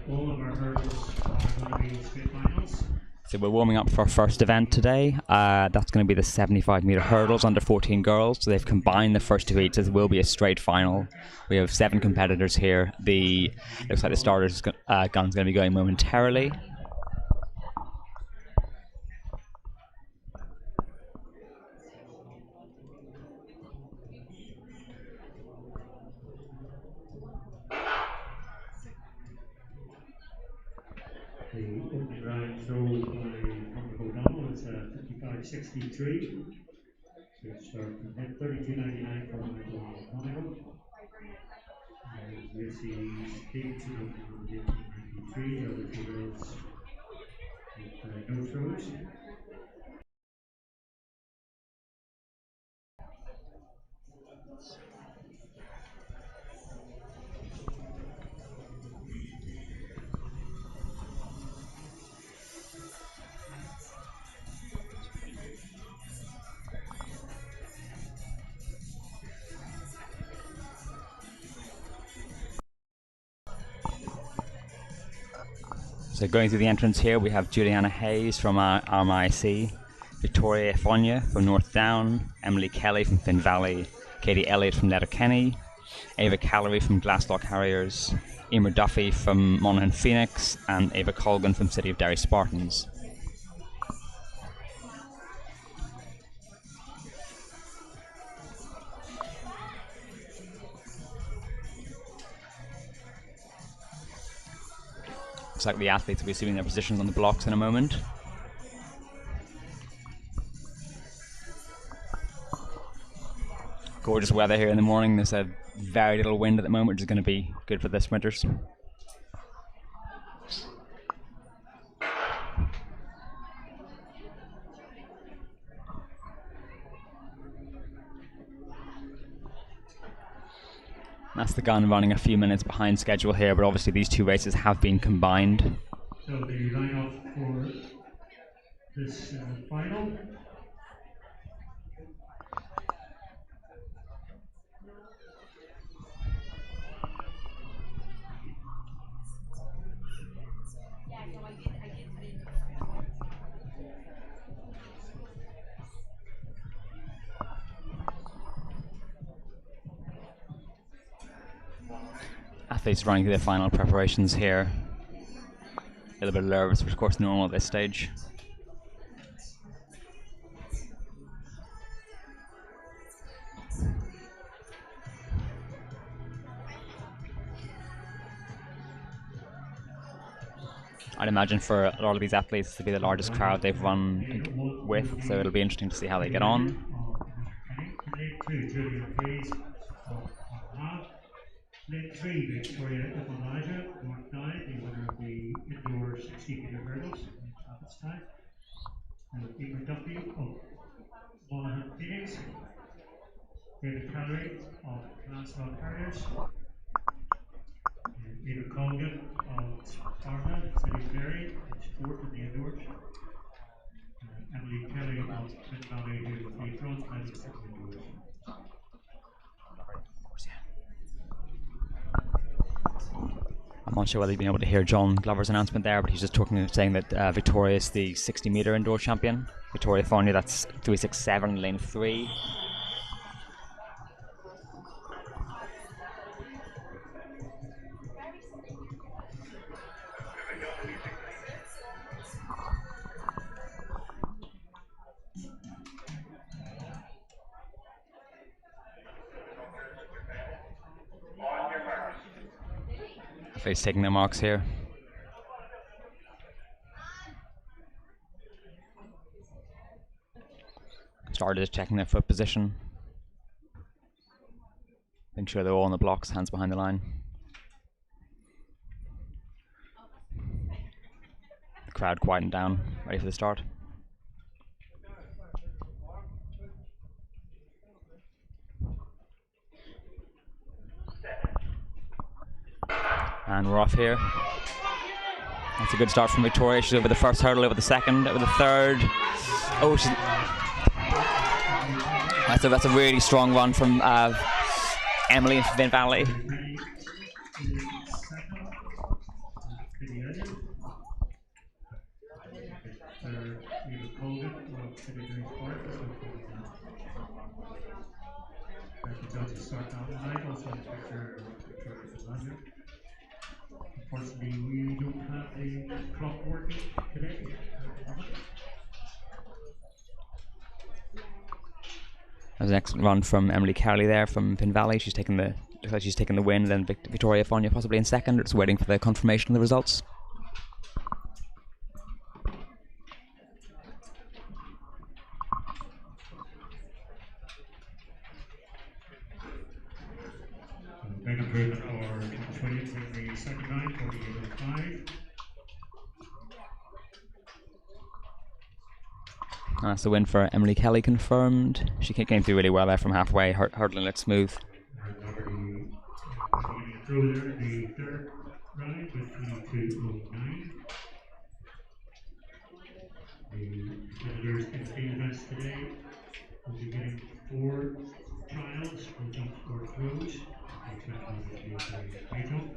all of our hurdles are going to be straight finals. So we're warming up for our first event today. That's going to be the 75-meter hurdles under 14 girls. So they've combined the first two heats. It will be a straight final. We have 7 competitors here. Looks like the starter's gun's going to be going momentarily. The opening round throw by O'Donnell is 55.63. So it's from 32.99 for Michael. This is Davidson of 1893. The other 2 girls with no throws. So going through the entrance here, we have Juliana Hayes from RMIC, Victoria Fonya from North Down, Emily Kelly from Finn Valley, Katie Elliott from Letterkenny, Ava Callery from Glasslock Harriers, Emer Duffy from Monaghan Phoenix, and Ava Colgan from City of Derry Spartans. Looks like the athletes will be assuming their positions on the blocks in a moment. Gorgeous weather here in the morning. There's a very little wind at the moment, which is going to be good for the sprinters. That's the gun running a few minutes behind schedule here, but obviously these 2 races have been combined. So the line-off for this final. Athletes running through their final preparations here. A little bit nervous, but of course normal at this stage. I'd imagine for a lot of these athletes to be the largest crowd they've run with, so it'll be interesting to see how they get on. Lane 3, Victoria Elijah, North 9, the winner of the indoor 60-meter hurdles at this time. Emer Duffy of Monaghan Phoenix, David Callery of Glasslock Harriers, Ava Colgan of Sparta, City of Derry, is 4th in the indoors. Emily Kelly of Finn Valley, who will be bronze medalist in the indoors. I'm not sure whether you've been able to hear John Glover's announcement there, but he's just saying that Victoria is the 60-meter indoor champion. Victoria Fonya, that's 367 lane 3. Athletes taking their marks here. Starters checking their foot position. Making sure they're all on the blocks, hands behind the line. The crowd quieting down, ready for the start. And we're off here. That's a good start from Victoria. She's over the first hurdle, over the second, over the third. Oh, that's a really strong run from Emily in Finn Valley. for Victoria Finlandia. Unfortunately, we don't have the clock working today. That was an excellent run from Emily Cowley there from Pin Valley. She's taken the looks like she's taken the win. Then Victoria Fonya possibly in second. It's waiting for the confirmation of the results. Big improvement for Thomas Williams in the second round, 48.05. That's the win for Emily Kelly confirmed. She came through really well there from halfway. Hurdling looked smooth. And already getting a throw there in the third round with 22.09. The competitors in field events today will be getting 4 trials, 4 jumps, 4 throws. I expect one will be a high jump.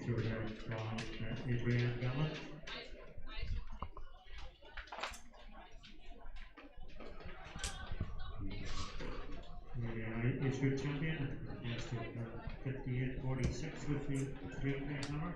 Through there from Adrienne Gallant. The age group champion, against 58.46 with the 3-peg hammer.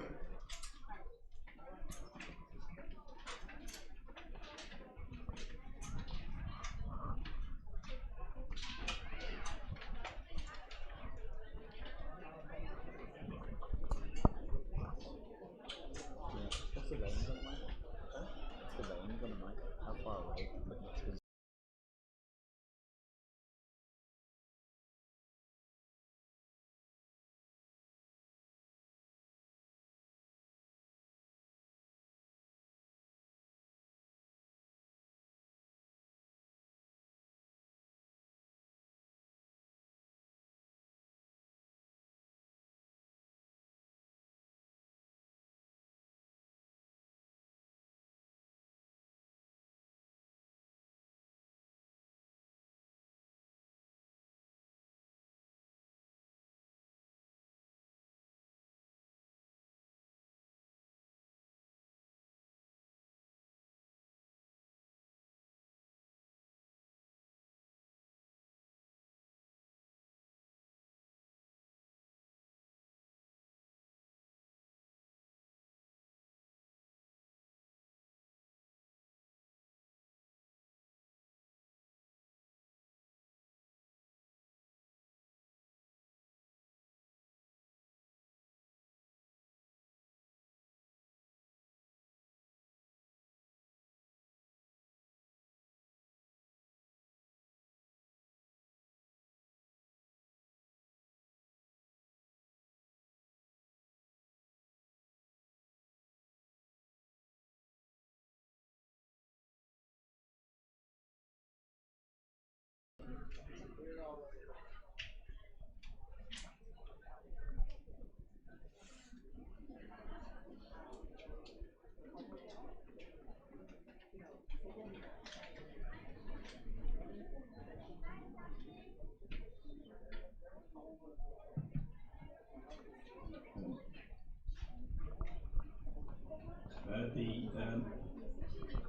The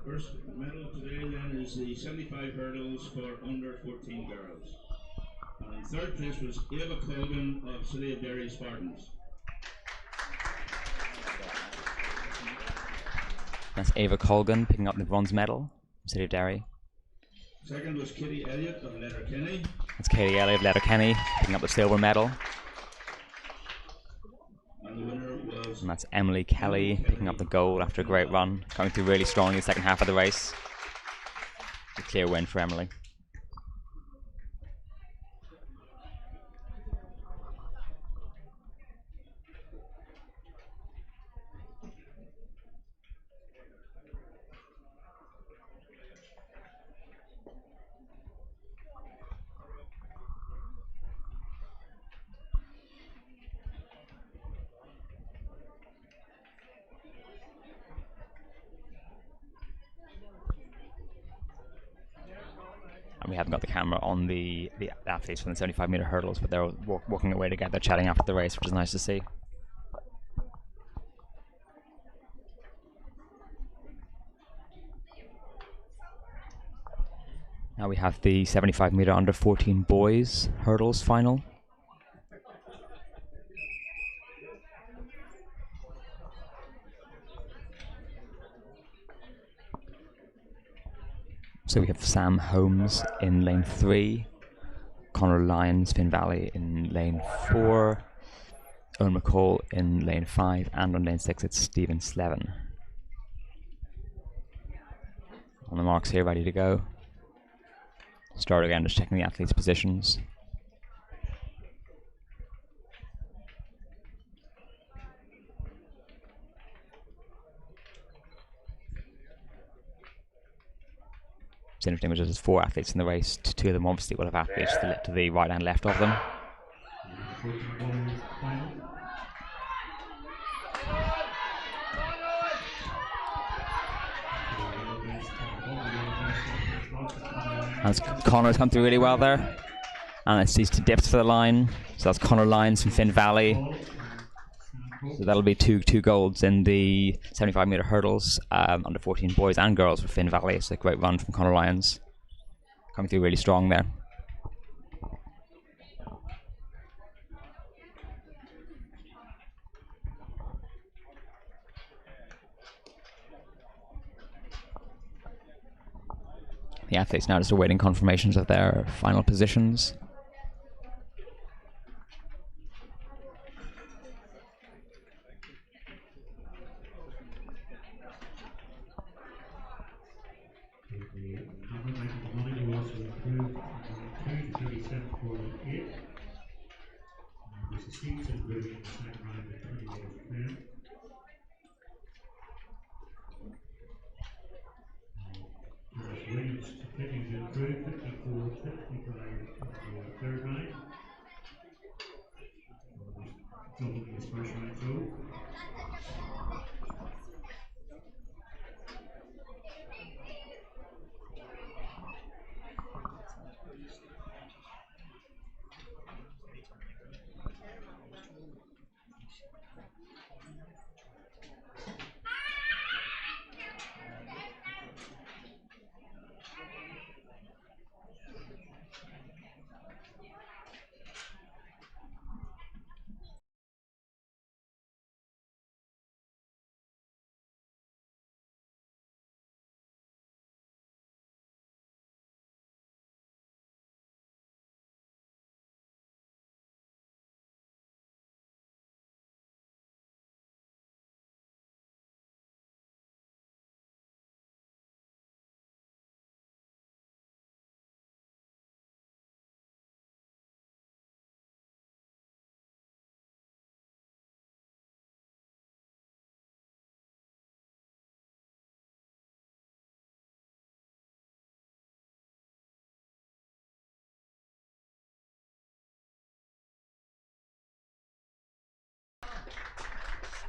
first medal today then is the 75 hurdles for under 14 girls. And in third place was Ava Colgan of City of Derry Spartans. That's Ava Colgan picking up the bronze medal from City of Derry. Second was Kitty Elliott of Letterkenny. That's Katie Elliott of Letterkenny picking up the silver medal. And the winner was... And that's Emily Kelly picking up the gold after a great run, coming through really strong in the second half of the race. A clear win for Emily. And we haven't got the camera on the athletes from the 75-meter hurdles, but they're walking away together, chatting after the race, which is nice to see. Now we have the 75-meter under 14 boys hurdles final. So we have Sam Holmes in lane 3, Conor Lyons, Finn Valley in lane 4, Owen McCall in lane 5, and on lane 6 it's Stephen Slevin. On the marks here, ready to go. Start again, just checking the athletes' positions. It's interesting, because there's 4 athletes in the race. 2 of them obviously will have athletes to the right and left of them. As Connor's come through really well there. And it's these 2 dips for the line. So that's Conor Lyons from Finn Valley. So that'll be two golds in the 75-meter hurdles, under 14 boys and girls for Finn Valley. It's a great run from Conor Lyons. Coming through really strong there. The athletes now just awaiting confirmations of their final positions. There's a seats improving in the second round at 28 of 10. There's Williams continuing to improve, 54-55 in the third round. Doubling his first round goal.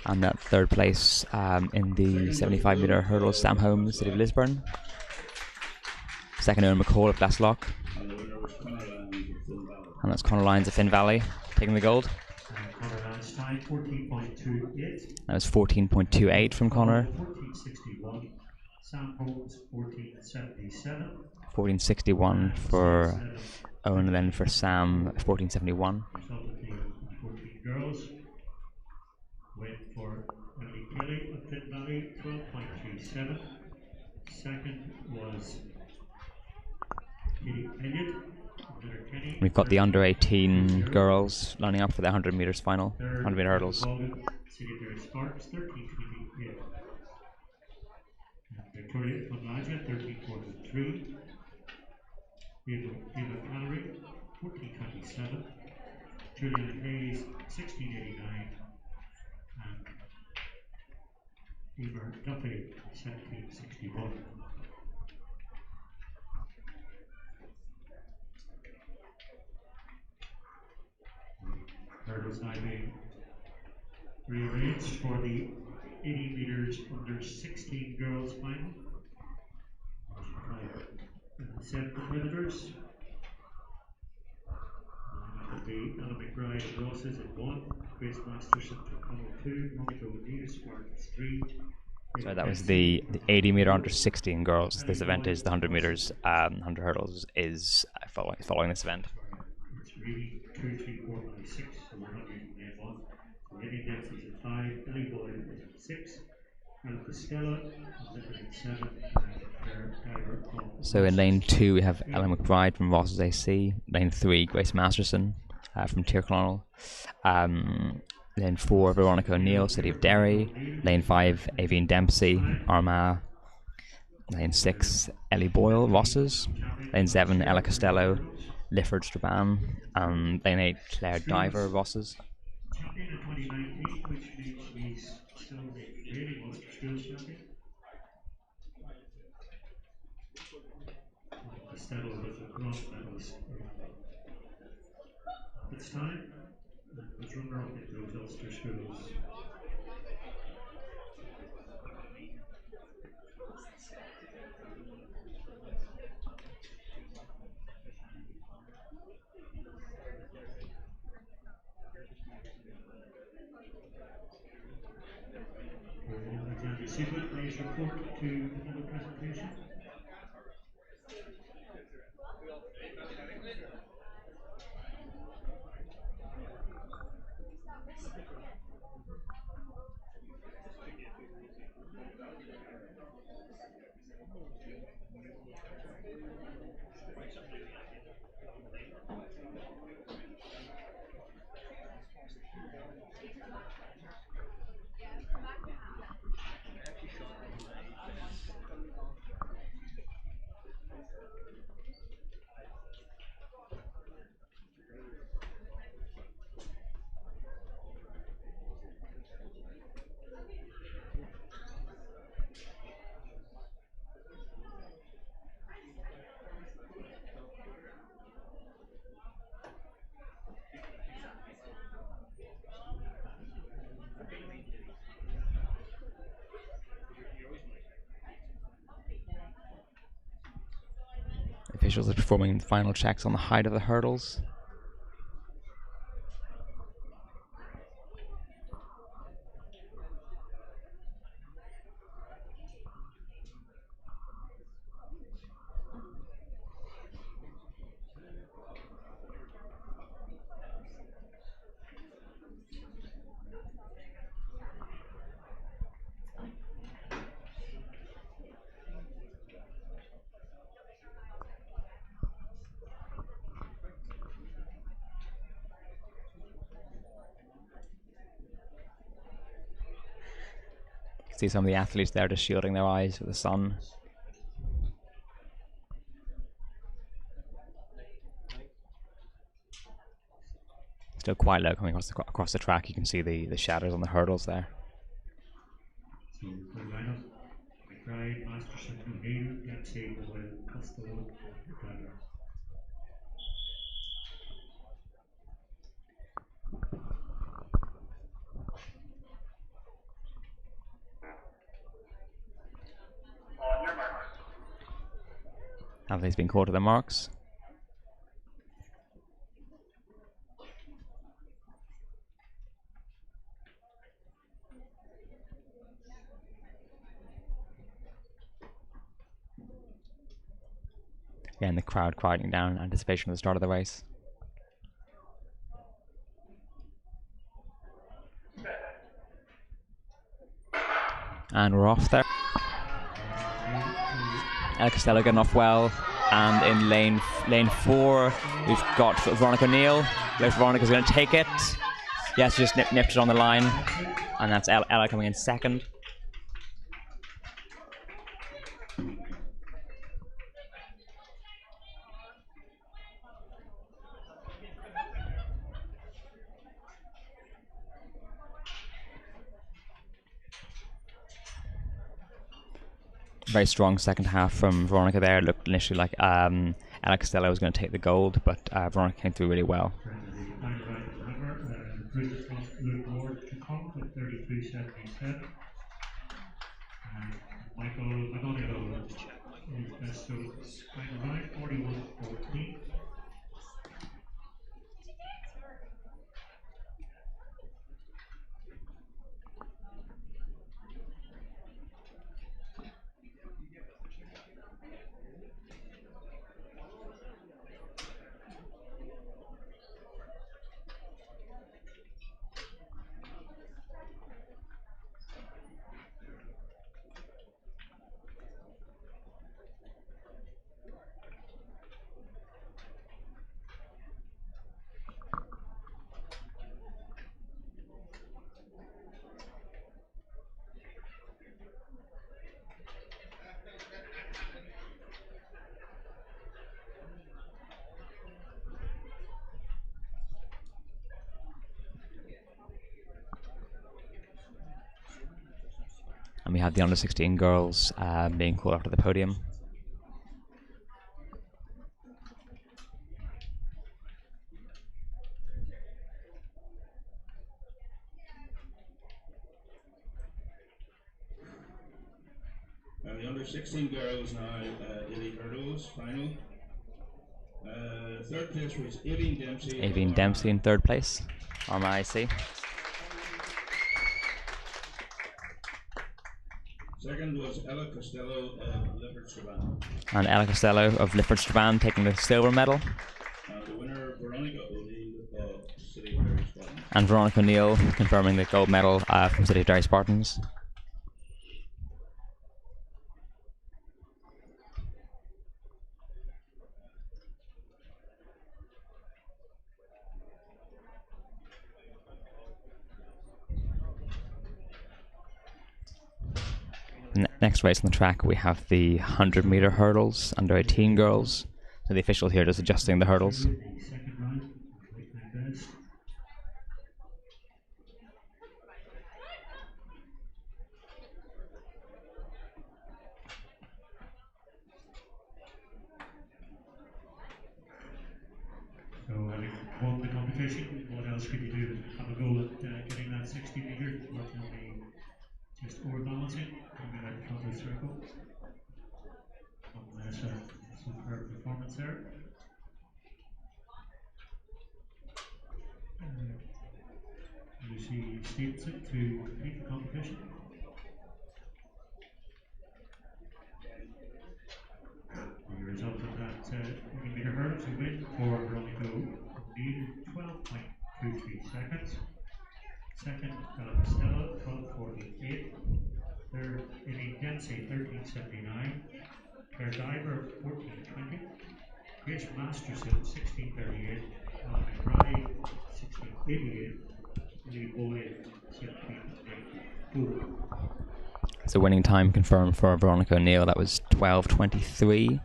And that 3rd place in the 75-meter hurdles, Sam Holmes, City of Lisburn. 2nd, Owen McCall of Glaslock. And that's Conor Lyons of Finn Valley taking the gold. Conor Lyons time 14.28. That was 14.28 from Conor. 14.61. Sam Holmes 14.77. 14.61 for Owen, and then for Sam 14.71. Result of the 14 girls. Win for Emily Kelly of Finn Valley, 12.37. Second was Katie Elliott of Letterkenny. We've got the under 18 girls lining up for the 100 meters final, 100 meter hurdles. City of Sparks, 13.28. Victoria Fonlaja, 13.43. Eva Callery, 14.27. Juliana Hayes, 16.89. And Emer Duffy, 17.61. Hurdles now being rearranged for the 80 meters under 16 girls final. 7 competitors. That'll be Ella McBride of Rosses in 1, Grace Masterson to Connell 2, Monica O'Neill Spartans 3. So that was the 80 meter under 16 girls. This event is the 100 meters, 100 hurdles is following this event. It's really 2, 3, 4, 5, 6, so we're not using name 1. So Eddie Dempsey's at 5, Ellie Boyle is at 6, Ella Costello is at 7, and Claire Diver of So in lane 2 we have Ella McBride from Ross's AC, lane 3 Grace Masterson from Tyrconnell, lane 4 Veronica O'Neill, City of Derry, lane 5 Avine Dempsey, Armagh, lane 6 Ellie Boyle, Ross's, lane 7 Ella Costello, Lifford Strabane, and lane 8 Claire Diver, Ross's. Champion in 2019, which means she's still the reigning Ulster Schools champion. Costello was a bronze medalist at its time, and was runner-up in those Ulster Schools. Alexander Sigurd, please report to another presentation. Officials are performing final checks on the height of the hurdles. See some of the athletes there just shielding their eyes with the sun. Still quite low coming across the track. You can see the shadows on the hurdles there. So the lineup: McBride, Masterson, O'Neill, Dempsey, Boyle, Costello, and Diver. Athletes being called to their marks. Again, the crowd quieting down in anticipation of the start of the race. And we're off there. Ella Costello getting off well, and in lane 4 we've got Veronica O'Neill. Veronica's going to take it. Yes, just nipped it on the line, and that's Ella coming in second. Very strong second half from Veronica there. It looked initially like Ella Costello was going to take the gold, but Veronica came through really well. Michael McGonigal is best of final round, 31-14. And we have the under 16 girls being called up to the podium. The under 16 girls now, Illy hurdles final. Third place was Avine Dempsey. Avine Dempsey in third place, RMIC. Second was Ella Costello of Lifford Strabane. And Ella Costello of Lifford Strabane taking the silver medal. The winner, Veronica O'Neill of City of Derry Spartans. And Veronica O'Neill confirming the gold medal from City of Derry Spartans. Next race on the track, we have the 100-meter hurdles, under 18 girls. So the official here just adjusting the hurdles. The second round, late night best. So having won the competition, what else could you do? Have a go at getting that 60 metres, working on the just overbalancing, coming out the front of the circle. Nonetheless, a superb performance there. Lucy Stevenson to complete the competition. The result of that 100-metre hurdles, a win for Veronica O'Neill, 12.23 seconds. Second, Ella Costello, 12.48. Third, Avine Dempsey, 13.79. Claire Diver, 14.20. Grace Masterson, 16.38. Alan McBride, 16.88. Lee Boyd, 17.94. So winning time confirmed for Veronica O'Neill, that was 12.23.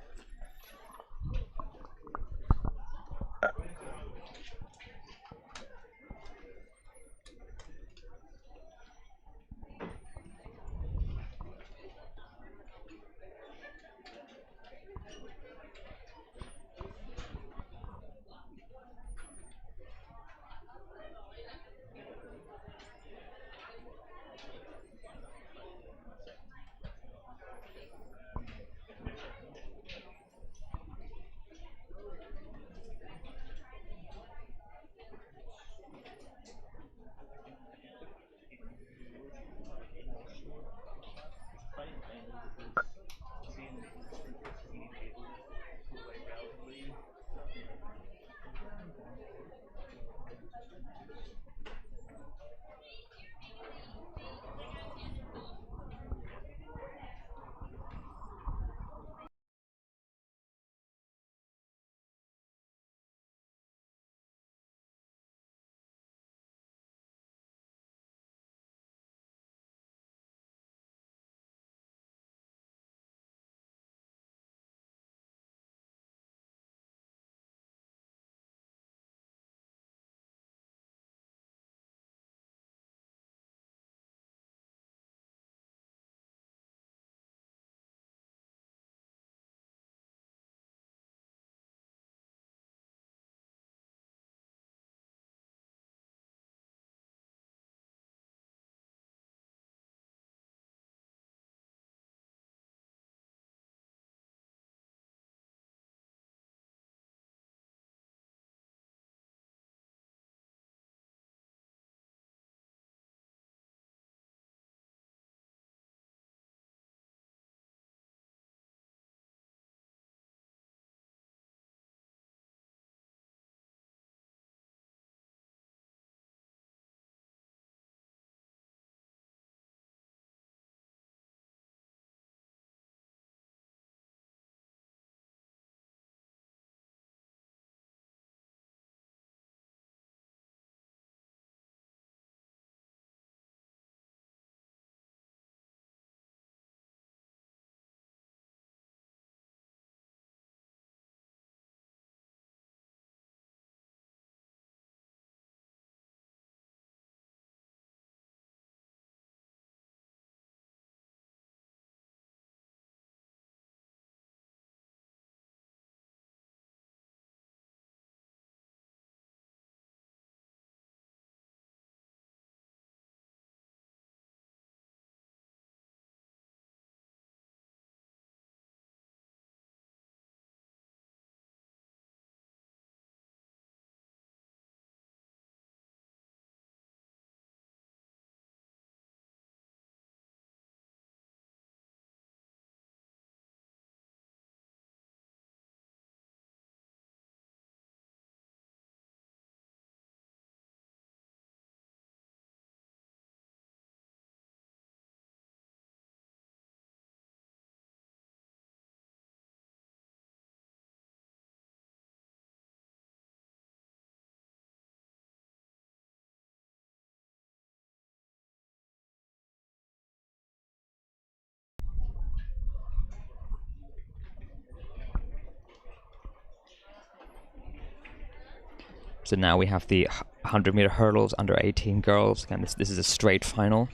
So now we have the 100-meter hurdles under 18 girls. Again, this is a straight final.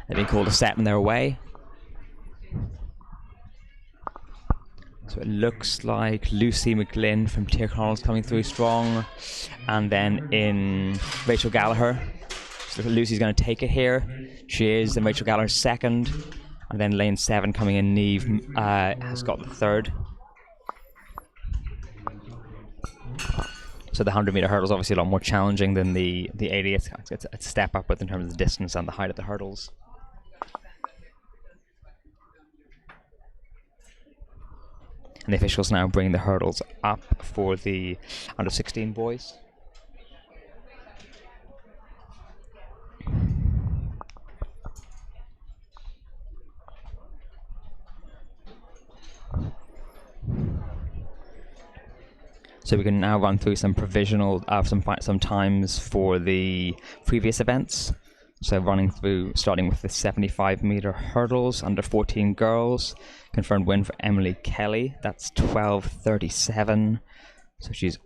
They've been called a set in their way. So it looks like Lucy McGlynn from Tyrconnell is coming through strong. And then in Rachel Gallagher. So Lucy's going to take it here. She is. Then Rachel Gallagher's second. And then lane 7 coming in, Neve has got the third. So the 100-meter hurdle is obviously a lot more challenging than the 80. It's a step up both in terms of the distance and the height of the hurdles. And the officials now bring the hurdles up for the under 16 boys. So we can now run through some provisional, some times for the previous events. So running through, starting with the 75-meter hurdles under 14 girls. Confirmed win for Emily Kelly. That's 12:37. So she's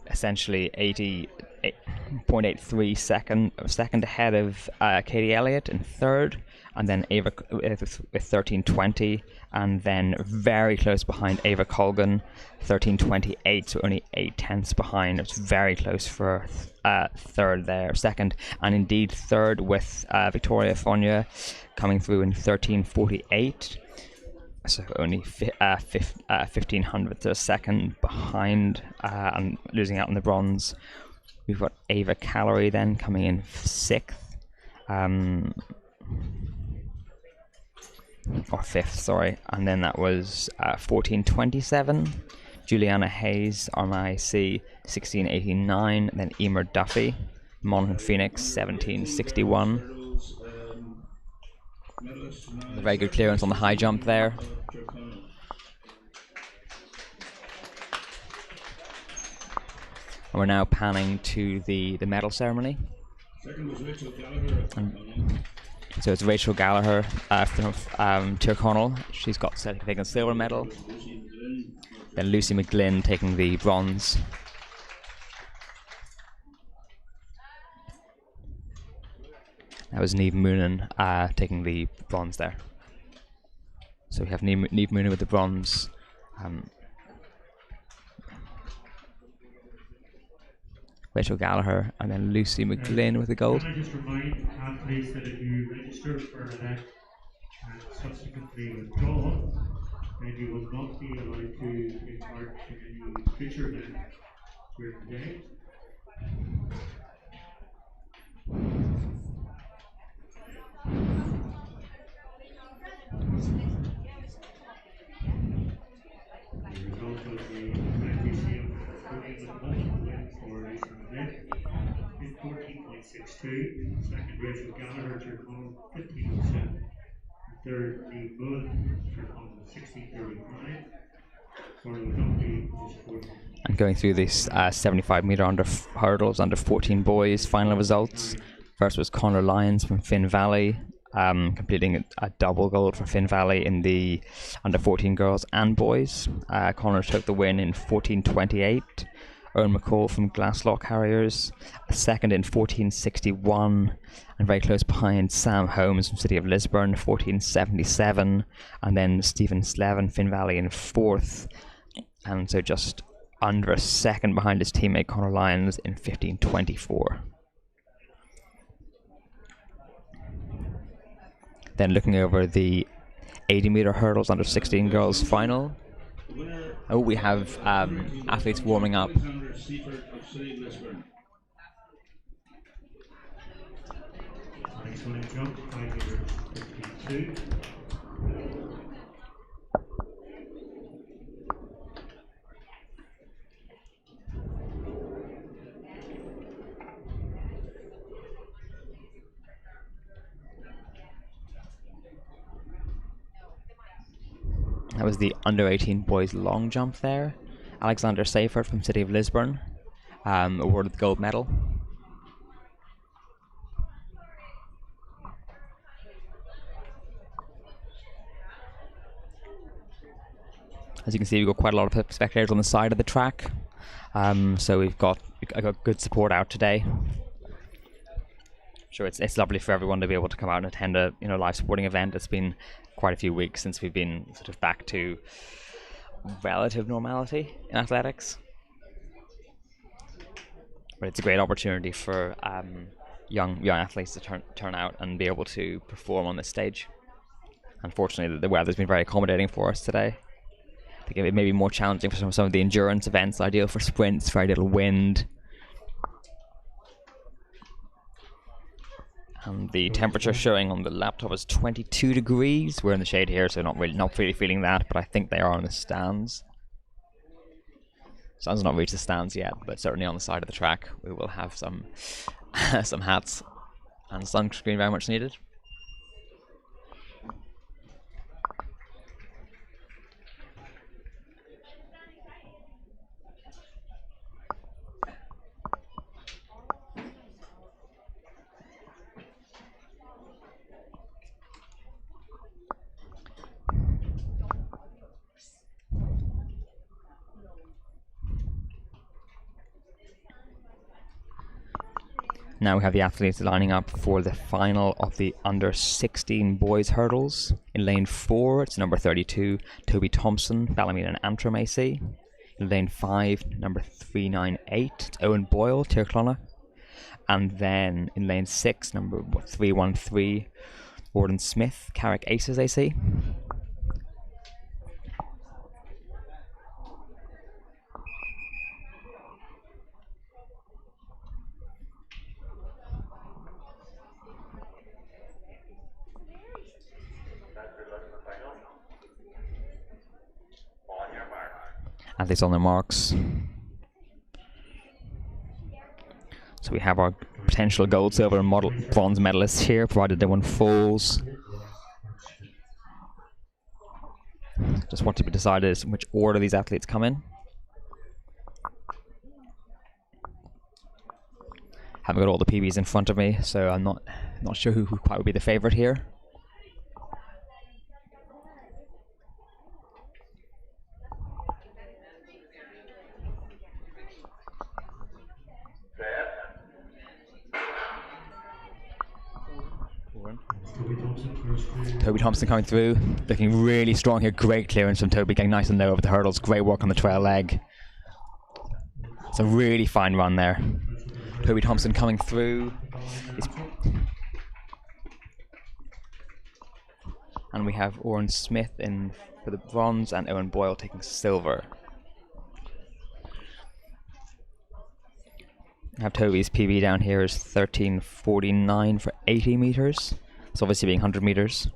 essentially 80.83 second ahead of Katie Elliott in third, and then Ava with 13:20, and then very close behind Ava Colgan, 13:28, so only 8/10 behind. It's very close for second, and indeed third with Victoria Fonya coming through in 13:48. So only 1500th of a second behind and losing out on the bronze. We've got Ava Calorie then coming in 6th. Or 5th, sorry. And then that was 14:27. Juliana Hayes, RMIC 16:89. And then Emer Duffy, Monaghan Phoenix 17:61. A very good clearance on the high jump there. And we're now panning to the medal ceremony. Second was Rachel Gallagher. So it's Rachel Gallagher from Tyrconnell. She's got taking a silver medal. Then Lucy McGlynn taking the bronze. That was Neve Moonen taking the bronze there. So we have Neve Moonen with the bronze. Rachel Gallagher, and then Lucy McGlynn with the gold. Can I just remind athletes that if you register for an event and subsequently withdraw, then you will not be allowed to take part in any future event during the day. The result of the event museum podium with multiple wins for Lucy McGlynn in 14.62. Second, Rachel Gallagher, Tyrconnell 15.07. Third, Neve Moonen, Tyrconnell 16.35. And going through these 75-meter hurdles under 14 boys, final results. First was Conor Lyons from Finn Valley, completing a double gold for Finn Valley in the under 14 girls and boys. Conor took the win in 14:28. Owen McCall from Glasslock Harriers, second in 14:61, and very close behind Sam Holmes from City of Lisburn, 14:77, and then Stephen Slevin, Finn Valley in 4th, and so just under a second behind his teammate Conor Lyons in 15:24. Then looking over the 80-meter hurdles under 16 girls final. Oh, we have athletes warming up. Next one in jump, 5 meters 52. That was the under 18 boys long jump there. Alexander Seifert from City of Lisburn awarded the gold medal. As you can see, we've got quite a lot of spectators on the side of the track. So I got good support out today. Sure, it's lovely for everyone to be able to come out and attend a live sporting event. It's been quite a few weeks since we've been sort of back to relative normality in athletics. But it's a great opportunity for young athletes to turn out and be able to perform on this stage. Unfortunately, the weather's been very accommodating for us today. I think it may be more challenging for some of the endurance events, ideal for sprints, very little wind. And the temperature showing on the laptop is 22 degrees. We're in the shade here, so not really feeling that, but I think they are on the stands. Sun's not reached the stands yet, but certainly on the side of the track we will have some some hats and sunscreen very much needed. Now we have the athletes lining up for the final of the under 16 boys hurdles. In lane 4, it's number 32, Toby Thompson, Ballymena and Antrim AC. In lane 5, number 398, it's Owen Boyle, Tirclona. And then in lane 6, number 313, Gordon Smith, Carrick Aces AC. Athletes on their marks. So we have our potential gold, silver and bronze medalists here, provided they won falls. Just what to be decided is in which order these athletes come in. Haven't got all the PBs in front of me, so I'm not sure who quite would be the favourite here. Toby Thompson coming through, looking really strong here. Great clearance from Toby, getting nice and low over the hurdles. Great work on the trail leg. It's a really fine run there. Toby Thompson coming through. And we have Owen Smith in for the bronze and Owen Boyle taking silver. I have Toby's PB down here is 13:49 for 80 meters. It's obviously being 100 meters.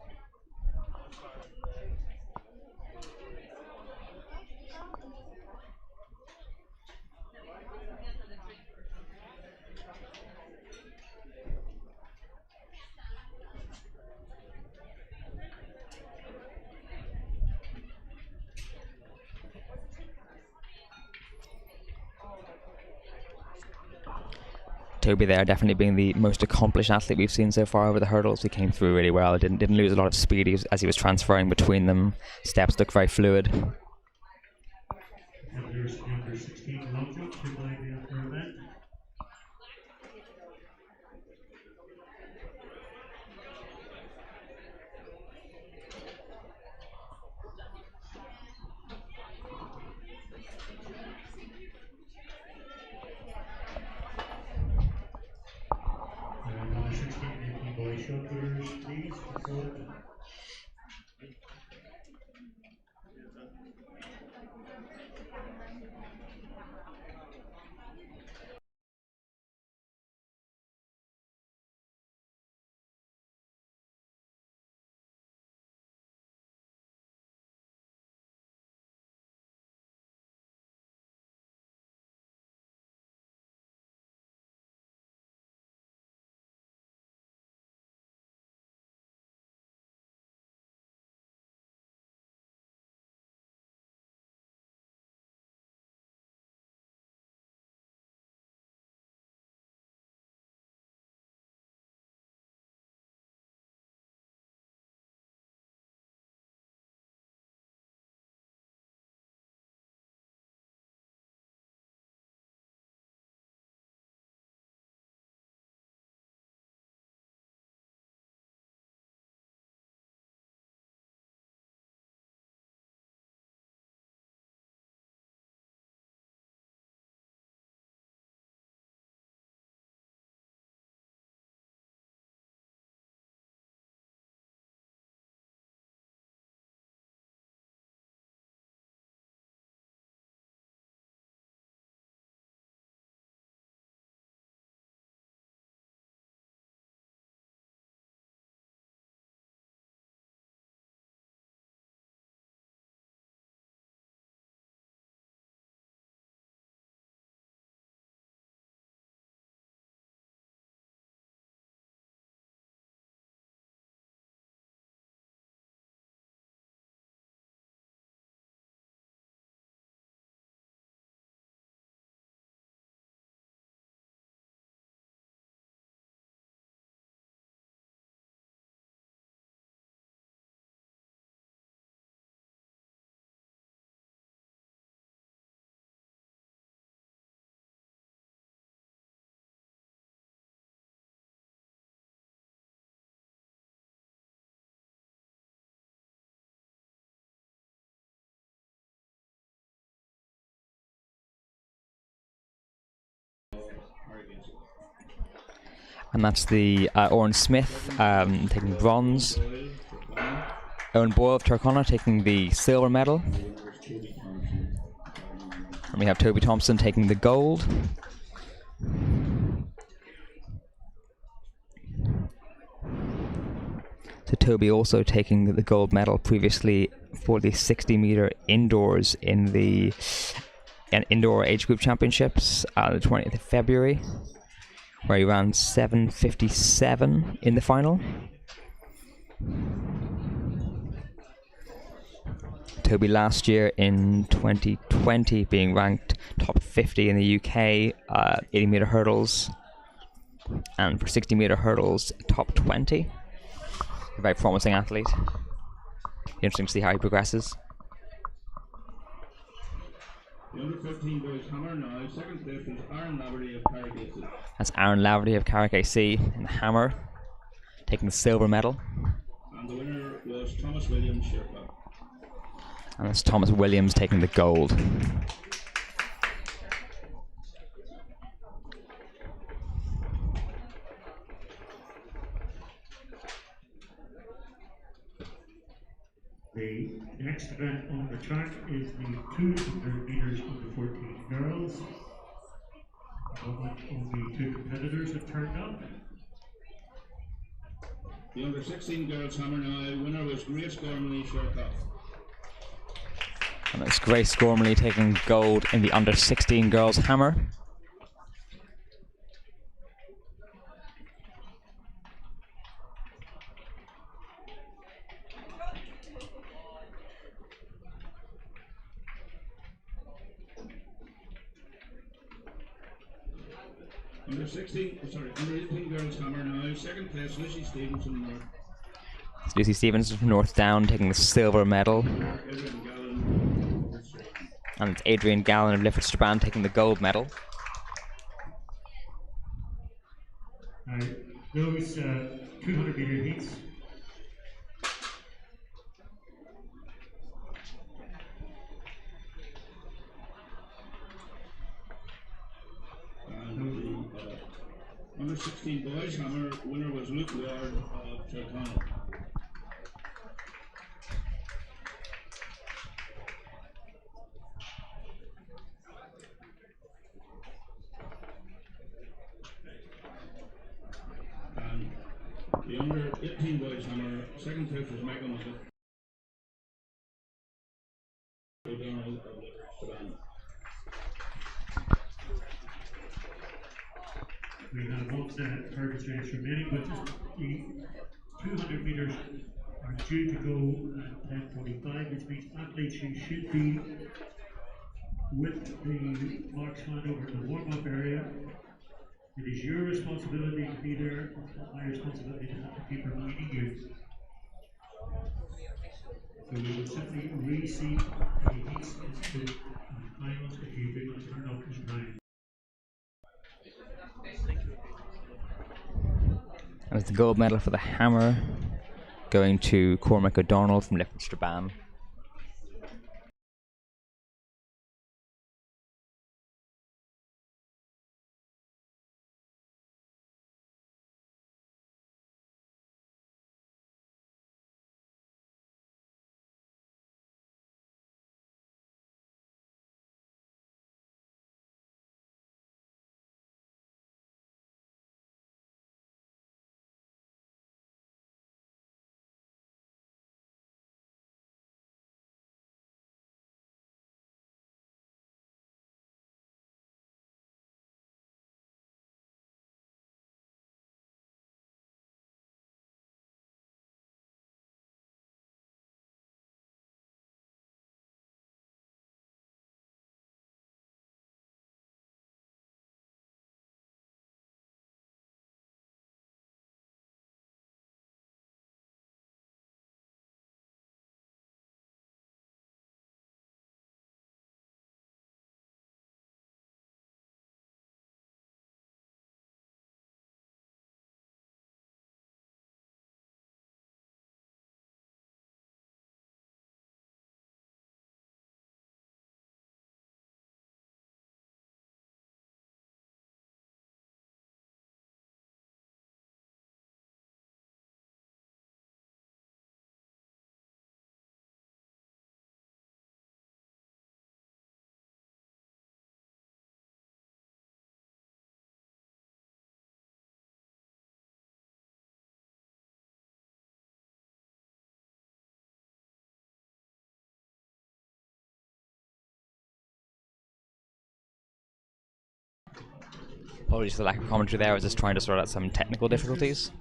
Toby there definitely being the most accomplished athlete we've seen so far over the hurdles. He came through really well. Didn't lose a lot of speed as he was transferring between them. Steps looked very fluid. Under 16 long jump, the event. Under 16 boy shoulders, please, forward. And that's the Owen Smith taking bronze. Boyle for Connor. Owen Boyle of Turkana taking the silver medal. The winner was Toby Thompson. And we have Toby Thompson taking the gold. So Toby also taking the gold medal previously for the 60-meter indoors in the indoor age group championships the 20th of February, where he ran 7:57 in the final. Toby last year in 2020 being ranked top 50 in the UK 80-meter hurdles, and for 60-meter hurdles top 20. A very promising athlete. Interesting to see how he progresses. The under 15 boys hammer now. Second place was Aaron Laverty of Carrigacy. That's Aaron Laverty of Carrick AC in the hammer, taking the silver medal. And the winner was Thomas Williams Sherpa. And that's Thomas Williams taking the gold. The next event on the track is the 200 meters under 14 girls. Only 2 competitors have turned up. The under 16 girls hammer now. Winner was Grace Gormley Sherpa. And that's Grace Gormley taking gold in the under 16 girls hammer. Under 18 girls hammer now. Second place Lucy Stevenson North. It's Lucy Stevenson from North Down taking the silver medal. Adrian Gallen. And it's Adrian Gallen of Lifford Strabane taking the gold medal. Those 200 meter heats. And the under 16 boys hammer winner was Luke Ward of Turkana. And the under 18 boys hammer second place was Michael O'Donnell of Strabane. We have one target race remaining, but just the 200 meters are due to go at 10:45, which means athletes who should be with the marksman over in the warm-up area. It is your responsibility to be there. It's not my responsibility to have to keep reminding you. So we will simply reseat the heats into the finals if you do not turn up in time. That was the gold medal for the hammer, going to Cormac O'Donnell from Lifford Strabane. Apologies for the lack of commentary there. I was just trying to sort out some technical difficulties.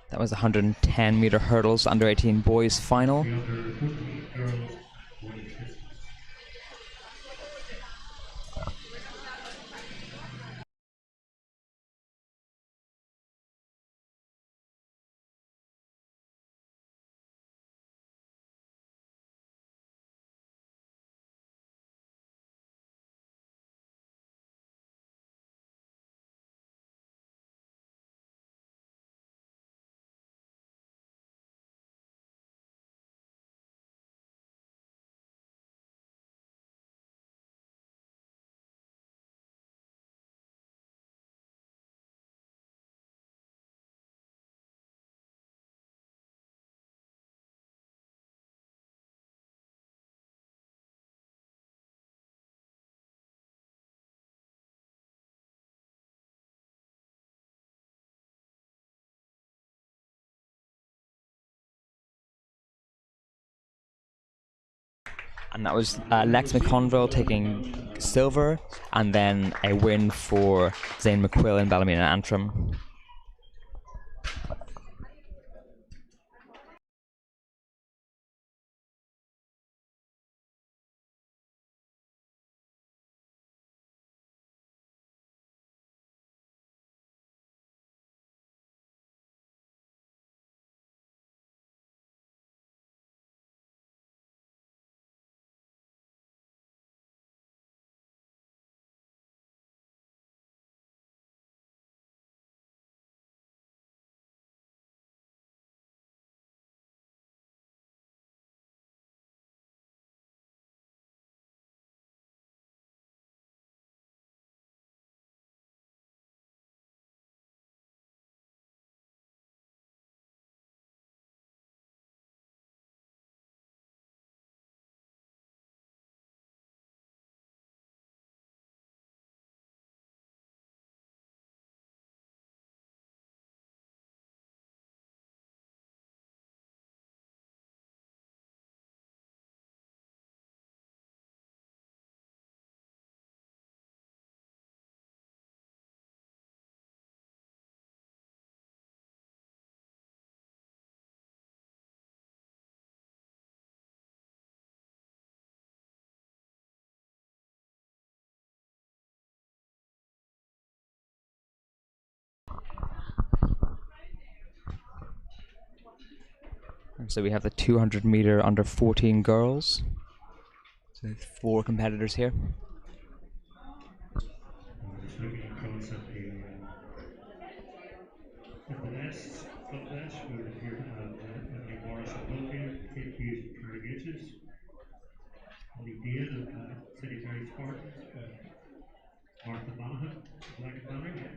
That was the 110-meter hurdles under 18 boys final. The under 14 girls boys distance. And that was Lex McConville taking silver, and then a win for Zane McQuill in Ballymena Antrim. And so we have the 200-meter under 14 girls. So 4 competitors here. We're just looking across at the nests, club nest, we would appear to have Emily Morris of Lothian, Kate Hughes of Carrigages, Holly Dean of City Ferry Spartans, Martha Monaghan of Black and Banner.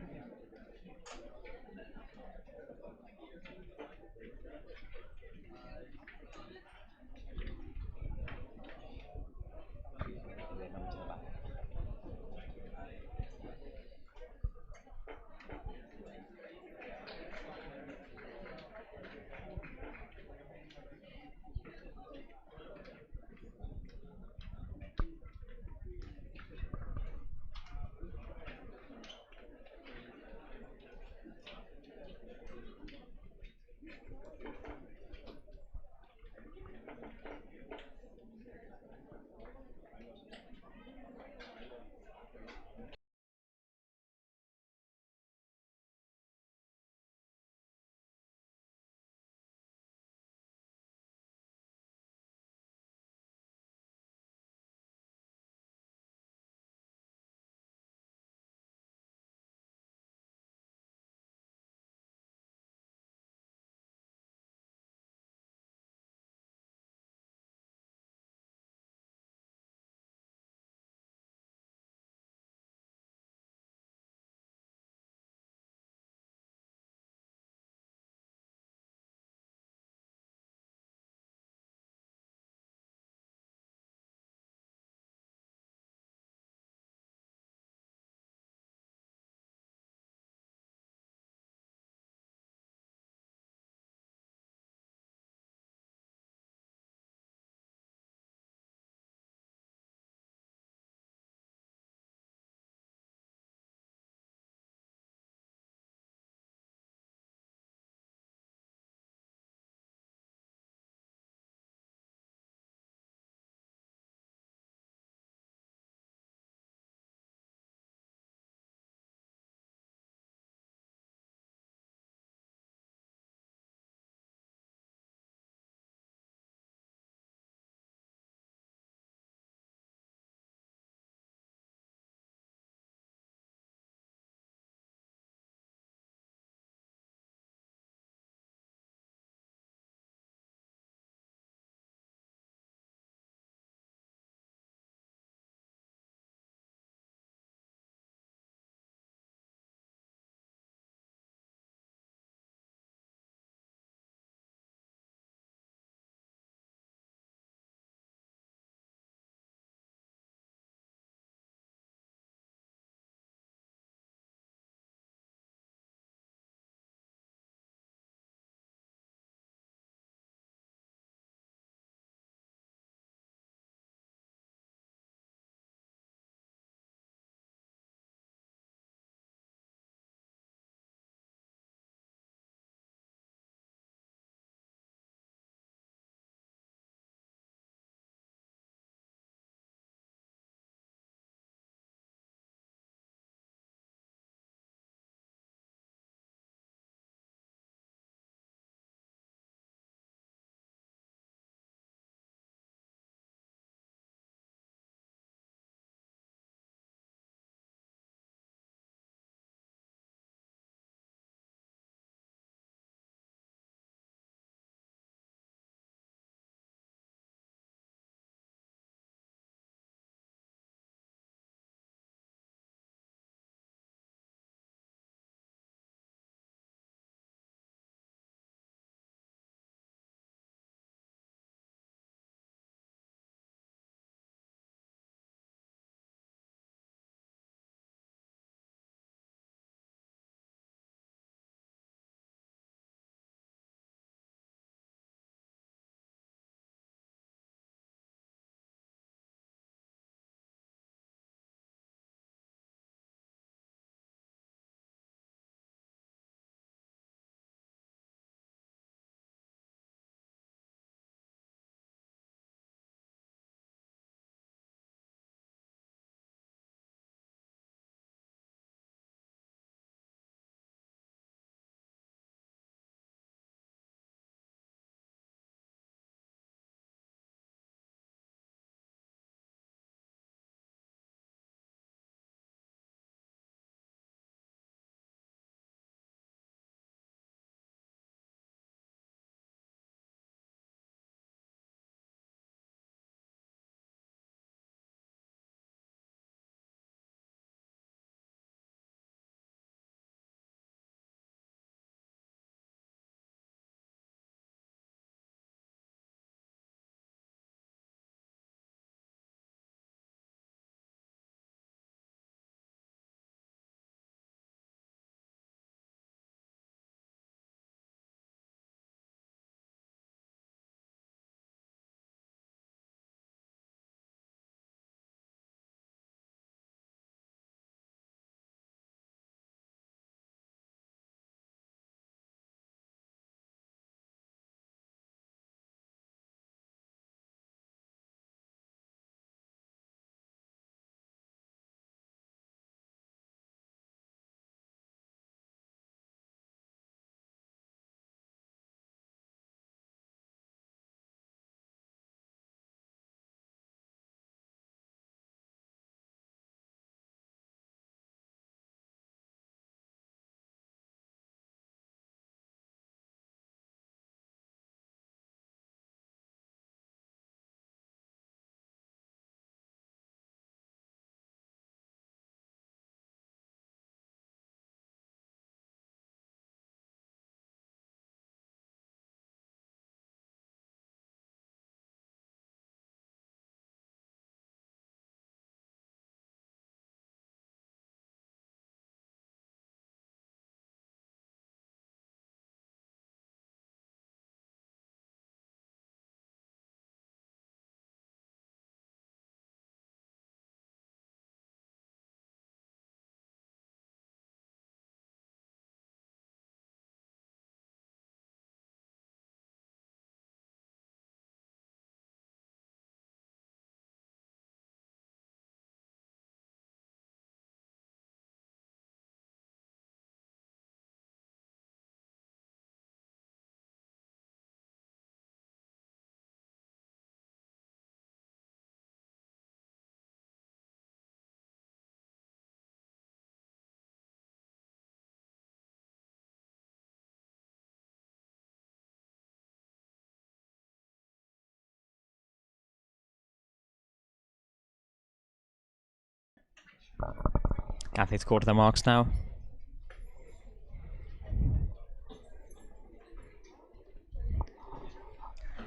Athletes go to their marks now.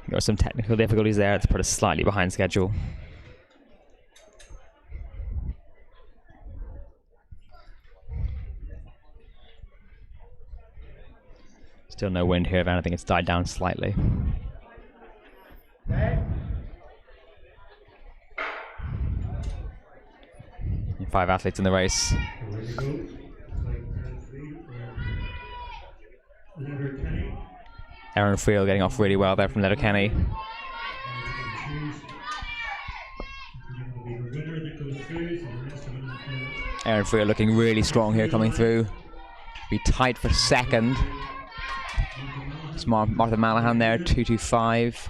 There were some technical difficulties there. It's put us slightly behind schedule. Still no wind here. If anything, it's died down slightly. And 5 athletes in the race. Aaron Friel getting off really well there from Letterkenny. Aaron Friel looking really strong here coming through. Be tight for second. It's Martha Malahan there, 2:25.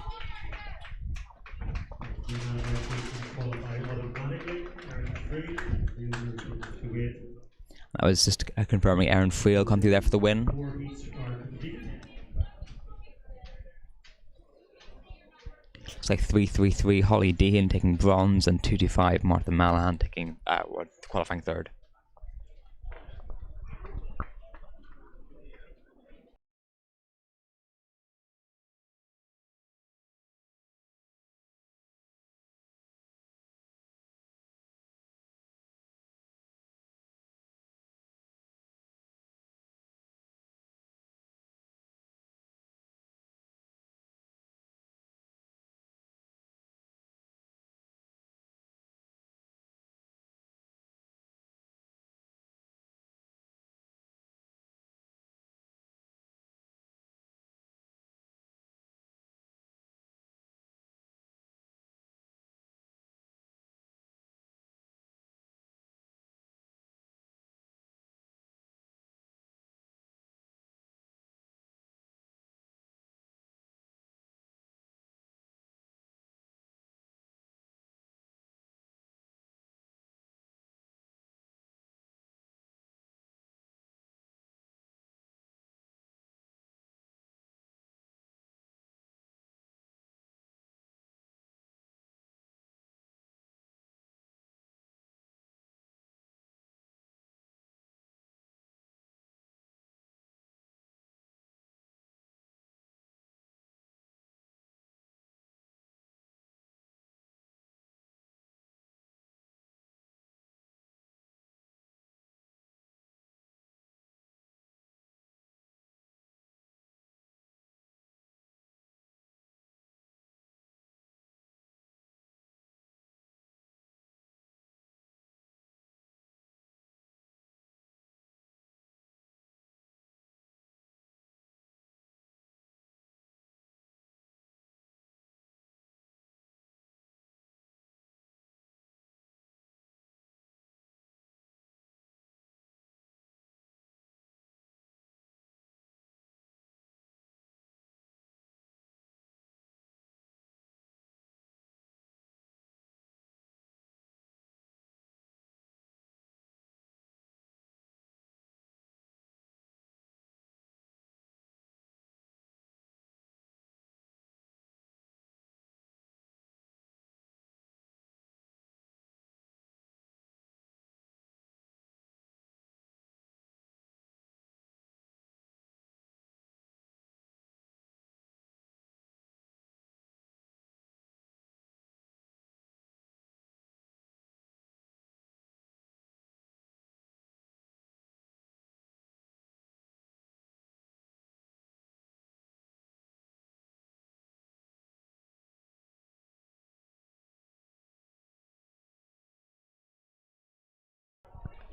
That was just confirming Aaron Friel come through there for the win. Looks like 3:33 Holly Deehan taking bronze and 2:25 Martha Malahan taking qualifying third.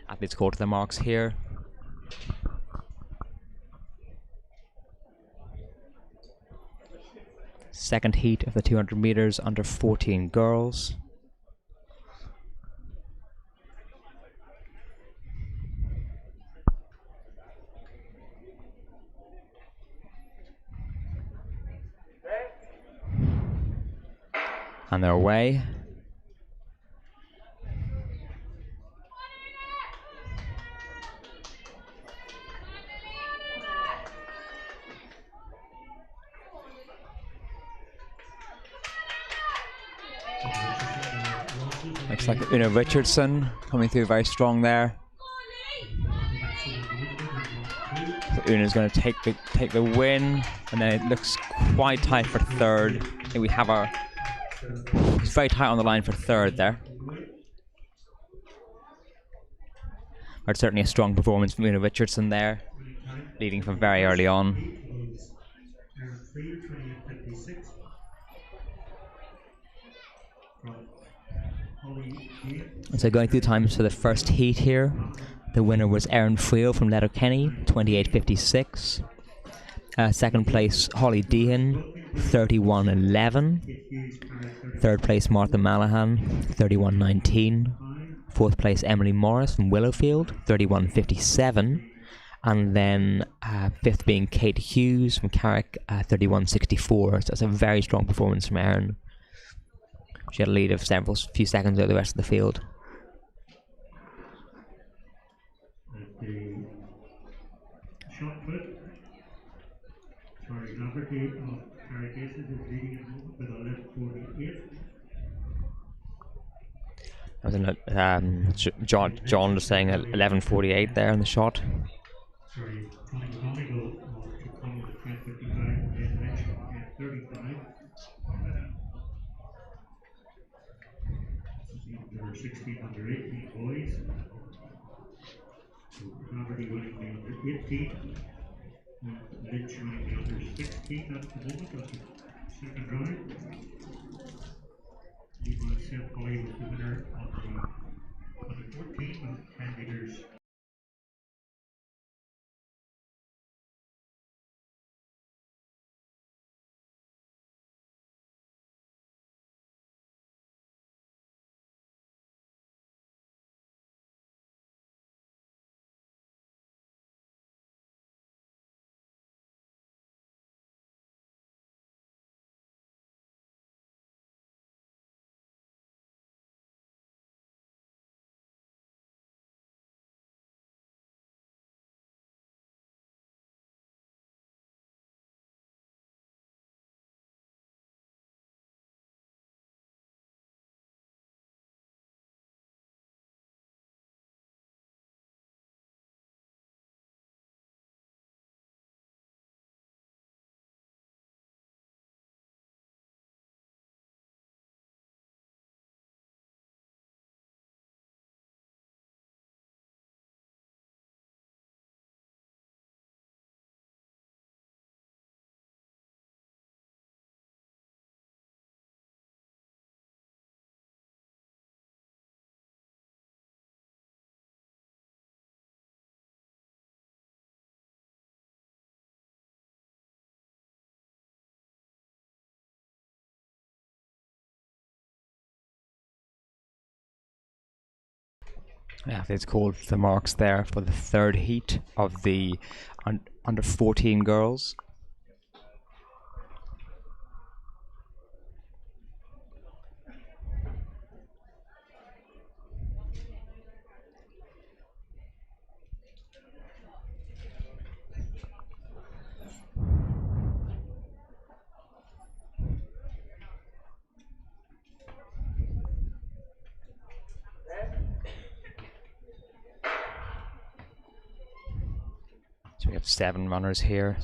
Athletes go to their marks here. Second heat of the 200 meters under 14 girls. And they're away. Like Looks like Una Richardson coming through very strong there. So Una's going to take the win, and then it looks quite tight for third. I think we have our... It's very tight on the line for third there. But certainly a strong performance from Una Richardson there, leading from very early on. So going through times for the first heat here, the winner was Erin Friel from Letterkenny, 28.56. Second place, Holly Deehan, 31.11. Third place, Martha Malahan, 31.19. Fourth place, Emily Morris from Willowfield, 31.57. And then fifth being Kate Hughes from Carrick, 31.64. So that's a very strong performance from Erin. She had a lead of few seconds over the rest of the field. The shot put, sorry, Lafferty of Carrick is leading at the moment with 11.48. John was saying 11.48 there in the shot. Sorry, Tony McGonigal of Chicago at 10.55, and then Lynch at 10.35. Number 16 under 18 boys. So Lafferty winning the under 18. And Lynch winning the under 16 at the moment of the second round. Yvonne Seth Polly was the winner of the under 14 with 10 meters. Yeah, it's called the marks there for the third heat of the under 14 girls. So we have 7 runners here.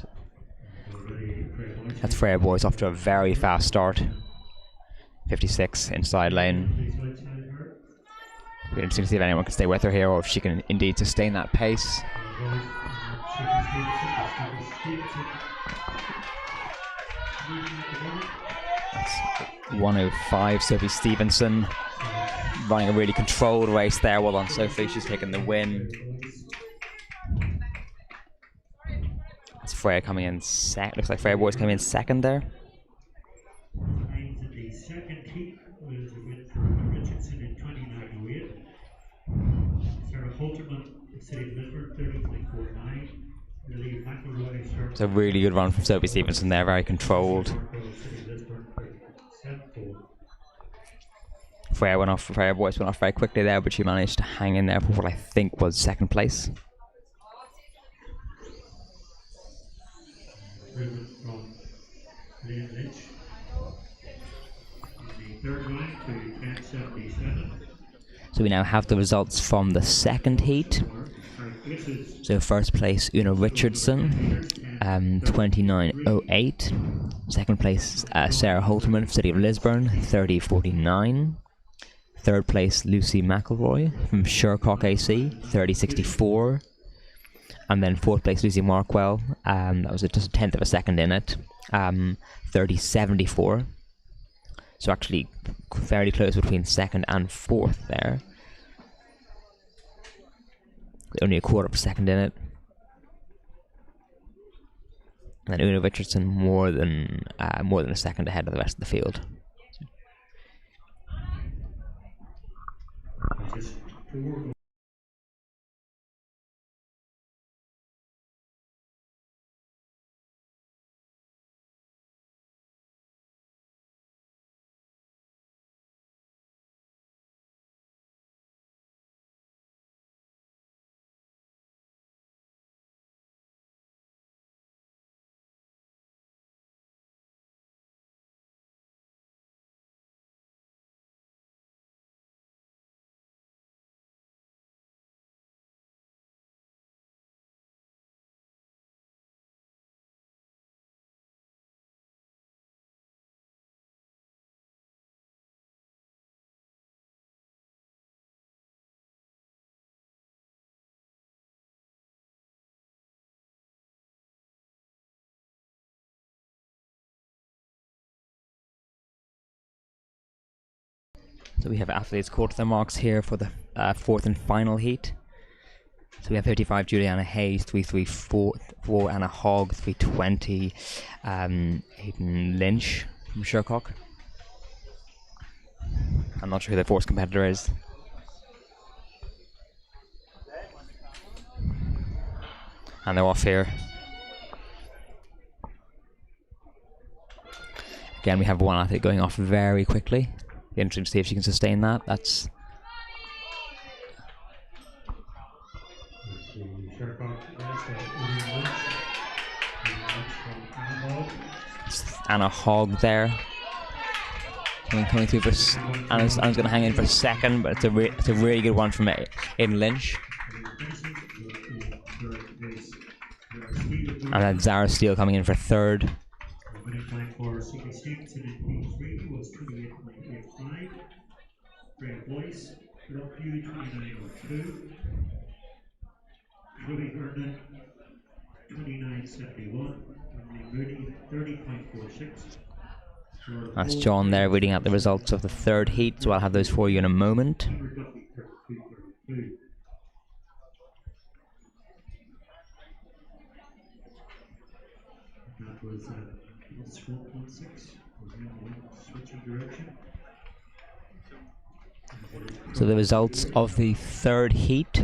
That's Freya Boyce off to a very fast start. 56 inside lane. We didn't seem to see if anyone can stay with her here or if she can indeed sustain that pace. That's 105, Sophie Stevenson. Running a really controlled race there. Well done, Sophie. She's taken the win. That's Freya coming in second. Looks like Freya Boyce coming in second there. The second heat was a win for Richardson in 2098. Sarah Holterman, City of Lisbon, 30.49. Lily McElroy, it's a really good run from Sophie Stevenson there, very controlled. Freya Boyce went off very quickly there, but she managed to hang in there for what I think was second place. From Lynn Lynch in the third round to 10.77. So we now have the results from the second heat. So first place Una Richardson, 29.08. Second place Sarah Holterman from City of Lisburn, 30.49. Third place Lucy McElroy from Shercock AC, 30.64. And then fourth place Lucy Markwell, that was just a tenth of a second in it, 30.74. So actually fairly close between second and fourth there. Only a quarter of a second in it. And then Una Richardson more than a second ahead of the rest of the field. So we have athletes caught their marks here for the fourth and final heat. So we have 35 Juliana Hayes, 334, Anna Hogg, 320, Hayden Lynch from Shercock. I'm not sure who the fourth competitor is. And they're off here. Again, we have one athlete going off very quickly. Be interesting to see if she can sustain that. That's Anna Hogg there. Coming through for Anna's going to hang in for second, but it's a really good one from Aidan Lynch. And then Zara Steele coming in for third. Winning time for Sydney Stevenson in P3 was 28.85. Freya Boyce, Rockview 29.02. Chloe Vernon 29.71. And Mooney 30.46. That's John there reading out the results of the third heat, so I'll have those for you in a moment. That was 12.6. Switching direction. So the results of the third heat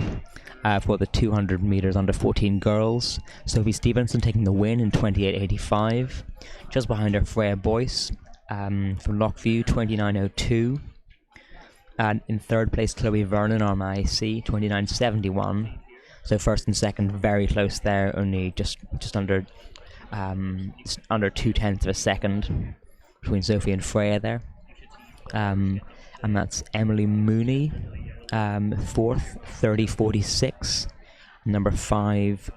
for the 200 meters under 14 girls. Sophie Stevenson taking the win in 28.85. Just behind her, Freya Boyce from Lockview, 29.02. And in third place, Chloe Vernon on IC, 29.71. So first and second, very close there, only just under 2/10 of a second between Sophie and Freya there. And that's Emily Mooney, fourth, 30.46. Number 5,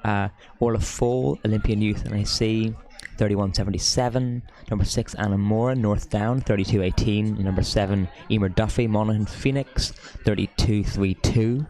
Orla Fall, Olympian Youth NIC, 31.77. Number 6, Anna Mora, North Down, 32.18. Number 7, Emer Duffy, Monaghan Phoenix, 32.32.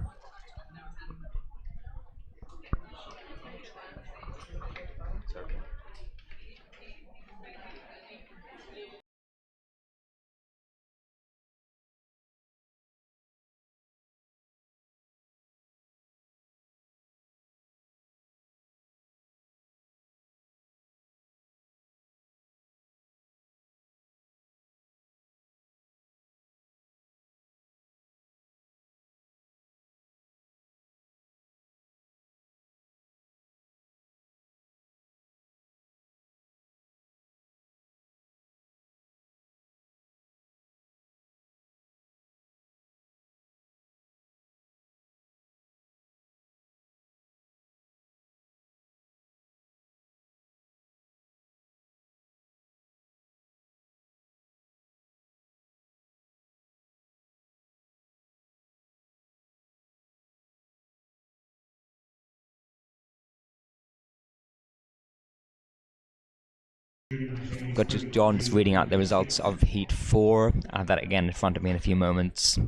Got just John just reading out the results of Heat 4. I have that again in front of me in a few moments.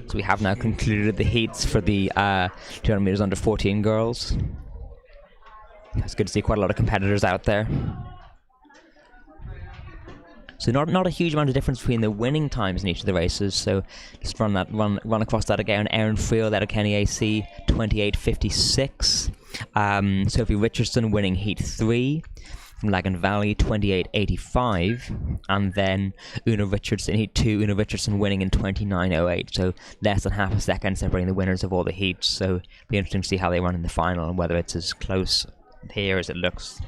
So we have now concluded the heats for the 200 meters under 14 girls. It's good to see quite a lot of competitors out there. So not a huge amount of difference between the winning times in each of the races. So just run across that again. Erin Friel, Letterkenny AC, 28.56. Sophie Richardson winning Heat 3 from Lagan Valley, 28.85. And then Una Richardson, Heat 2, Una Richardson winning in 29.08. So less than half a second separating the winners of all the heats. So it'll be interesting to see how they run in the final and whether it's as close here as it looks.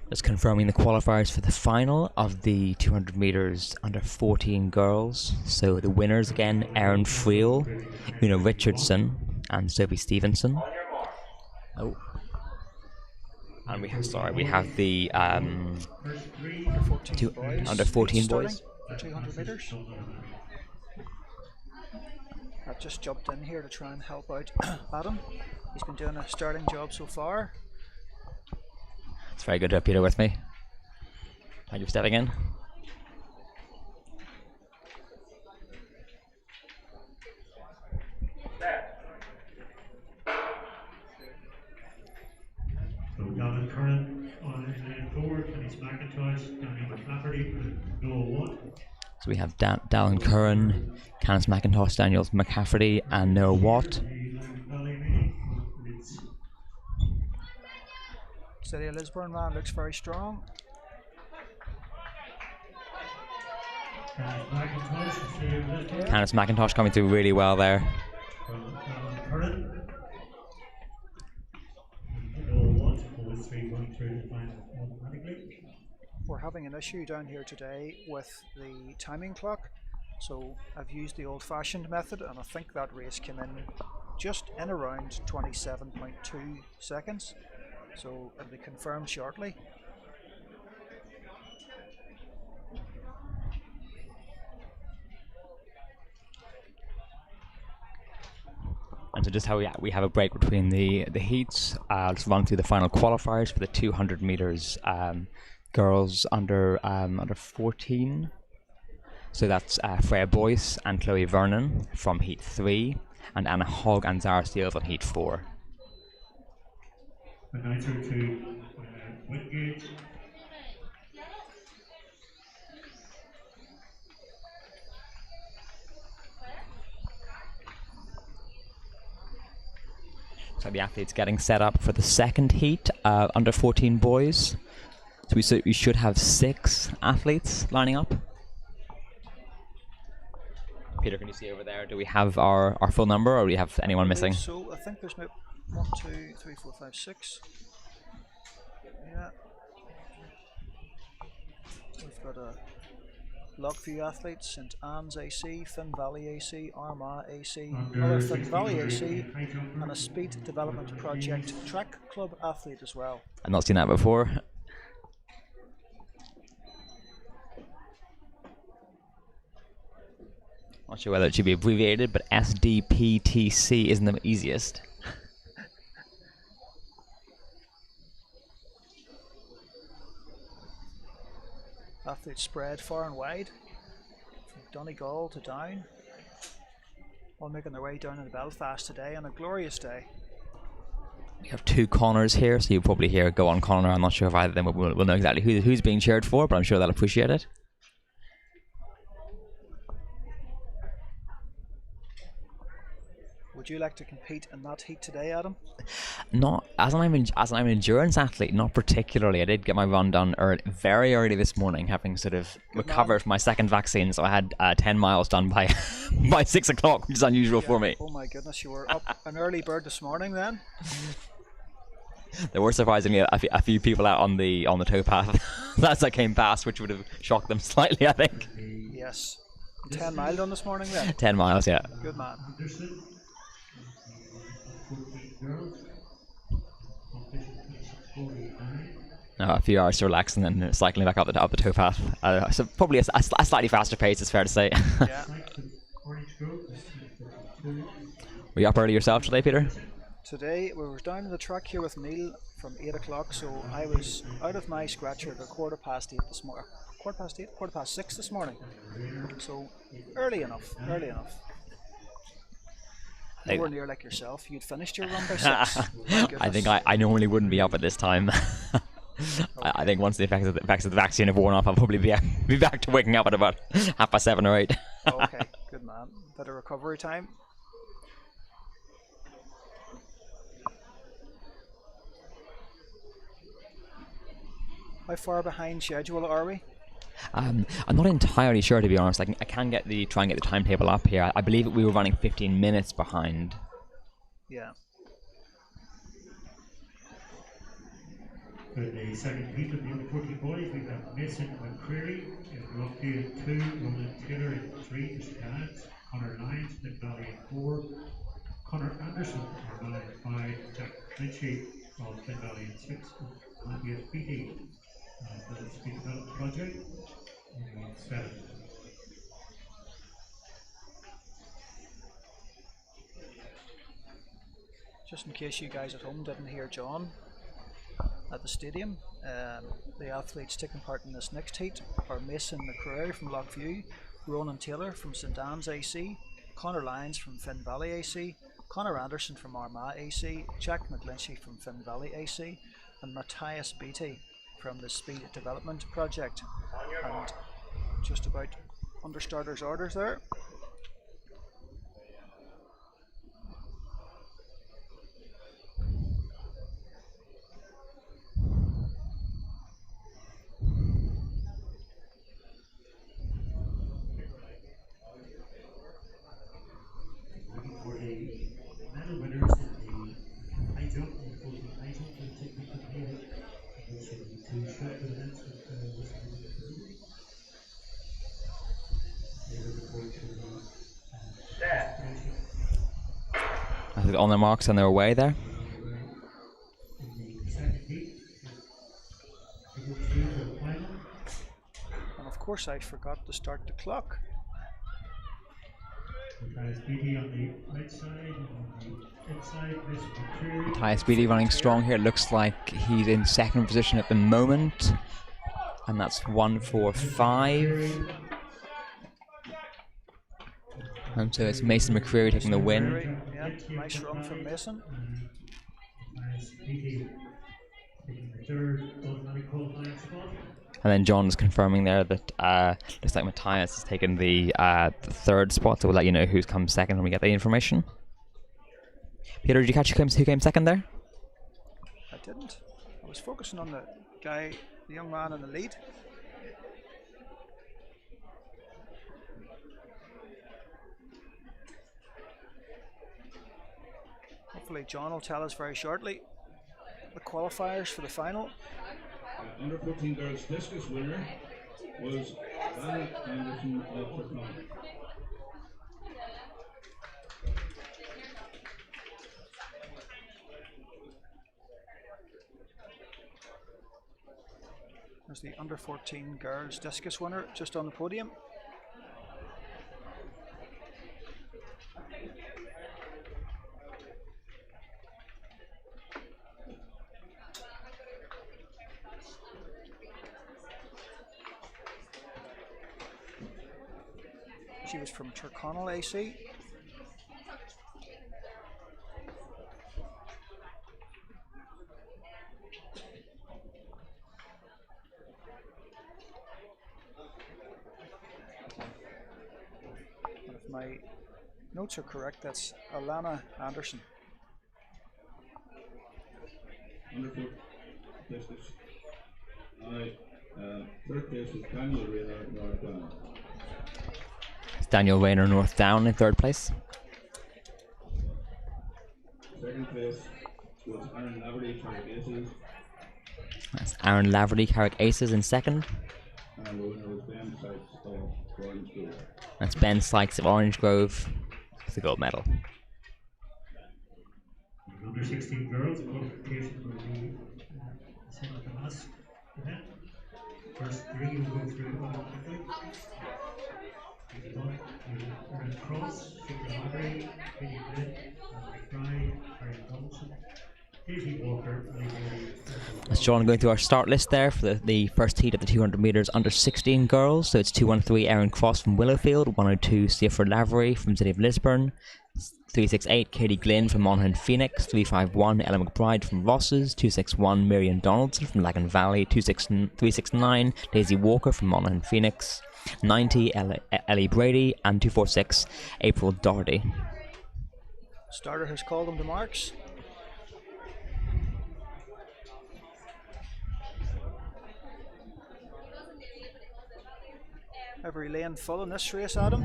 Just confirming the qualifiers for the final of the 200 meters under 14 girls. So the winners again: Erin Friel, Una Richardson, and Sophie Stevenson. Oh, and we have the under 14 boys. 200 meters. I've just jumped in here to try and help out Adam. He's been doing a sterling job so far. It's very good to have Peter with me. Thank you for stepping in. So Gavin Curran on lane 4, Kenny's McIntosh, Danny McCafferty with Noah Watt. So we have Dallin Curran, Canis McIntosh, Daniel McCafferty, and Noah Watt. City of Lisburn man looks very strong. Canis McIntosh coming through really well there. We're having an issue down here today with the timing clock, so I've used the old-fashioned method, and I think that race came in just in around 27.2 seconds, so it'll be confirmed shortly. And so just how we have a break between the heats. I'll just run through the final qualifiers for the 200 meters girls under 14. So that's Freya Boyce and Chloe Vernon from Heat 3, and Anna Hogg and Zara Steele from Heat 4. Announcer to Wingate. So the athletes getting set up for the second heat, under 14 boys. So we should have 6 athletes lining up. Peter, can you see over there? Do we have our full number, or do we have anyone missing? So I think there's maybe 1, 2, 3, 4, 5, 6. Yeah. We've got a Lockview athletes, St Anne's AC, Finn Valley AC, Armagh AC, another Finn Valley AC, and a Speed Development Project Track Club athlete as well. I've not seen that before. Not sure whether it should be abbreviated, but SDPTC isn't the easiest. Athletes spread far and wide, from Donegal to Down, all making their way down into Belfast today on a glorious day. We have 2 Connors here, so you'll probably hear "Go on, Connor." I'm not sure if either of them will know exactly who's being cheered for, but I'm sure they'll appreciate it. Would you like to compete in that heat today, Adam? Not as I'm an endurance athlete, not particularly. I did get my run done very early this morning, having sort of recovered from my second vaccine. So I had 10 miles done by by 6 o'clock, which is unusual for me. Oh my goodness, you were up an early bird this morning then? There were surprisingly a few people out on the towpath as I came past, which would have shocked them slightly, I think. Yes. 10 miles on this morning then? 10 miles, yeah. Good man. A few hours to relax and then cycling back up the towpath. So probably a slightly faster pace, it's fair to say. Yeah. Were you up early yourself today, Peter? Today we were down in the track here with Neil from 8 o'clock, so I was out of my scratcher at 8:15 this morning. 6 this morning. So early enough. Nowhere near like yourself. You'd finished your run by 6. I think I normally wouldn't be up at this time. I think once the effects of the vaccine have worn off, I'll probably be back to waking up at about 7:30 or 8. Okay, good man. Bit of recovery time. How far behind schedule are we? I'm not entirely sure, to be honest. I can try and get the timetable up here. I believe we were running 15 minutes behind. Yeah. For the second heat of the under 14 boys, we have Mason McCreary in Lockview 2, Ronan Taylor in 3, St. Connor Lyons in Valley in 4, Connor Anderson in Valley in 5, Jack Lynchy of Finn Valley in 6, and Matthew Beatty for the Speed Development Project in 7. Just in case you guys at home didn't hear John at the stadium, the athletes taking part in this next heat are Mason McCreary from Lockview, Ronan Taylor from St Anne's AC, Connor Lyons from Finn Valley AC, Connor Anderson from Armagh AC, Jack McGlinchey from Finn Valley AC, and Matthias Beatty from the Speed Development Project. And just about under starters orders there. For the medal winners in the high jump and 14 high jump, we'll take the company. Those will be 2 short events with they will report to the On their marks, on their way there. in the second heat. We go through to the final. And of course I forgot to start the clock. Matthias Beatty on the outside, and on the inside, Mason McCreary. Matthias Beatty running strong here. Looks like he's in second position at the moment. And that's 1:45. And so it's Mason McCreary taking the win. Yeah, nice run from Mason. Matthias Beatty taking the third automatic qualifying spot. And then John's confirming there that looks like Matthias has taken the third spot, so we'll let you know who's come second when we get the information. Peter, did you catch who came second there? I didn't. I was focusing on the guy, the young man in the lead. Hopefully John will tell us very shortly the qualifiers for the final. Under 14 girls discus winner was Anna Anderson of Tyrconnell. There's the under 14 girls discus winner just on the podium. She was from Tyrconnell AC. If my notes are correct, that's Alana Anderson. Under 14 discus. Third place was Daniel Rayner of North Down. It's Daniel Rayner North Down in third place. Second place was Aaron Laverty, Carrick Aces. That's Aaron Laverty, Carrick Aces in second. And the winner was Ben Sykes of Orange Grove. That's Ben Sykes of Orange Grove with the gold medal. Under 16 girls, qualification will be similar to last event. First three will go through automatically. Aaron Cross, Victor Library, Vinnie Glynn, McBride, Harry Donaldson, Daisy Walker, That's John going through our start list there for the first heat of the 200 metres under 16 girls. So it's 213 Aaron Cross from Willowfield, 102 Stephen Lavery from City of Lisburn, 368 Katie Glynn from Monaghan Phoenix, 351 Ella McBride from Rosses, 261 Marion Donaldson from Lagan Valley, 369 Daisy Walker from Monaghan Phoenix, 90 Ellie Brady, and 246 April Doherty. Starter has called them to marks. Every lane full in this race, Adam.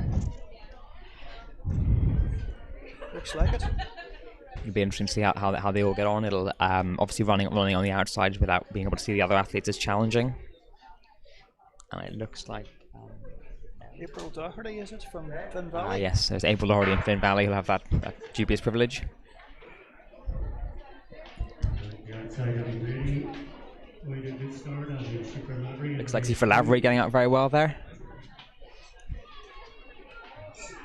Looks like it. It'll be interesting to see how they all get on. It'll obviously running on the outside without being able to see the other athletes is challenging. And it looks like April Doherty, is it, from Finn Valley? yes, there's April Doherty in Finn Valley who'll have that dubious privilege. Looks like Stephen Lavery getting out very well there.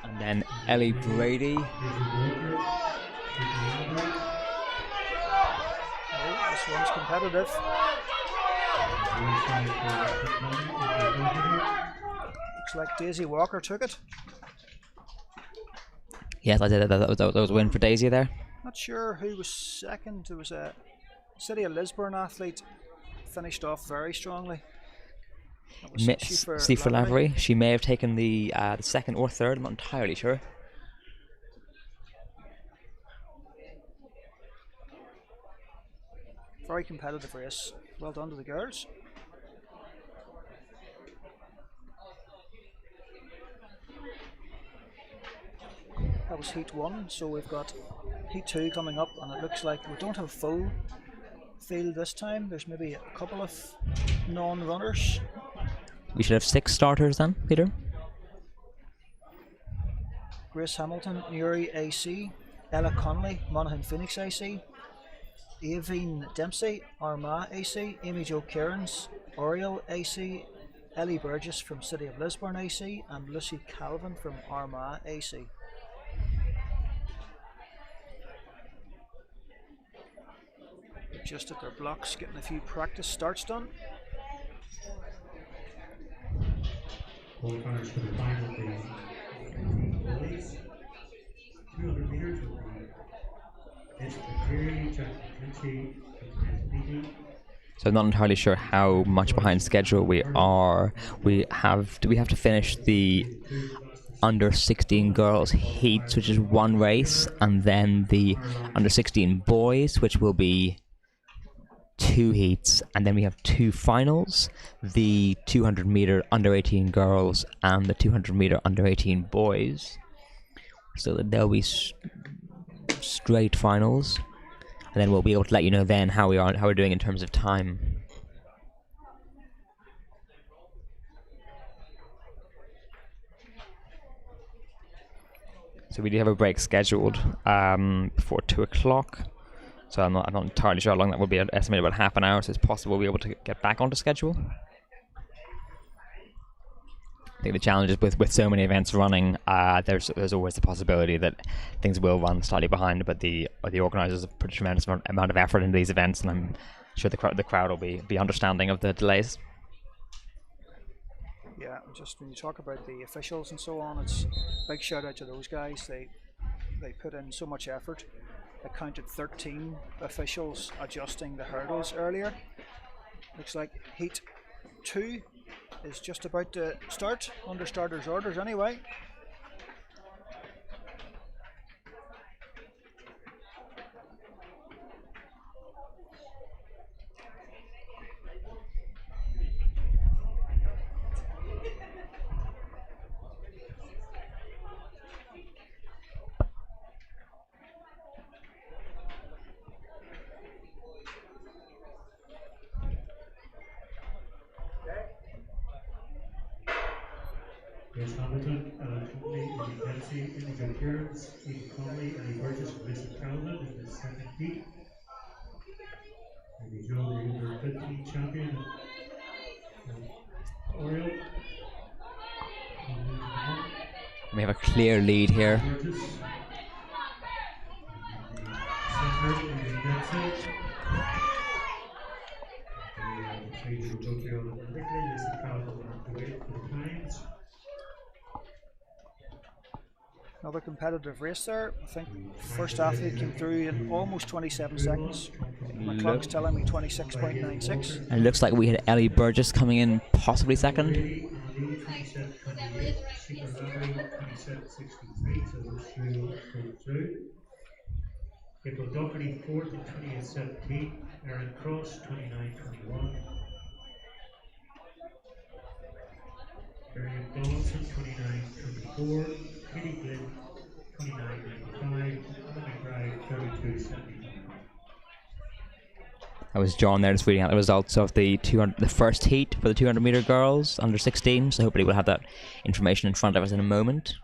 And then Ellie Brady. Oh, this one's competitive. Looks like Daisy Walker took it. Yes, I did. That was a win for Daisy there. Not sure who was second. There was a City of Lisburn athlete finished off very strongly. Stephen Lavery. She may have taken the second or third. I'm not entirely sure. Very competitive race. Well done to the girls. That was heat one, so we've got heat two coming up, and it looks like we don't have full field this time. There's maybe a couple of non-runners. We should have 6 starters then, Peter. Grace Hamilton, Newry AC, Ella Connolly, Monaghan Phoenix AC, Aveen Dempsey, Armagh AC, Amy Jo Cairns, Oriel AC, Ellie Burgess from City of Lisburn AC, and Lucy Calvin from Armagh AC. Just at their blocks, getting a few practice starts done. Qualifiers for the final of the boys. 200 metres will be Jessica Cleary, Jack McClinty, and So I'm not entirely sure how much behind schedule we are. Do we have to finish the under 16 girls heats, which is one race, and then the under 16 boys, which will be 2 heats, and then we have 2 finals, the 200 meter under 18 girls and the 200 meter under 18 boys, so that there'll be straight finals, and then we'll be able to let you know then how we're doing in terms of time. So we do have a break scheduled before 2 o'clock. So I'm not entirely sure how long that will be. I'd estimate about half an hour, so it's possible we'll be able to get back onto schedule. I think the challenge is with so many events running, there's always the possibility that things will run slightly behind, but the organisers have put a tremendous amount of effort into these events, and I'm sure the crowd will be understanding of the delays. Yeah, just when you talk about the officials and so on, it's a big shout out to those guys. They put in so much effort. I counted 13 officials adjusting the hurdles earlier. Looks like heat 2 is just about to start, under starters orders anyway. Chris Hamilton, Alan Conley, Eddie Dempsey, Imogen Kearns, Aidan Connolly, Ellie Burgess, Melissa Calvin in the second heat. Eddie Joe, the under 15 champion, Oriel. We have a clear lead here. Burgess. Centre, Aidan Dempsey. The 3 who will go through automatically. Lisa Calvin will have to wait for the times. Another competitive race there. I think first athlete came through in almost 27 seconds. My clock's telling me 26.96. It looks like we had Ellie Burgess coming in possibly second. Ali 27.28, Sheila Lavery 27.63, so those 3 will go through. April Doherty 4th at 28.17, Erin Cross 29.21, Miriam Donaldson 29.24, Katie Glynn 29.95, and Anna McBride 32.75. That was John there just reading out the results of the first heat for the 200 meter girls under 16. So hopefully we'll have that information in front of us in a moment.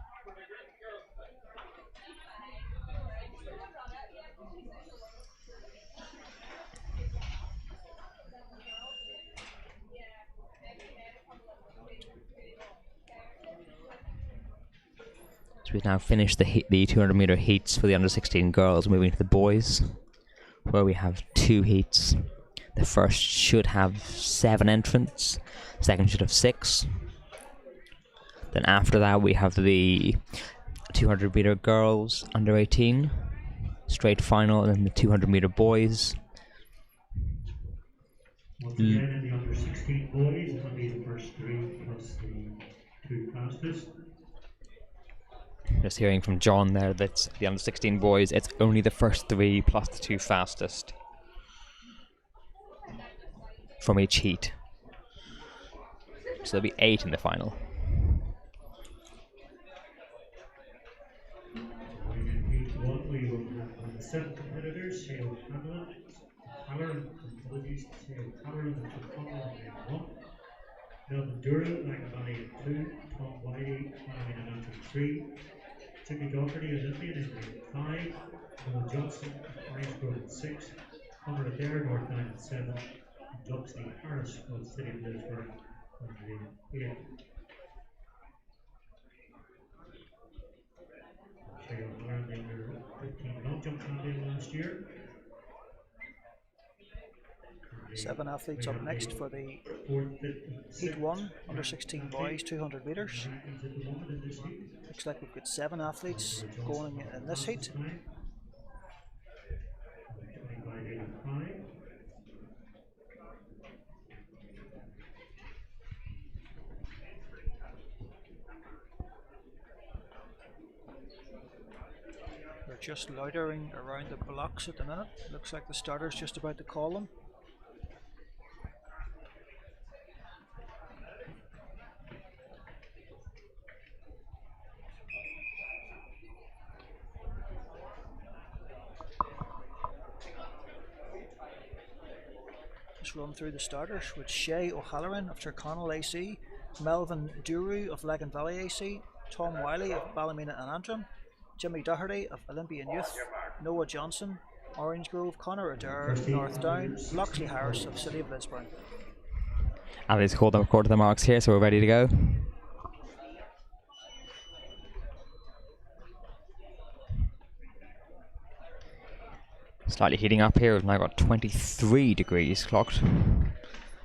So we've now finished the 200 meter heats for the under 16 girls, moving to the boys, where we have 2 heats. The first should have 7 entrants, the second should have 6. Then after that we have the 200 meter girls under 18, straight final, and then the 200 meter boys. Once again, in the under 16 boys, it'll be the first 3 plus the 2 fastest. Just hearing from John there that the under 16 boys, it's only the first 3 plus the 2 fastest from each heat. So there'll be 8 in the final. In heat 1, we will have 7 competitors: Hale Hanlon, Halloran, apologies, Hale Halloran and O'Connell in lane 1, Melvin Dura, Langabani in 2, Tom Whitey, Marvin and Andrew 3, Jimmy Doherty and Indian in lane 5, Noel Johnson, Orangegrove in 6, Conor Adair, Northdown in 7, and Duxley Harris of City of Lisburn in lane 8. Shale Halloran, the under 15 long jump champion last year. 7 athletes up next for the heat 1 under 16 boys 200 metres. Looks like we've got 7 athletes going in this heat. just loitering around the blocks at the minute. Looks like the starter's just about to call them. Just run through the starters with Shay O'Halloran of Tyrconnell AC, Melvin Duru of Legan Valley AC, Tom Wiley of Ballymena and Antrim, Jimmy Doherty of Olympian Youth, Noah Johnson, Orange Grove, Conor Adair, North Down, Loxley Harris of City of Lisburn. And they've called the quarter the marks here, so we're ready to go. Slightly heating up here. We've now got 23 degrees clocked.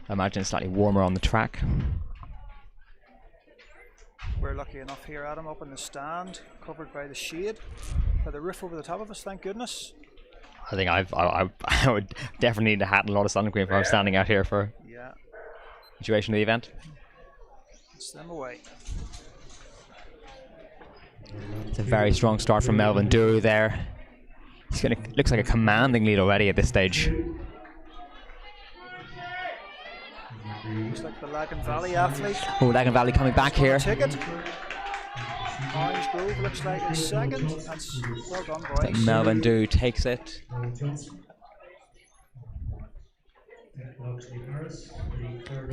I imagine it's slightly warmer on the track. We're lucky enough here, Adam, up in the stand, covered by the shade, by the roof over the top of us, thank goodness. I think I would definitely need a hat and a lot of sun cream if I was standing out here for the duration of the event. It's them away. It's a very strong start from Melvin Duru there. Looks like a commanding lead already at this stage. Looks like the Legan Valley athlete. Oh, Legan Valley coming back here. Ticket. Orange Grove looks like a second. That's well done, boys. Melvin Duru takes it.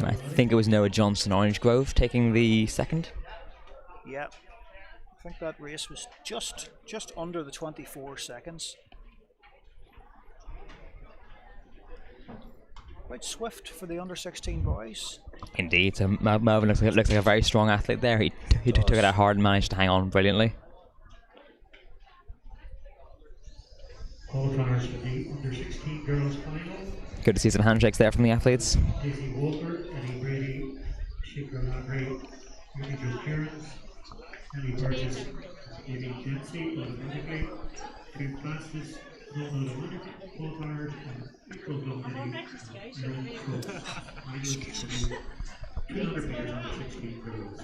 I think it was Noah Johnson, Orange Grove, taking the second. Yeah, I think that race was just under the 24 seconds. Quite swift for the under 16 boys. Indeed, so Melvin looks like a very strong athlete there. He took it out hard and managed to hang on brilliantly. Qualifiers for the under 16 girls final. Good to see some handshakes there from the athletes. Daisy Walker, Ellie Brady, Shikra Labrie, Ruby Jo Kearns, Ellie Burgess, Amy Dempsey, automatically, two fastest, non-automatic qualifiers, and April Dunkley, Aaron Coates. Minus 200 meters under 16 girls.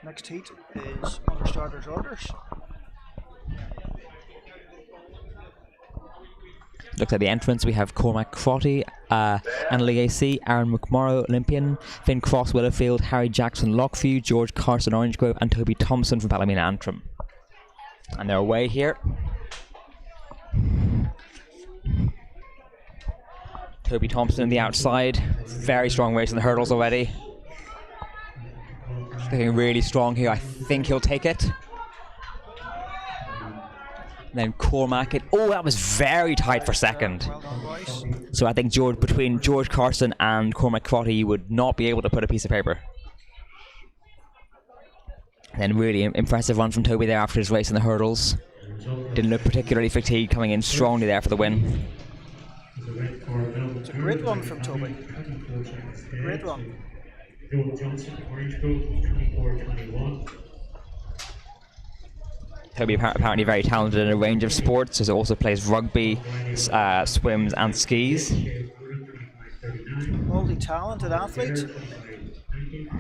Next heat is under starters orders. Looks like the entrance. We have Cormac Crotty, Annalise AC, Aaron McMorrow, Olympian, Finn Cross, Willowfield, Harry Jackson, Lockview, George Carson, Orange Grove, and Toby Thompson from Ballymena Antrim. And they're away here. Toby Thompson on the outside. Very strong race in the hurdles already. Looking really strong here. I think he'll take it. Then Cormac. Oh, that was very tight for second. Well done, boys. So I think between George Carson and Cormac Crotty would not be able to put a piece of paper. Then really impressive run from Toby there after his race in the hurdles. Didn't look particularly fatigued, coming in strongly there for the win. It's a great run from Toby. Great run. Toby apparently very talented in a range of sports, as he also plays rugby, swims and skis. Multi-talented athlete.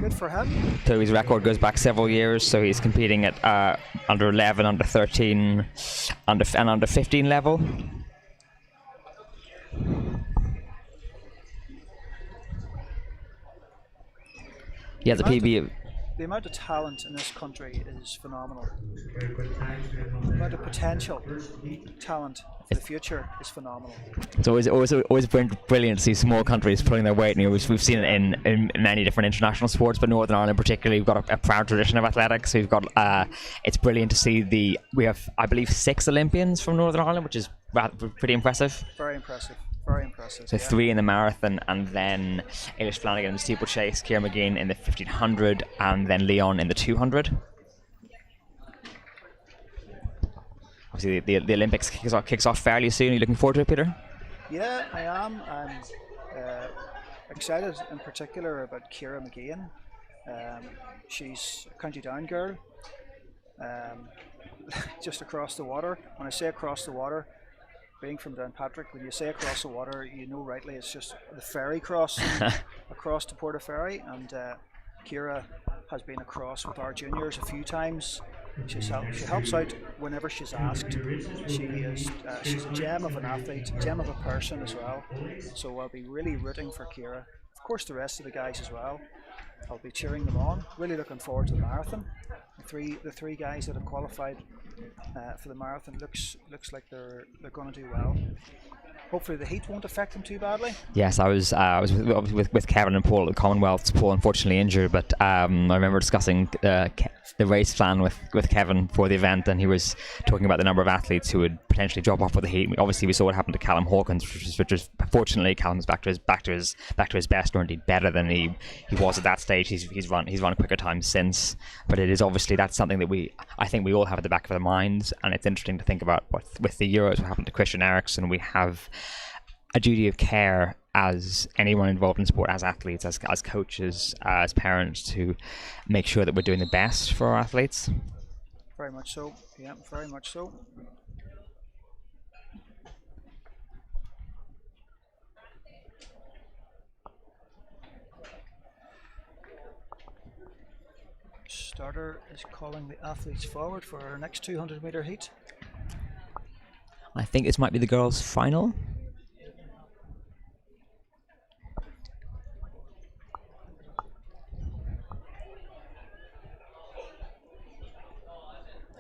Good for him. Toby's record goes back several years, so he's competing at under 11, under 13, and under 15 level. He has a PB. The amount of talent in this country is phenomenal. The amount of potential talent for the future is phenomenal. It's always brilliant to see small countries pulling their weight. And we've seen it in many different international sports, but Northern Ireland particularly, we've got a proud tradition of athletics. We've got it's brilliant to see we have, I believe, 6 Olympians from Northern Ireland, which is pretty impressive. Very impressive. Very impressive. So 3 in the marathon, and then Eilish Flanagan in the steeplechase, Ciara McGean in the 1500, and then Leon in the 200. Obviously, the Olympics kicks off fairly soon. Are you looking forward to it, Peter? Yeah, I am. I'm excited in particular about Ciara McGean. She's a County Down girl, just across the water. When I say across the water, being from Downpatrick, when you say across the water, you know rightly it's just the ferry cross across to Portaferry, and Ciara has been across with our juniors a few times. She helps out whenever she's asked. She's a gem of an athlete, a gem of a person as well. So I'll be really rooting for Ciara. Of course, the rest of the guys as well. I'll be cheering them on. Really looking forward to the marathon. The three guys that have qualified for the marathon looks like they're going to do well. Hopefully the heat won't affect them too badly. Yes, I was with Kevin and Paul at the Commonwealth. Paul unfortunately injured, but I remember discussing the race plan with Kevin for the event, and he was talking about the number of athletes who would potentially drop off with the heat. Obviously, we saw what happened to Callum Hawkins, which was fortunately Callum's back to his best, or indeed better than he was at that stage. He's run a quicker time since, but it is obviously that's something that I think we all have at the back of our minds, and it's interesting to think about with the Euros what happened to Christian Eriksen. We have a duty of care as anyone involved in sport, as athletes, as coaches, as parents, to make sure that we're doing the best for our athletes. Very much so. Yeah, very much so. Starter is calling the athletes forward for our next 200-meter heat. I think this might be the girls' final.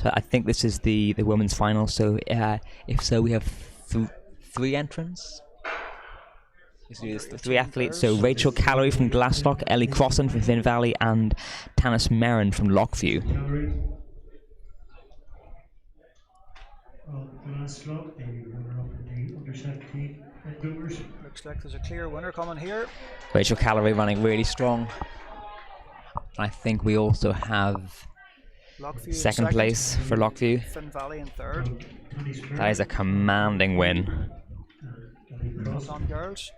So I think this is the women's final. So if so, we have 3 entrants. There's 3 athletes. So Rachel Callery from Glaslock, Ellie Crossan from Finn Valley, and Tanis Merrin from Lockview. Looks like there's a clear winner coming here. Rachel Callery running really strong. I think we also have Lockview second place for Lockview. Finn Valley in third. That is a commanding win. Well done, girls.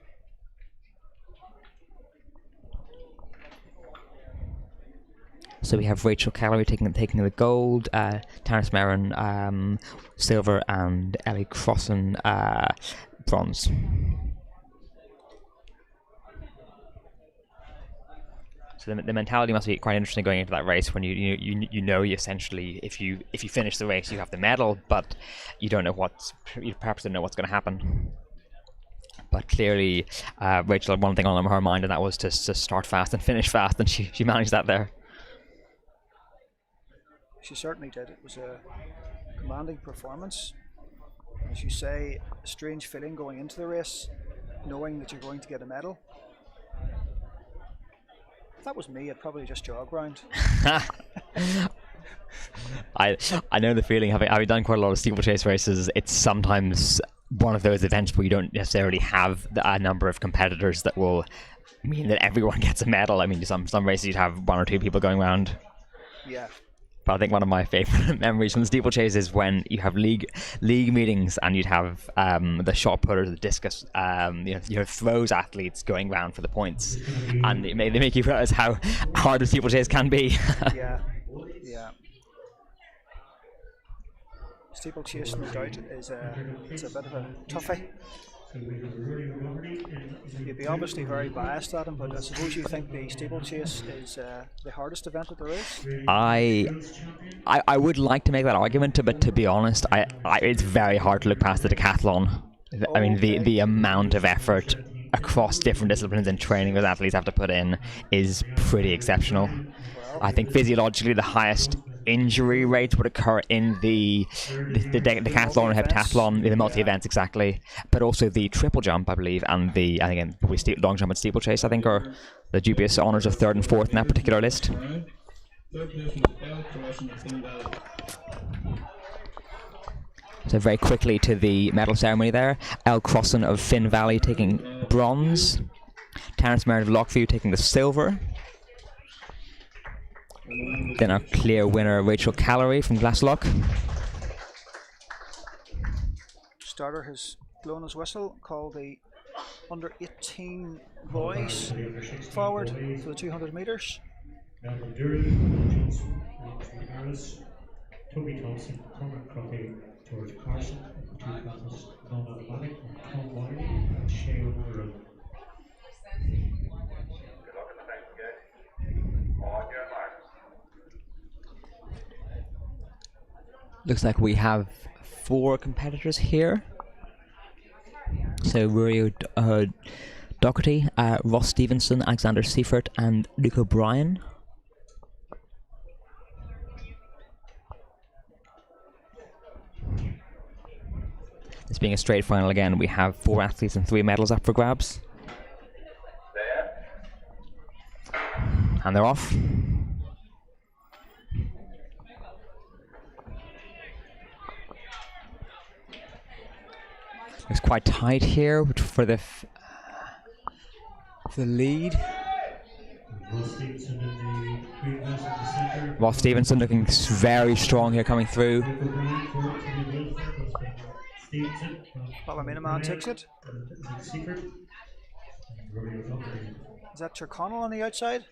So we have Rachel Callery taking the gold, Tanis Merrin silver, and Ellie Crossan bronze. So the mentality must be quite interesting going into that race when you know you essentially if you finish the race you have the medal, but you perhaps don't know what's going to happen. But clearly, Rachel had one thing on her mind, and that was to start fast and finish fast, and she managed that there. She certainly did. It was a commanding performance. As you say, a strange feeling going into the race, knowing that you're going to get a medal. If that was me, I'd probably just jog round. I I know the feeling. Having done quite a lot of steeplechase races, it's sometimes one of those events where you don't necessarily have a number of competitors that will mean that everyone gets a medal. I mean, some races you'd have one or two people going around. Yeah. But I think one of my favourite memories from the steeplechase is when you have league meetings and you'd have the shot putters, the discus, you have throws athletes going round for the points, and they make you realise how hard the steeplechase can be. Yeah. Yeah. Steeplechase, no doubt, is it's a bit of a toughie. So we have Rory Roberty in You'd be two, obviously very biased at him, but I suppose you think the steeplechase is the hardest event that there is. I would like to make that argument, but to be honest, it's very hard to look past the decathlon. I mean, the amount of effort across different disciplines and training those athletes have to put in is pretty exceptional. Well, I think physiologically the highest injury rates would occur in the decathlon or heptathlon, the multi-events exactly, but also the triple jump, I believe, and the probably long jump and steeplechase, I think, are the dubious honours of third and fourth in that particular list. Third place was L Crossing of Finn Valley. So very quickly to the medal ceremony there. El Crossan of Finn Valley taking bronze. Terence Merritt of Lockview taking the silver. Then our clear winner, Rachel Callery from Glasslock. Starter has blown his whistle, called the under 18 boys forward for the 200 metres. Melvin Dury, Johnson, Anthony Harris, Toby Thompson, Cormac Crockett, George Carson, two classes, non-automatic, Tom Wiley, and Shay O'Meara. Looks like we have 4 competitors here. So Rory Doherty, Ross Stevenson, Alexander Seifert, and Luke O'Brien. This being a straight final again, we have 4 athletes and 3 medals up for grabs. And they're off. It's quite tight here for the lead. Ross Stevenson looking very strong here coming through. Ballymena man takes it. Is that Tyrconnell on the outside?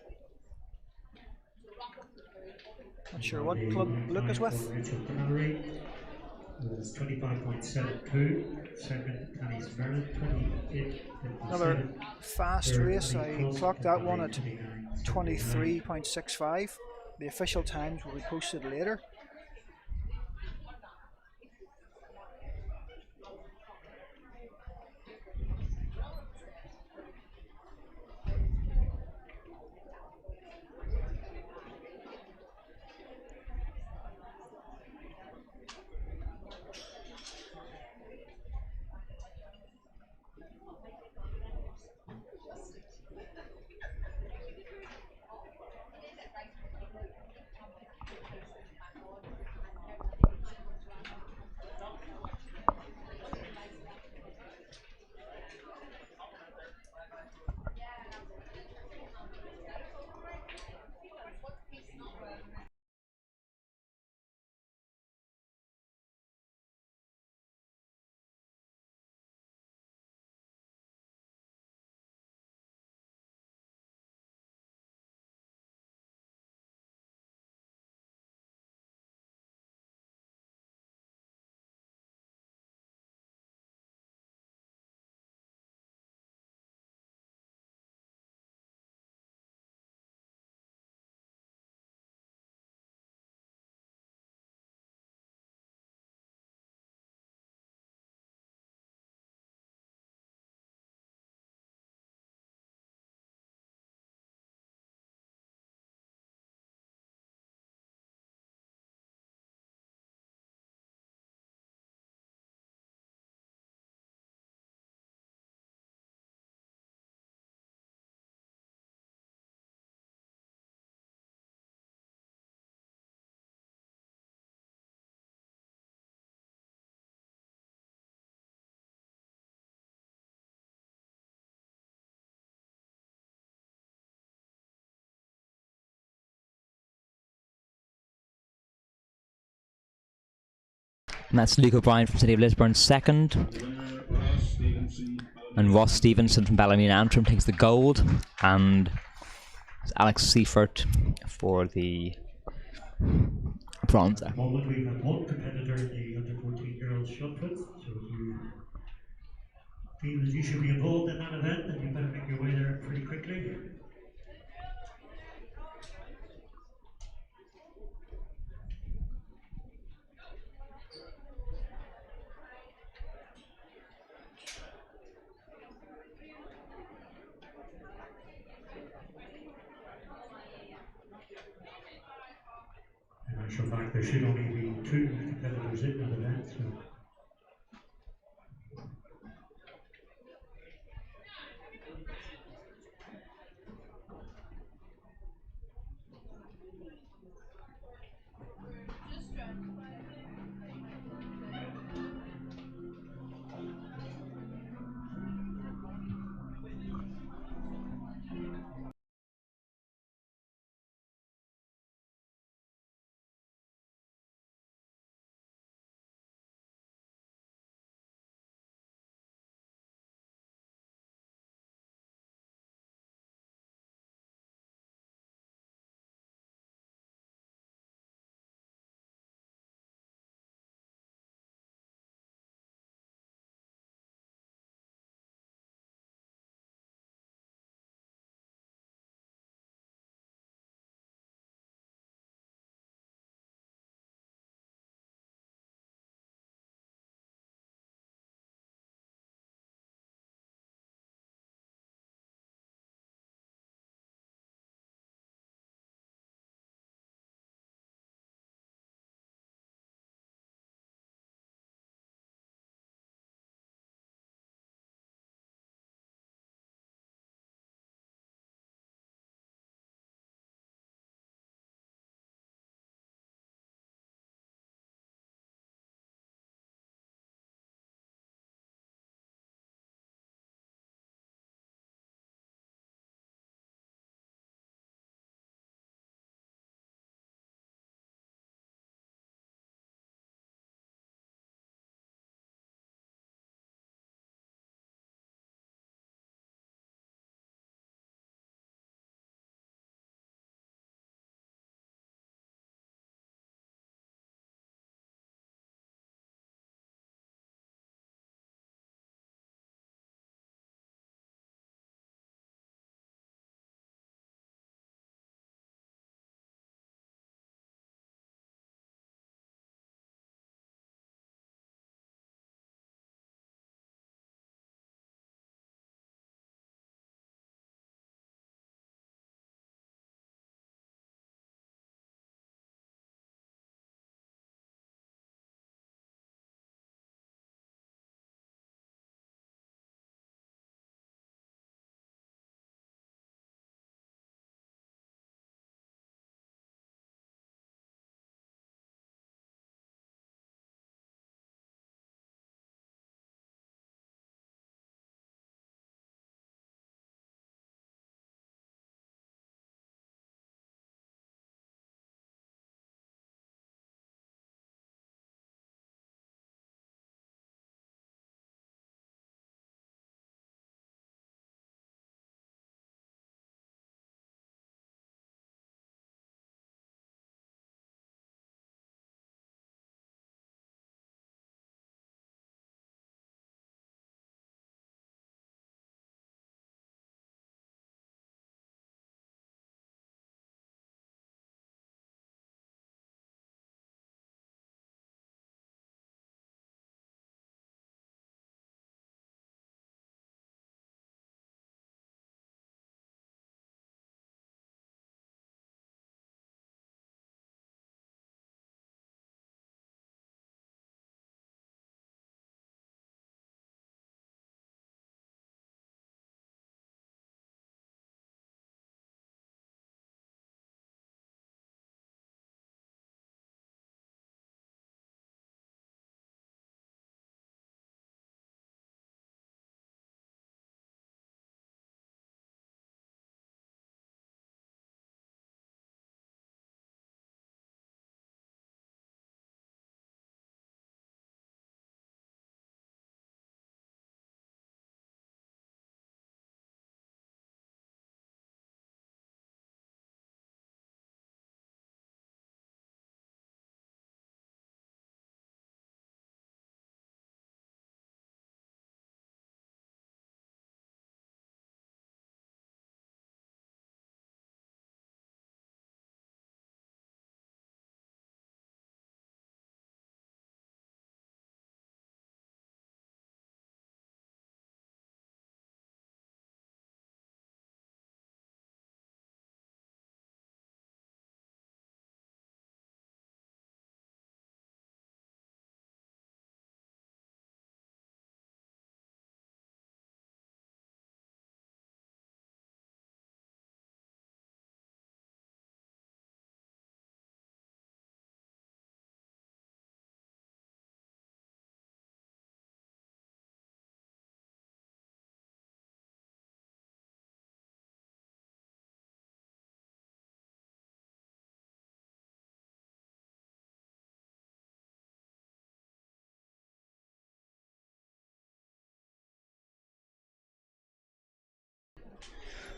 Not sure what club Luke is with. 25.72. Second, Kenny's Merritt, 28. Another fast race. I clocked that one at 23.65. The official times will be posted later. And that's Luke O'Brien from City of Lisburn second. The winner, Ross Stevenson. And Ross Stevenson from Ballymena Antrim takes the gold. And Alex Seifert for the bronze. At the moment, we have one competitor in the under 14 girls shot put. So if you feel that you should be involved in that event, then you better make your way there pretty quickly. In actual fact, there should only be 2 competitors in that event. So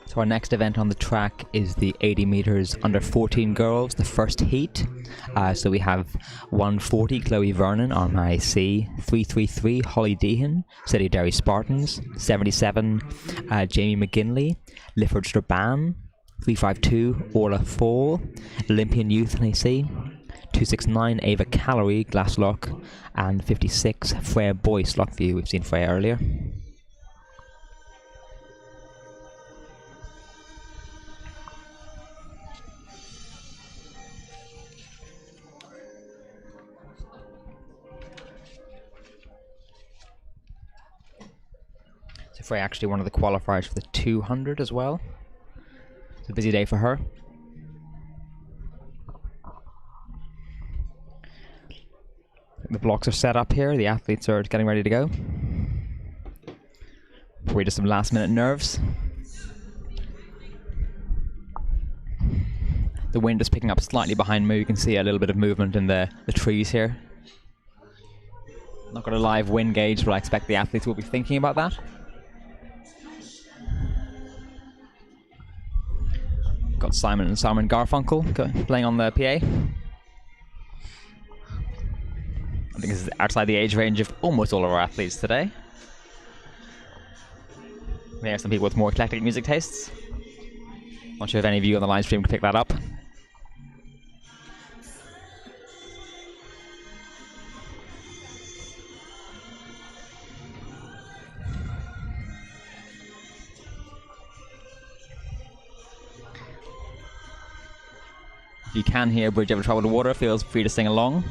So our next event on the track is the 80 meters under 14 girls, the first heat. So we have 140 Chloe Vernon, RMIC, 333 Holly Deehan, City Derry Spartans, 77 Jamie McGinley, Lifford Strabane, 352 Orla Fall, Olympian Youth NAC, 269 Ava Calorie, Glasslock, and 56 Freya Boyce, Lockview. We've seen Freya earlier. So Freya actually one of the qualifiers for the 200 as well. It's a busy day for her. The blocks are set up here, the athletes are getting ready to go. Before we do some last minute nerves. The wind is picking up slightly behind me, you can see a little bit of movement in the trees here. Not got a live wind gauge, but I expect the athletes will be thinking about that. Got Simon and Simon Garfunkel playing on the PA. I think this is outside the age range of almost all of our athletes today. There are some people with more eclectic music tastes. Not sure if any of you on the live stream can pick that up. If you can hear Bridge Over Troubled Water, feel free to sing along.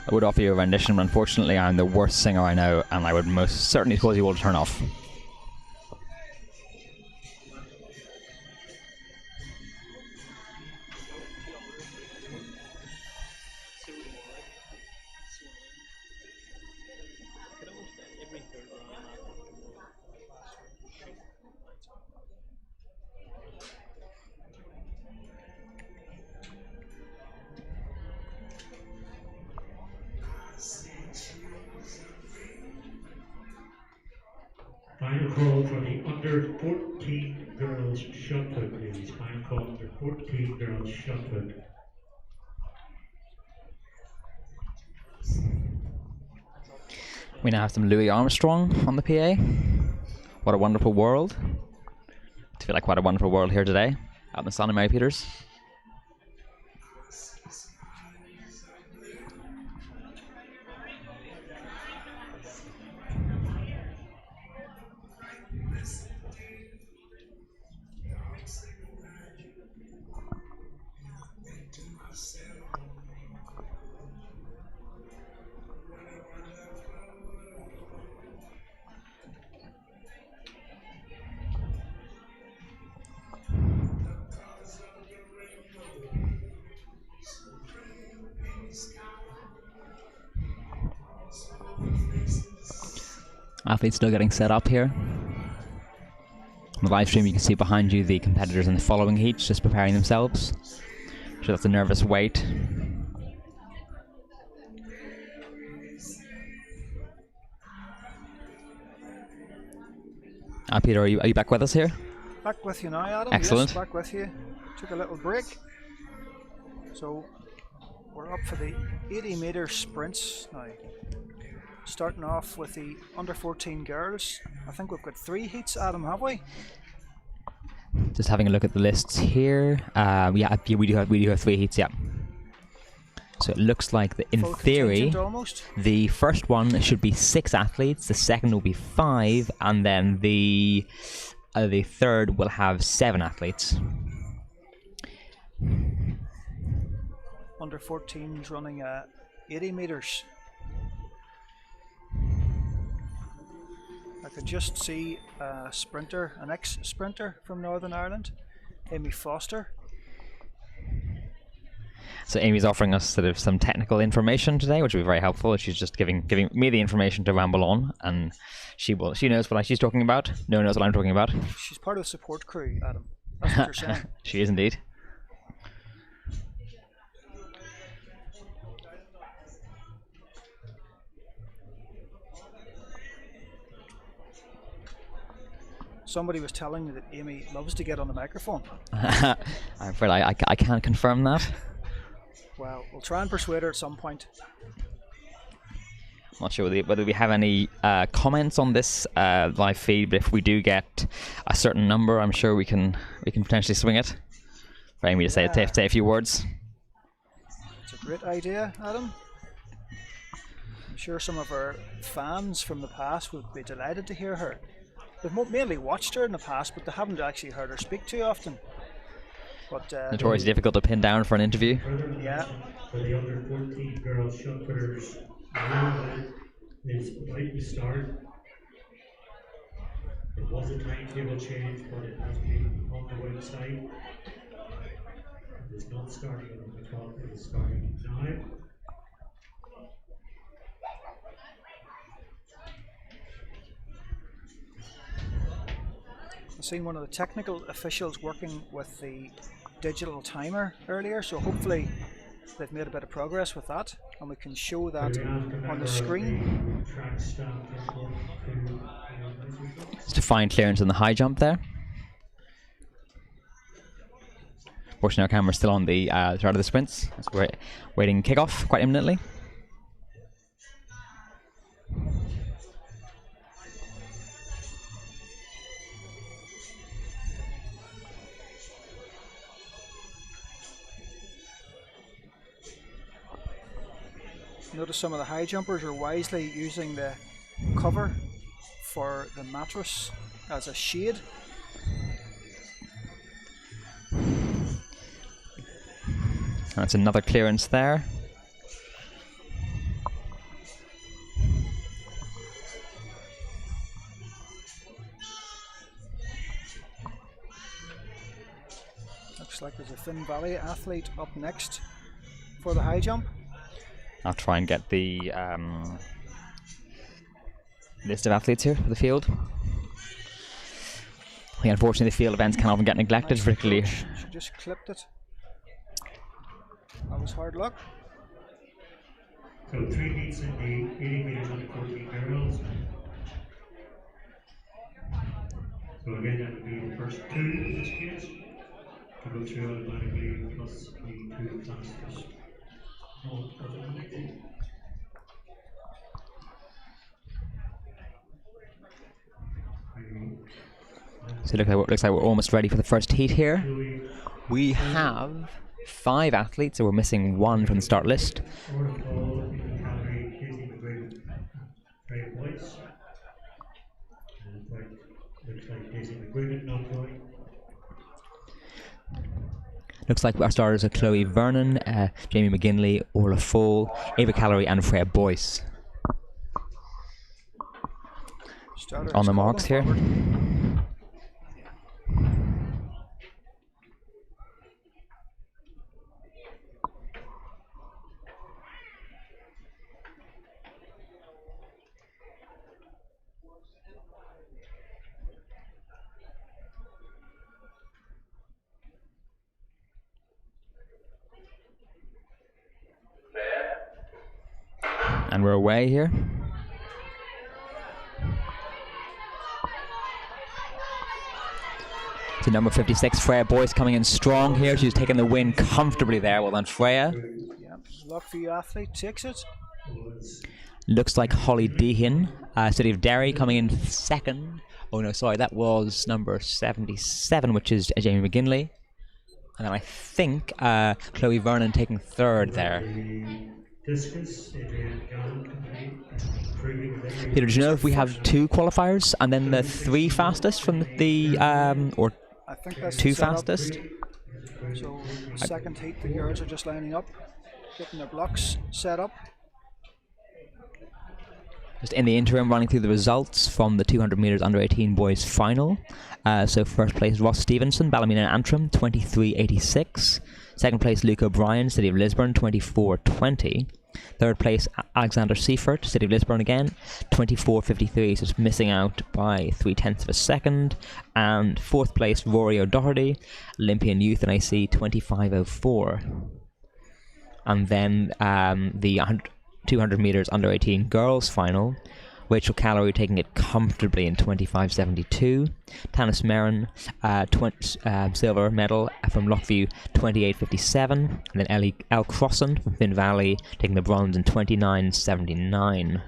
I would offer you a rendition, but unfortunately I'm the worst singer I know, and I would most certainly cause you all to turn off. Final call for the under 14 girls shot put, please. Final call under 14 girls shot put. We now have some Louis Armstrong on the PA. What a wonderful world. I feel like quite a wonderful world here today, out in the sun of Mary Peters. Athletes still getting set up here. On the live stream you can see behind you the competitors in the following heats just preparing themselves. So that's a nervous wait. Peter, are you back with us here? Back with you now, Adam. Excellent. Yes, back with you. Took a little break. So we're up for the 80 metre sprints now. Starting off with the under 14 girls. I think we've got 3 heats, Adam, have we? Just having a look at the lists here. Yeah, we do have 3 heats. Yeah. So it looks like in theory, the first one should be 6 athletes. The second will be 5, and then the third will have 7 athletes. Under 14s running 80 metres. I could just see a sprinter, an ex-sprinter from Northern Ireland, Amy Foster. So Amy's offering us sort of some technical information today, which will be very helpful. She's just giving me the information to ramble on, and she knows what she's talking about. No one knows what I'm talking about. She's part of the support crew, Adam. That's what you're saying. She is indeed. Somebody was telling me that Amy loves to get on the microphone. I'm afraid I can't confirm that. Well, we'll try and persuade her at some point. Not sure whether we have any comments on this live feed, but if we do get a certain number, I'm sure we can potentially swing it. For Amy to say a few words. It's a great idea, Adam. I'm sure some of our fans from the past would be delighted to hear her. They've mainly watched her in the past, but they haven't actually heard her speak too often. But notoriously difficult to pin down for an interview. Yeah. For the under 14 girls shot putters, is right to start. It was a timetable change, but it has been on the website. It is not starting at the top, it is starting now. I've seen one of the technical officials working with the digital timer earlier, so hopefully they've made a bit of progress with that and we can show that on the screen. Just a fine clearance on the high jump there. Fortunately our camera's still on the start of the sprints, so we're waiting kickoff quite imminently. Notice some of the high jumpers are wisely using the cover for the mattress as a shade. That's another clearance there. Looks like there's a Finn Valley athlete up next for the high jump. I'll try and get the list of athletes here for the field. Yeah, unfortunately, the field events can often get neglected, Nice particularly. approach. She just clipped it. That was hard luck. So 3 heats in the 80 meters under 14 girls. So again, that would be the first 2 in this case. To go through automatically plus the 2 fastest. So looks like we're almost ready for the first heat here. We have 5 athletes, so we're missing 1 from the start list. Looks like our starters are Chloe Vernon, Jamie McGinley, Orla Fall, Ava Callery and Freya Boyce. Starter On the is marks here. forward. And we're away here. To number 56, Freya Boyce coming in strong here. She's taking the win comfortably there. Well done, Freya. Yeah, luck for you, athlete. Takes it. Looks like Holly Deehan, City of Derry, coming in second. Oh no, sorry, that was number 77, which is Jamie McGinley. And then I think Chloe Vernon taking third there. Peter, do you know if we have 2 qualifiers and then the 3 fastest from the or I think that's 2 the setup. fastest? So second heat, the girls are just lining up, getting their blocks set up. Just in the interim, running through the results from the 200 metres under 18 boys final. So first place Ross Stevenson, Ballymena and Antrim, 23.86. Second place Luke O'Brien, City of Lisburn, 24.20. Third place Alexander Seifert, City of Lisburn again, 24.53, so it's missing out by 0.3 of a second. And fourth place Rory O'Doherty, Olympian Youth and AC, 25.04. And then the 200 metres under 18 girls final Rachel Callery taking it comfortably in 25.72. Tanis Merrin, silver medal from Lockview, 28.57. And then Ellie L. Crossan from Finn Valley taking the bronze in 29.79.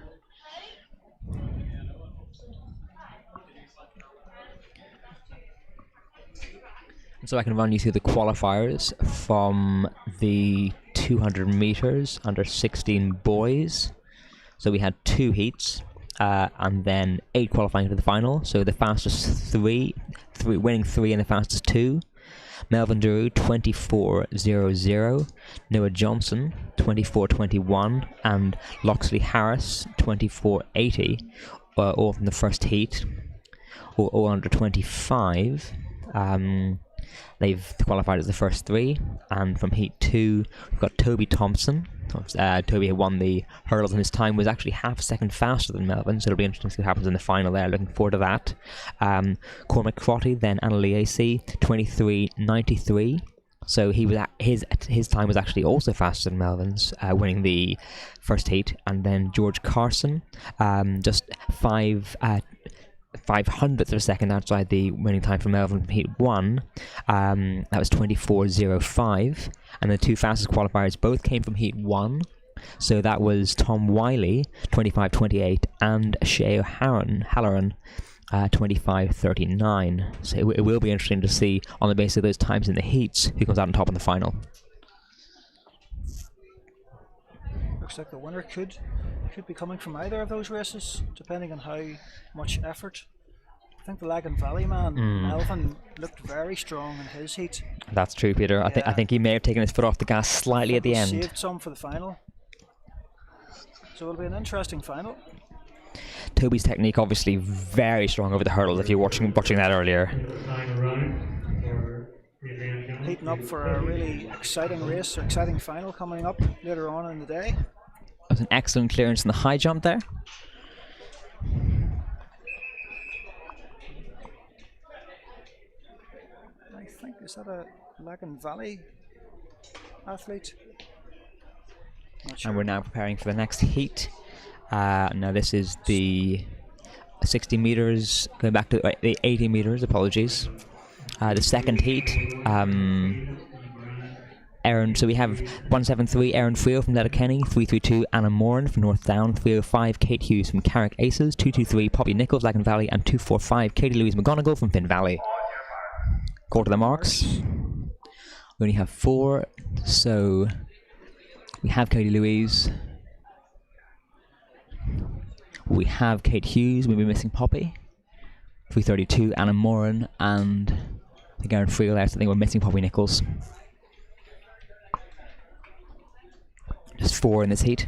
So I can run you through the qualifiers from the 200 meters under 16 boys. So we had 2 heats and then 8 qualifying for the final. So the fastest three winning 3 and the fastest 2. Melvin Daru 24.00, Noah Johnson 24.21, and Loxley Harris 24.80, all from the first heat, all under 25. They've qualified as the first 3, and from Heat 2 we've got Toby Thompson. Toby had won the hurdles and his time was actually half a second faster than Melvin, so it'll be interesting to see what happens in the final there. Looking forward to that. Cormac Crotty, then Annaliese, 23.93. So he was his time was actually also faster than Melvin's, winning the first heat. And then George Carson, just 5/100th of a second outside the winning time for Melvin from Heat 1. That was 24.05. And the 2 fastest qualifiers both came from Heat 1. So that was Tom Wiley, 25.28, and Shea Halloran, 25.39. So it will be interesting to see, on the basis of those times in the heats, who comes out on top in the final. Looks like the winner could be coming from either of those races, depending on how much effort. I think the Lagan Valley man, Melvin, looked very strong in his heat. That's true, Peter. Yeah. I think he may have taken his foot off the gas slightly at the end. Saved some for the final. So it'll be an interesting final. Toby's technique obviously very strong over the hurdles if you're watching that earlier. Heating up for a really exciting race, or exciting final coming up later on in the day. That was an excellent clearance in the high jump there. I think, is that a Lagan Valley athlete? Not sure. And we're now preparing for the next heat. Now this is the 60 meters, going back to the 80 meters, apologies. The second heat. So we have 173 Erin Friel from Letterkenny, 332 Anna Moran from North Down, 305 Kate Hughes from Carrick Aces, 223 Poppy Nichols, Lagan Valley, and 245 Katie Louise McGonigal from Finn Valley. Go to the marks. We only have 4, so we have Katie Louise. We have Kate Hughes, we'll be missing Poppy. 332 Anna Moran, and I think Erin Friel there, so I think we're missing Poppy Nichols. Just 4 in this heat.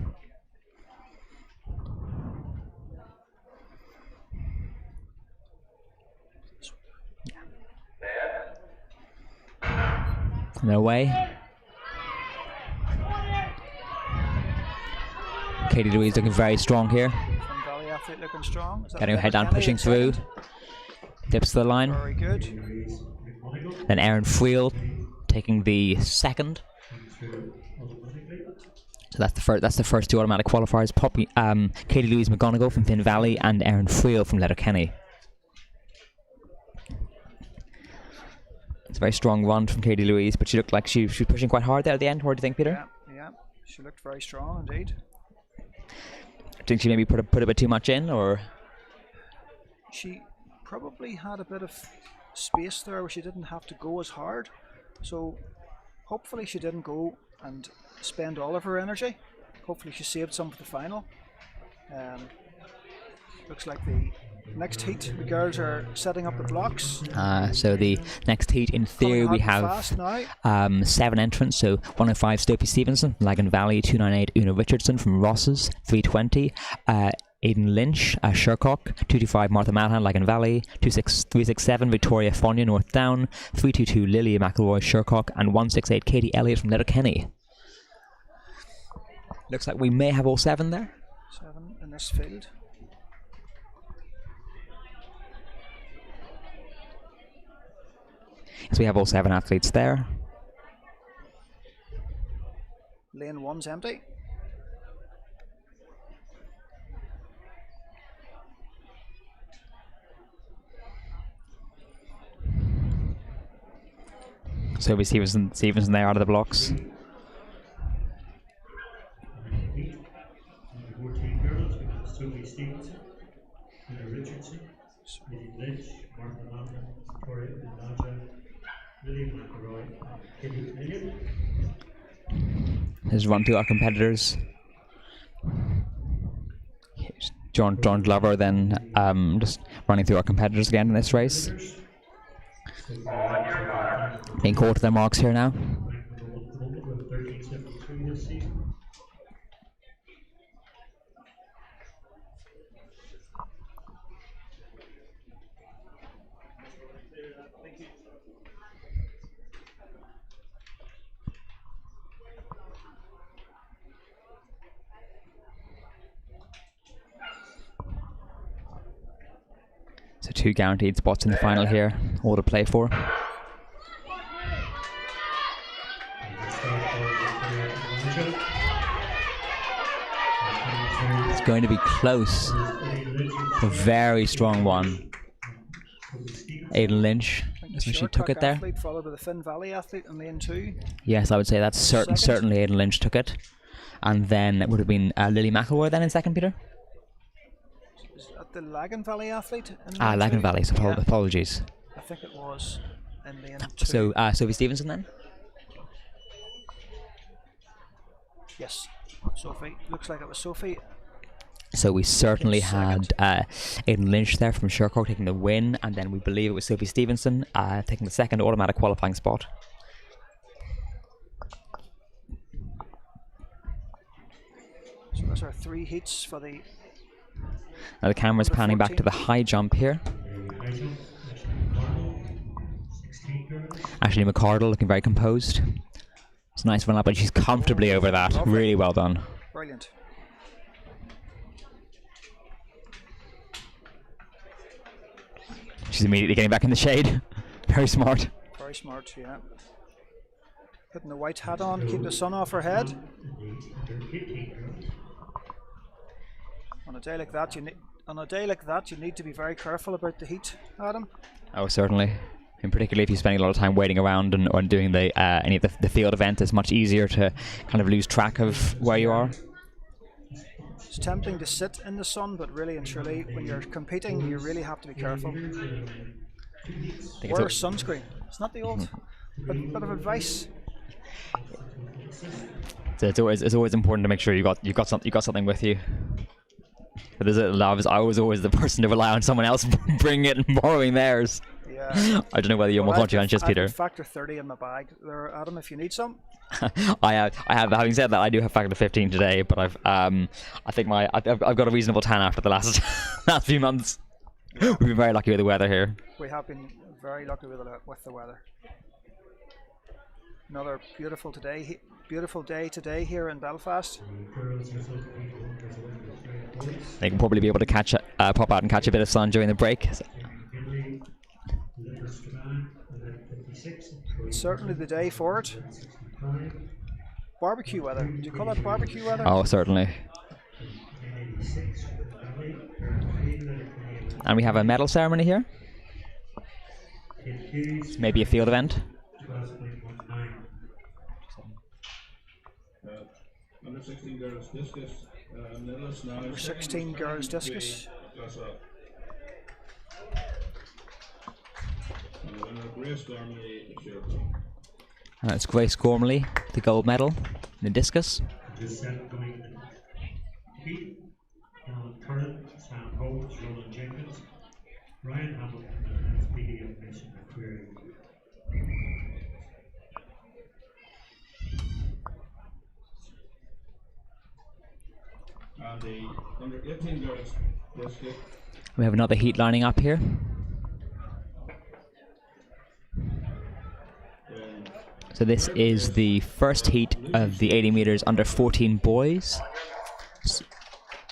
No way. Katie Louise looking very strong here. Finn Valley athlete looking strong. Getting her head down, pushing through. Dips to the line. Very good. Then Erin Friel taking the second. So that's the first 2 automatic qualifiers. Katie Louise McGonigal from Finn Valley and Erin Friel from Letterkenny. It's a very strong run from Katie Louise, but she looked like she was pushing quite hard there at the end. What do you think, Peter? Yeah, she looked very strong indeed. Do you think she maybe put a bit too much in, or? She probably had a bit of space there where she didn't have to go as hard. So hopefully she didn't go and spend all of her energy. Hopefully she saved some for the final. Looks like the next heat, the girls are setting up the blocks. So the next heat, in theory, we have 7 entrants. So 105 Stopey Stevenson from Lagan Valley, 298 Una Richardson from Ross's, 320 Aidan Lynch, Shercock, 225 Martha Malhan, Lagan Valley, 367 Victoria Fonya, North Down, 322 Lily McElroy, Shercock, and 168 Katie Elliott from Letterkenny. Looks like we may have all 7 there. 7 in this field. So we have all 7 athletes there. Lane 1's empty. Sophie Stevenson there out of the blocks. Heat. Under 14 girls, we have Sophie Stevenson, Anna Richardson, Lily Lynch, Martha Lambton, Victoria Naja, Lily McElroy, and Kitty Elliott. Let's run to our competitors. John Glover then just running through our competitors again in this race. Being caught to their marks here now. 1373 this season. So 2 guaranteed spots in the final here, all to play for. It's going to be close. A very strong one. Aidan Lynch, so she took it there. Athlete followed by the Finn Valley athlete in lane 2. Yes, I would say that's certainly Aidan Lynch took it. And then it would have been Lily McElroy then in second, Peter? The Lagan Valley athlete in Lagan Valley, so apologies. I think it was in lane 2. So Sophie Stevenson then? Yes, Sophie. Looks like it was Sophie. So we certainly had Aidan Lynch there from Shercock taking the win, and then we believe it was Sophie Stevenson taking the second automatic qualifying spot. So those are 3 heats for the... Now the camera's panning back to the high jump here. Ashley McCardle looking very composed. It's a nice run up, and she's comfortably over that. Lovely. Really well done. Brilliant. She's immediately getting back in the shade. Very smart. Very smart, yeah. Putting the white hat on, keep the sun off her head. On a day like that, you need to be very careful about the heat, Adam. Oh, certainly. And particularly if you're spending a lot of time waiting around or doing any of the field event, it's much easier to kind of lose track of where you are. It's tempting to sit in the sun, but really and truly, when you're competing, you really have to be careful. Wear sunscreen. It's not the old bit of advice. So it's always important to make sure you got something with you. But I was always the person to rely on someone else bringing it and borrowing theirs. Yeah. I don't know whether you're more conscientious, Peter. I have factor 30 in my bag there, Adam, if you need some. I have. Having said that, I do have factor 15 today, but I think I've got a reasonable tan after the last few months. We've been very lucky with the weather here. We have been very lucky with the weather. Another beautiful day today here in Belfast. They can probably be able to pop out and catch a bit of sun during the break. It's certainly the day for it. Barbecue weather. Do you call that barbecue weather? Oh, certainly. And we have a medal ceremony here. It's maybe a field event. Under 16 girls discus. Under 16 girls discus. And it's Grace Gormley, the gold medal in the discus. Sam Holmes, Roland Jenkins, Ryan Hamilton, and Speedy of Mason McQuarrie. And the under 18 girls discus. We have another heat lining up here. So this is the first heat of the 80 meters under 14 boys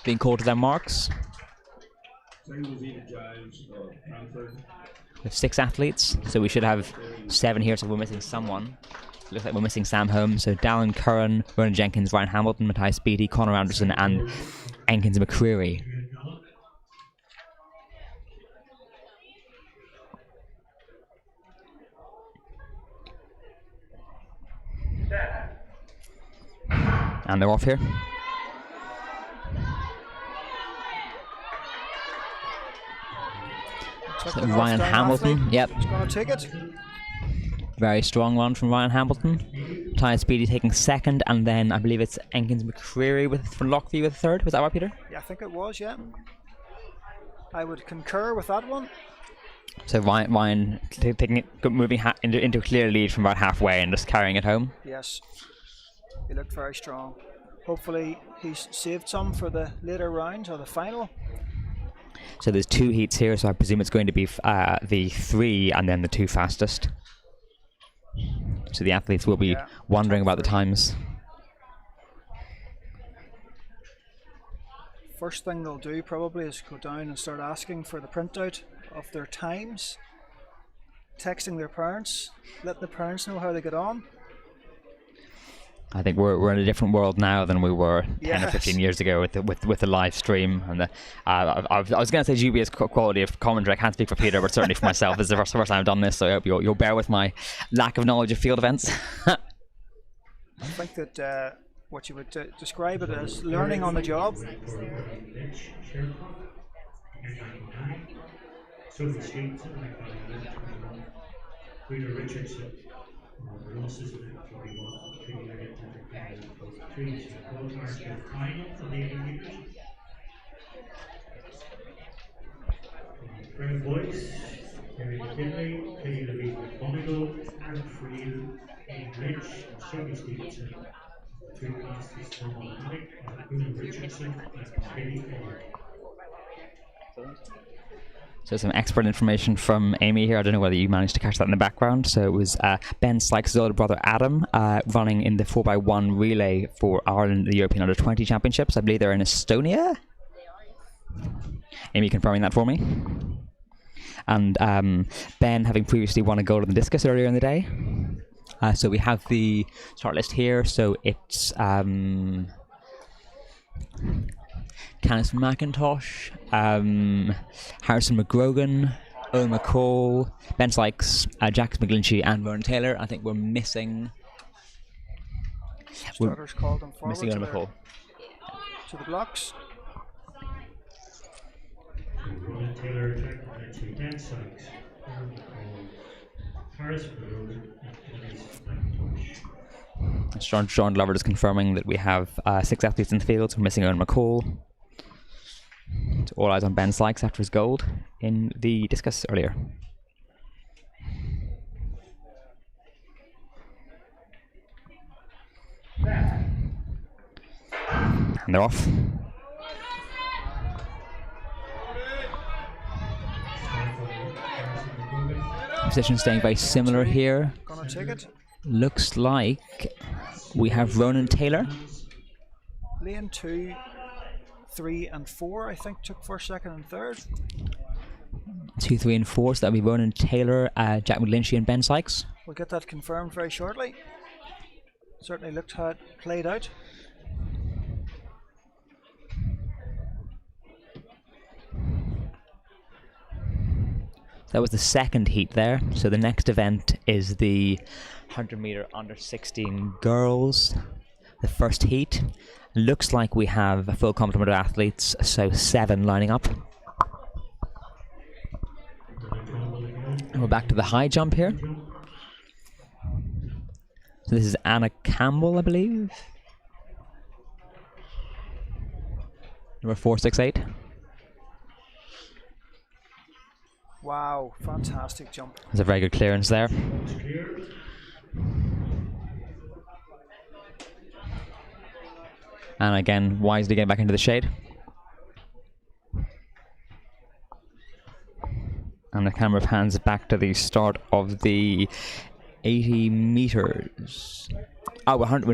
being called to their marks. We have 6 athletes, so we should have 7 here, so we're missing someone. It looks like we're missing Sam Holmes, so Dallin Curran, Ronan Jenkins, Ryan Hamilton, Matthias Speedy, Conor Anderson and Enkins McCreary. And they're off here. So Ryan Hamilton, yep. He's going to take it. Very strong one from Ryan Hamilton. Ty Speedy taking second, and then I believe it's Enkins McCreary from Lockview with third. Was that right, Peter? Yeah, I think it was, yeah. I would concur with that one. So Ryan taking it, moving into a clear lead from about halfway and just carrying it home. Yes, he looked very strong. Hopefully he's saved some for the later round or the final. So there's 2 heats here, so I presume it's going to be the 3 and then the 2 fastest. So the athletes will be wondering about the times. First thing they'll do probably is go down and start asking for the printout of their times, texting their parents, let the parents know how they get on. I think we're in a different world now than we were 10 or 15 years ago with the live stream. And I was going to say dubious quality of commentary. I can't speak for Peter, but certainly for myself. This is the first time I've done this, so I hope you'll bear with my lack of knowledge of field events. I think that what you would describe it as learning on the job. Peter Richardson, the losses in that 41, 3 so both are the final of the 80 metres. Graham Boyce, Terry McKinley, Kenny Levine McMonigal, Aaron Friel, Ian Rich, and Sophie Stevenson. 3 fastest normal Atlantic, Peter Richardson, and Kenny Ford. So some expert information from Amy here. I don't know whether you managed to catch that in the background. So it was Ben Sykes' older brother Adam running in the 4x1 relay for Ireland, the European Under-20 Championships. I believe they're in Estonia. Amy confirming that for me. And Ben having previously won a gold in the discus earlier in the day. So we have the start list here. So it's Canis McIntosh, Harrison McGrogan, Owen McCall, Ben Sykes, Jax McGlinchey, and Vernon Taylor. I think we're missing. Starters called them forward missing Owen McCall. To the blocks. Vernon Taylor, Jack McGlinchey, Ben Sykes, Owen McCall, Harrison McGrogan, and Canis McIntosh. John Glover is confirming that we have 6 athletes in the field. So we're missing Owen McCall. So all eyes on Ben Sykes after his gold in the discus earlier. And they're off. Position staying very similar here. Gonna take it. Looks like we have Ronan Taylor. Lane 2, 3 and 4 I think took first, second and third. 2, 3 and 4, so that'll be Ronan Taylor, Jack McGlinchey and Ben Sykes. We'll get that confirmed very shortly. Certainly looked how it played out. That was the second heat there. So the next event is the 100 meter under 16 girls. The first heat. Looks like we have a full complement of athletes, so 7 lining up. And we're back to the high jump here. So this is Anna Campbell, I believe. Number 468. Wow, fantastic jump. There's a very good clearance there. And again, wisely getting back into the shade. And the camera pans back to the start of the 80 meters. Oh, 100.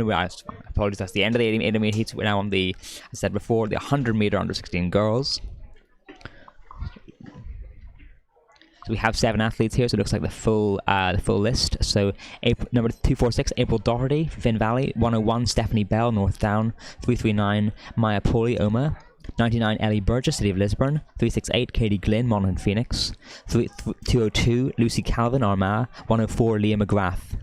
Apologies, that's the end of the 80 meter heats. We're now on the, as I said before, the 100 meter under 16 girls. So we have 7 athletes here, so it looks like the full list. So number 246, April Doherty, Finn Valley. 101, Stephanie Bell, North Down. 339, Maya Poli, Oma. 99, Ellie Burgess, City of Lisburn. 368, Katie Glynn, Monaghan Phoenix. 202, Lucy Calvin, Armagh. 104, Leah McGrath.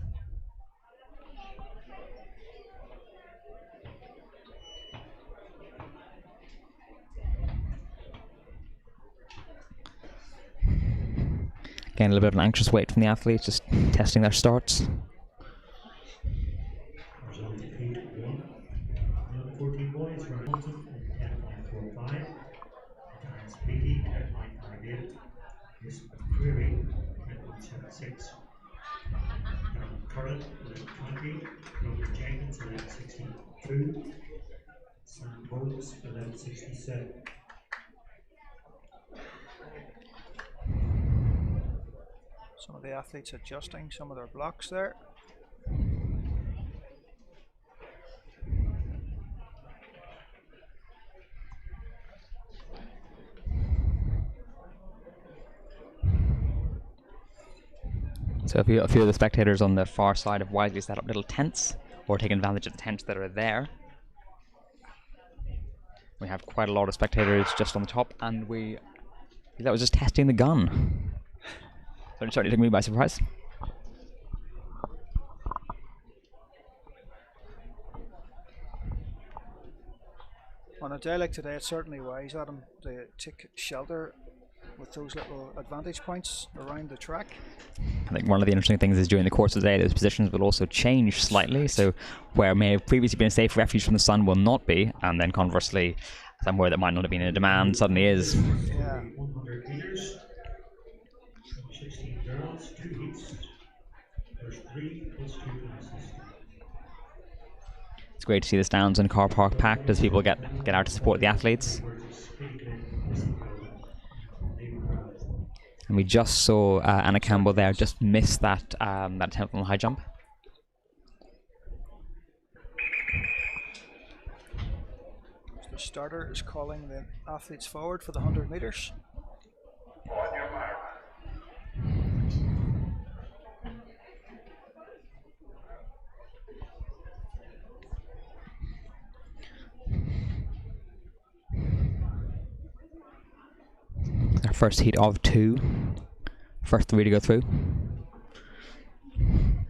Getting a little bit of an anxious wait from the athletes, just testing their starts. Result of heat 1. Another 14 boys, Ryan Moulton in 10.45. Terence Beattie, 10.58. Miss McCreary, 10.76. Curran, 11.20. Logan Jenkins, 11.62. Sam Bowles, 11.67. Some of the athletes adjusting some of their blocks there. So a few of the spectators on the far side have wisely set up little tents, or taken advantage of the tents that are there. We have quite a lot of spectators just on the top, and that was just testing the gun. So it certainly took me by surprise. On a day like today, it's certainly wise, Adam, to take shelter with those little advantage points around the track. I think one of the interesting things is during the course of the day, those positions will also change slightly. So where may have previously been a safe refuge from the sun will not be, and then conversely, somewhere that might not have been in demand suddenly is. Yeah. 100 meters. 16 girls, 2 heats. First 3 plus 2 classes. It's great to see the stands and car park packed as people get out to support the athletes. And we just saw Anna Campbell there just miss that attempt on the high jump. The starter is calling the athletes forward for the 100 meters. Our first heat of 2. First 3 to go through.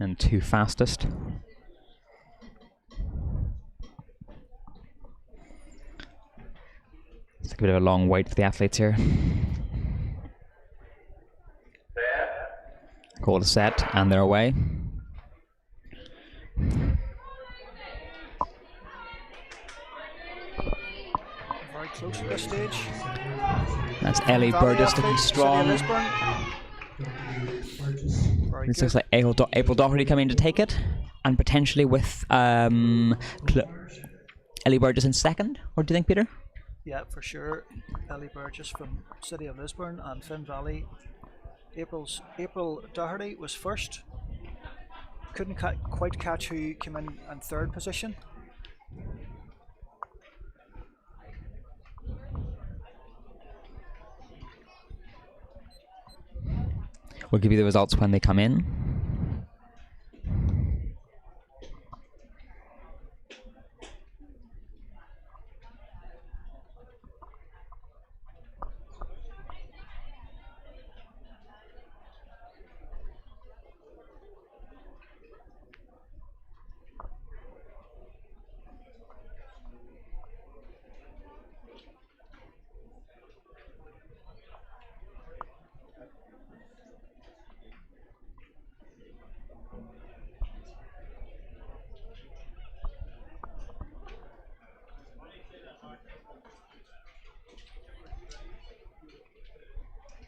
And 2 fastest. It's a bit of a long wait for the athletes here. Call to set, and they're away. Very close at this stage. That's Ellie Burgess looking strong. This looks like April Doherty coming to take it, and potentially with Ellie Burgess in second. What do you think, Peter? Yeah, for sure. Ellie Burgess from City of Lisburn and Finn Valley. April Doherty was first. Couldn't quite catch who came in third position. We'll give you the results when they come in.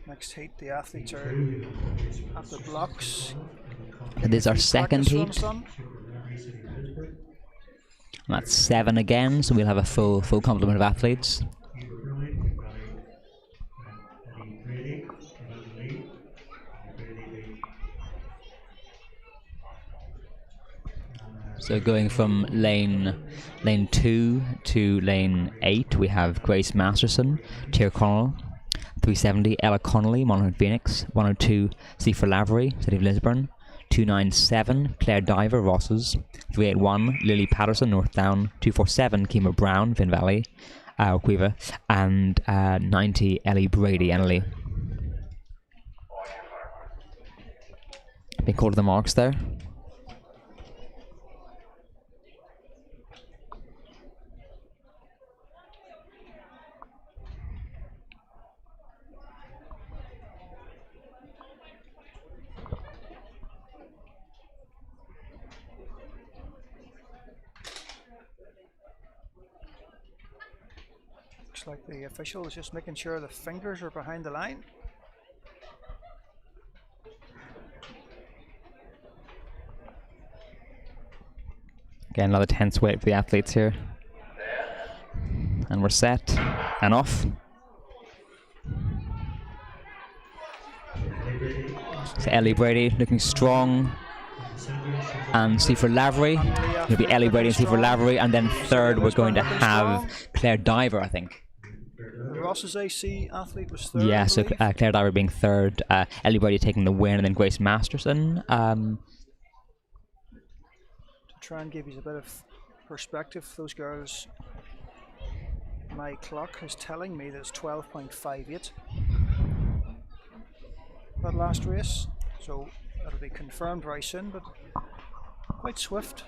Next heat, the athletes are at the blocks. It is our second heat. And that's 7 again, so we'll have a full complement of athletes. So going from lane 2 to lane 8, we have Grace Masterson, Tier Connell, 370, Ella Connolly, Monaghan Phoenix, 102, Sifa Lavery, City of Lisburn, 297, Claire Diver, Rosses, 381, Lily Patterson, North Down, 247, Kima Brown, Finn Valley, Quiva, and 90, Ellie Brady, Ennerly. Been called to the marks there. Looks like the official is just making sure the fingers are behind the line. Again, another tense wait for the athletes here. And we're set and off. So Ellie Brady looking strong. And Seaford Lavery. It'll be Ellie Brady and Seaford Lavery. And then third, we're going to have Claire Diver, I think. Ross's AC athlete was third. Yeah, so Claire Diver being third. Ellie Brady taking the win, and then Grace Masterson. To try and give you a bit of perspective, those girls, my clock is telling me that it's 12.58 that last race, so it'll be confirmed very soon, but quite swift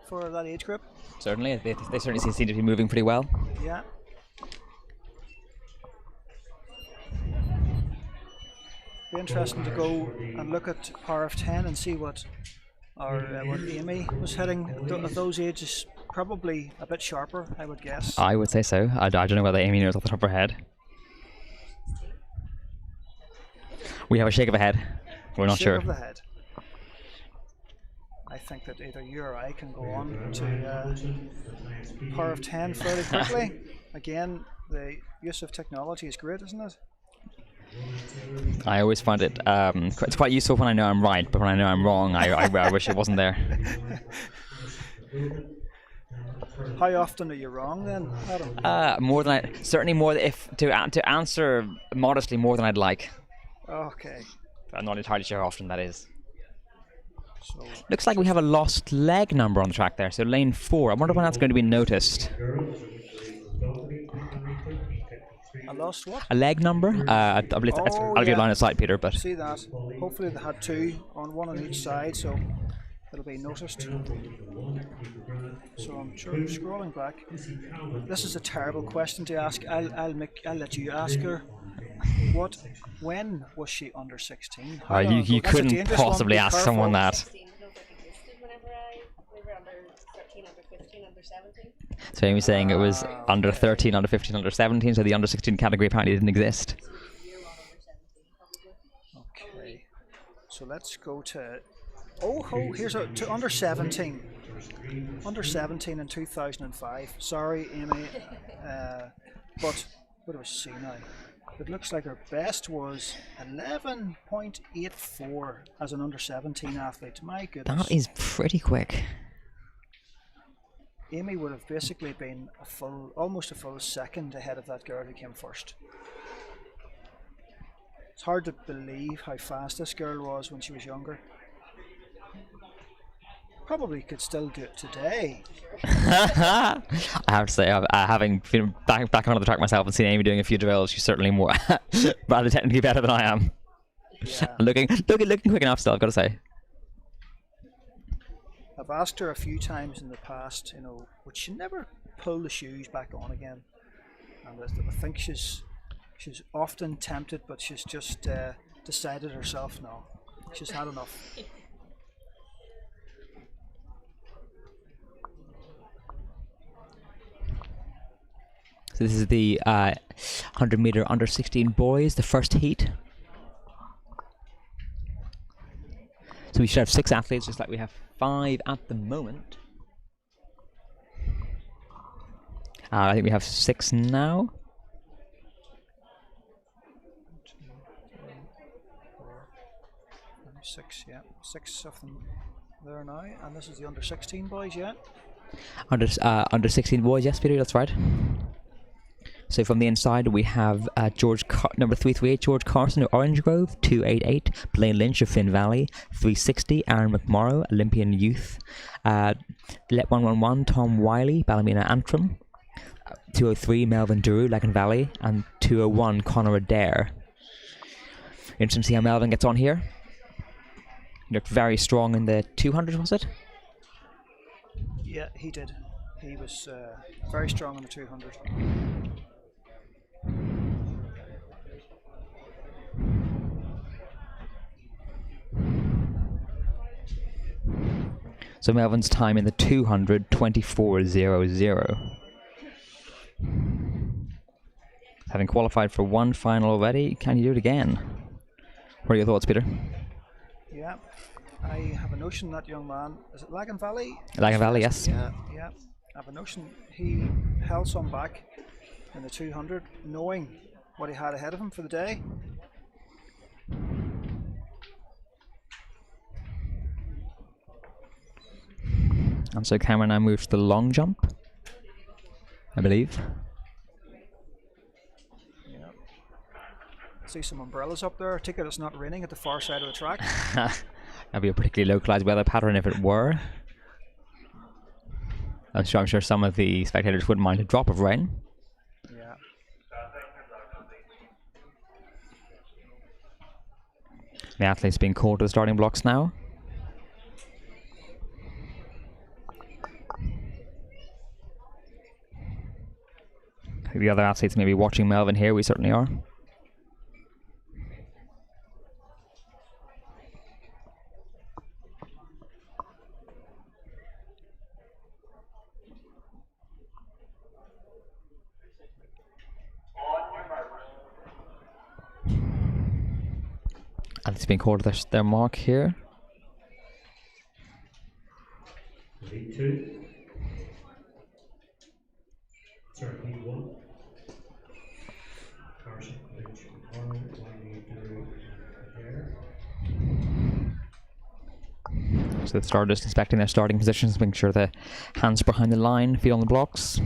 for that age group. Certainly, they certainly seem to be moving pretty well. Yeah. Be interesting to go and look at Power of 10 and see what Amy was hitting at those ages. Probably a bit sharper, I would guess. I would say so. I don't know whether Amy knows off the top of her head. We have a shake of a head. We're not sure. Shake of the head. I think that either you or I can go on to Power of 10 fairly quickly. Again, the use of technology is great, isn't it? I always find it it's quite useful when I know I'm right, but when I know I'm wrong, I wish it wasn't there. How often are you wrong then, Adam? More than certainly more if to answer modestly, more than I'd like. Okay. I'm not entirely sure how often that is. So Looks like we have a lost leg number on the track there, so lane 4. I wonder when that's going to be noticed. I lost what? A leg number? I believe that's, I'll give line of sight, Peter, but see that. Hopefully they had two on one on each side, so it'll be noticed. So I'm scrolling back. This is a terrible question to ask. I'll let you ask her. When was she under 16? You couldn't possibly ask someone that. So Amy's saying it was under 13, under 15, under 17, so the under 16 category apparently didn't exist. Okay, so let's go to here's to under 17. Under 17 in 2005. Sorry, Amy, but what do I see now? It looks like her best was 11.84 as an under 17 athlete. My goodness. That is pretty quick. Amy would have basically been almost a full second ahead of that girl who came first. It's hard to believe how fast this girl was when she was younger. Probably could still do it today. I have to say, having been back onto the track myself and seen Amy doing a few drills, she's certainly more rather technically better than I am. Yeah. looking quick enough still, I've got to say. I've asked her a few times in the past, would she never pull the shoes back on again? And I think she's often tempted, but she's just decided herself no. She's had enough. So this is the 100 meter under 16 boys, the first heat. So we should have 6 athletes, just like we have 5 at the moment. I think we have 6 now. 6, yeah. 6 of them there now, and this is the under 16 boys, yeah? Under 16 boys, yes, Peter, that's right. So from the inside we have number 338, George Carson of Orange Grove, 288, Blaine Lynch of Finn Valley, 360, Aaron McMorrow, Olympian Youth, Let 111, Tom Wiley, Ballymena Antrim, 203, Melvin Drew, Lagan Valley, and 201, Conor Adair. Interesting to see how Melvin gets on here. He looked very strong in the 200, was it? Yeah, he did. He was very strong in the 200. So Melvin's time in the 200, 24.00. Having qualified for one final already, can you do it again? What are your thoughts, Peter? Yeah, I have a notion that young man, is it Lagan Valley? Lagan Valley, yes. Yeah, yeah. I have a notion he held some back in the 200, knowing what he had ahead of him for the day. And so Cameron now moves to the long jump, I believe. Yeah. See some umbrellas up there. I take it it's not raining at the far side of the track. That'd be a particularly localized weather pattern if it were. I'm sure some of the spectators wouldn't mind a drop of rain. Yeah. The athletes being called to the starting blocks now. I think the other athletes may be watching Melvin here. We certainly are. And it's being called their mark here. Lead 2. Sorry, lead 1. Carson, Lynch, Arnold, Wiley, Drew, there. So the starters inspecting their starting positions, making sure the hands behind the line, feet on the blocks.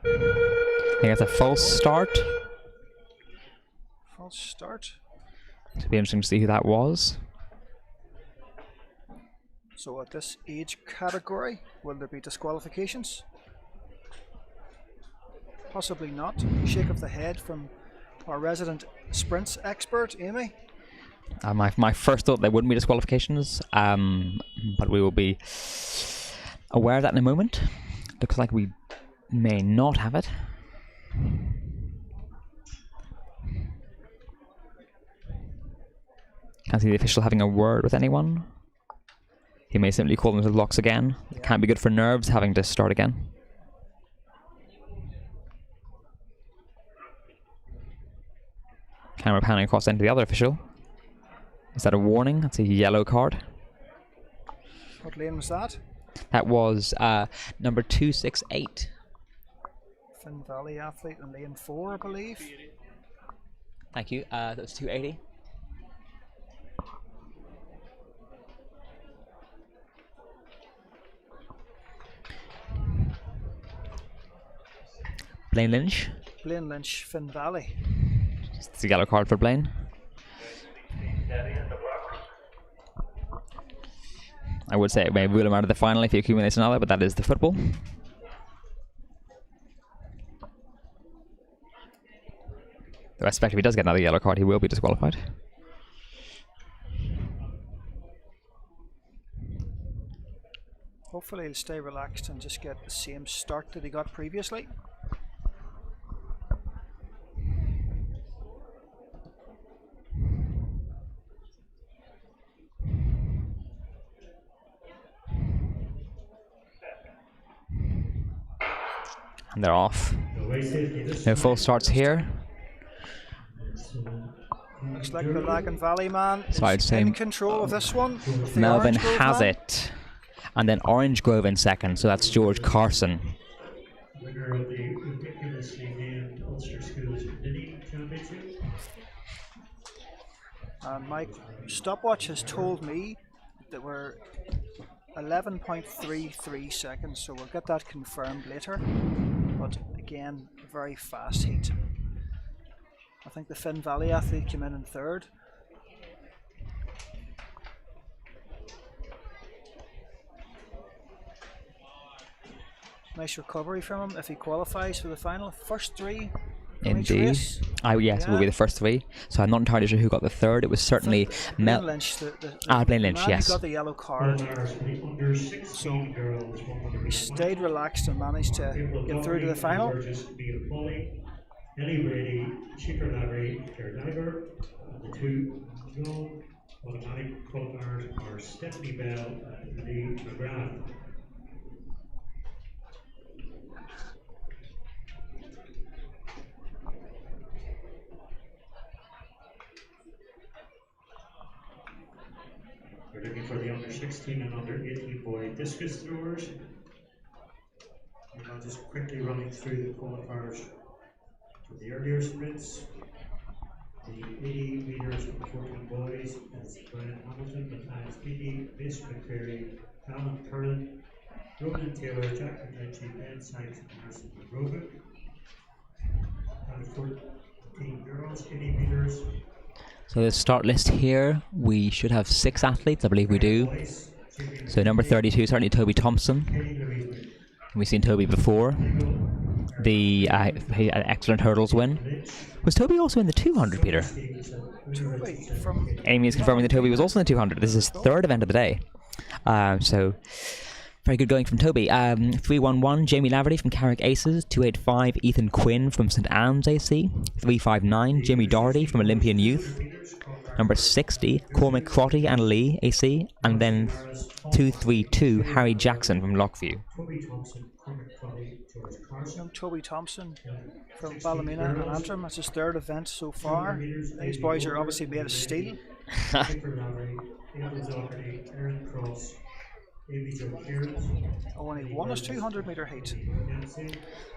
I think it's a false start. False start. It'll be interesting to see who that was. So at this age category, will there be disqualifications? Possibly not. Shake of the head from our resident sprints expert, Amy. My first thought there wouldn't be disqualifications, but we will be aware of that in a moment. Looks like we may not have it. Can't see the official having a word with anyone. He may simply call them to the blocks again. It can't be good for nerves having to start again. Camera panning across into the other official. Is that a warning? That's a yellow card. What lane was that? That was number 268. Finn Valley athlete in lane 4, I believe. Thank you. That was 280. Blaine Lynch. Blaine Lynch, Finn Valley. It's a yellow card for Blaine. I would say it may rule him out of the final if he accumulates another, but that is the football. Though I expect if he does get another yellow card, he will be disqualified. Hopefully he'll stay relaxed and just get the same start that he got previously. And they're off. No full starts here. Looks like the Lagan Valley man is So I'd say in control of this one. with the Melvin Orange Grove has man. it. And then Orange Grove in second, so that's George Carson. Winner of the ridiculously named Ulster Schools Mini Championship. And my stopwatch has told me that we're 11.33 seconds, so we'll get that confirmed later. But again, a very fast heat. I think the Finn Valley athlete came in third. Nice recovery from him if he qualifies for the final. First three. in each Indeed. race. Yes, it will be the first three. So I'm not entirely sure who got the third. It was certainly Blaine Lynch. Blaine Lynch, man yes. who got the yellow card. So he stayed relaxed and managed to get through to the final. Ellie Brady, Shipper Lavery, Jared Iver, the two John Automatic qualifiers are Stephanie Bell and Lee McGrath. We're looking for the under 16 and under 18 boy discus throwers. And I'll just quickly running through the qualifiers for the earlier sprints. The 80 metres for the 14 boys is Brian Hamilton, Matthias Beattie, Miss McCreary, Alan Curran, Ronan Taylor, Jack McGlinchey, Ben Sykes, and Harrison McGrogan. And 14 girls, 80 metres. So the start list here, we should have 6 athletes, I believe we do. So number 32, certainly Toby Thompson. We've seen Toby before. The excellent hurdles win. Was Toby also in the 200, Peter? Amy is confirming that Toby was also in the 200. This is his 3rd event of the day. So very good going from Toby. 311, Jamie Laverty from Carrick Aces. 285, Ethan Quinn from St Anne's AC. 359, Jimmy Doherty from Olympian Youth. Number 60, Cormac Crotty and Lee AC. And then 232, Harry Jackson from Lockview. Toby Thompson from Ballymena and Antrim. That's his 3rd event so far. These boys are obviously made of steel. Only won his 200 metre heat.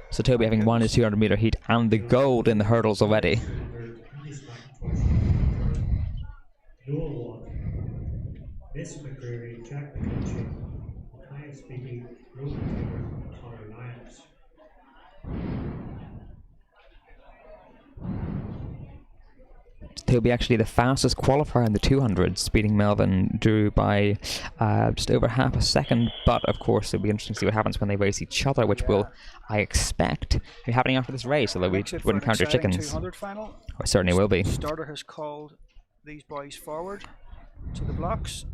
So Toby having won his 200 metre heat and the gold in the hurdles already. Noel Watt, Miss McCreary, Jack McClinchey, Matthias Beattie, Ronan Taylor, and Connor Lyons. Toby actually the fastest qualifier in the 200s, beating Melvin Drew by just over half a second. But of course, it'll be interesting to see what happens when they race each other, which will, I expect, be happening after this race. Although we wouldn't count your chickens. 200 final. Or certainly will be. Starter has called these boys forward to the blocks.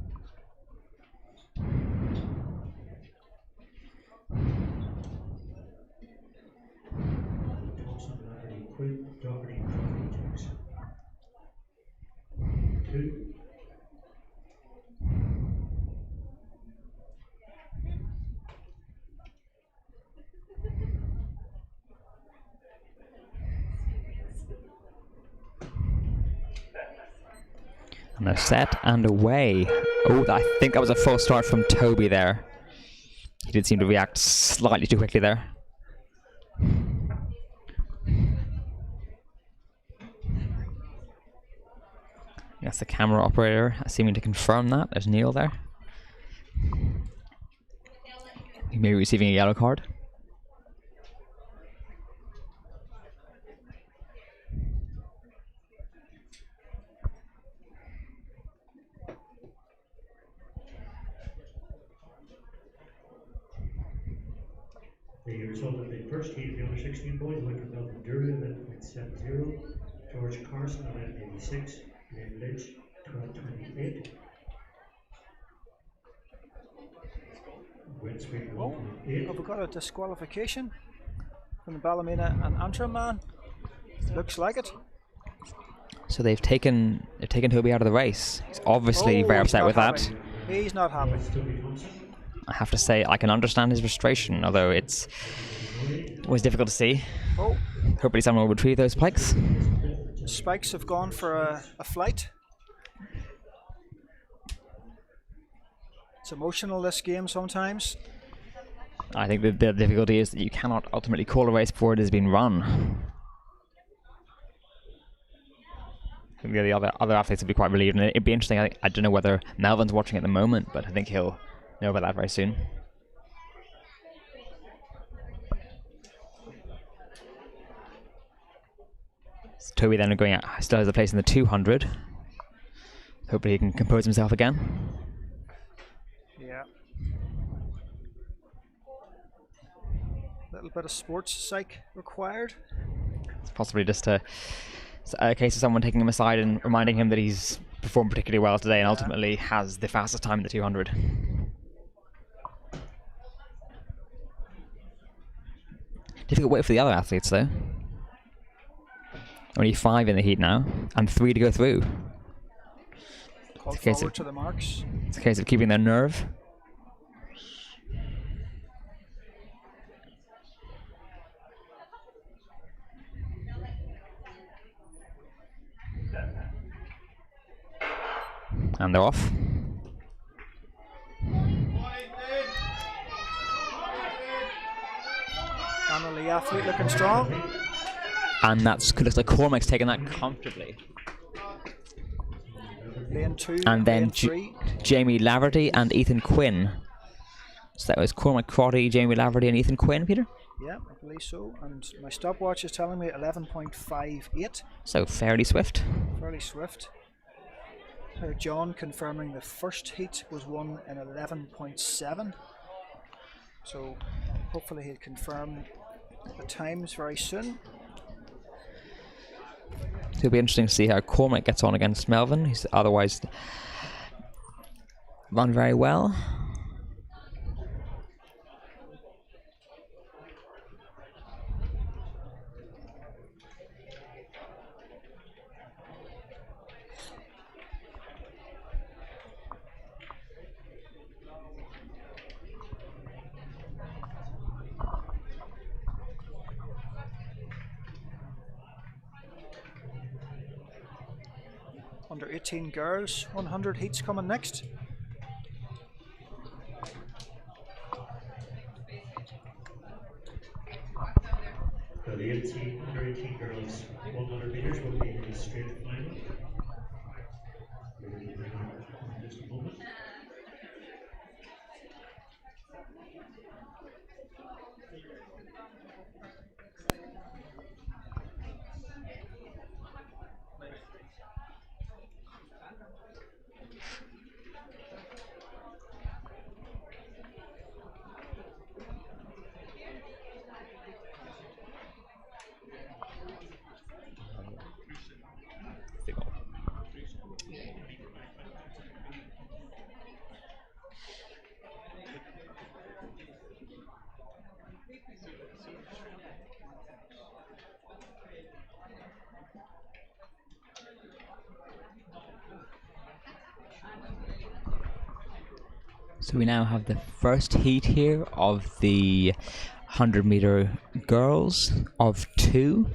And they're set and away. Oh, I think that was a false start from Toby there. He did seem to react slightly too quickly there. That's the camera operator seeming to confirm that. There's Neil there. He may be receiving a yellow card. The result of the first heat of the under 16 boys went to Melvin Drew 11.70, George Carson 11.86, Liam Lynch 12.28. Have we got a disqualification from the Ballymena and Antrim man? Looks like it. So they've taken Toby out of the race. He's obviously very upset with that. He's not happy. I have to say, I can understand his frustration, although it's always difficult to see. Oh. Hopefully someone will retrieve those spikes. Spikes have gone for a flight. It's emotional, this game, sometimes. I think the difficulty is that you cannot ultimately call a race before it has been run. I think the other athletes would be quite relieved, and it'd be interesting. I don't know whether Melvin's watching at the moment, but I think he'll know about that very soon. So Toby then going out, still has a place in the 200. Hopefully he can compose himself again. Yeah. A little bit of sports psych required. It's possibly just a case of someone taking him aside and reminding him that he's performed particularly well today and ultimately has the fastest time in the 200. Difficult wait for the other athletes though. Only 5 in the heat now, and 3 to go through. called forward to the marks. It's a case of keeping their nerve. And they're off. Annalee athlete looking strong. And that's looks like Cormac's taking that comfortably. Lane 2 And then lane 3. Jamie Laverty and Ethan Quinn. So that was Cormac Crotty, Jamie Laverty, and Ethan Quinn, Peter? Yeah, I believe so. And my stopwatch is telling me 11.58. So fairly swift. Fairly swift. John confirming the first heat was won in 11.7. So hopefully he'll confirm the times very soon. It'll be interesting to see how Cormac gets on against Melvin. He's otherwise run very well. Under 18 girls, 100 heats coming next. So the under 18 girls 100 meters will be in the straight final. In just a moment. So we now have the first heat here of the 100-meter girls of 2.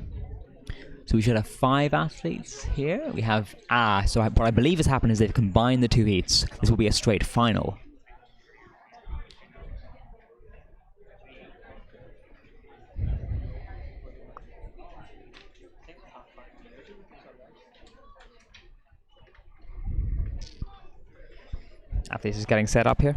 So we should have 5 athletes here. We have what I believe has happened is they've combined the 2 heats. This will be a straight final. Athletes is getting set up here.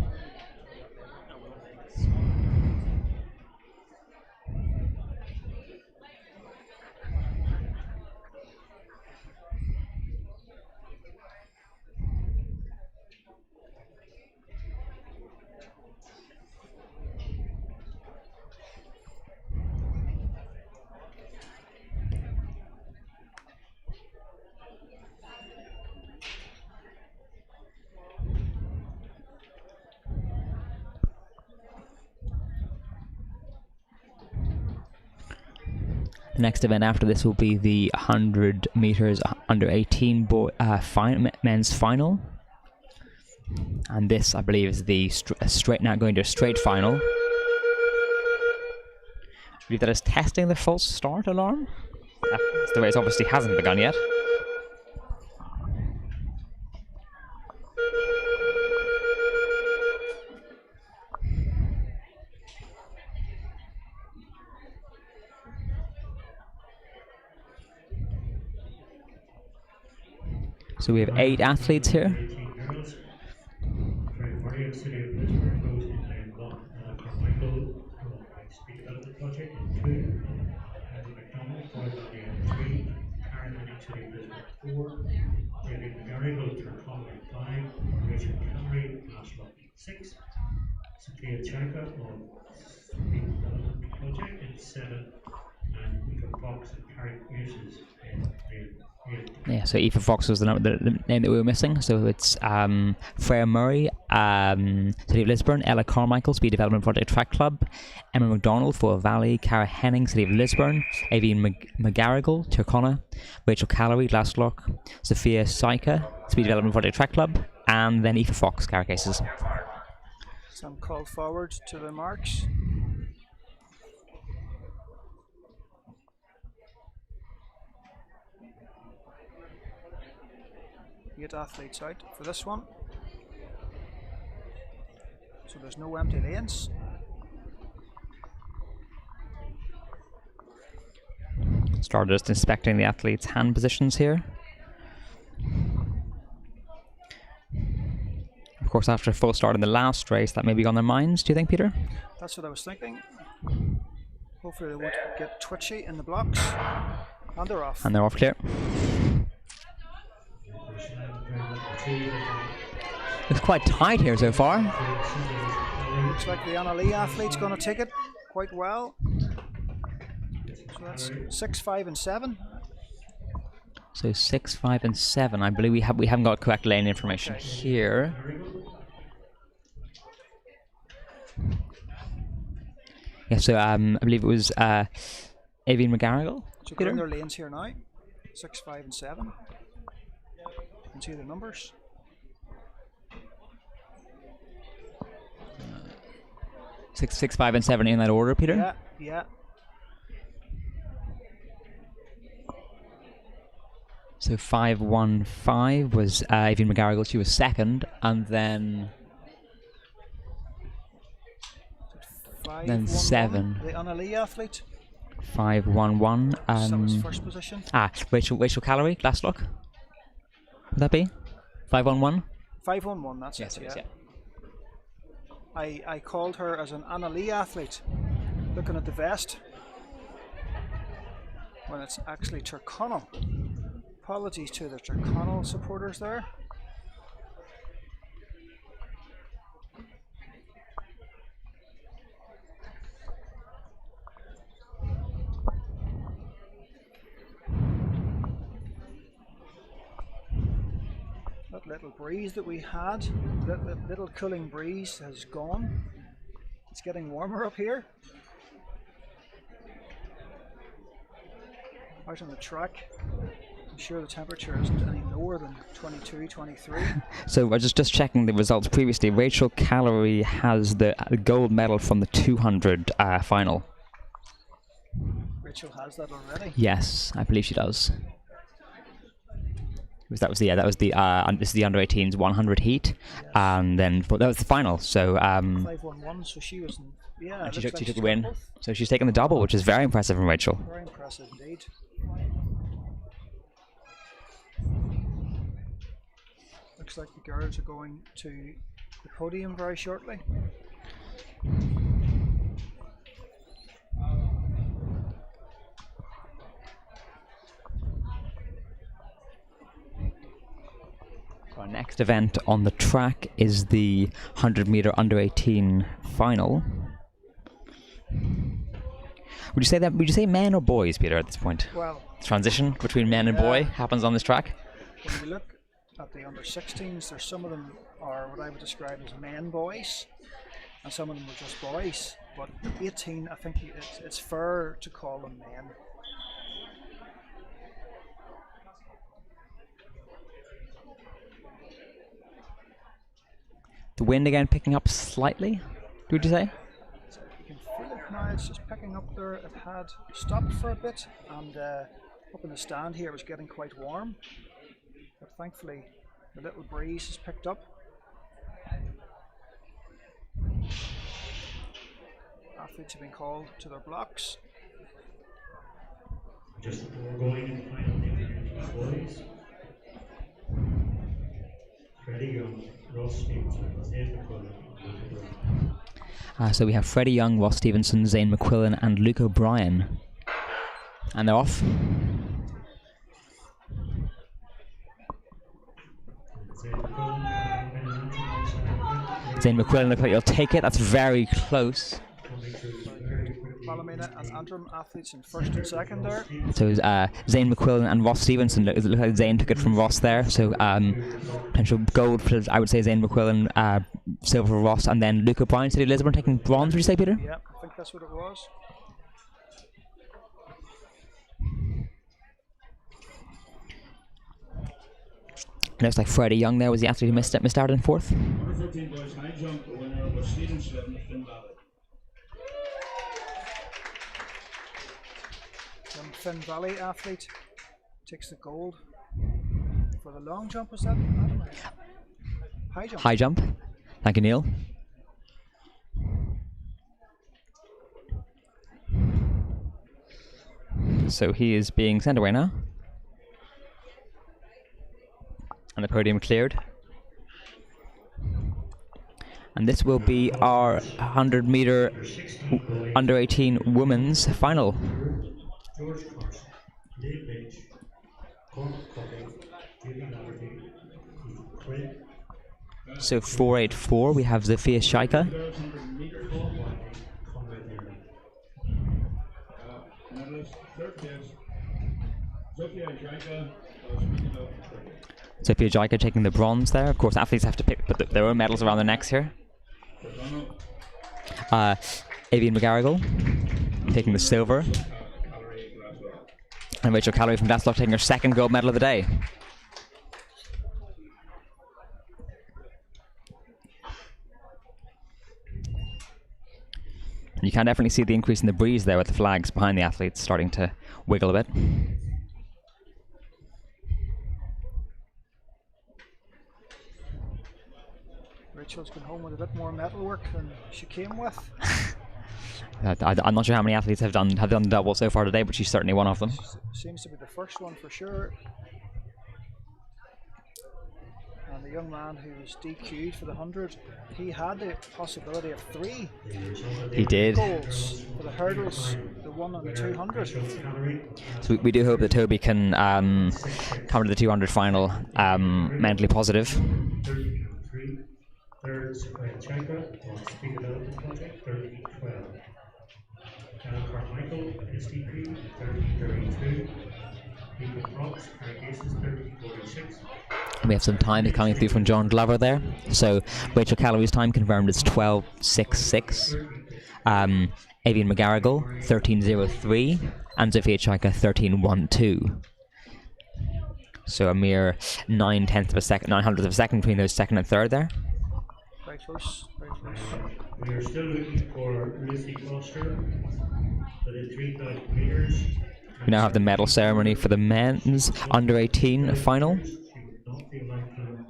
The next event after this will be the 100 meters under 18 men's final, and this I believe is the now going to a straight final. I believe that is testing the false start alarm. That's the race obviously hasn't begun yet. So we have 8 athletes here. Yeah, Yeah, so Aoife Fox was the name that we were missing. So it's Freya Murray, City of Lisburn, Ella Carmichael, Speed Development Project Track Club, Emma McDonald, Foyle Valley, Cara Henning, City of Lisburn, Avine McGarrigle, Tirconnell, Rachel Callery, Glasslock, Sophia Syka, Speed Development Project Track Club, and then Aoife Fox, Cara Cases. So I'm called forward to the marks. 8 athletes out for this one. So there's no empty lanes. Started just inspecting the athletes' hand positions here. Of course, after a full start in the last race, that may be on their minds, do you think, Peter? That's what I was thinking. Hopefully they won't get twitchy in the blocks. And they're off. And they're off clear. It's quite tight here so far. Looks like the Anna Lee athlete's going to take it quite well. So that's 6, 5 and 7. So 6, 5 and 7. I believe we haven't got correct lane information here. Yeah, so I believe it was Avine McGarrigle. So go in their lanes here now. 6, 5 and 7. You can see the numbers. 6, 5 and 7 in that order, Peter? Yeah, yeah. So 5, 1, 5 was Avine McGarrigle. She was second, and then 5, then 1, 7. 1, the Anna Lee athlete. 5, 1, 1. That was first position. Rachel Callery, Glasslock. Would that be 5, 1, 1? 5, 1, 1. That's yes, it. yeah. I called her as an Anna Lee athlete, looking at the vest, when it's actually Tirconnell. Apologies to the Tirconnell supporters there. That little breeze that we had, that little cooling breeze has gone. It's getting warmer up here. Out on the track, I'm sure the temperature isn't any lower than 22, 23. So I was just checking the results previously. Rachel Callery has the gold medal from the 200 final. Rachel has that already? Yes, I believe she does. That was the this is the under 18s 100 heat, yes. And then that was the final. So 5-1-1. So she was she took the win. So she's taken the double, which is very impressive from Rachel. Very impressive indeed. Looks like the girls are going to the podium very shortly. Our next event on the track is the 100-meter under 18 final. Would you say men or boys, Peter, at this point? Well, transition between men and boy happens on this track. When you look at the under 16s, there's some of them are what I would describe as men boys, and some of them are just boys. But 18, I think it's fair to call them men. The wind again picking up slightly, would you say? So you can feel it now, it's just picking up there. It had stopped for a bit, and up in the stand here it was getting quite warm. But thankfully the little breeze has picked up. Athletes have been called to their blocks. Just before going in the final meeting, boys. Freddie Young, Ross Stevenson, Zane McQuillan, and Luke O'Brien. So we have Freddie Young, Ross Stevenson, Zane McQuillan, and Luke O'Brien. And they're off. Zane McQuillan, look like you'll take it. That's very close. and Antrim athletes in first and second there. So Zane McQuillan and Ross Stevenson. It looked like Zane took it from Ross there. So potential gold for, I would say, Zane McQuillan, silver for Ross, and then Luke O'Brien, City Lisburn taking bronze. Would you say, Peter? Yeah, I think that's what it was. Looks like Freddie Young there was the athlete who missed out in fourth. Under 14 boys high jump, the winner was Stephen Slevin of Finn Valley. Young Finn Valley athlete takes the gold. For the long jump, was that? High jump. High jump. Thank you, Neil. So he is being sent away now. And the podium cleared. And this will be our 100 meter under 18 women's final. George Carson, Dave Lynch, Cormac Covey, Julie Laverty, Quinn, So 484, we have Zofia Shaika. Paul Whiting, Conrad Nearly. Medalist, third place, Sophia Jaika was beaten out in third. Zofia Shaika taking the bronze there. Of course, athletes have to put their own medals around their necks here. Avian McGarrigle taking the silver. And Rachel Calloway from Glasgow taking her second gold medal of the day. You can definitely see the increase in the breeze there with the flags behind the athletes starting to wiggle a bit. Rachel's gone home with a bit more metal work than she came with. I'm not sure how many athletes have done double so far today, but she's certainly one of them. Seems to be the first one for sure. And the young man who was DQ'd for the 100, he had the possibility of 3 He did. golds for the hurdles, the 1 and the 200. So we do hope that Toby can come to the 200 final mentally positive. Third, Sophia Chaika on Speed Development Project, 1312. Anna Carmichael, SDP, 1332. Nico Prox, Cases, 1346. We have some time coming through from John Glover there. So Rachel Calloway's time confirmed is 12:66. Avian McGarrigle, 13:03. And Zofia Chaika, 13:12. So a mere 9/10 of a second, 900th of a second between those second and third there. Very close, very close. We are still looking for Lucy Gloucester within 3,000 metres. We now have the medal ceremony for the men's under 18 final. She would not be allowed to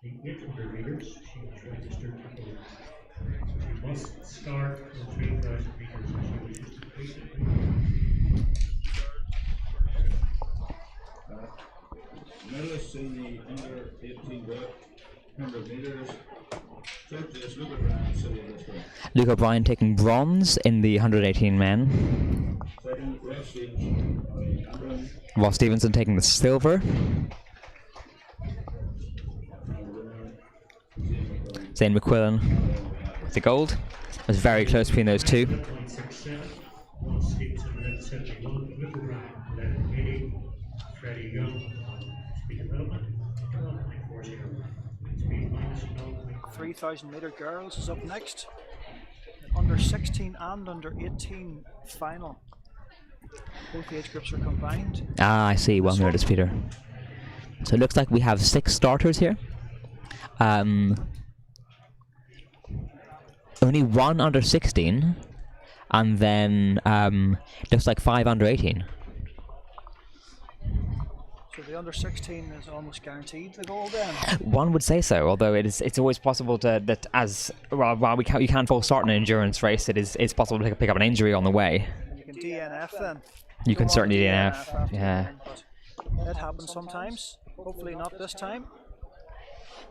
the 800 metres. She was registered to go. She must start in 3,000 metres if she wishes to complete it. Medalists in the under 18 100 metres. Third place, Luke O'Brien, City Lisburn. Luke O'Brien taking bronze in the 118 men. Second, Ross Stevenson, Antrim. Ross Stevenson taking the silver. Zane McQuillan with the gold. It was very close between those two. 11.67. Ross Stevenson, 11.71. Luke O'Brien, 11.80. Freddie Young on Speed Development, 12.40. Speed minus 12.5. 3,000 metre girls is up next. Under 16 and under 18 final. Both age groups are combined. Ah, I see. Well noticed, Peter. So it looks like we have 6 starters here. Only 1 under 16, and then looks like 5 under 18. So the under 16 is almost guaranteed the goal then. One would say so, although it's always possible that as while you can't false start an endurance race, it's possible to pick up an injury on the way. And you can DNF then. You can Go on certainly to DNF, after yeah. then, but it happens sometimes. Hopefully not this time.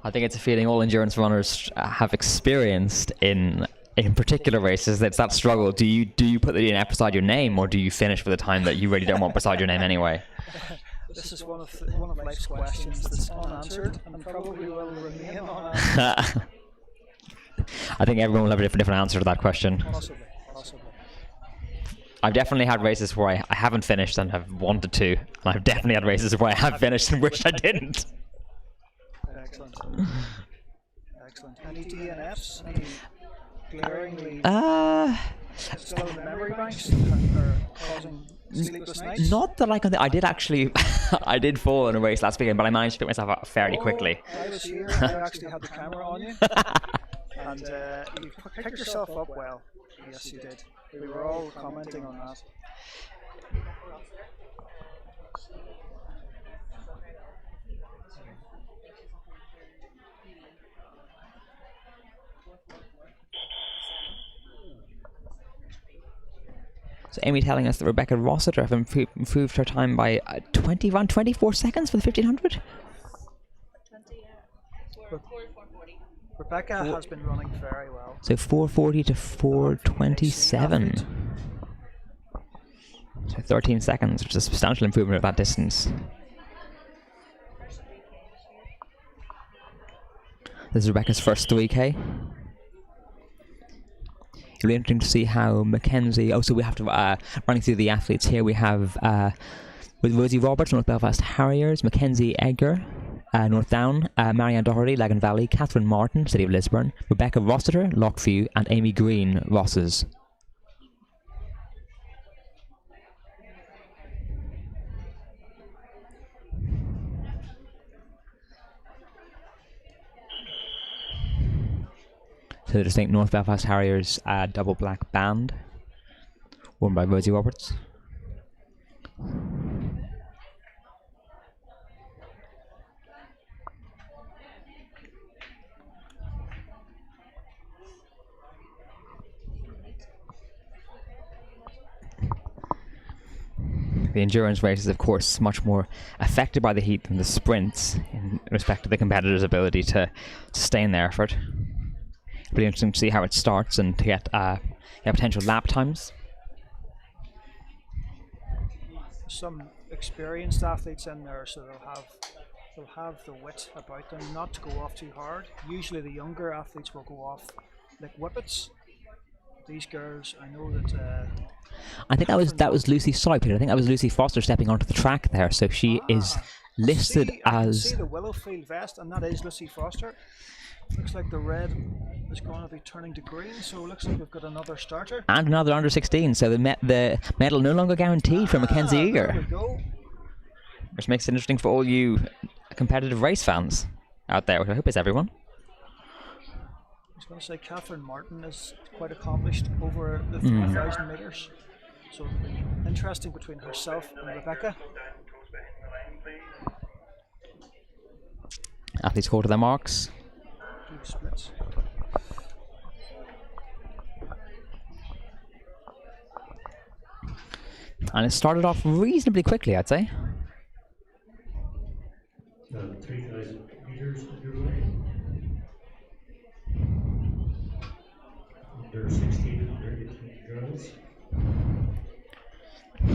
I think it's a feeling all endurance runners have experienced in particular races. That's that struggle. Do you put the DNF beside your name, or do you finish for the time that you really don't want beside your name anyway? This is one of life's questions that's unanswered and probably will remain unanswered. I think everyone will have a different answer to that question. Possibly. I've definitely had races where I haven't finished and have wanted to, and I've definitely had races where I have finished and wish I didn't. Excellent. Excellent. Any DNFs? Any glaringly still in the memory banks or causing sleepless nights? Not that I can think. I did actually, I did fall in a race last weekend, but I managed to pick myself up fairly quickly. I was here. I actually had the camera on you, and you picked yourself up well. Yes, you did. We were all commenting on that. So Amy telling us that Rebecca Rossiter have improved her time by 24 seconds for the 1500. Rebecca has been running very well. So 440 to 427. So 13 seconds, which is a substantial improvement of that distance. This is Rebecca's first 3K. It'll be interesting to see how Mackenzie... Oh, so we have to... running through the athletes here, we have with Rosie Roberts, North Belfast Harriers, Mackenzie Egger, North Down, Marianne Doherty, Lagan Valley, Catherine Martin, City of Lisburn, Rebecca Rossiter, Lockview, and Amy Green, Rosses. So the distinct North Belfast Harriers double black band, worn by Rosie Roberts. The endurance race is, of course, much more affected by the heat than the sprints in respect to the competitor's ability to sustain their effort. It'll be interesting to see how it starts and to get potential lap times. Some experienced athletes in there, so they'll have the wit about them not to go off too hard. Usually the younger athletes will go off like whippets. These girls, I know that. I think that was Lucy. Sorry, Peter. I think that was Lucy Foster stepping onto the track there. So she is listed I can as. see the Willowfield vest, and that is Lucy Foster. Looks like the red is going to be turning to green, so it looks like we've got another starter. And another under 16. So the medal no longer guaranteed for Mackenzie Eager. There we go. Which makes it interesting for all you competitive race fans out there, which I hope is everyone. I was going to say Catherine Martin is quite accomplished over the 3,000 metres. So it'll be interesting between herself and Rebecca. Athletes call to their marks. Do the splits. And it started off reasonably quickly, I'd say. 3,000 meters underway. Under 16 and under 18 girls.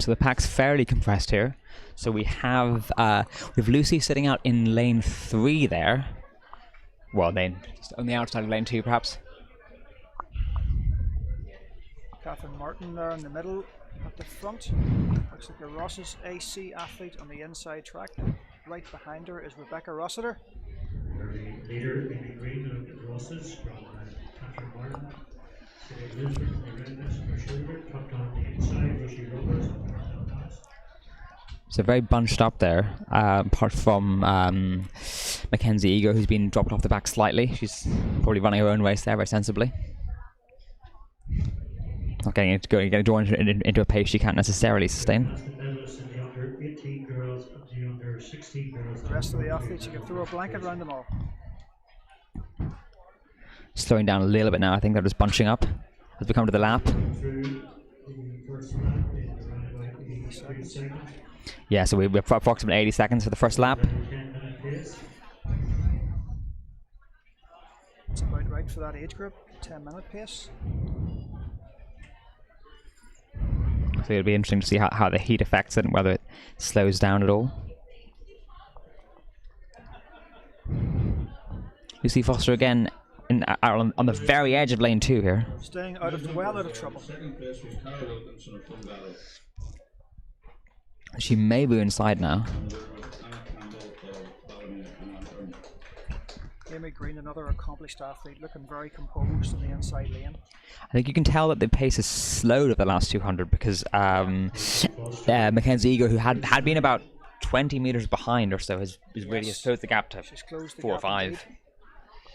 So the pack's fairly compressed here. So we have Lucy sitting out in lane 3 there. Well, then just on the outside of lane 2, perhaps. Catherine Martin there in the middle at the front. Looks like a Ross's AC athlete on the inside track. Right behind her is Rebecca Rossiter. Early leader in the green of Rosses from Catherine Martin. City of Lisburn, the red vest on her shoulder. Tucked on the inside, Rosie Roberts on the north pass. So very bunched up there, apart from Mackenzie Eager, who's been dropped off the back slightly. She's probably running her own race there very sensibly. Not getting drawn into a pace she can't necessarily sustain. That's the medalists in the under 18 girls and the under 16 girls. The rest of the athletes, you can throw a blanket around them all. Slowing down a little bit now, I think they're just bunching up as we come to the lap. Through the first lap in around about 83 seconds. Yeah, so we're approximately 80 seconds for the first lap. 10-minute pace. It's about right for that age group, 10-minute pace. So it'll be interesting to see how the heat affects it and whether it slows down at all. Lucy Foster again on the very edge of lane 2 here. Staying out of well out of trouble. Second place was Carol Wilkinson of Fingal. She may be inside now. And there was Anna Campbell of Ballymena and Antrim. Amy Green, another accomplished athlete, looking very composed in the inside lane. I think you can tell that the pace has slowed at the last 200 because Mackenzie Eager, who had been about 20 meters behind or so, has really closed the gap to She's closed the 4 or gap 5. indeed.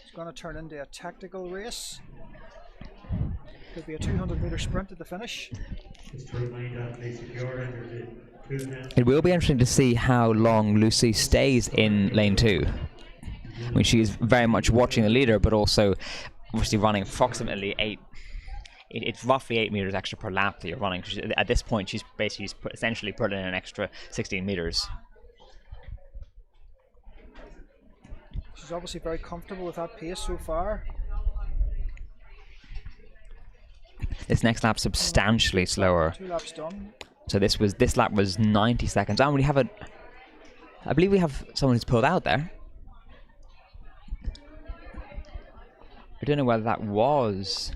It's going to turn into a tactical race. Could be a 200-meter sprint at the finish. Just to remind athletes, if you're entered in 2 minutes, It will be interesting to see how long Lucy stays in lane 2. I mean, she is very much watching the leader, but also obviously running approximately 8. It's roughly 8 meters extra per lap that you're running. At this point, she's basically essentially put in an extra 16 meters. She's obviously very comfortable with that pace so far. This next lap substantially slower. 2 laps done. So this lap was 90 seconds. And I believe we have someone who's pulled out there. I don't know whether that was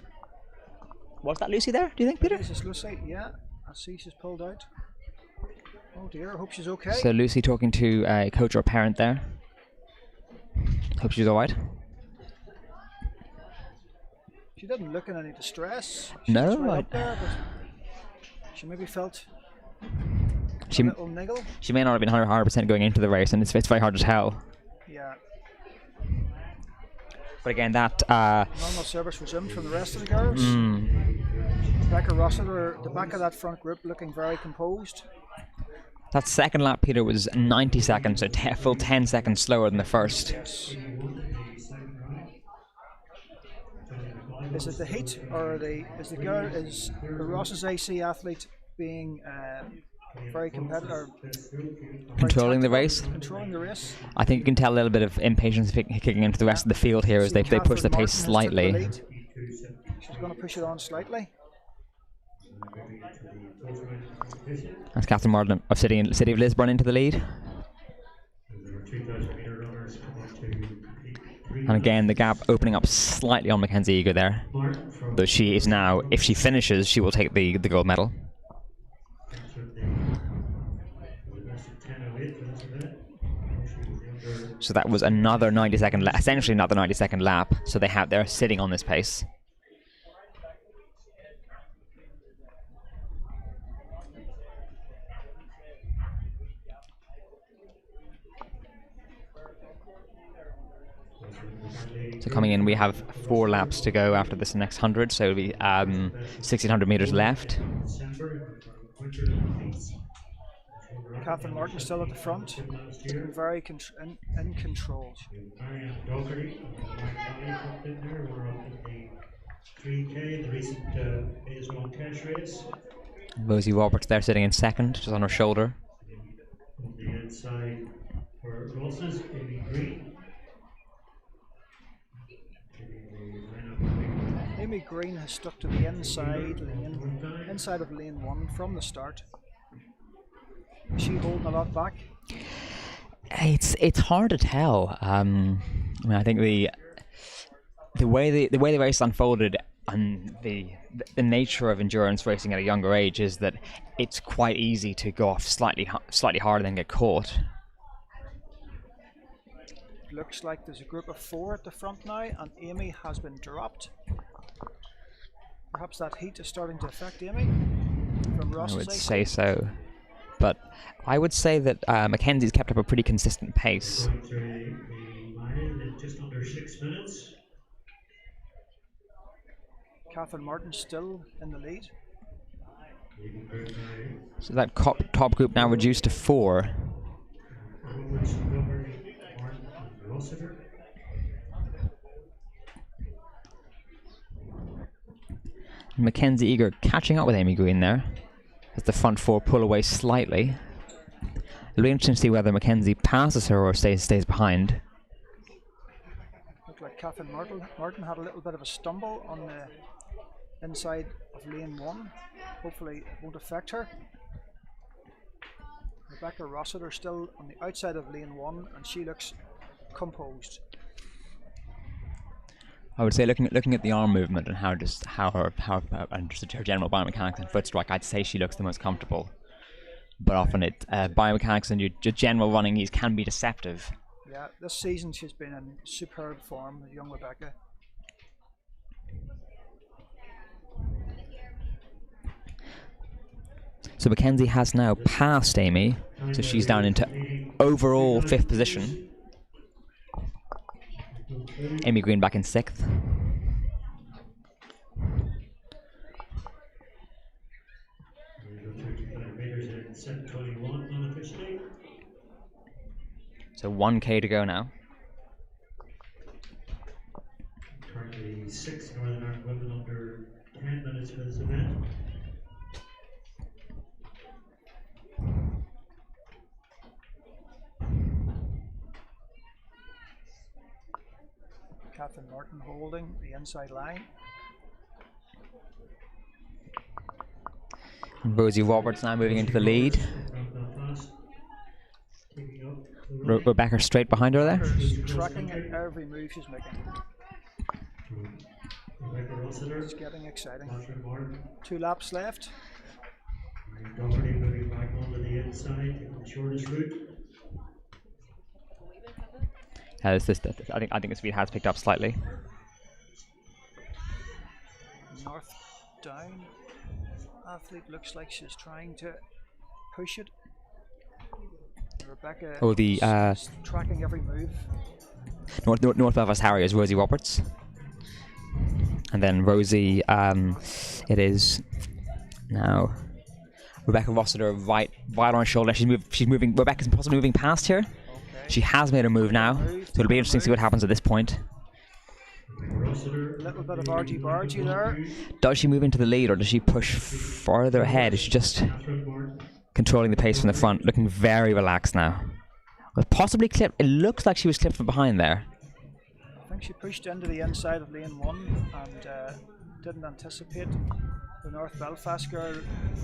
that Lucy there, do you think, Peter? This is Lucy, yeah. I see she's pulled out. Oh dear, I hope she's okay. So Lucy talking to a coach or parent there. Hope she's alright. She didn't look in any distress. No, was right up there, but she maybe felt a little niggle. She may not have been 100% going into the race, and it's very hard to tell. Yeah. But again, that Normal service resumed from the rest of the girls. Rebecca Rossiter, the back of that front group, looking very composed. that second lap, Peter, was 90 seconds, so full 10 seconds slower than the first. Yes. Is it the heat, or is the Ross's AC athlete being very competitive? Controlling the race? Controlling the race. I think you can tell a little bit of impatience kicking into the rest of the field here as they push the pace slightly. She's going to push it on slightly. That's Catherine Martin of City of Lisburn into the lead. And again, the gap opening up slightly on Mackenzie Eager there. Though she is now, if she finishes, she will take the gold medal. So that was another 90-second lap, essentially another 90-second lap. So they're sitting on this pace. So coming in, we have 4 laps to go after this next 100, so it'll be 1,600 meters left. Catherine Martin still at the front, very in control. Marianne Docherty and Mark Valley jumped in there. We're up in the 3K, the recent Phase 1 cash race. Rosie Roberts there sitting in second, just on her shoulder. On the inside for Ross's, Amy Green. Amy Green has stuck to the inside of lane 1 from the start. Is she holding a lot back? It's hard to tell. I mean, I think the way the race unfolded and the nature of endurance racing at a younger age is that it's quite easy to go off slightly harder than get caught. Looks like there's a group of 4 at the front now, and Amy has been dropped. Perhaps that heat is starting to affect Amy from Ross's. I would say so. But I would say that Mackenzie's kept up a pretty consistent pace. Going through the mile in just under 6 minutes. Catherine Martin still in the lead. So that top group now reduced to 4. Mackenzie Eager catching up with Amy Green there as the front 4 pull away slightly. It'll be interesting to see whether Mackenzie passes her or stays behind. Looked like Catherine Martin had a little bit of a stumble on the inside of lane 1. Hopefully it won't affect her. Rebecca Rossiter still on the outside of lane 1, and she looks composed. I would say looking at the arm movement and how her and just her general biomechanics and foot strike, I'd say she looks the most comfortable. But often biomechanics and your general running ease can be deceptive. Yeah, this season she's been in superb form, young Rebecca. So Mackenzie has now passed Amy, so she's down into overall 5th position. Amy Green back in 6th. So 1K to go now. Currently 6 Northern Ireland women under 10 minutes for this event. Catherine Martin holding the inside line. And Rosie Roberts now moving into the lead. Rebecca straight behind her there. Tracking every move she's making. It's getting exciting. 2 laps left. Doherty moving back onto the inside, the shortest route. I think the speed has picked up slightly. North down. Athlete looks like she's trying to push it. Rebecca is tracking every move. North Belfast Harriers, Rosie Roberts. And then Rosie, it is now Rebecca Rossiter right on her shoulder. She's moving. Rebecca's possibly moving past here. Okay. She has made a move now, so it'll be interesting to see what happens at this point. A little bit of argy-bargy there. Does she move into the lead, or does she push further ahead? Is she just controlling the pace from the front, looking very relaxed now? Well, possibly clipped. It looks like she was clipped from behind there. I think she pushed into the inside of lane 1 and didn't anticipate the North Belfast girl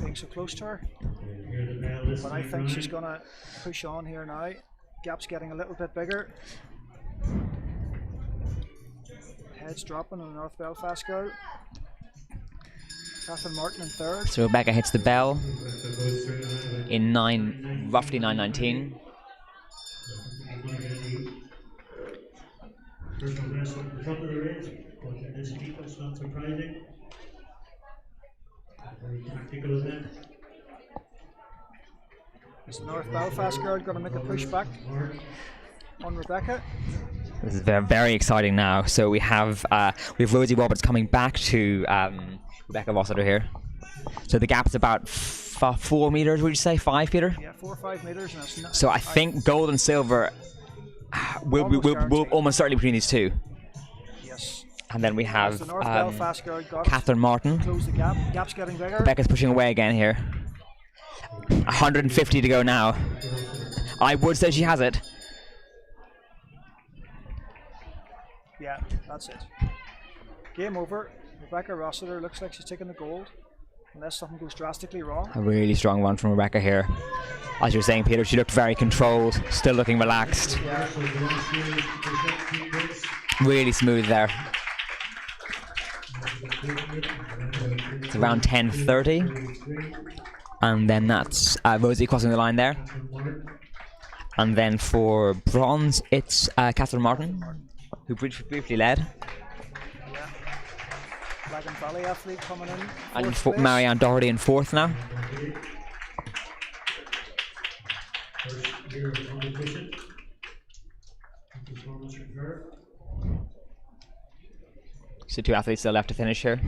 being so close to her. But I think she's going to push on here now. Gap's getting a little bit bigger. Heads dropping on the North Belfast girl. Catherine Martin in 3rd. So Rebecca hits the bell in roughly 9:19. Personal best at the top of the race, but in this heat that's not surprising. Very tactical event. Is the North Belfast girl going to make a push back on Rebecca? This is very, very exciting now. So we have Rosie Roberts coming back to Rebecca Rossiter here. So the gap is about 4 meters, would you say? 5, Peter? Yeah, 4 or 5 meters. And that's not, so I think gold and silver will almost certainly between these two. Yes. And then we have the North Belfast girl got Catherine Martin. Close the gap. Gap's getting bigger. Rebecca's pushing away again here. 150 to go now. I would say she has it. Yeah, that's it. Game over. Rebecca Rossiter looks like she's taking the gold, unless something goes drastically wrong. A really strong one from Rebecca here. As you were saying, Peter, she looked very controlled, still looking relaxed. Yeah. Really smooth there. It's around 10:30. And then that's Rosie crossing the line there. And then for bronze, it's Catherine Martin, who briefly led. Yeah. Flag and Valley athlete coming in. And Marianne Doherty in 4th now. First year of competition. Performance from her. So 2 athletes still left to finish here.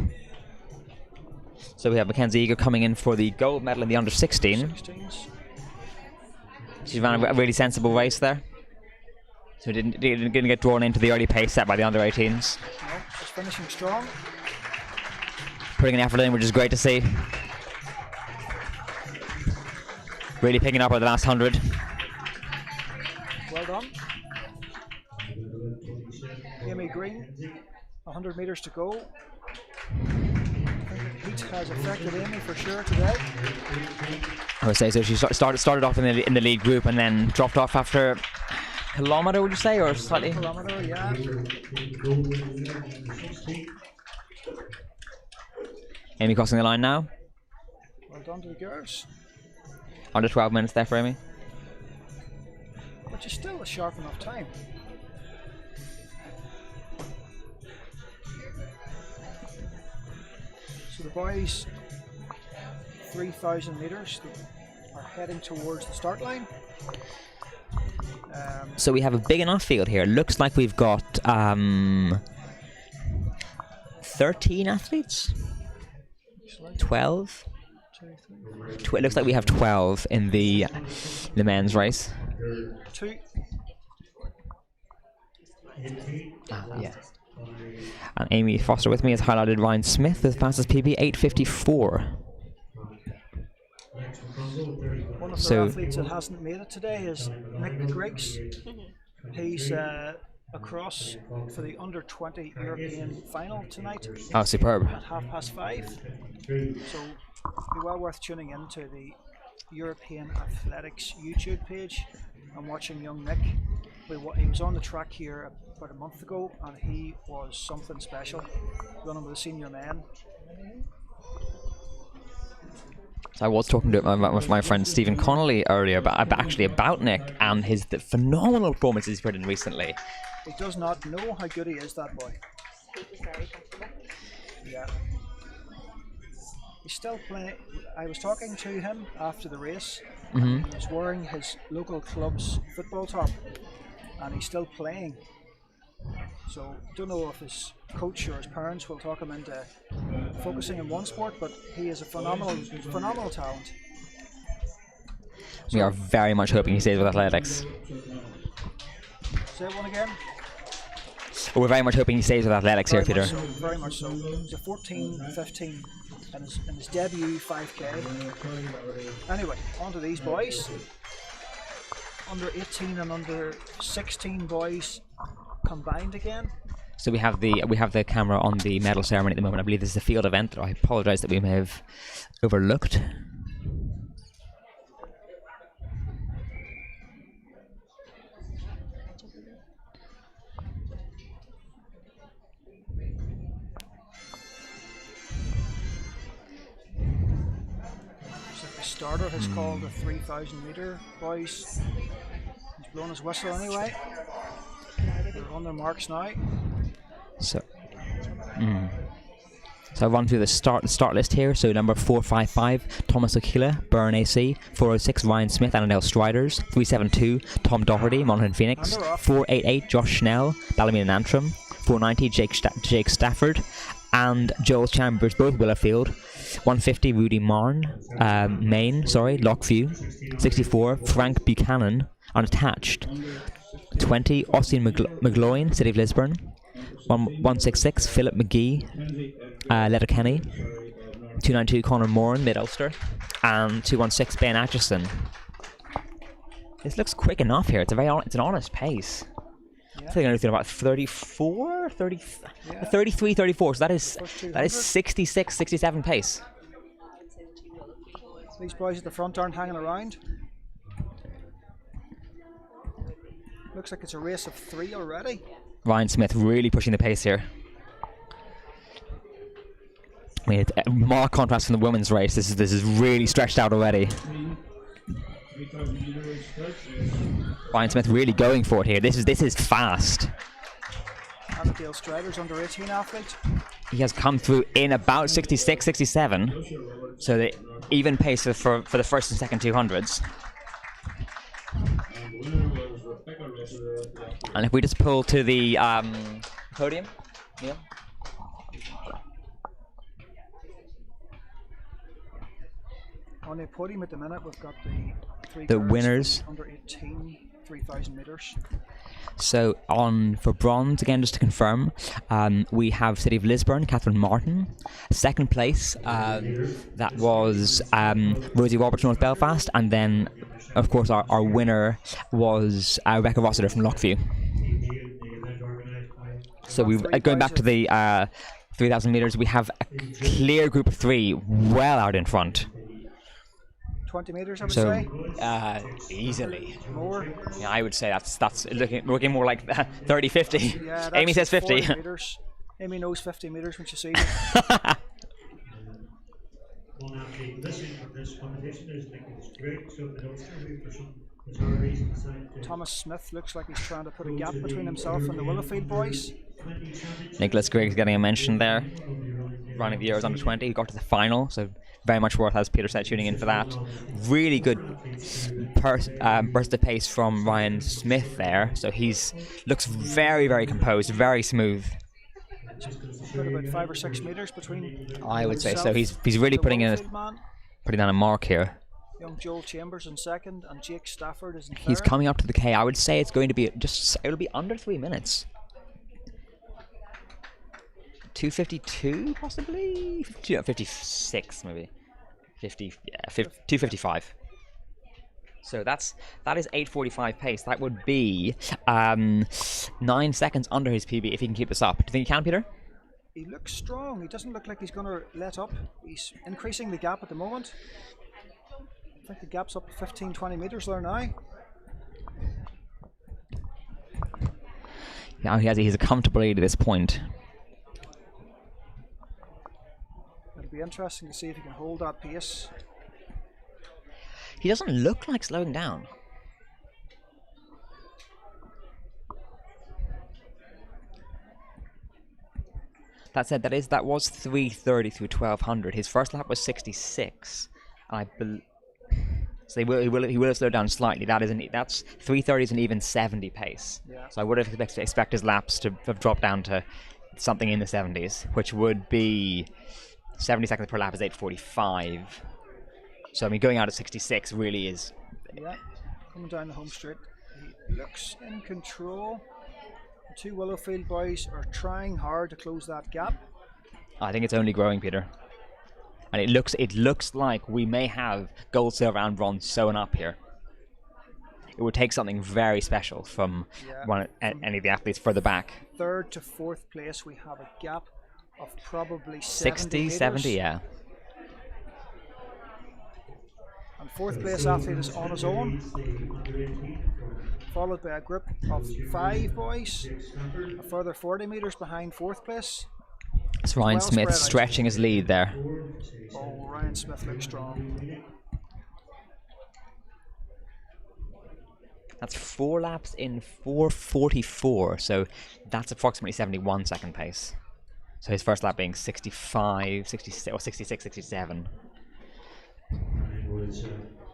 So we have Mackenzie Eager coming in for the gold medal in the under 16. She ran a really sensible race there. So didn't get drawn into the early pace set by the under 18s. No, she's finishing strong. Putting an effort in, which is great to see. Really picking up at the last 100. Well done. Amy Green, 100 metres to go. I think the heat has affected Amy for sure today. I would say so. She started off in the lead group and then dropped off after kilometre, would you say, or slightly? Kilometre, yeah. Under 16. Amy crossing the line now. Well done to the girls. Under 12 minutes there for Amy. Which is still a sharp enough time. So the boys, 3,000 metres, are heading towards the start line. So we have a big enough field here. Looks like we've got 13 athletes? 12? It looks like we have 12 in the men's race. Two. Yeah. And Amy Foster with me has highlighted Ryan Smith with fastest PB 8:54. One of the athletes that hasn't made it today is Nick Griggs. He's across for the under 20 European final tonight. Oh, superb. At 5:30. So be well worth tuning in to the European Athletics YouTube page and watching young Nick. He was on the track here about a month ago and he was something special, running with the senior men. So I was talking to my friend Stephen Connolly earlier about Nick and the phenomenal performances he's put in recently. He does not know how good he is, that boy. Yeah. He's still playing. I was talking to him after the race. Mm-hmm. He was wearing his local club's football top and he's still playing. So don't know if his coach or his parents will talk him into focusing on one sport, but he is a phenomenal talent. We are very much hoping he stays with athletics. Say it one again. We're very much hoping he stays with athletics here, Peter. Very much so. He's a 14-15 in his debut 5k. Anyway, on to these boys. Under 18 and under 16 boys combined again. So we have the camera on the medal ceremony at the moment. I believe this is a field event that I apologise that we may have overlooked. The starter has called a 3,000 metre, boys. He's blown his whistle anyway. They're on their marks now. So I'll run through the start list here. So number 455, Thomas Aquila, Burn AC. 406, Ryan Smith, Annandale Striders. 372, Tom Doherty, Monaghan Phoenix. 488, Josh Schnell, Ballymena Antrim. 490, Jake Stafford, and Joel Chambers, both Willowfield. 150, Rudy Marn, Lockview. 64, Frank Buchanan, unattached. 20, Austin McGloin, City of Lisburn. 166, Philip McGee, Letterkenny. 292, Conor Moran, Mid Ulster. And 216, Ben Atchison. This looks quick enough here. It's an honest pace. I think anything about 34, 30, yeah. 33, 34. So that is 66, 67 pace. These boys at the front aren't hanging around. Looks like it's a race of 3 already. Ryan Smith really pushing the pace here. I mean, marked contrast from the women's race. This is really stretched out already. Ryan Smith really going for it here. This is fast. Annandale Striders, under 18 athlete. He has come through in about 66, 67. So the even pace for the first and second 200s. And if we just pull to the podium, Neil. On the podium at the minute, we've got the winners under 18 3,000 meters. So for bronze, again, just to confirm, we have City of Lisburn, Catherine Martin. Second place, that was Rosie Roberts, North Belfast, and then, of course, our winner was Rebecca Rossiter from Lockview. So going back to the 3,000 meters, we have a clear group of 3 well out in front. 20 metres, I would So say. easily. More. Yeah, I would say that's looking more like 30, 50. Yeah, Amy says 50. 40 metres. Amy knows 50 metres when she sees it. One athlete missing from this competition is Nicholas Griggs of the Ulster, who for some bizarre reason decided to Thomas Smith looks like he's trying to put a gap between himself and the Willowfield boys. Nicholas Griggs getting a mention there. Running the Euros under 20, he got to the final, so very much worth, as Peter said, tuning in for that. Really good burst of pace from Ryan Smith there, so he's looks very, very composed, very smooth. Put about 5 or 6 metres between. I would say so. He's really putting down a mark here. Young Joel Chambers in second, and Jake Stafford is in third. He's coming up to the K. I would say it's going to be it'll be under 3 minutes. 2:52 possibly? 56 maybe. 2:55. So that is 8:45 pace. That would be 9 seconds under his PB if he can keep this up. Do you think he can, Peter? He looks strong. He doesn't look like he's going to let up. He's increasing the gap at the moment. I think the gap's up 15-20 metres there now. Now he's a comfortable lead at this point. It'll be interesting to see if he can hold that pace. He doesn't look like slowing down. That said, that was 3:30 through 1200. His first lap was 66. So he will have slowed down slightly. That's 3:30 is an even 70 pace. Yeah. So I would have expect his laps to have dropped down to something in the 70s, which would be 70 seconds per lap is 8:45. So I mean, going out at 66 really is. Yeah, coming down the home straight, he looks in control. The two Willowfield boys are trying hard to close that gap. I think it's only growing, Peter. And it looks like we may have gold, silver, and bronze sewn up here. It would take something very special from any of the athletes further back. Third to fourth place, we have a gap of probably 60, 70, yeah. And fourth place athlete is on his own, followed by a group of 5 boys, a further 40 metres behind fourth place. It's Ryan Smith stretching his lead there. Oh, Ryan Smith looks strong. That's 4 laps in 4:44, so that's approximately 71 second pace. So his first lap being 65, 66, or 66, 67.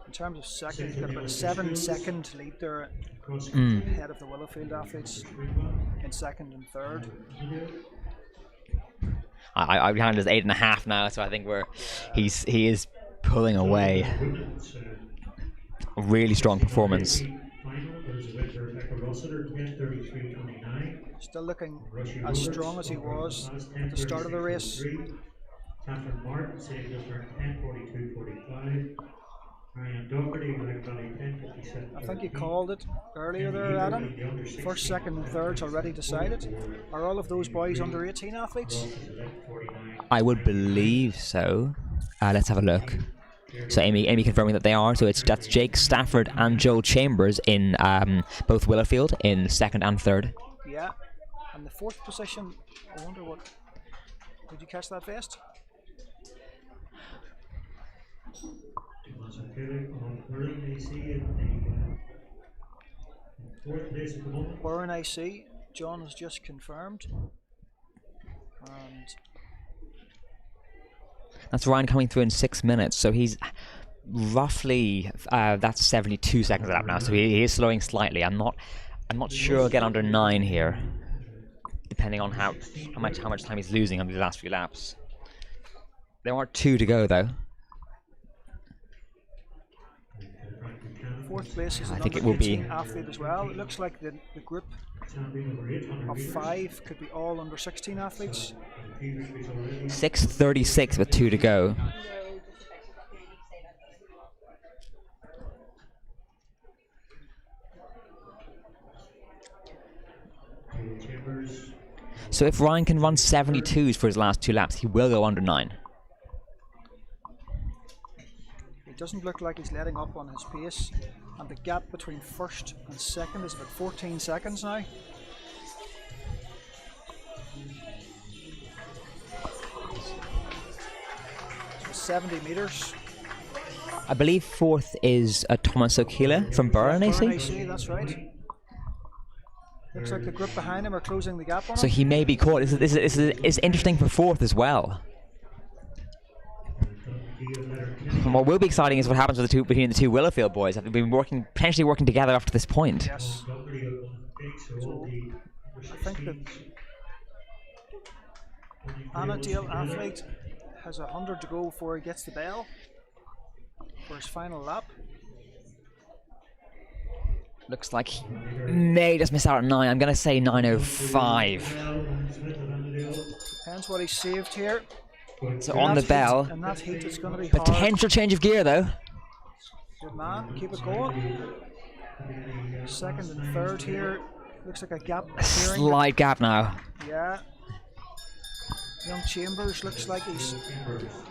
In terms of second, he's got about a 7-second lead there ahead of the Willowfield athletes in second and third. I behind us 8.5 now, so I think he is pulling away. A really strong performance. Still looking as strong as he was at the start of the race. Catherine Martin saved us for 10:42.45. Marianne Doherty, Black Valley 10:57. I think you called it earlier there, Adam. First, second, and third's already decided. Are all of those boys under 18 athletes? I would believe so. Let's have a look. So Amy confirming that they are. So that's Jake Stafford and Joel Chambers in both Willowfield in second and third. Yeah. And the fourth position, I wonder what. Did you catch that vest? Burren AC, John has just confirmed. And that's Ryan coming through in 6 minutes, so he's roughly that's 72 seconds lap now, so he is slowing slightly. I'm not sure he'll get under 9 here, depending on how much time he's losing on the last few laps. There are 2 to go though. Fourth place is I an think it under will be 18 athlete as well. It looks like the group of 5 could be all under 16 athletes. 6:36 with 2 to go. So if Ryan can run 72s for his last 2 laps, he will go under 9. doesn't look like he's letting up on his pace, and the gap between first and second is about 14 seconds now. So 70 metres. I believe fourth is Thomas O'Keeler from Burren AC. AC, that's right. Looks like the group behind him are closing the gap on So him. he may be caught. This is interesting for fourth as well. And what will be exciting is what happens with between the two Willowfield boys. They've been potentially working together up to this point. Yes. So I think that Annandale Athlete has 100 to go before he gets the bell for his final lap. Looks like he may just miss out at 9. I'm going to say 9:05. Depends what he saved here. So on the bell. In that heat, it's going to be hard. Potential change of gear though. Good man, keep it going. Second and third here. Looks like a gap appearing. Slight gap now. Yeah. Young Chambers looks like he's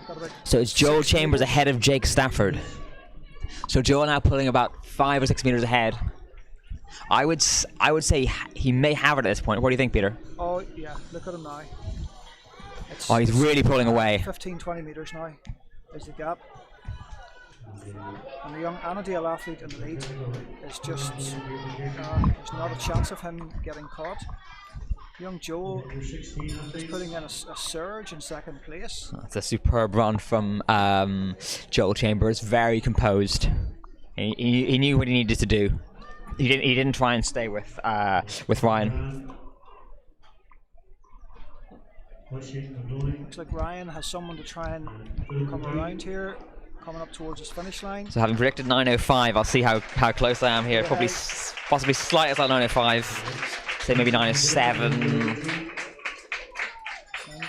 got about. So it's Joel 6 Chambers meters. ahead of Jake Stafford. So Joel now pulling about 5 or 6 meters ahead. I would say he may have it at this point. What do you think, Peter? Oh yeah, look at him now. Oh, he's really pulling away. 15-20 meters now is the gap. And the young Annandale Athlete in the lead is just there's not a chance of him getting caught. Young Joel is putting in a surge in second place. That's a superb run from Joel Chambers. Very composed. He knew what he needed to do. He didn't try and stay with Ryan. Looks like Ryan has someone to try and come around here, coming up towards his finish line. So having predicted 9:05, I'll see how close I am here. Probably possibly slight as like 9:05. Say maybe 9:07.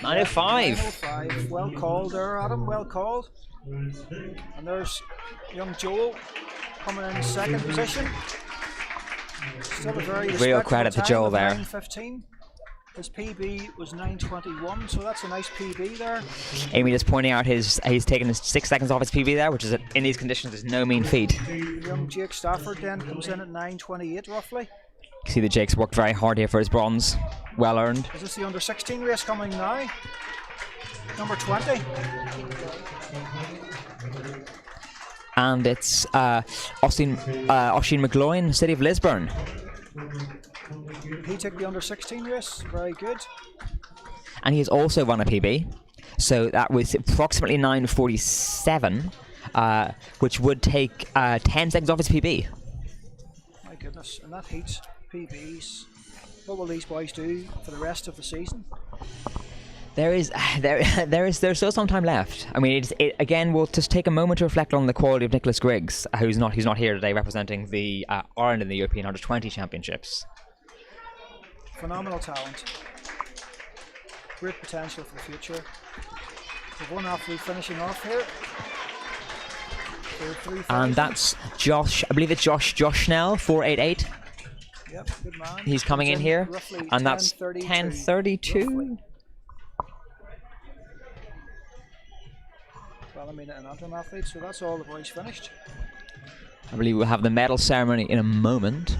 9:05. 9:05. Well called there, Adam. Well called. And there's young Joel coming in second position. Still a very Real credit to time Joel of there. 9:15. His PB was 9:21, so that's a nice PB there. Amy just pointing out he's taken 6 seconds off his PB there, which is in these conditions is no mean feat. Young Jake Stafford then comes in at 9:28 roughly. You see that Jake's worked very hard here for his bronze. Well earned. Is this the under 16 race coming now? Number 20. And it's Oshin McGloin, City of Lisburn. He took the under 16 race. Very good. And he has also run a PB. So that was approximately 9:47, which would take 10 seconds off his PB. My goodness. And that heat PBs. What will these boys do for the rest of the season? There's still some time left. I mean, again, we'll just take a moment to reflect on the quality of Nicholas Griggs, who's not here today representing the Ireland in the European Under-20 Championships. Phenomenal talent. Great potential for the future. We've one athlete finishing off here. And that's Josh. I believe it's Josh Snell, 488. Yep, good man. He's coming in here, and that's 10:32. Well, I mean, an Antrim athlete, so that's all the boys finished. I believe we'll have the medal ceremony in a moment.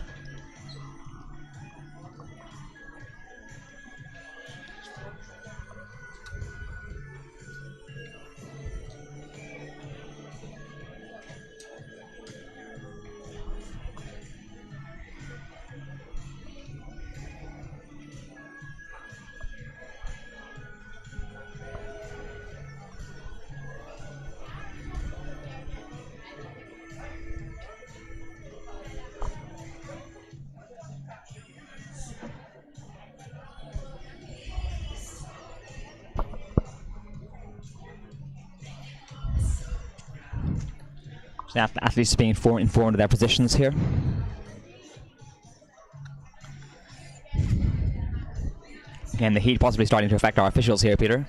The athletes are being informed of their positions here. Again, the heat possibly starting to affect our officials here, Peter.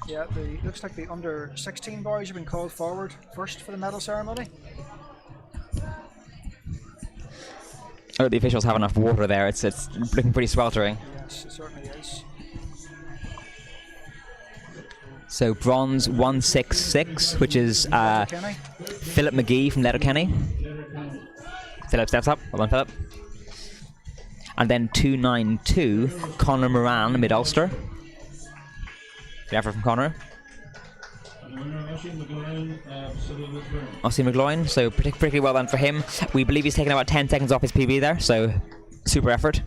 Yeah, looks like the under 16 boys have been called forward first for the medal ceremony. Oh, the officials have enough water there. It's looking pretty sweltering. Yes, it certainly is. So bronze 166, which is Kenny. Philip McGee from Letterkenny. Philip steps up. Well done, Philip. And then 292, Conor Moran, Mid-Ulster. Good effort from Conor. Ossie McGloin, so particularly well done for him. We believe he's taken about 10 seconds off his PB there, so super effort.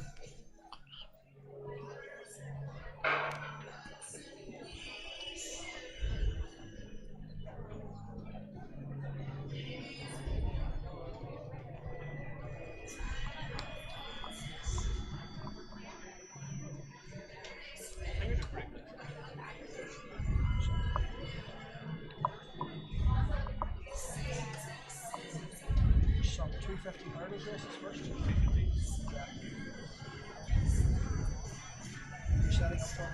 Some 250 hurdles races first. Yeah. You're setting up for him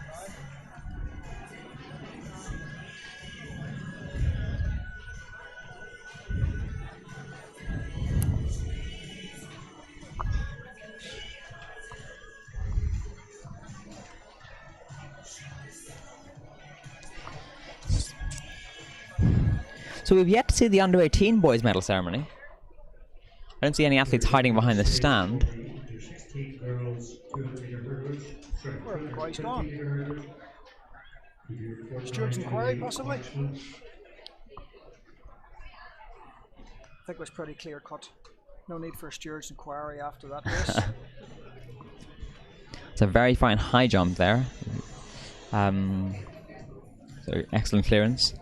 So we've yet to see the under-18 boys medal ceremony. I don't see any athletes hiding behind the stand. Under 16 girls, 200-meter hurdles. Sorry, Where have the boys gone? 200-meter hurdles. Stewards Inquiry, possibly? I think it was pretty clear cut. No need for a Stewards Inquiry after that race. It's a very fine high jump there. So excellent clearance.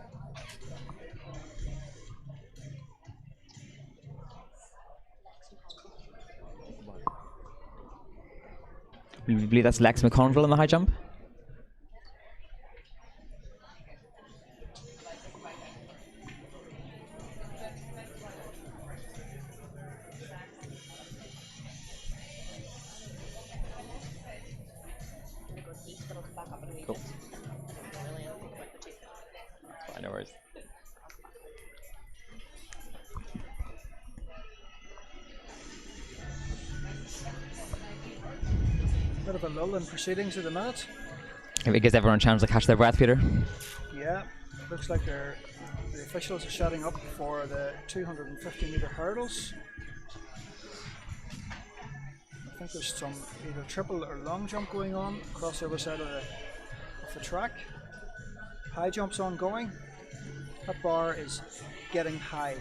We believe that's Lex McConville in the high jump. Cool. Fine, no worries. Bit of a lull in proceedings at the minute. It gives everyone a chance to catch their breath, Peter. Yeah, looks like the officials are setting up for the 250-meter hurdles. I think there's some either triple or long jump going on across the other side of the track. High jump's ongoing. That bar is getting high.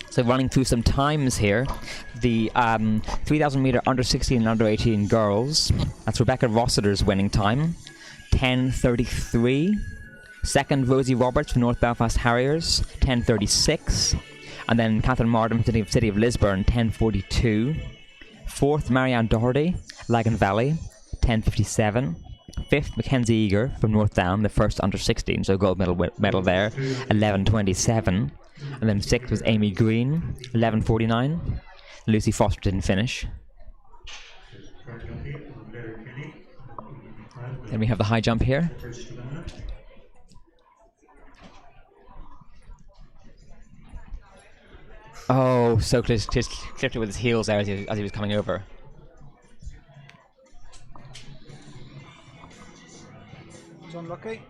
So running through some times here, the 3,000 meter under 16 and under 18 girls, that's Rebecca Rossiter's winning time, 10:33. Second, Rosie Roberts from North Belfast Harriers, 10:36. And then Catherine Martin from the City of Lisburn, 10:42. Fourth, Marianne Doherty, Lagan Valley, 10:57. Fifth, Mackenzie Eager from North Down, the first under 16, so gold medal there, 11:27. And then sixth was Amy Green, 11:49. Lucy Foster didn't finish. Then we have the high jump here. Oh, so close, just clipped it with his heels there as he was coming over. It's unlucky.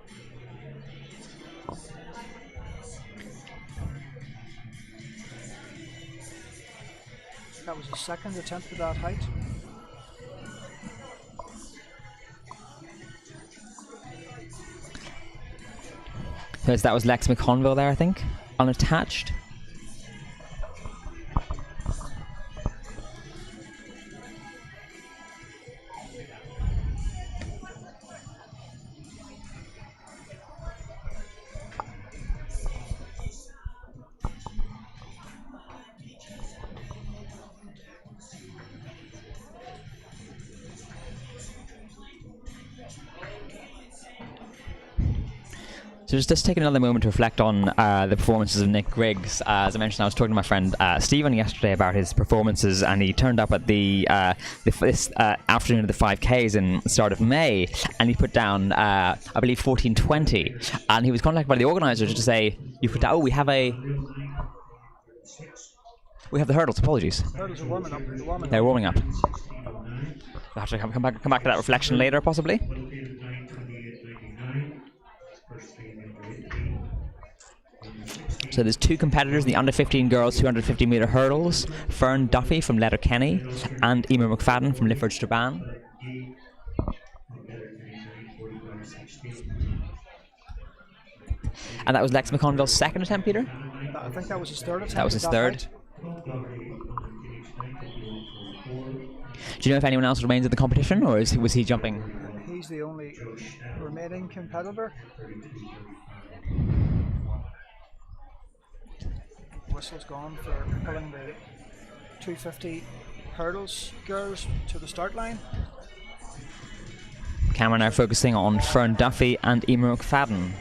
That was his second attempt at that height. So that was Lex McConville there, I think, unattached. So just taking another moment to reflect on the performances of Nick Griggs. As I mentioned, I was talking to my friend Stephen yesterday about his performances, and he turned up at this afternoon of the 5Ks in the start of May, and he put down, I believe, 14:20. And he was contacted by the organisers to say, "You put down. Oh, we have the hurdles. Apologies. Hurdles are warming up. They're warming up. We'll have to come back to that reflection later, possibly." So there's two competitors in the under 15 girls 250 metre hurdles: Fern Duffy from Letterkenny and Emer McFadden from Lifford Strabane. And that was Lex McConville's second attempt, Peter? I think that was his third attempt. That was his third. Do you know if anyone else remains in the competition, or was he jumping? He's the only remaining competitor. Whistle's gone for pulling the 250 hurdles girls to the start line. Camera now focusing on Fern Duffy and Emer McFadden.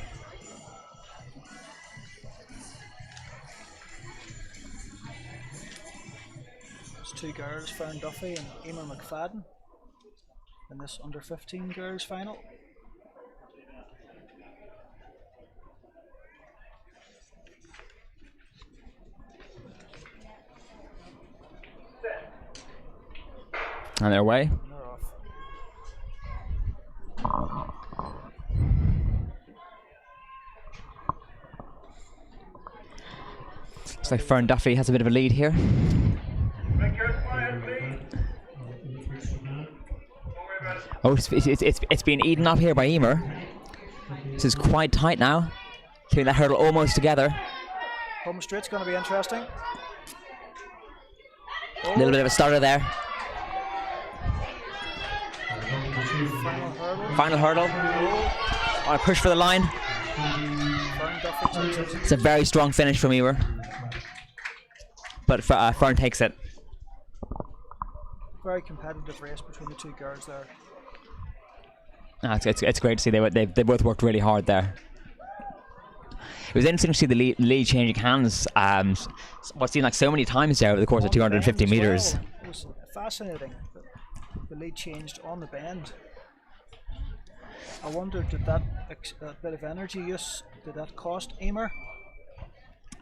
There's two girls, Fern Duffy and Emer McFadden, in this under 15 girls final. And they're away. Looks like Fern Duffy has a bit of a lead here. Oh, it's been eaten up here by Emer. This is quite tight now. Keeping that hurdle almost together. Home straight's going to be interesting. A little bit of a stutter there. Final hurdle. On a push for the line. It's a very strong finish from Emer. But Fern takes it. Very competitive race between the two girls there. It's great to see they both worked really hard there. It was interesting to see the lead changing hands. What seemed like so many times there over the course of 250 metres. Well. It was fascinating. The lead changed on the bend. I wonder, did that bit of energy use, did that cost Emer?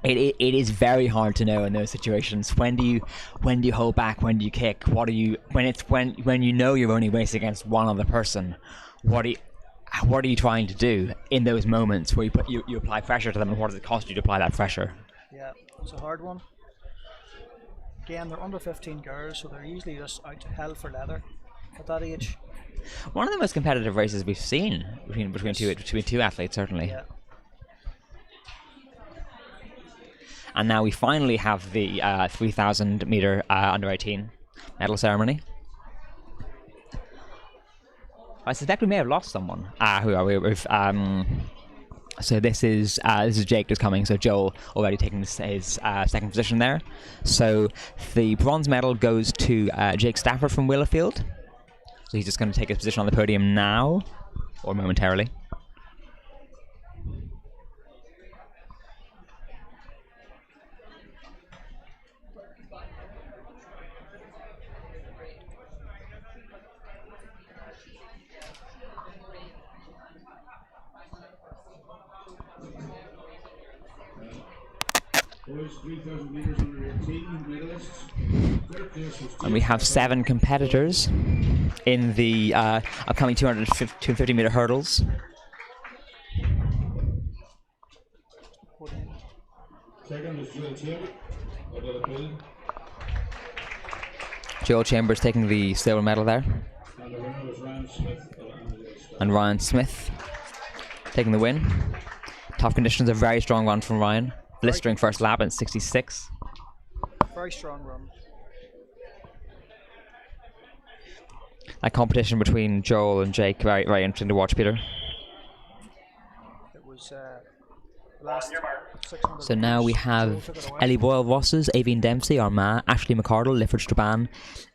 It is very hard to know in those situations. When do you hold back? When do you kick? When you know you're only racing against one other person? What are you trying to do in those moments where you apply pressure to them, and what does it cost you to apply that pressure? Yeah, it's a hard one. Again, they're under 15 girls, so they're usually just out to hell for leather at that age. One of the most competitive races we've seen between two athletes, certainly. Yeah. And now we finally have the 3,000 metre under 18 medal ceremony. I suspect we may have lost someone. Who are we with? So this is Jake just coming. So Joel already taking his second position there. So the bronze medal goes to Jake Stafford from Willowfield. So he's just going to take his position on the podium now, or momentarily. And we have 7 competitors in the upcoming 250 metre hurdles. Second is Joel Chambers. Joel Chambers taking the silver medal there. And the winner was Ryan Smith. And Ryan Smith taking the win. Tough conditions, a very strong run from Ryan. Blistering first lap in 66. Very strong run. That competition between Joel and Jake, very, very interesting to watch, Peter. It was last 600 So now we meters, Joel have took it away. Ellie Boyle Vosses, Avine Dempsey, Armagh, Ashley McCardle, Lifford Strabane,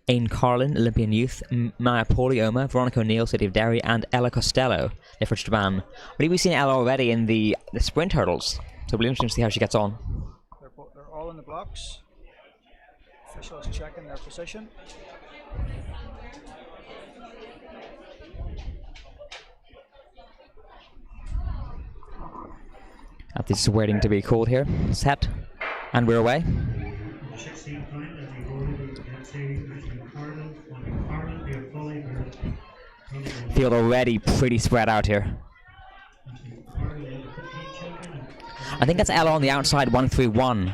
Aine Carlin, Olympian Youth, Maya Polioma, Veronica O'Neill, City of Derry, and Ella Costello, Lifford Strabane. I believe we've seen Ella already in the sprint hurdles, so it'll be interesting to see how she gets on. They're all in the blocks. Officials checking their position. Athletes waiting to be called here. Set. And we're away. The 16th line, Ellie Boyle, Dempsey, Ashley McCardle, Monica Carlin, Leah Foley, Field already pretty spread out here. I think that's Ella on the outside, 1-3-1.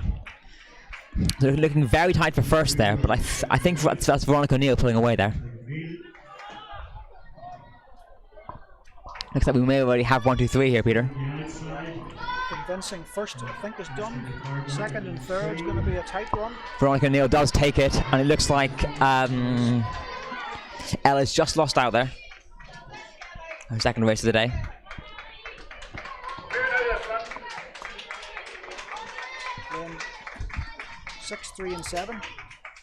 They're looking very tight for first there, but I think that's Veronica O'Neill pulling away there. Looks like we may already have 1-2-3 here, Peter. Convincing first, I think, is done. Second and third is going to be a tight run. Veronica O'Neill does take it, and it looks like Ella's just lost out there. Her second race of the day. Then 6, 3 and 7.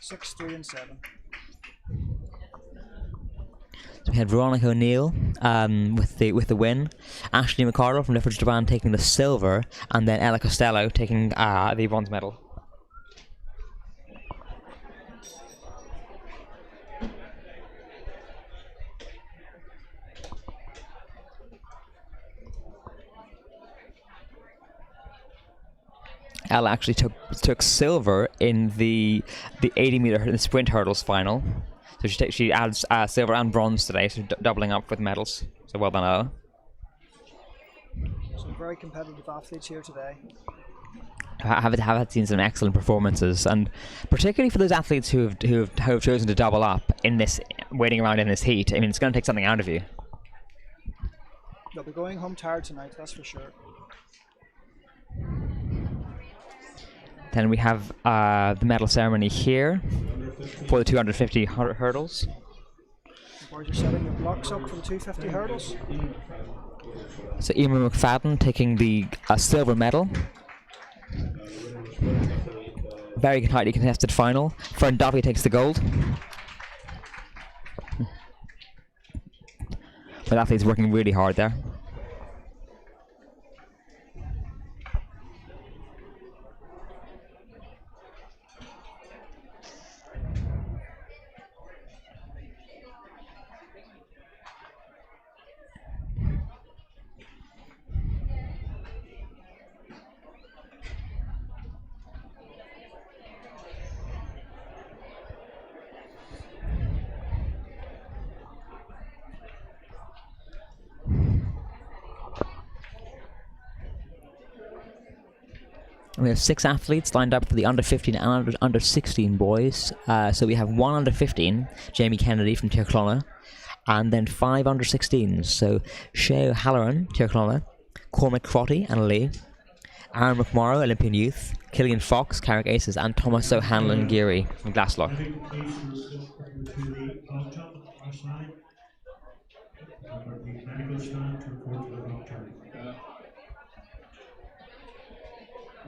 6, 3 and 7. So we had Veronica O'Neill with the win, Ashley McCardle from Lifford Strabane taking the silver, and then Ella Costello taking the bronze medal. Ella actually took silver in the 80-meter sprint hurdles final. So she adds silver and bronze today, so doubling up with medals. So well done, Ella. Some very competitive athletes here today. I have seen some excellent performances, and particularly for those athletes who have chosen to double up in this, waiting around in this heat. I mean, it's going to take something out of you. They'll be going home tired tonight, that's for sure. Then we have the medal ceremony here for the 250 hurdles. The boys are setting the blocks up for the 250 hurdles. So Emer McFadden taking the silver medal. Very tightly contested final. Fern Duffy takes the gold. But athletes working really hard there. We have 6 athletes lined up for the under 15 and under 16 boys. So we have 1 under 15, Jamie Kennedy from Tirclona, and then 5 under 16s. So Shea O'Halloran, Tirclona, Cormac Crotty and Lee, Aaron McMorrow, Olympian Youth, Killian Fox, Carrick Aces, and Thomas O'Hanlon Geary from Glaslock.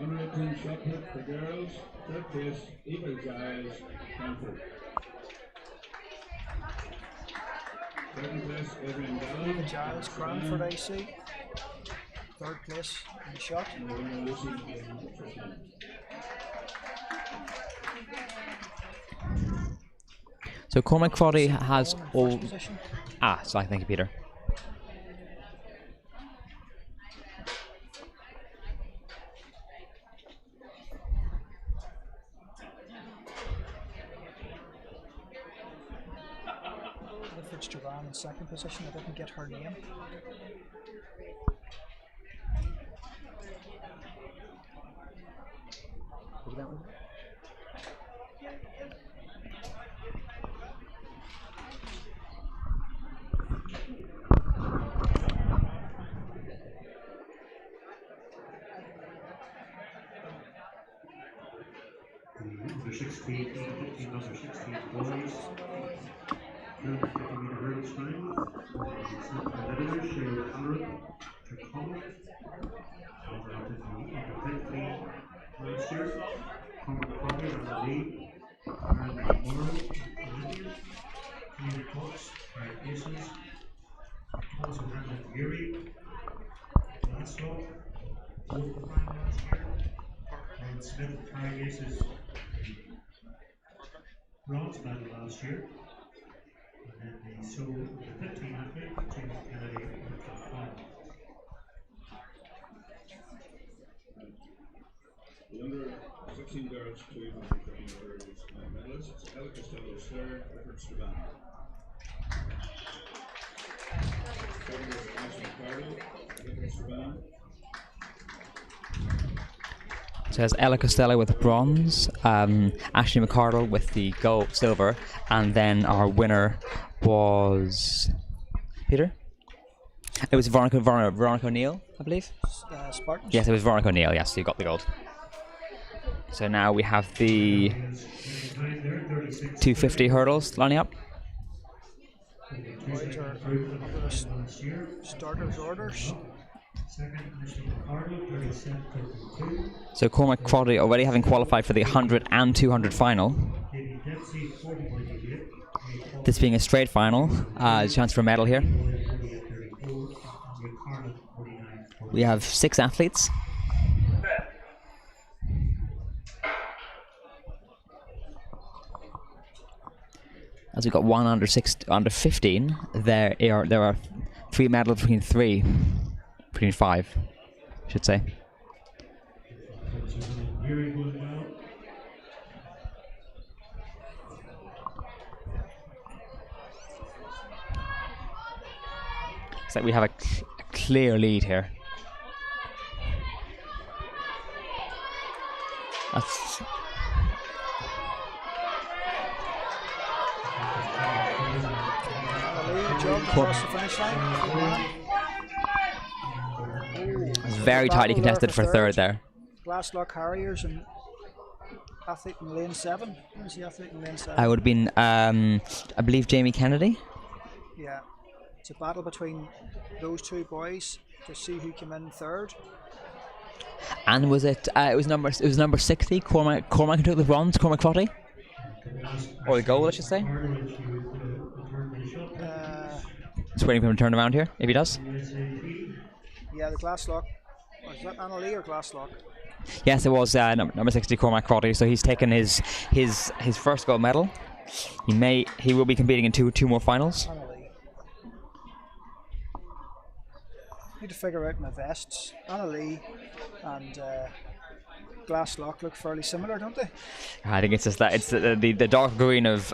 Unwritten shot put for girls, third place, Eva Giles, Cranford. Second place, Adrian Gallo. Eva Giles, Cranford AC. Third place in the shot. And the winner, Lucy. So Cormac Crotty has all... Position. So thank you, Peter. Strabane in second position. I didn't get her name. Under 16, 15, under 16 boys. 250-meter hurdles final. Competitors, Shea O'Halloran, Tirclona, Cormac Crowley on the lead, Aaron Morrow, Olympian, Taylor Cox, Barrett Aces, Thomas O'Hanlon Yuri, Glasgow, fourth the final last year, Aaron Smith, Carrick Aces, bronze medal last year, and then the 15 athlete, James Kennedy, went to the final. The under 16 girls 250 meters medalists: Ella Costello third, Richard Strabane. Second was Ashley McCardle, Richard Strabane. So there's Ella Costello with bronze, Ashley McCardle with the gold, silver, and then our winner was Peter. It was Veronica O'Neill, I believe. Spartans. Yes, it was Veronica O'Neill. Yes, you got the gold. So now we have the 250 hurdles lining up. Boys are under the starters orders. So Cormac Crowley already having qualified for the 100 and 200 final. This being a straight final, a chance for a medal here. We have 6 athletes. As we got one under 15, there are 3 medals between 5, I should say. It's like we have a clear lead here. That's across the finish line. It's very tightly contested for third there. Glasslock Harriers and athlete in lane 7. Who's the athlete in lane 7? I would have been, I believe, Jamie Kennedy. Yeah, it's a battle between those 2 boys to see who came in third. And was it? It was number 60. Cormac took the bronze. Cormac Crowley, or the gold, I should say. Just waiting for him to turn around here, if he does. Yeah, the Glasslock. Was that Anna Lee or Glasslock? Yes, it was number 60, Cormac Crowley. So he's taken his first gold medal. He will be competing in two more finals. Anna Lee. Need to figure out my vests. Anna Lee and Glasslock look fairly similar, don't they? I think it's just that it's the dark green of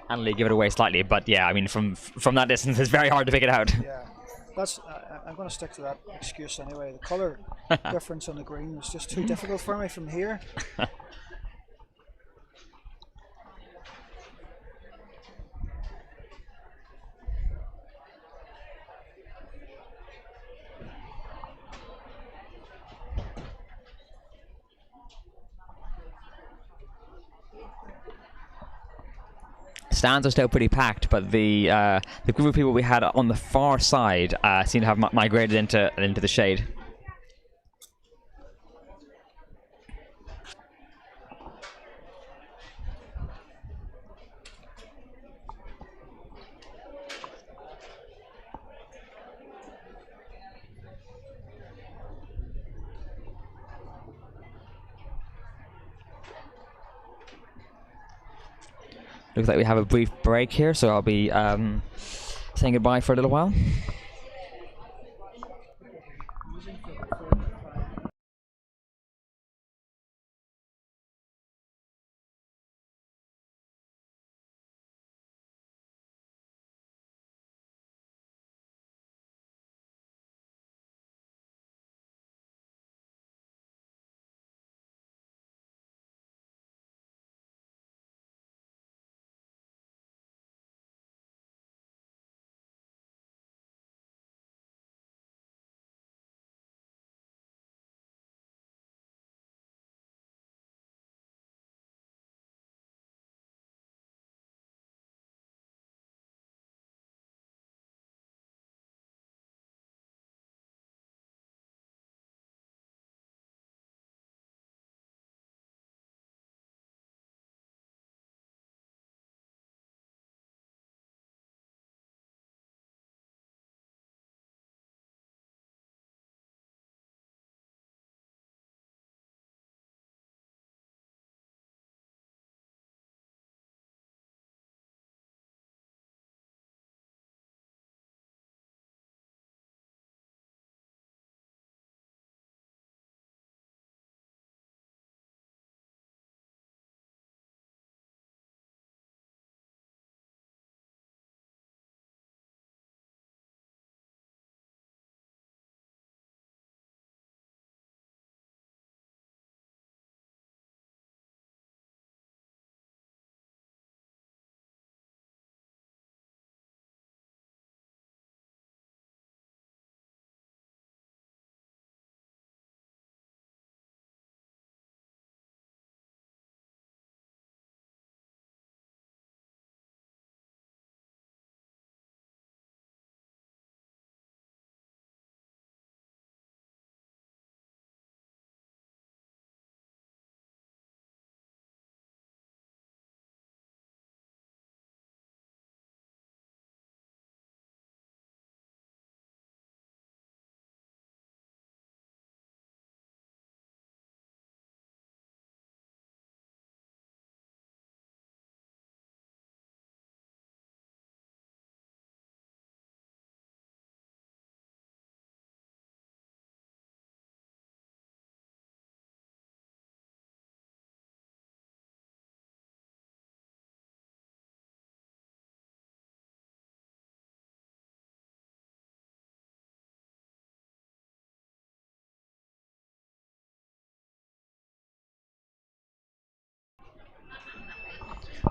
Anna Lee give it away slightly, but yeah, I mean from that distance, it's very hard to pick it out. Yeah, that's. I'm going to stick to that excuse anyway. The colour difference on the green was just too difficult for me from here. Stands are still pretty packed, but the group of people we had on the far side seem to have migrated into the shade. Looks like we have a brief break here, so I'll be saying goodbye for a little while.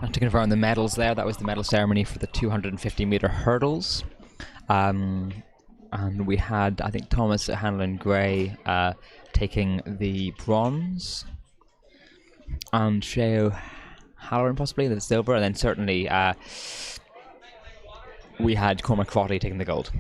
And to confirm the medals there, that was the medal ceremony for the 250-meter hurdles. And we had, I think, Thomas Hanlon Gray taking the bronze, and Sheo Halloran possibly the silver, and then certainly we had Cormac Crotty taking the gold.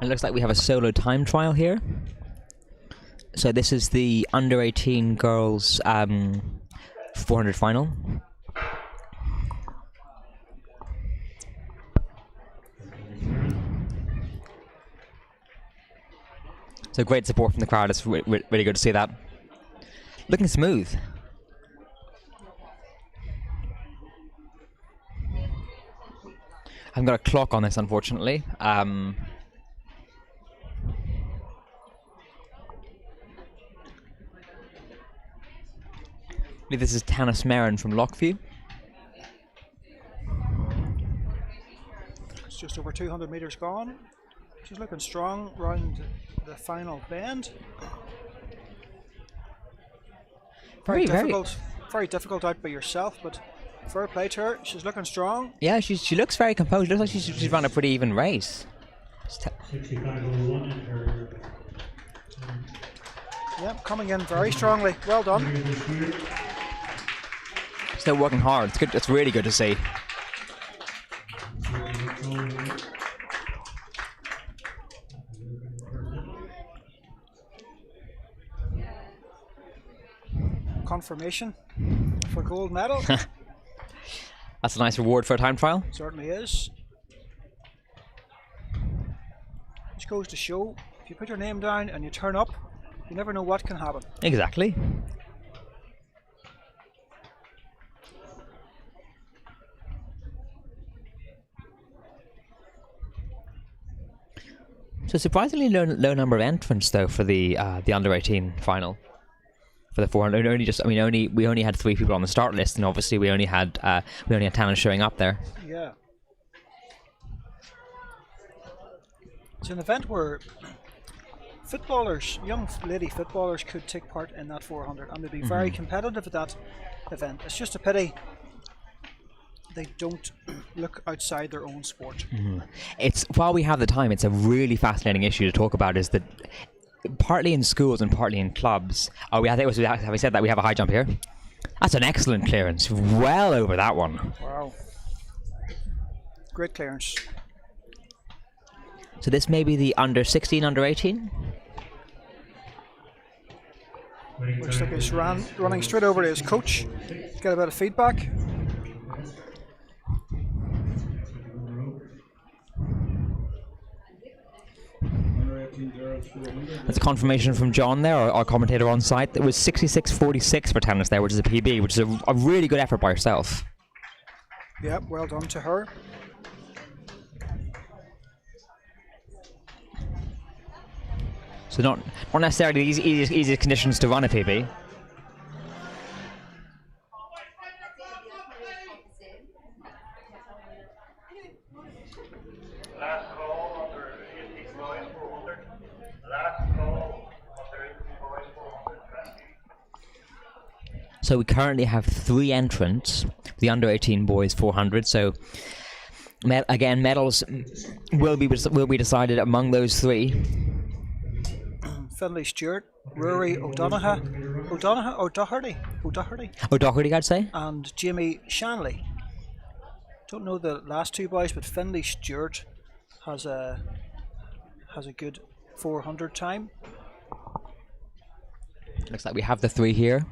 It looks like we have a solo time trial here. So this is the under 18 girls 400 final. So great support from the crowd. It's really good to see that. Looking smooth. I haven't got a clock on this, unfortunately. I believe this is Tanis Merrin from Lockview. It's just over 200 metres gone. She's looking strong round the final bend. Very difficult out by yourself, but fair play to her. She's looking strong. Yeah, she looks very composed. Looks like she's run a pretty even race. 65.01 in her. Yep, coming in very strongly. Well done. Still working hard. It's good. It's really good to see. Confirmation for gold medal. That's a nice reward for a time trial. Certainly is. Which goes to show, if you put your name down and you turn up, you never know what can happen. Exactly. So surprisingly low number of entrants though for the under 18 final. For the 400, we only had 3 people on the start list, and obviously we only had Tana showing up there. Yeah. It's an event where footballers, young lady footballers, could take part in that 400, and they'd be very competitive at that event. It's just a pity they don't look outside their own sport. It's while we have the time, it's a really fascinating issue to talk about. Is that partly in schools and partly in clubs? Have we said that we have a high jump here? That's an excellent clearance, well over that one. Wow, great clearance. So this may be the under 16, under 18. Looks like he's running straight over to his coach, get a bit of feedback. That's a confirmation from John there, our commentator on site. It was 66.46 for Tanis there, which is a PB, which is a really good effort by herself. Yep, well done to her. So not necessarily the easiest conditions to run a PB. So we currently have 3 entrants, the under 18 boys 400. So again, medals will be decided among those 3. Finlay Stewart, Rory O'Doherty, I'd say, and Jamie Shanley. Don't know the last 2 boys, but Finlay Stewart has a good 400 time. Looks like we have the 3 here.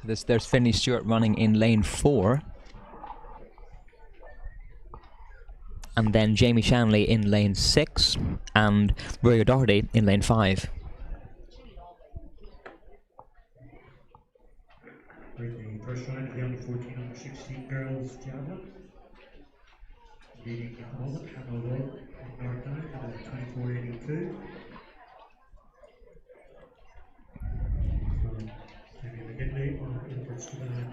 So there's Finlay Stewart running in lane 4. And then Jamie Shanley in lane 6, and Rory O'Doherty in lane 5. For the first round of the under 14, under 16 girls javelin. Leading at the moment, Hannah O'Rourke in Northdown at 24.82. Maybe McGinley or Ilford Stephen.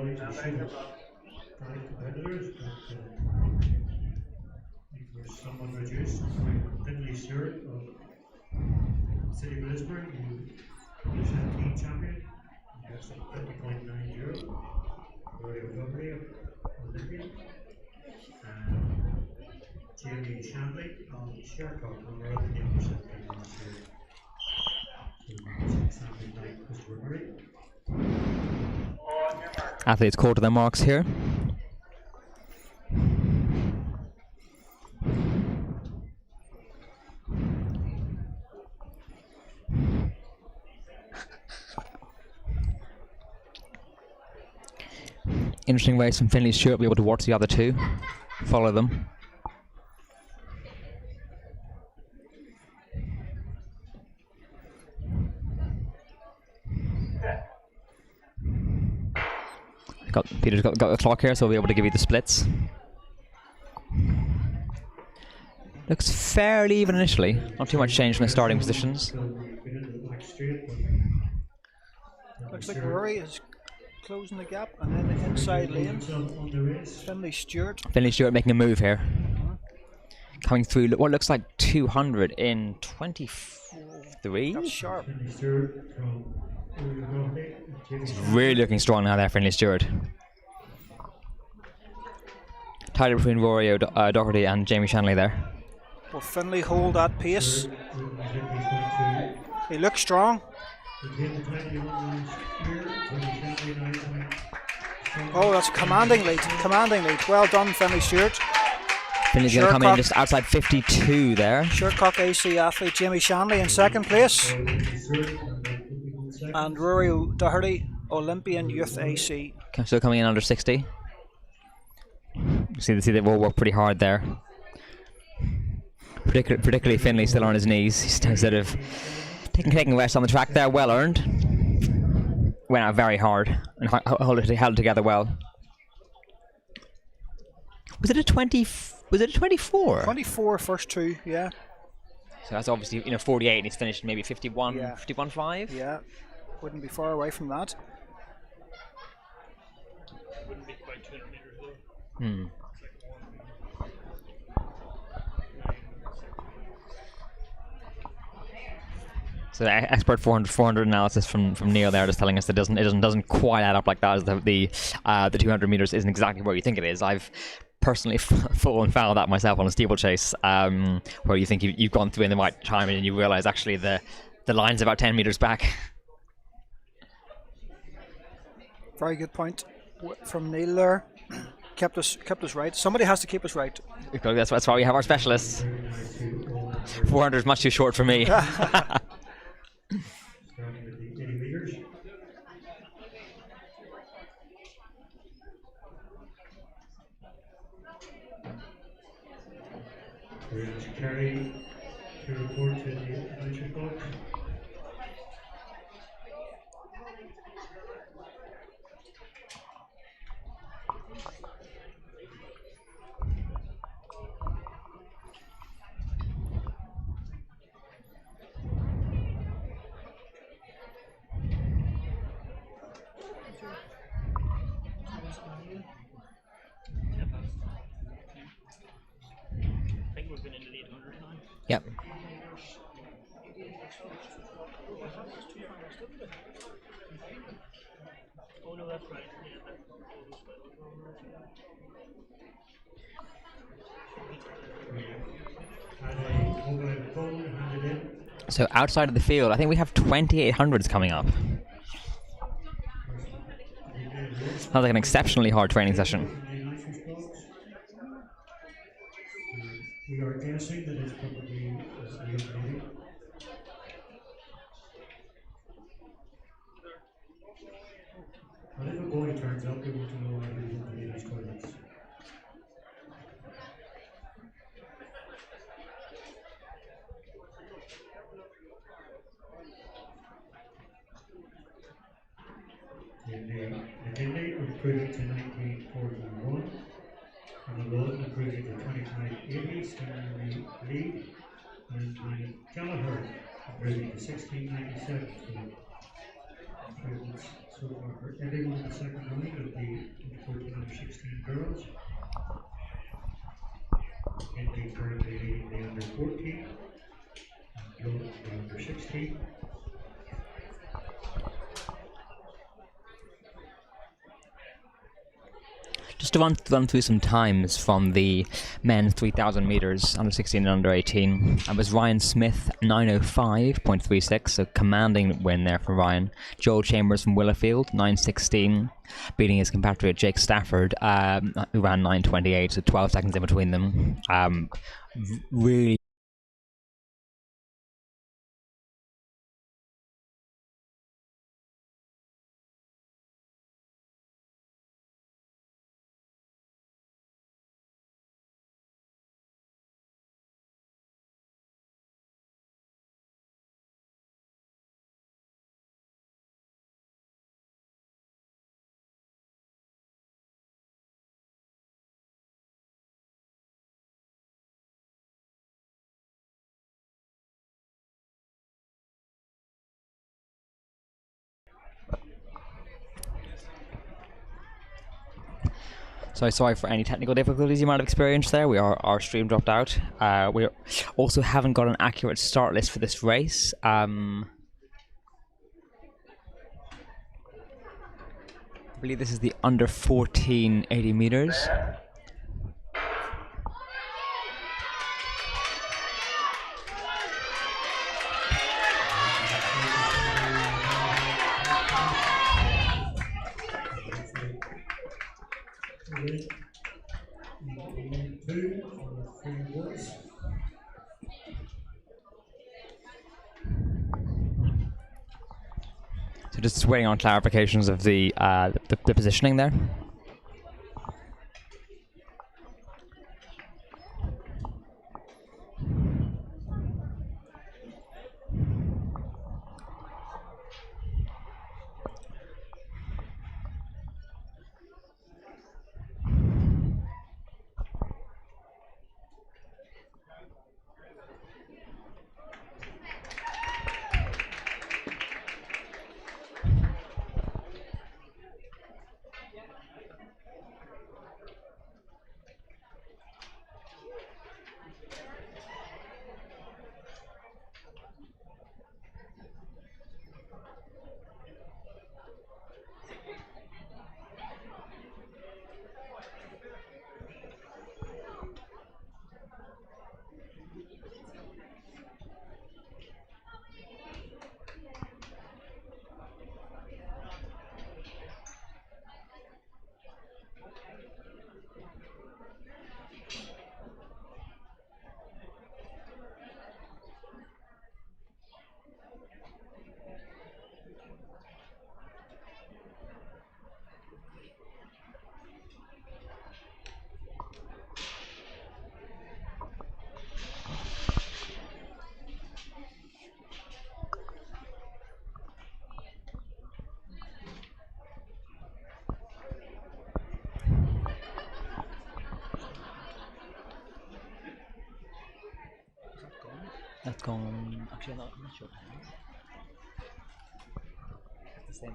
boys who should have 5 competitors, but it was somewhat reduced. Finley Stewart of City of Lisburn, who is a team champion, gets 50.90. Rory O'Doherty of Olympian, and Jamie Shanley of Shercock, who are other members of the last year. So something like Christopher Murray. Athletes called to their marks here. Interesting race from Finley Stewart. Be able to watch the other two, follow them. Peter's got the clock here, so we'll be able to give you the splits. Looks fairly even initially. Not too much change from the starting positions. Looks like Rory is closing the gap, and then the inside lane, Finley Stewart. Finley Stewart making a move here. Coming through what looks like 200 in 23. That's sharp. He's really looking strong now there, Finley Stewart. Tied between Rory O'Doherty and Jamie Shanley there. Will Finley hold that pace? He looks strong. Oh, that's a commanding lead. Commanding lead. Well done, Finley Stewart. Finley's going to come in just outside 52 there. Shercock AC athlete Jamie Shanley in second place. And Rory O'Doherty, Olympian Youth AC. Still coming in under 60. See they've all worked pretty hard there. Particularly Finley still on his knees. He's sort of taking a rest on the track there, well earned. Went out very hard and held it together well. Was it a 20? Was it a 24? 24 first two, yeah. So that's obviously 48, and he's finished maybe 51, yeah. 51.5. Yeah, wouldn't be far away from that. Wouldn't be quite 200 meters though. So the expert 400 analysis from Neil there, just telling us that it doesn't quite add up like that. As the 200 meters isn't exactly where you think it is. I've personally fallen foul of that myself on a steeplechase, where you think you've gone through in the right time and you realise actually the line's about 10 meters back. Very good point from Neil there. Kept us right. Somebody has to keep us right. That's why we have our specialists. 400 is much too short for me. Starting with the 80 meters. There's Kerry to report to the adventure box. Yep. Oh no, that's right. So outside of the field, I think we have 2800s coming up. Sounds like an exceptionally hard training session. We are guessing that it's probably a young lady. But if a boy turns up, we want to know why he's in the ladies' toilets. McKinley improving to 1941. And the road improving to 2580s in the lead. And the Gallagher improving to 1697. So improvements so far for everyone in the second round of the under 14 under 16 girls. Italy currently leading the under 14 and Jordan the under 16. Just to run through some times from the men's 3,000 meters, under 16 and under 18. It was Ryan Smith, 9:05.36, so commanding win there for Ryan. Joel Chambers from Willowfield, 9:16, beating his compatriot Jake Stafford, who ran 9:28, so 12 seconds in between them. Really. So sorry for any technical difficulties you might have experienced there. Our stream dropped out. We also haven't got an accurate start list for this race. I believe this is the under 14 80 meters. So just waiting on clarifications of the positioning there. That's gone. Actually, I'm not sure. It's the same.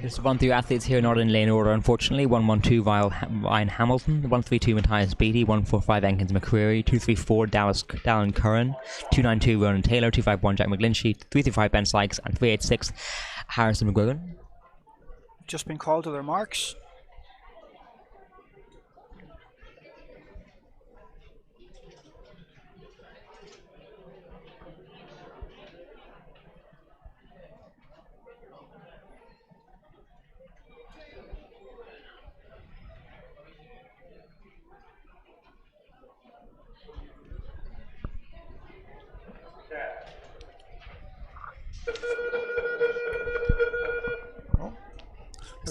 Just run through athletes here, not in lane order, unfortunately. 112 Ryan Hamilton, 132 Matthias Beattie, 145 Enkins McCreary, 234 Dallin Curran, 292 Ronan Taylor, 251 Jack McGlinchey, 335 Ben Sykes, and 386 Harrison McGuigan. Just been called to their marks.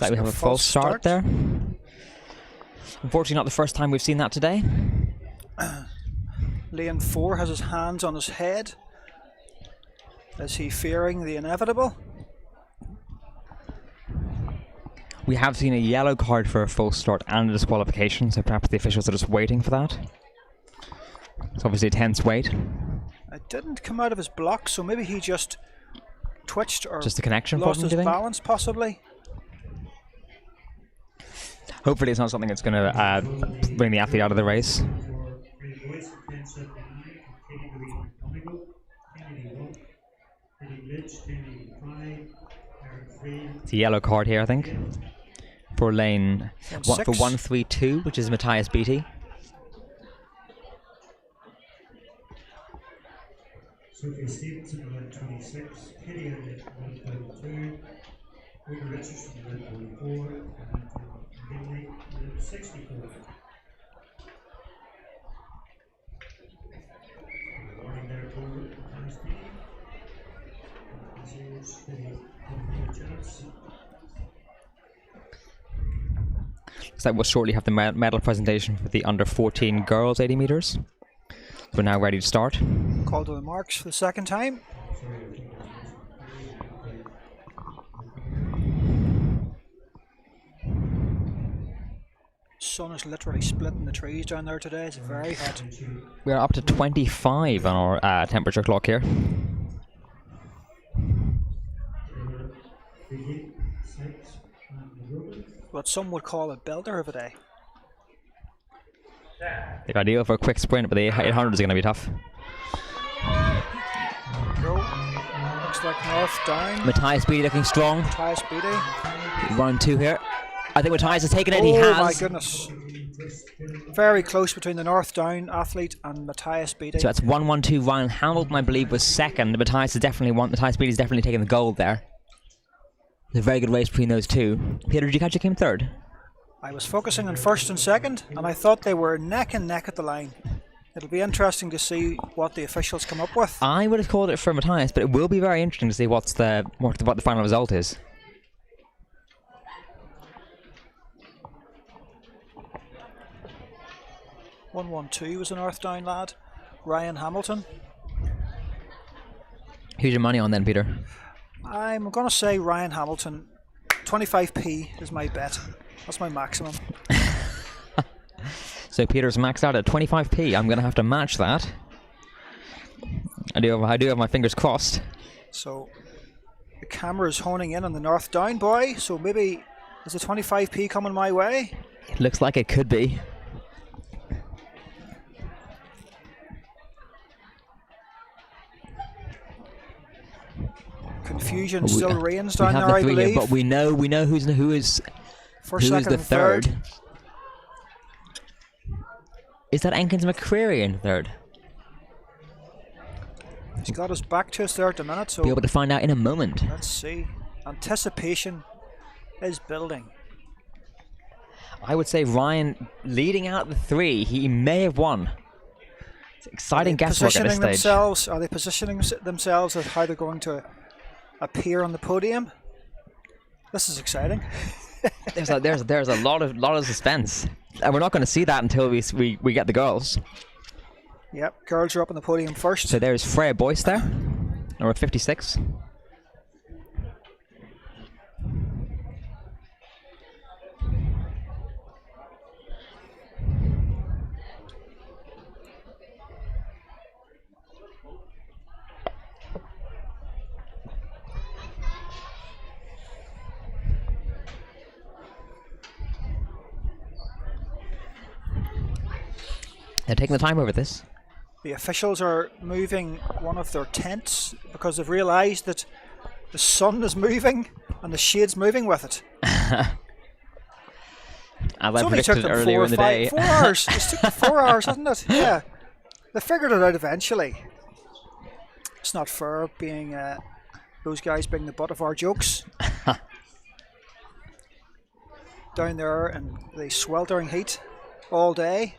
like we have a false start there. Unfortunately, not the first time we've seen that today. Lane 4 has his hands on his head. Is he fearing the inevitable? We have seen a yellow card for a false start and a disqualification, so perhaps the officials are just waiting for that. It's obviously a tense wait. It didn't come out of his block, so maybe he just twitched or just a connection lost problem, his balance, possibly. Hopefully it's not something that's going to bring the athlete out of the race. It's a yellow card here, I think, for lane for 132, which is Matthias Beattie. Sophia Stevenson in line 26, Kitty in line 132, Rita Richardson in line 44, and Gimley in line 64. Warning there for Matthias Beattie. This is the chance. So we'll shortly have the medal presentation for the under 14 girls 80 meters. We're now ready to start. Call to the marks for the second time. Sun is literally splitting the trees down there today. It's very hot. We're up to 25 on our temperature clock here. What some would call a builder of a day. The ideal for a quick sprint, but the 800 is going to be tough. Go. Looks like north down. Matthias Beattie looking strong. Matthias Beattie. 1-2 here. I think Matthias has taken it. He Oh has. my goodness. Very close between the north down athlete and Matthias Beattie. So that's 1-1-2. Ryan Hamilton, I believe, was second. Matthias Beattie's definitely taken the gold there. It's a very good race between those two. Peter, did you catch who came third? I was focusing on first and second, and I thought they were neck and neck at the line. It'll be interesting to see what the officials come up with. I would have called it for Matthias, but it will be very interesting to see what the final result is. One 1-2 was a north down lad. Ryan Hamilton. Who's your money on then, Peter? I'm going to say Ryan Hamilton. 25p is my bet. That's my maximum. So Peter's maxed out at 25p. I'm going to have to match that. I do have my fingers crossed. So the camera's honing in on the north down boy. So maybe is the 25p coming my way? It looks like it could be. Confusion still reigns down there, I believe. But we know who is First, second, the and third. Is that Enkins McCreary in third? He's got his back to us there at the minute, so be able to find out in a moment. Let's see. Anticipation is building. I would say Ryan leading out the three. He may have won. It's exciting guesswork at this stage. Are they positioning themselves as how they're going to appear on the podium? This is exciting. there's a lot of suspense, and we're not going to see that until we get the girls. Yep, girls are up on the podium first. So there's Freya Boyce there, number 56. They're taking the time over this. The officials are moving one of their tents because they've realised that the sun is moving and the shade's moving with it. As I only took predicted them earlier in the day. 4 hours. It took them 4 hours, hasn't it? Yeah. They figured it out eventually. It's not fair being those guys being the butt of our jokes. Down there in the sweltering heat all day.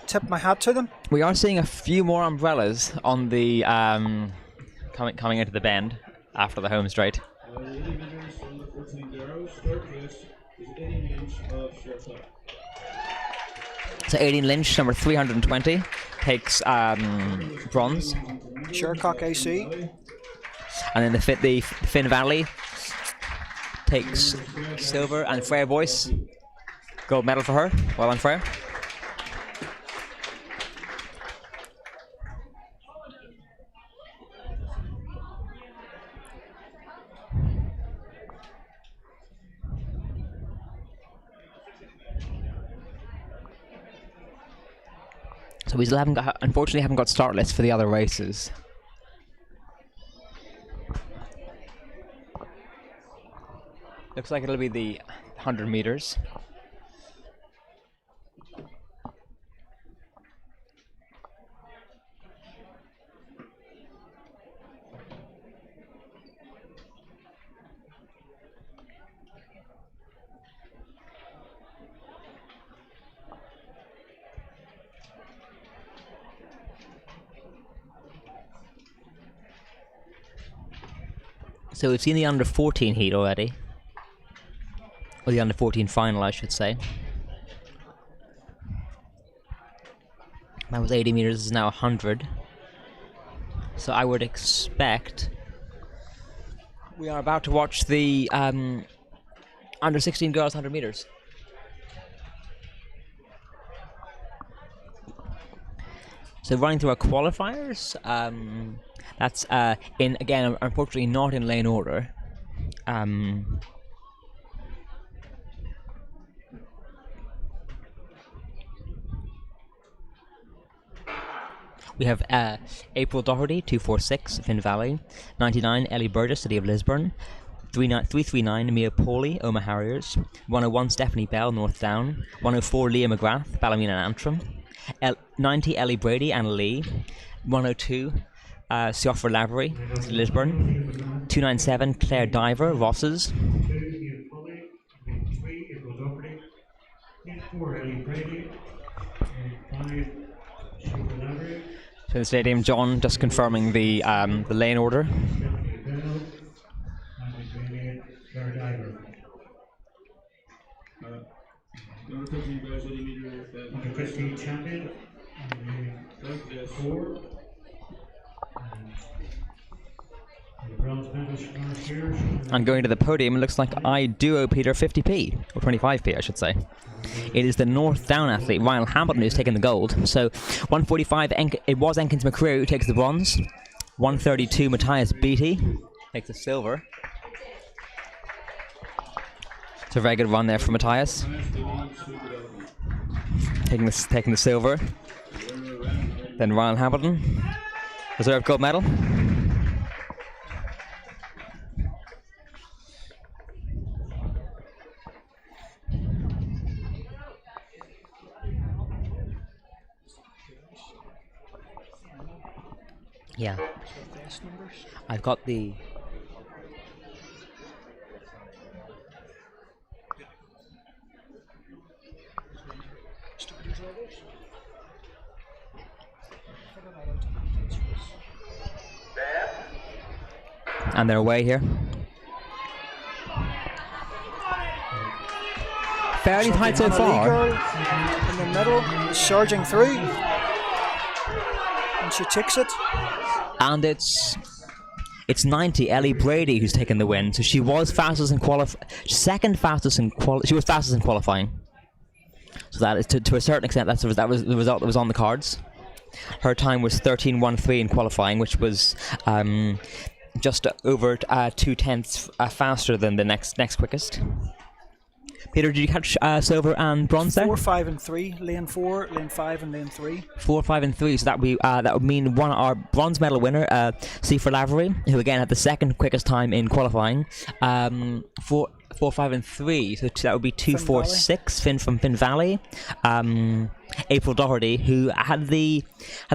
Tip my hat to them. We are seeing a few more umbrellas on the coming into the bend after the home straight. 14 girls. Third place is 18 Lynch of Sherpa. So 18 Lynch, number 320, takes bronze. Shercock AC. And then the Finn Valley takes silver, and Freya Boyce, gold medal for her. Well done, Freya. So we still unfortunately haven't got start lists for the other races. Looks like it'll be the 100 meters. So we've seen the under 14 heat already. Or the under 14 final, I should say. That was 80 meters, this is now 100. So I would expect we are about to watch the under 16 girls 100 meters. So running through our qualifiers, that's in, again, unfortunately not in lane order. We have April Doherty, 246, Finn Valley. 99, Ellie Burgess, City of Lisburn. 339, Mia Pawley, Oma Harriers. 101, Stephanie Bell, North Down. 104, Leah McGrath, Ballymena and Antrim. 90, Ellie Brady, Anna Lee. 102, Siofra Lavery, Lisburn. 297, Claire Diver, Rosses. 2, Mia Pawley. 3, April Doherty. 4, Ellie Brady. 5, Siofra Lavery. So the stadium, John just confirming the lane order. Stephanie Bell. And Claire Diver. Number 13 girls 80 meter. Under 15 champion. Third place. 4. And the bronze medalist from last year. And going to the podium, it looks like I do owe Peter 50p, or 25p I should say. It is the North Down athlete, Ryan Hamilton, who's taken the gold. So 145, it was Enkins McCrew who takes the bronze. 132, Matthias Beattie takes the silver. It's a very good run there for Matthias. Taking the silver. Then Ryan Hamilton, reserve gold medal. Yeah, I've got the. And they're away here. Fairly tight so far. Girl in the middle is surging through, and she takes it. And it's 90, Ellie Brady, who's taken the win. So she was fastest in second fastest in she was fastest in qualifying. So that is to a certain extent that was the result that was on the cards. Her time was 13:13 in qualifying, which was just over 2/10 faster than the next quickest. Peter, did you catch silver and bronze there? 4, 5, and 3. Lane 4, lane 5, and lane 3. 4, 5, and 3. So that would mean our bronze medal winner, Siofra Lavery, who again had the second quickest time in qualifying. 4, 5, and 3. So that would be 2, 4, 6. Finn from Finn Valley. April Doherty, who had the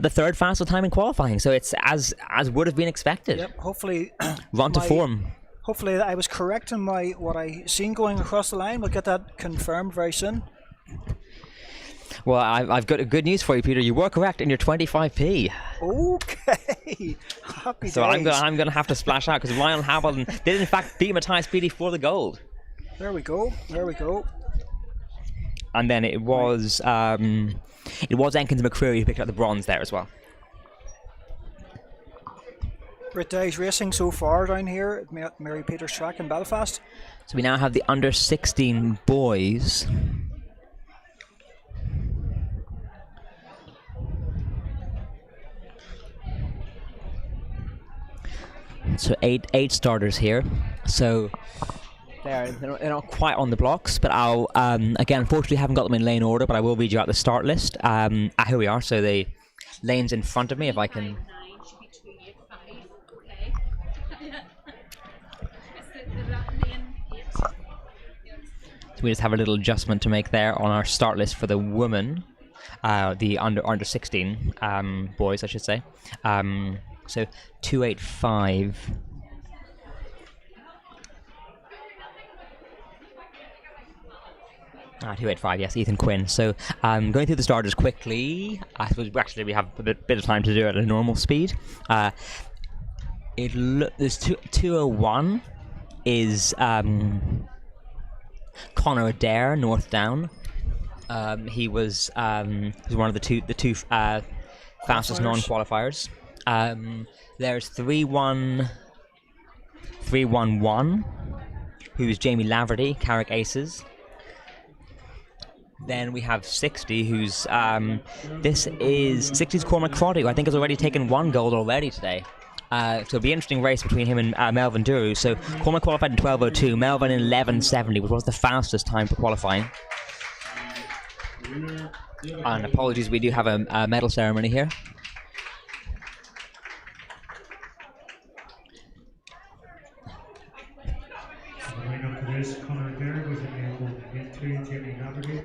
third fastest time in qualifying. So it's as would have been expected. Yep. Hopefully. Run to form. Hopefully I was correct in what I seen going across the line. We'll get that confirmed very soon. Well, I've got good news for you, Peter. You were correct in your 25p. Okay. Happy so days. I'm gonna have to splash out because Ryan Hamilton did in fact beat Matthias Beattie for the gold. There we go. There we go. And then it was Enkins McCreary who picked up the bronze there as well. Great days racing so far down here at Mary Peters Track in Belfast. So we now have the under 16 boys. So eight starters here. So they're not quite on the blocks, but I'll again, unfortunately, haven't got them in lane order, but I will read you out the start list. Here we are. So the lanes in front of me, if I can. So we just have a little adjustment to make there on our start list for the women, the under 16 boys, I should say. So 285. 285, yes, Ethan Quinn. So going through the starters quickly, I suppose we have a bit of time to do it at a normal speed. There's 201 is Conor Adair, North Down. He was one of the two fastest non-qualifiers. There's 311, who's Jamie Laverty, Carrick Aces. Then we have 60, who's 60's Cormac Crotty, who I think has already taken 1 gold already today. So it'll be an interesting race between him and Melvin Duru. So Cormac qualified in 12:02, Melvin in 11:70, which was the fastest time for qualifying. And apologies, we do have a medal ceremony here.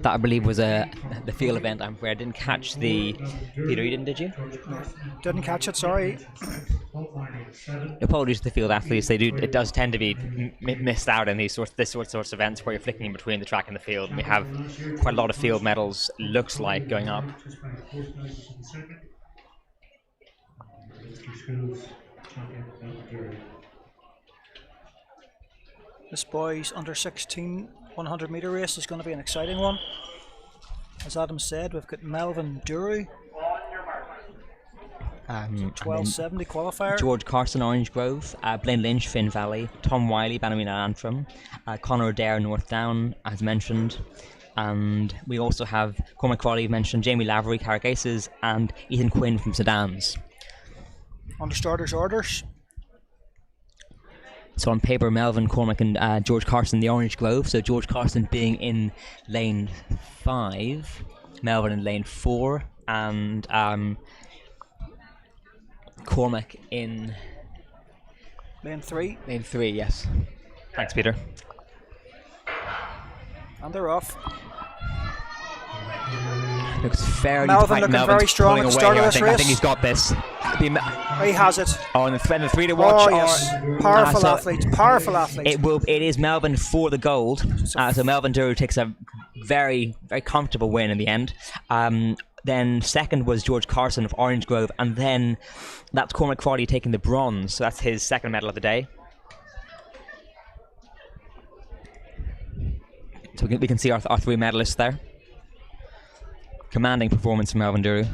That I believe was the field event. I'm afraid I didn't catch the. Peter, you didn't, did you? No, didn't catch it. Sorry. Apologies to the field athletes. It does tend to be missed out in this sorts of events where you're flicking in between the track and the field. And we have quite a lot of field medals. Looks like going up. This boys under 16 100 metre race is going to be an exciting one. As Adam said, we've got Melvin Duru, 1270 qualifier. George Carson, Orange Grove. Blaine Lynch, Finn Valley. Tom Wiley, Ballymena Antrim. Conor Adair, North Down, as mentioned. And we also have Cormac Crotty mentioned, Jamie Lavery, Carrick Aces, and Ethan Quinn from Sedans. Under starters orders. So on paper, Melvin, Cormac and George Carson, the Orange Grove. So George Carson being in lane 5, Melvin in lane 4, and Cormac in lane 3. Lane 3, yes. Thanks, Peter. And they're off. Looks fairly Melvin tight. looking Melvin's very strong at the start of this race. I think he's got this. He has it. Oh, and the 3 to watch. Oh, yes. Powerful athlete. Powerful athlete. It is Melvin for the gold. So Melvin Duru takes a very, very comfortable win in the end. Then second was George Carson of Orange Grove, and then that's Cormac Crotty taking the bronze. So that's his second medal of the day. So we can see our 3 medalists there. Commanding performance from Melvin Duru.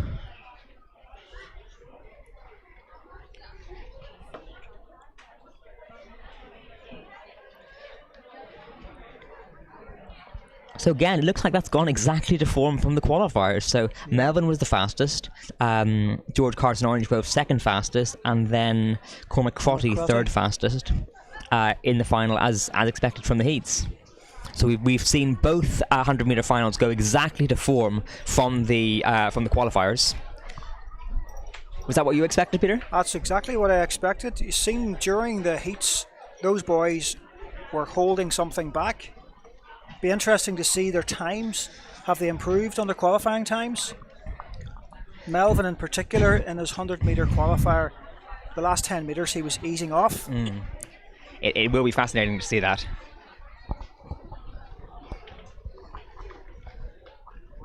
So again, it looks like that's gone exactly to form from the qualifiers. So Melvin was the fastest, George Carson Orange Grove second fastest, and then Cormac Crotty third fastest in the final, as expected from the heats. So we've seen both 100 meter finals go exactly to form from the qualifiers. Was that what you expected, Peter? That's exactly what I expected. You seen during the heats, those boys were holding something back. Be interesting to see their times. Have they improved on their qualifying times? Melvin in particular, in his 100 metre qualifier, the last 10 metres he was easing off. It will be fascinating to see that.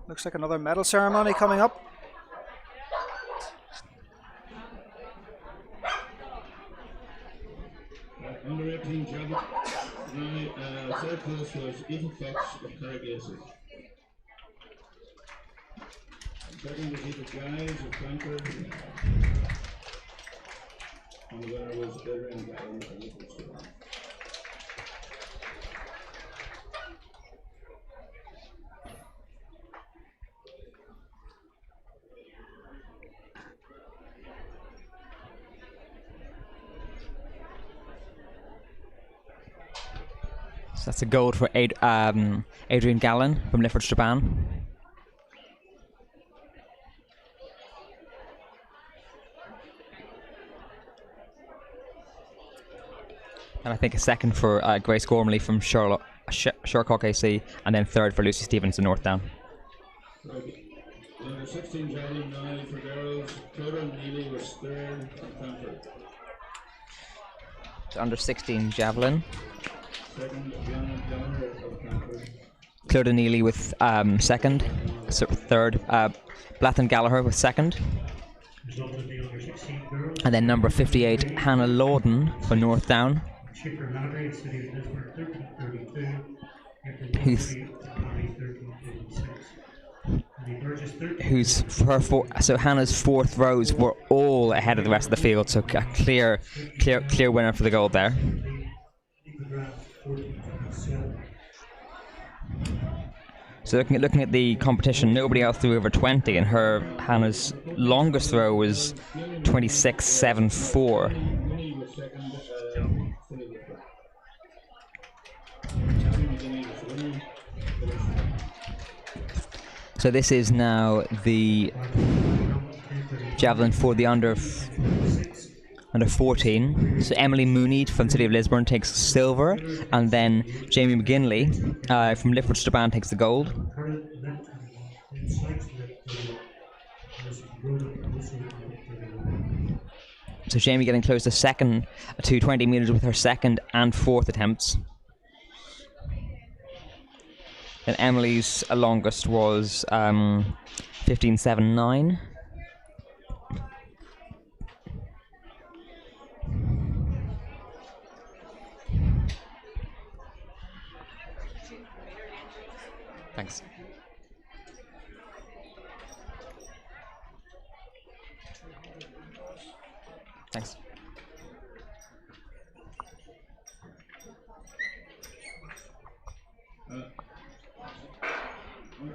Looks like another medal ceremony coming up. Under 18 jump. Now, third place was Eva Fox of Carrigacy. Second was Eva Guys of Concord. And the winner was Adrian Gallon of Liverpool. So that's a gold for Adrian Gallon from Lifford Strabane. And I think a second for Grace Gormley from Shercock AC, and then third for Lucy Stevens in North Down. Okay. 16 javelin now for girls. Clodagh Neely was third from Concord. So under 16 javelin. Second, Diana Gallagher of Concord. Clodagh Neely with second. So third, Blathan Gallagher with second. Result of the under 16 girls. And then number 58, Hannah Lawden for North Down. Chipper Lowry, City of Lisbon, 1332. Who's so Hannah's fourth rows were all ahead of the rest of the field, so a clear winner for the gold there. So looking at the competition, nobody else threw over 20, and Hannah's longest throw was 26.74. Winnie was second. So this is now the javelin for the under 14. So Emily Mooney from City of Lisburn takes silver, and then Jamie McGinley from Lifford Strabane takes the gold. So Jamie getting close to 20 meters with her second and fourth attempts. And Emily's longest was 15.79. Thanks. Thanks.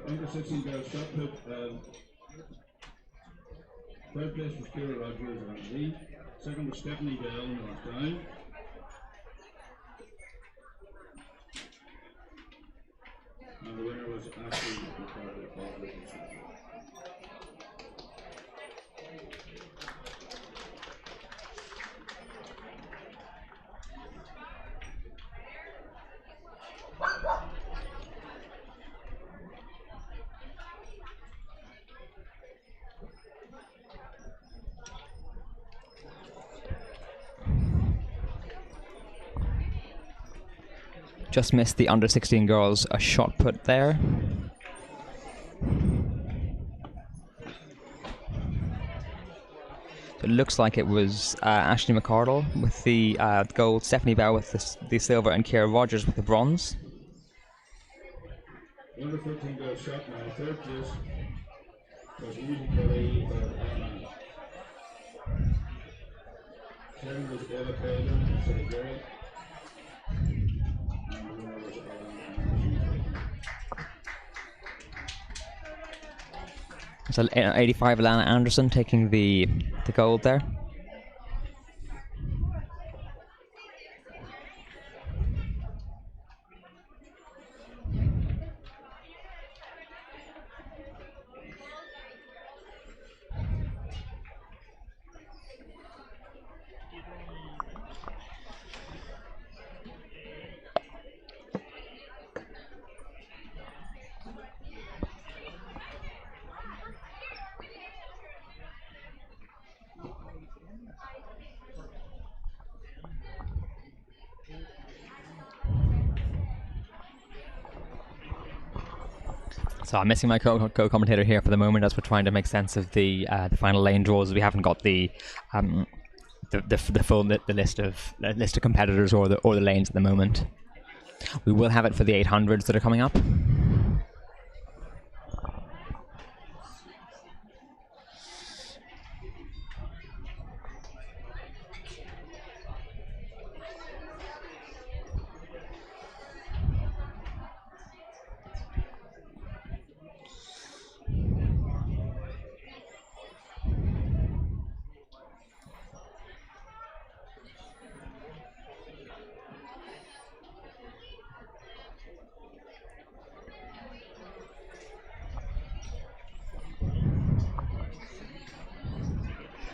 Under 16 girls shot put. Third place was Kira Rogers of Lee. Second was Stephanie Bell, North Down. And the winner was Ashley Ricardo of Liverpool. Just missed the under 16 girls a shot put there. So it looks like it was Ashley McCardle with the gold, Stephanie Bell with the silver, and Ciara Rogers with the bronze. Under 14 girls shot now. Third place was Eva Kelly of Ireland. Second was Eva Calder of City Girl. So 85 Alana Anderson taking the gold there. So I'm missing my co-commentator here for the moment as we're trying to make sense of the final lane draws. We haven't got the full list of competitors or the lanes at the moment. We will have it for the 800s that are coming up.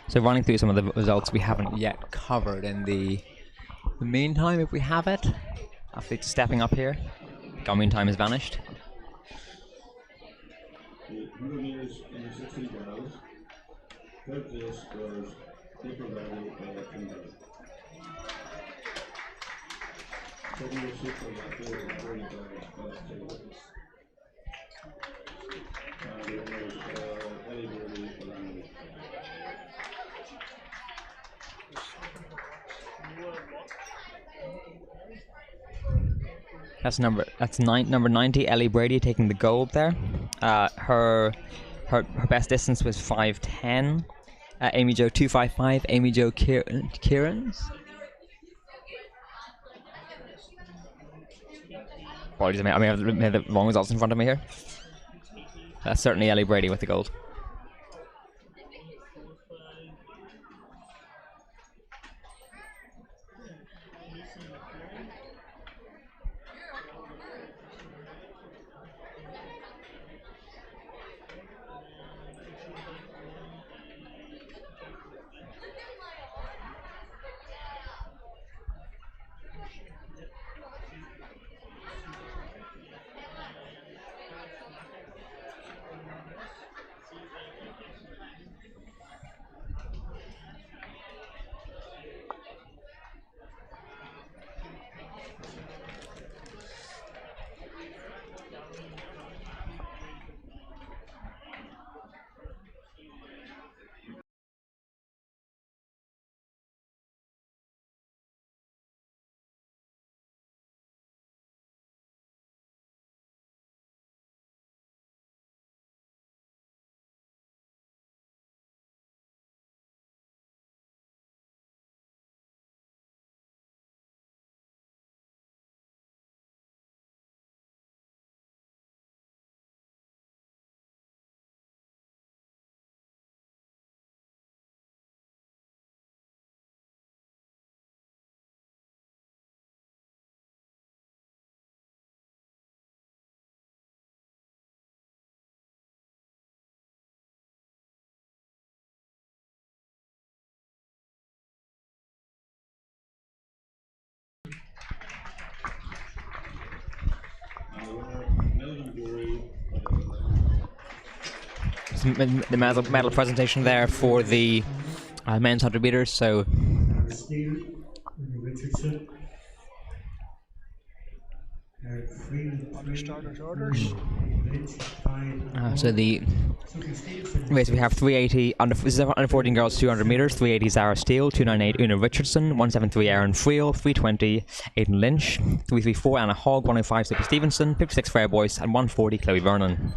So running through some of the results we haven't yet covered in the meantime, if we have it. Athletes stepping up here. Gumming time has vanished. The 100 metres under 16 girls. Third place was April Valley Kimberley. Second was Super Latte and very bad. And the winner was Ellie Brody Orlando. That's number 90, Ellie Brady taking the gold there. Her best distance was 5:10. Amy Jo 2:55. Amy Jo Kieran's. Apologies, I may have the wrong results in front of me here. That's certainly Ellie Brady with the gold. The medal presentation there for the men's 100 meters. So Steele, Richardson. Starters orders. So the race we have 380 under 14 girls 200 meters, 380 Zara Steele, 298 Una Richardson, 173 Erin Friel, 320 Aidan Lynch, 334 Anna Hogg, 105 Sophie Stevenson, 56 Freya Boyce, and 140 Chloe Vernon.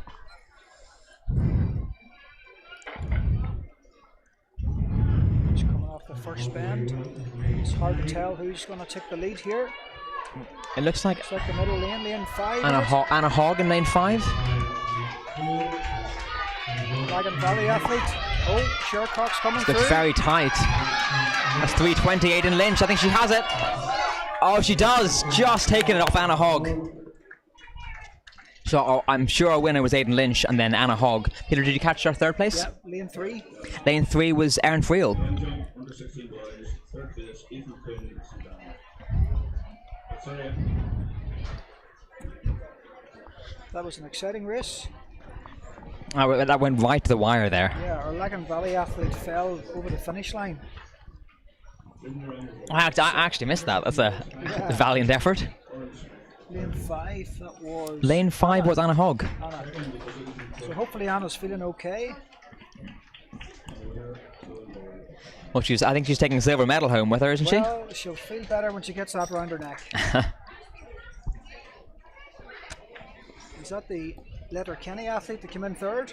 He's coming off the first bend. It's hard to tell who's going to take the lead here. It looks like It's like the middle lane, lane 5. Anna Hogg in lane 5. Dragon Valley athlete. Oh, Shercock's coming through. Looks very tight. That's 320 Aidan Lynch. I think she has it. Oh, she does. Just taking it off Anna Hogg. So I'm sure our winner was Aidan Lynch and then Anna Hogg. Peter, did you catch our third place? Yep, lane 3. Lane 3 was Erin Friel. Under 16 boys, third place Ethan Quinn. Sorry. That was an exciting race. Oh, that went right to the wire there. Yeah, our Lagan Valley athlete fell over the finish line. I actually missed that. That's a valiant effort. Lane 5, that was... Lane 5 was Anna Hogg. Anna. So hopefully Anna's feeling okay. Well, I think she's taking a silver medal home with her, isn't she? Well, she'll feel better when she gets that round her neck. that the Letterkenny athlete that came in third?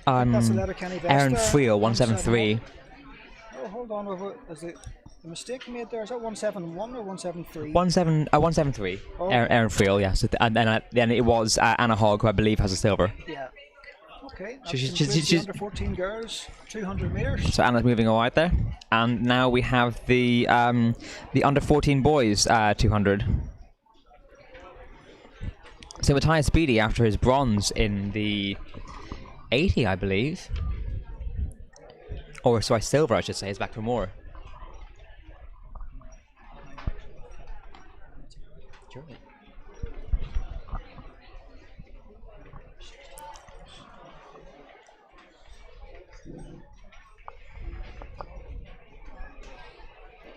That's the Letterkenny vest Aaron there. Friel, 173. Oh, hold on. Is the mistake made there? Is that 171 or 173? 173. Oh. Aaron Friel, yeah. So and then it was Anna Hogg, who I believe has a silver. Yeah. Okay. That She's- concludes she's- the under 14 girls 200 meters. So Anna's moving all right there. And now we have the under 14 boys 200. So Matthias Beattie, after his bronze in the 80, I believe. Or sorry, silver, I should say, is back for more.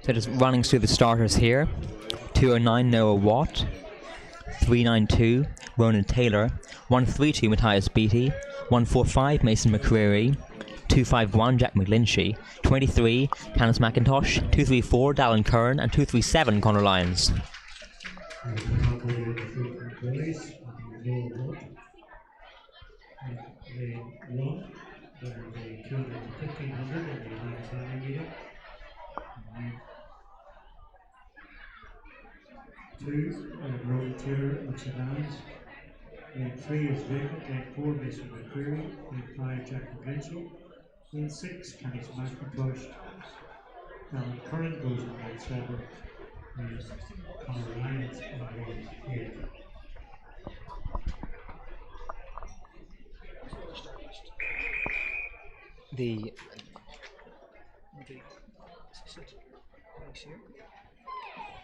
So just running through the starters here. 209 Noah Watt, 392 Ronan Taylor, 132 Matthias Beattie, 145 Mason McCreary, 251 Jack McGlinchey, 23 Canis McIntosh, 234 Dallin Kern, and 237 Conor Lyons. Boys, Noel Watt. Lane 1, where the 200 and 1500 in the United Family meeting. Lane 2, Rowan Taylor of Savannahs. Lane 3 is vacant. Lane 4, Mason McCreary. Lane 5, Jack McGlinchey. Lane 6, Canis McIntosh. Alan Curran goes in lane 7. And Conor Lyons in lane 8. The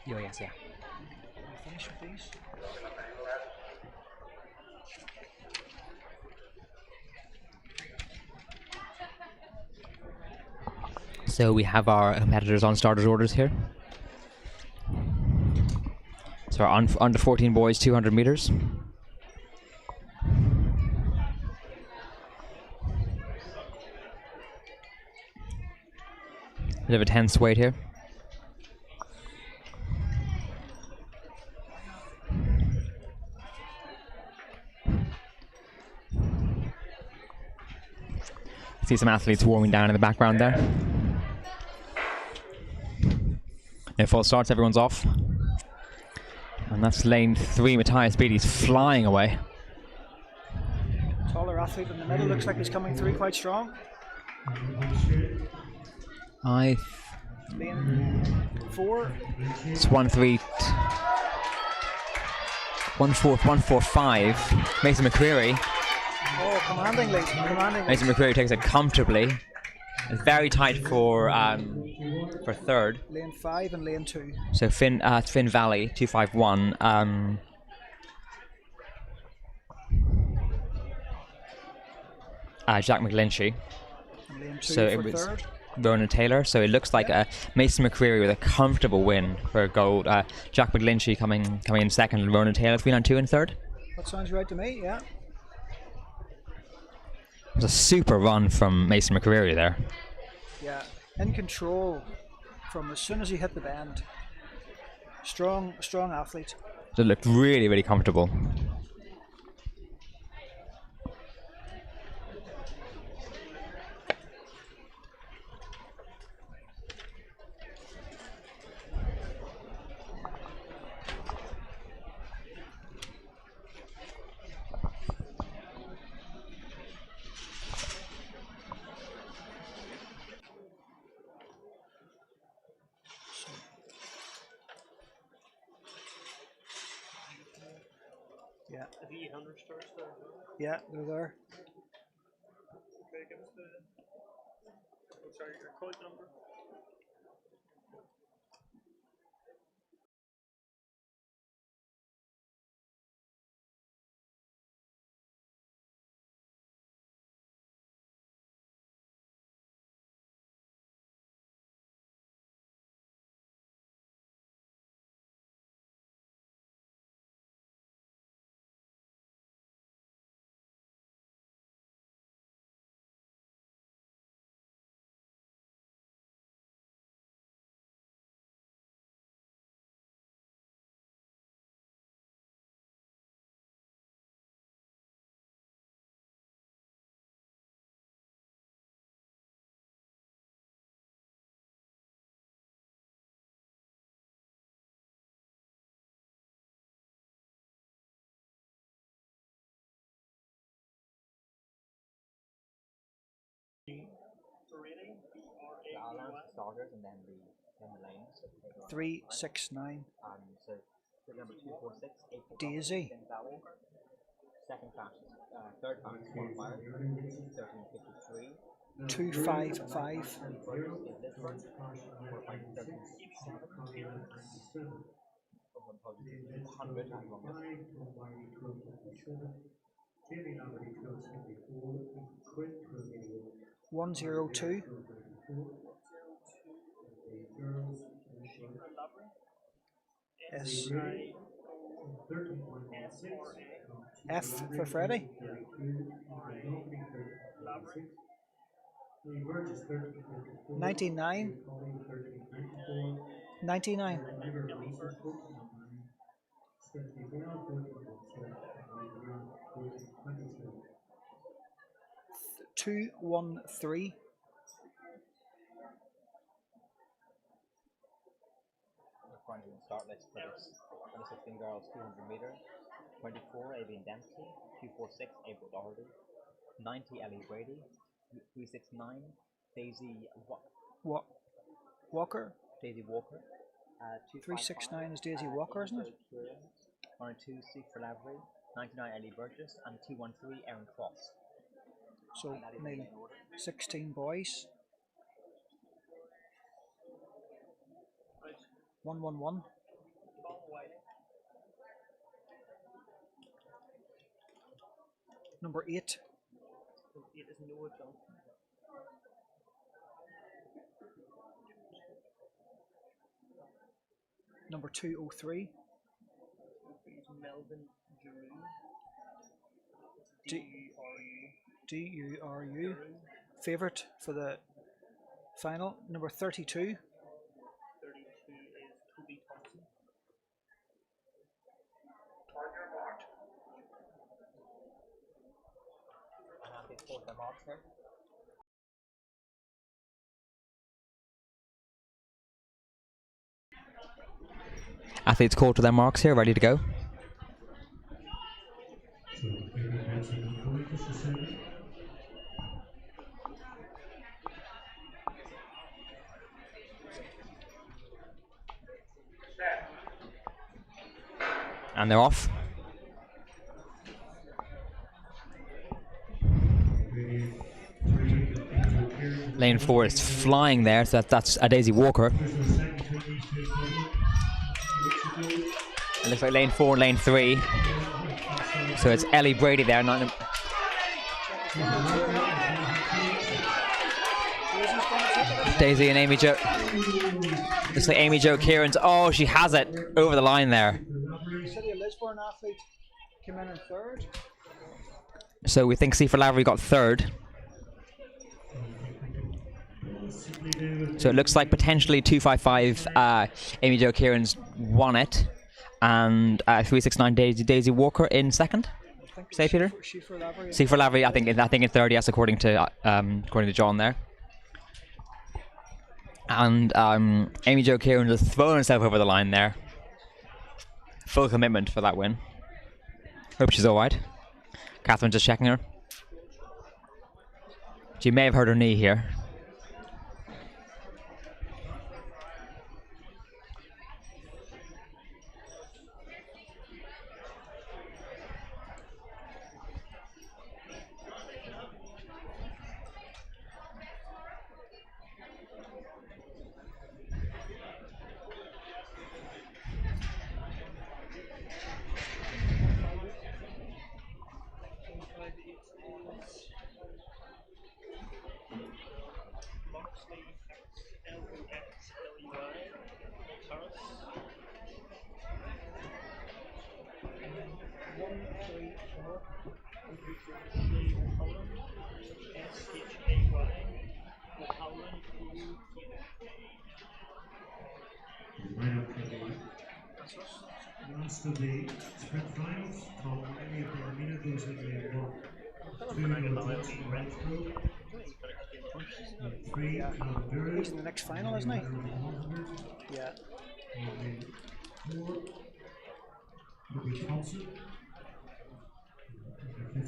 Here. yes, yeah. Finish with these. So we have our competitors on starters orders here. So our under 14 boys 200 meters. Bit of a tense wait here. See some athletes warming down in the background there. If full starts, everyone's off. And that's lane 3, Matthias Beattie's flying away. Taller athlete in the middle looks like he's coming through quite strong. Lane Lane 4. It's 145. Mason McCreary. Oh, commanding lead. Mason McCreary takes it comfortably. It's very tight for third. Lane 5 and lane 2. So Finn Valley 251. Jack McGlinchey. And lane 2 So for it was third. Ronan Taylor. So it looks like Mason McCreary with a comfortable win for gold. Jack McGlinchey coming in second, and Ronan Taylor 392 in third. That sounds right to me, yeah. It was a super run from Mason McCreary there. Yeah, in control from as soon as he hit the bend. Strong athlete. It looked really, really comfortable. Yeah. The 800 starts there as well. Yeah, they're there. Okay, give us the. Oh, sorry, your code number. starters and then the lanes. 369. So number 246, Daisy. second fastest, third fastest qualifier, 13:53. 255. Jamie Laverty, 1274, 102. S. F for Freddy. 99. 99. 213. Start list for this 16 girls 200 meters. 24 Avian Dempsey, 246 April Doherty, 90 Ellie Brady, 369 Daisy Walker. Daisy Walker. 369 is Daisy Walker, isn't it? 102 C for Lavery, 99 Ellie Burgess, and 213 Erin Cross. So, Neil, 16 boys. 111. Number 8. Number 203. D-U-R-U. Favourite for the final. Number 32. Athletes called to their marks here, ready to go. And they're off. Lane 4 is flying there, so that's a Daisy Walker. It looks like lane 4 and lane 3. So it's Ellie Brady there. Daisy and Amy Jo. Looks like Amy Jo Kieran's. Oh, she has it over the line there. City of Lisburn athlete came in third. So we think C for Lavery got third. So it looks like potentially 255 Amy Jo Kieran's won it, and 369 Daisy Walker in second. Say Peter. C for Lavery, I think in third. Yes, according to John there. And Amy Jo Kieran just throwing herself over the line there. Full commitment for that win. Hope she's all right. Catherine's just checking her. She may have hurt her knee here. Last of the sprint finals, Tom Riley of Armina goes in lane 1. 2 North Road. 3 Calabura. He's in the next final, isn't he? Yeah. And then 4 will be Thompson.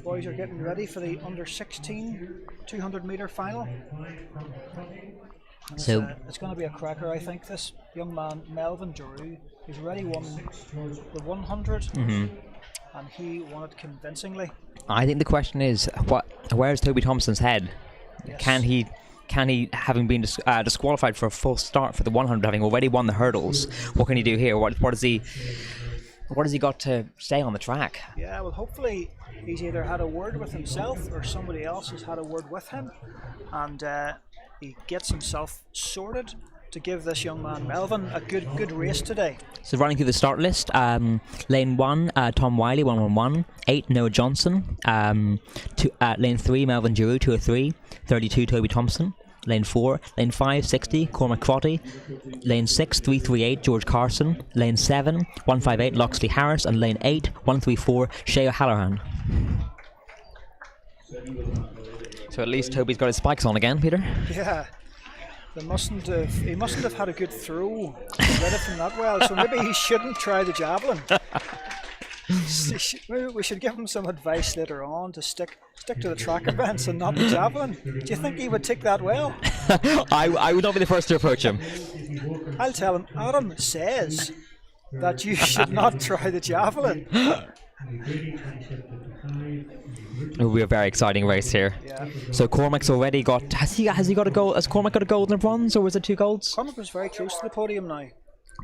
Boys are getting ready for the under 16 200 metre final. And it's going to be a cracker, I think. This young man, Melvin Giroux, he's already won the 100, and he won it convincingly. I think the question is, where's Toby Thompson's head? Yes. Can he, having been disqualified for a full start for the 100, having already won the hurdles, what can he do here? What has he got to stay on the track? Yeah, well, hopefully he's either had a word with himself or somebody else has had a word with him, and he gets himself sorted to give this young man Melvin a good race today. So running through the start list, lane 1, Tom Wiley, 111, 8, Noah Johnson, lane 3, Melvin Giroux, 203, 32, Toby Thompson, lane 4, lane 5, 60, Cormac Crotty, lane 6, 338, George Carson, lane 7, 158, Loxley Harris, and lane 8, 134, Shea O'Halloran. So at least Toby's got his spikes on again, Peter. Yeah. He mustn't have had a good throw to get it from that well, so maybe he shouldn't try the javelin. Maybe we should give him some advice later on to stick to the track events and not the javelin. Do you think he would take that well? I would not be the first to approach him. I'll tell him, Adam says that you should not try the javelin. It will be a very exciting race here. Yeah. So Cormac's already got. Has he got a gold? Has Cormac got a gold and a bronze, or was it 2 golds? Cormac was very close to the podium now.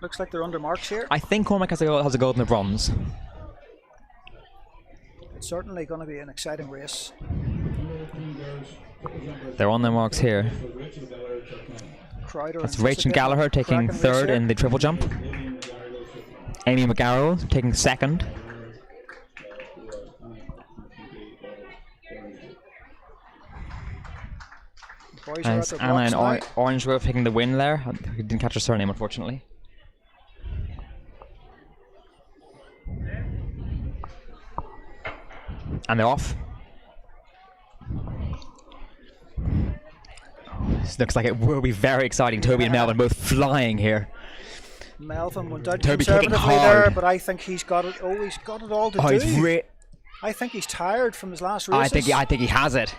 Looks like they're under marks here. I think Cormac has a gold and a bronze. It's certainly going to be an exciting race. They're on their marks here. Crowder. That's Rachel Gallagher taking 3rd in the triple jump. Amy McGarrell taking 2nd. As Anna and Orange Grove taking the win there. I didn't catch her surname, unfortunately. And they're off. This looks like it will be very exciting. Toby and Melvin both flying here. Melvin went out Toby kicking conservatively hard there, but I think he's got it. Oh, he's got it all to do. I think he's tired from his last races. I think he has it.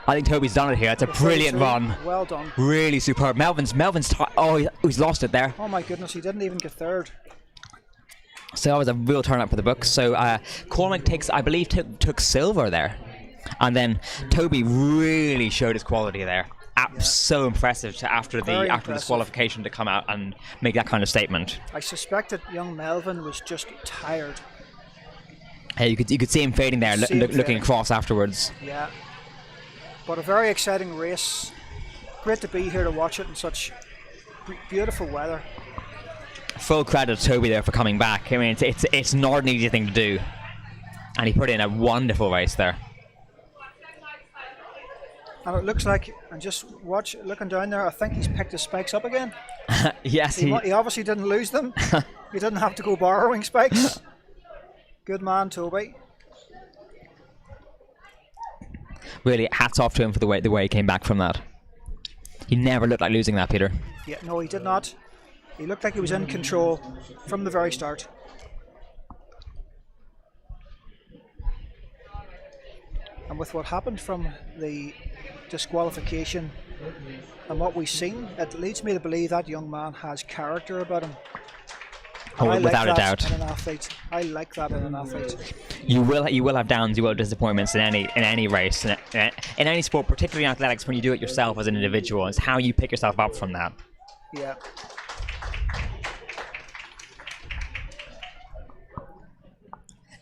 I think Toby's done it here. It's a brilliant run. Well done. Really superb. Melvin's he's lost it there. Oh my goodness, he didn't even get 3rd. So that was a real turn up for the books. So Cormac took silver there, and then Toby really showed his quality there. So impressive after the disqualification to come out and make that kind of statement. I suspect that young Melvin was just tired. Hey, you could see him fading there, looking across afterwards. Yeah. But a very exciting race. Great to be here to watch it in such beautiful weather. Full credit to Toby there for coming back. I mean, it's not an easy thing to do, and he put in a wonderful race there. And it looks like, and just looking down there, I think he's picked his spikes up again. Yes, he obviously didn't lose them. He didn't have to go borrowing spikes. Good man, Toby. Really, hats off to him for the way he came back from that. He never looked like losing that, Peter. Yeah, no, he did not. He looked like he was in control from the very start. And with what happened from the disqualification and what we've seen, it leads me to believe that young man has character about him. Oh, without a doubt. In an athlete. I like that in an athlete. You will have downs, you will have disappointments in any race, in any sport, particularly in athletics. When you do it yourself as an individual, it's how you pick yourself up from that. Yeah.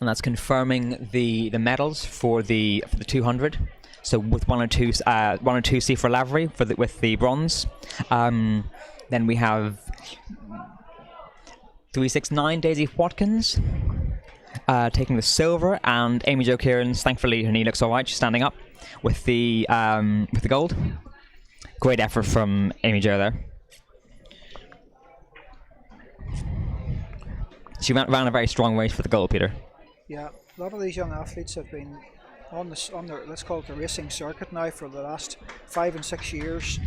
And that's confirming the medals for the 200. So with one or two C for Lavery with the bronze. Then we have 369 Daisy Watkins taking the silver, and Amy Jo Kieran's, thankfully her knee looks alright, she's standing up with the gold. Great effort from Amy Jo there. She ran a very strong race for the gold, Peter. Yeah, a lot of these young athletes have been on their, let's call it the racing circuit now, for the last 5 and 6 years,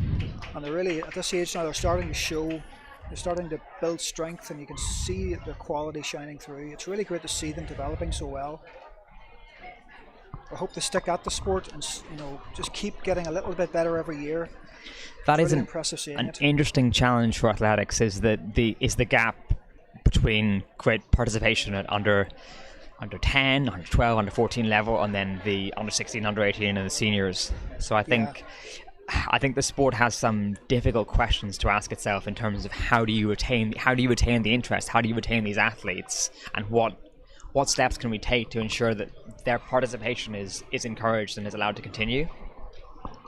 and they're really at this age now, they're starting to show, they're starting to build strength, and you can see their quality shining through. It's really great to see them developing so well. I hope they stick at the sport and just keep getting a little bit better every year. That is really impressive seeing an it. interesting challenge for athletics. Is the gap between great participation at under 10, under 12, under 14 level, and then the under 16, under 18, and the seniors. So I think the sport has some difficult questions to ask itself in terms of how do you retain the interest, how do you retain these athletes, and what steps can we take to ensure that their participation is encouraged and is allowed to continue.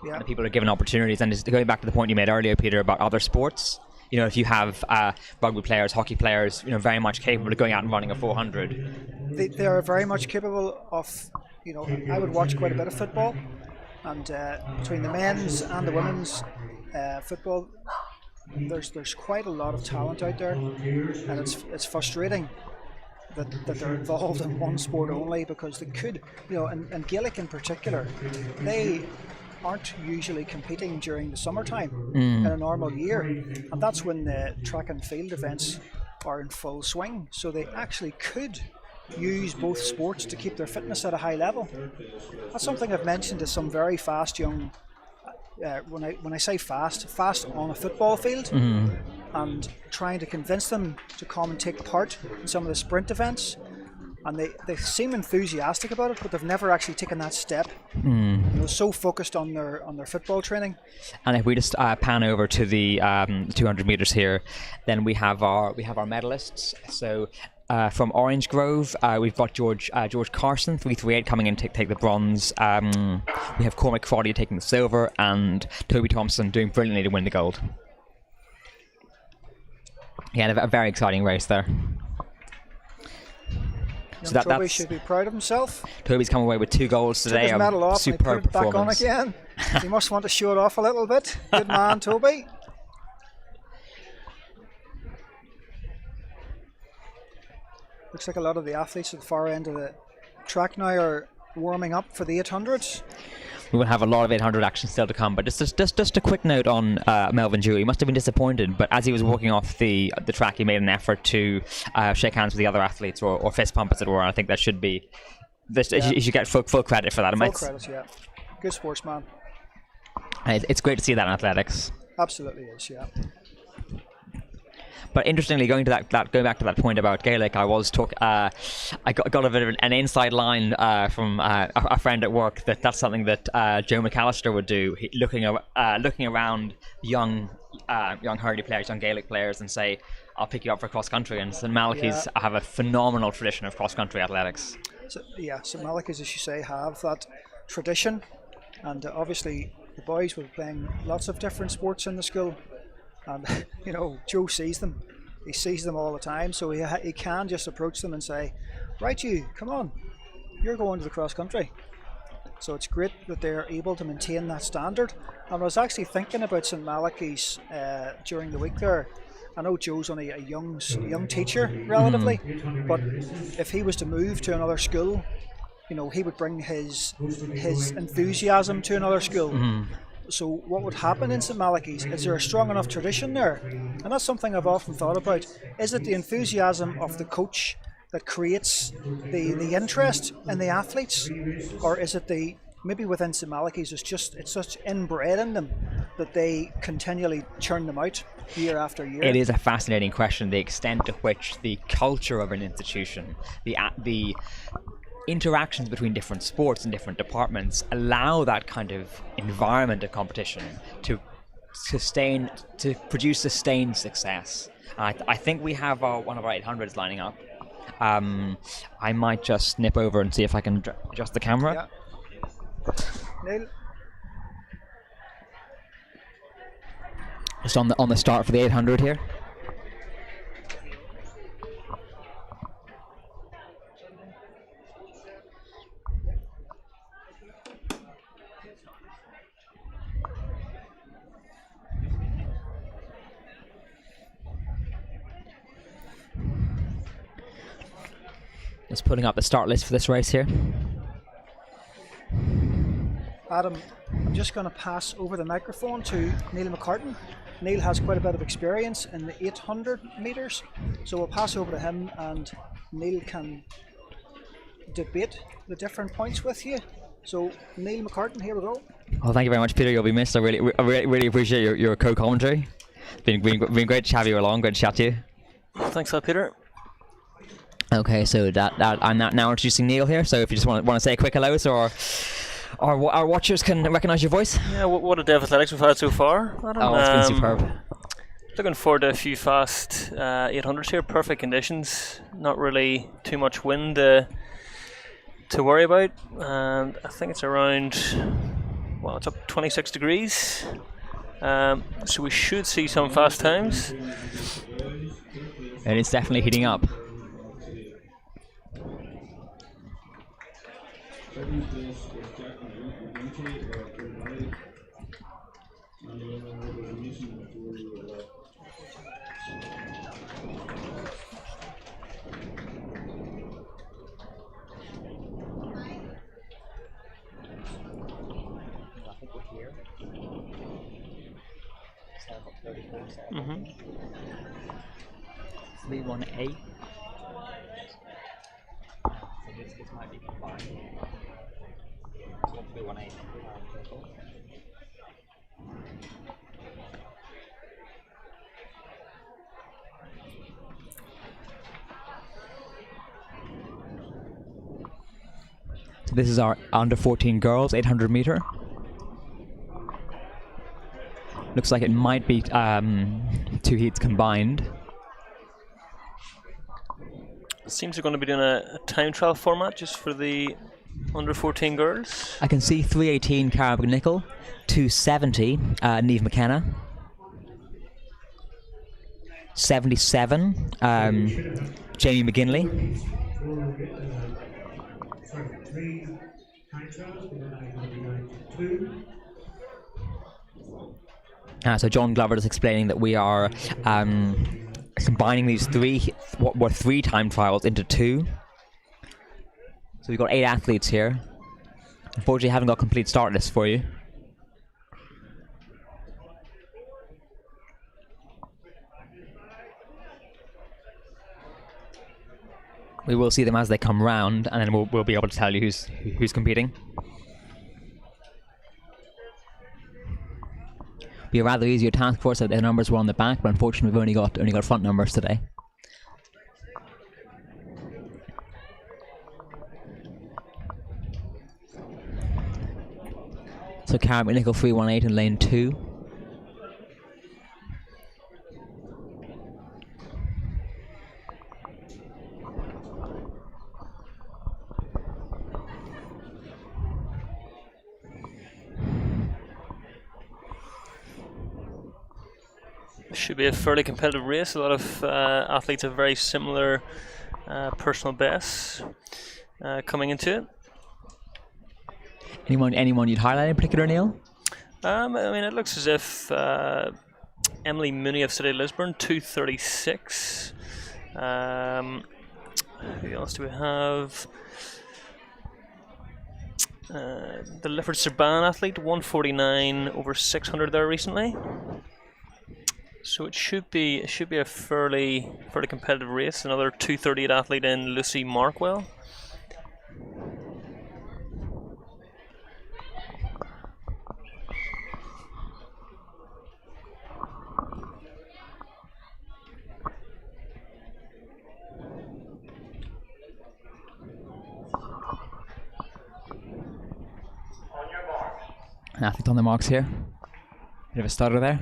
Yeah. And people are given opportunities. And just going back to the point you made earlier, Peter, about other sports, if you have rugby players, hockey players, very much capable of going out and running a 400. They are very much capable of, I would watch quite a bit of football, and between the men's and the women's football, there's quite a lot of talent out there, and it's frustrating that they're involved in one sport only, because they could, and Gaelic in particular, they aren't usually competing during the summertime in a normal year, and that's when the track and field events are in full swing, so they actually could use both sports to keep their fitness at a high level. That's something I've mentioned to some very fast young, when I say fast on a football field, and trying to convince them to come and take part in some of the sprint events, and they seem enthusiastic about it, but they've never actually taken that step. So focused on their football training. And if we just pan over to the 200 meters here, then we have our medalists. So from Orange Grove, we've got George Carson, 338, coming in to take the bronze. We have Cormac Crotty taking the silver, and Toby Thompson doing brilliantly to win the gold. Yeah, a very exciting race there. So Toby should be proud of himself. Toby's come away with 2 goals today. Took his medal off and he put it back on again. He must want to show it off a little bit. Good man, Toby. Looks like a lot of the athletes at the far end of the track now are warming up for the 800s. We will have a lot of 800 action still to come, but just a quick note on Melvin Dewey. He must have been disappointed, but as he was walking off the track, he made an effort to shake hands with the other athletes, or fist pump, as it were. And I think that should be you should get full credit for that. Full credit, yeah. Good sportsman. It's great to see that in athletics. Absolutely is, yeah. But interestingly, going back to that point about Gaelic, I got a bit of an inside line from a friend at work that's something that Joe McAllister would do, looking around young hurley players, young Gaelic players, and say, "I'll pick you up for cross country." And St Malachy's have a phenomenal tradition of cross country athletics. St Malachy's, as you say, have that tradition, and obviously the boys were playing lots of different sports in the school. And Joe sees them. He sees them all the time, so he can just approach them and say, "Right, you, come on, you're going to the cross country." So it's great that they're able to maintain that standard. And I was actually thinking about St Malachy's during the week there. I know Joe's only a young teacher relatively, but if he was to move to another school, he would bring his enthusiasm to another school. So what would happen in St Malachy's? Is there a strong enough tradition there? And that's something I've often thought about. Is it the enthusiasm of the coach that creates the interest in the athletes, or is it maybe within St Malachy's it's such inbred in them that they continually churn them out year after year? It is a fascinating question, the extent to which the culture of an institution, the interactions between different sports and different departments allow that kind of environment of competition to produce sustained success. I think we have one of our 800s lining up. I might just snip over and see if I can adjust the camera. Yeah. Neil? Just on the start for the 800 here. Just putting up the start list for this race here. Adam, I'm just going to pass over the microphone to Neil McCartan. Neil has quite a bit of experience in the 800 metres, so we'll pass over to him and Neil can debate the different points with you. So Neil McCartan, here we go. Well, thank you very much, Peter. You'll be missed. I really appreciate your co-commentary. Been great to have you along. Great to chat to you. Thanks a lot, Peter. Okay, so that I'm now introducing Neil here. So if you just want to say a quick hello, so our watchers can recognise your voice. Yeah, what a day of athletics we've had so far, Adam. Oh, it's been superb. Looking forward to a few fast 800s here. Perfect conditions. Not really too much wind to worry about. And I think it's around, well, it's up 26 degrees. So we should see some fast times. And it's definitely heating up. Mm-hmm. 318. So this might be combined. 318. So this is our under 14 girls 800 meter. Looks like it might be 2 heats combined. Seems they're going to be doing a time trial format just for the under 14 girls. I can see 318 Cara McNichol, 270 Niamh McKenna, 77 Jamie McGinley. Sorry, 3 time trials, but then I'm going to be going to 2. So John Glover is explaining that we are combining these 3 time trials into 2. So we've got 8 athletes here. Unfortunately, I haven't got complete start lists for you. We will see them as they come round, and then we'll be able to tell you who's competing. Be a rather easier task for us if the numbers were on the back, but unfortunately we've only got front numbers today. So Cara McNichol 318 in lane 2. Should be a fairly competitive race. A lot of athletes have very similar personal bests coming into it. Anyone you'd highlight in particular, Neil? I mean, it looks as if Emily Mooney of City of Lisburn, 2:36. Who else do we have? The Lifford Serban athlete, 149 over 600 there recently. So it should be a fairly competitive race. Another 2:38 athlete in Lucy Markwell. An athlete on the marks here. Bit of a stutter there.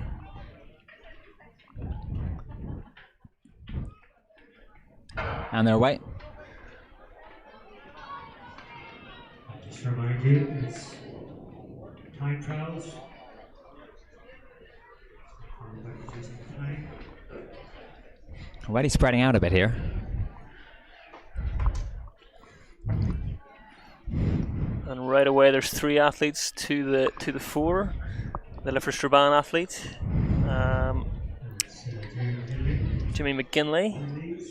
And they're away. Just to remind you, it's time trials. Already spreading out a bit here. And right away, there's 3 athletes to the 4. The Lifford Strabane athlete, Jimmy McGinley.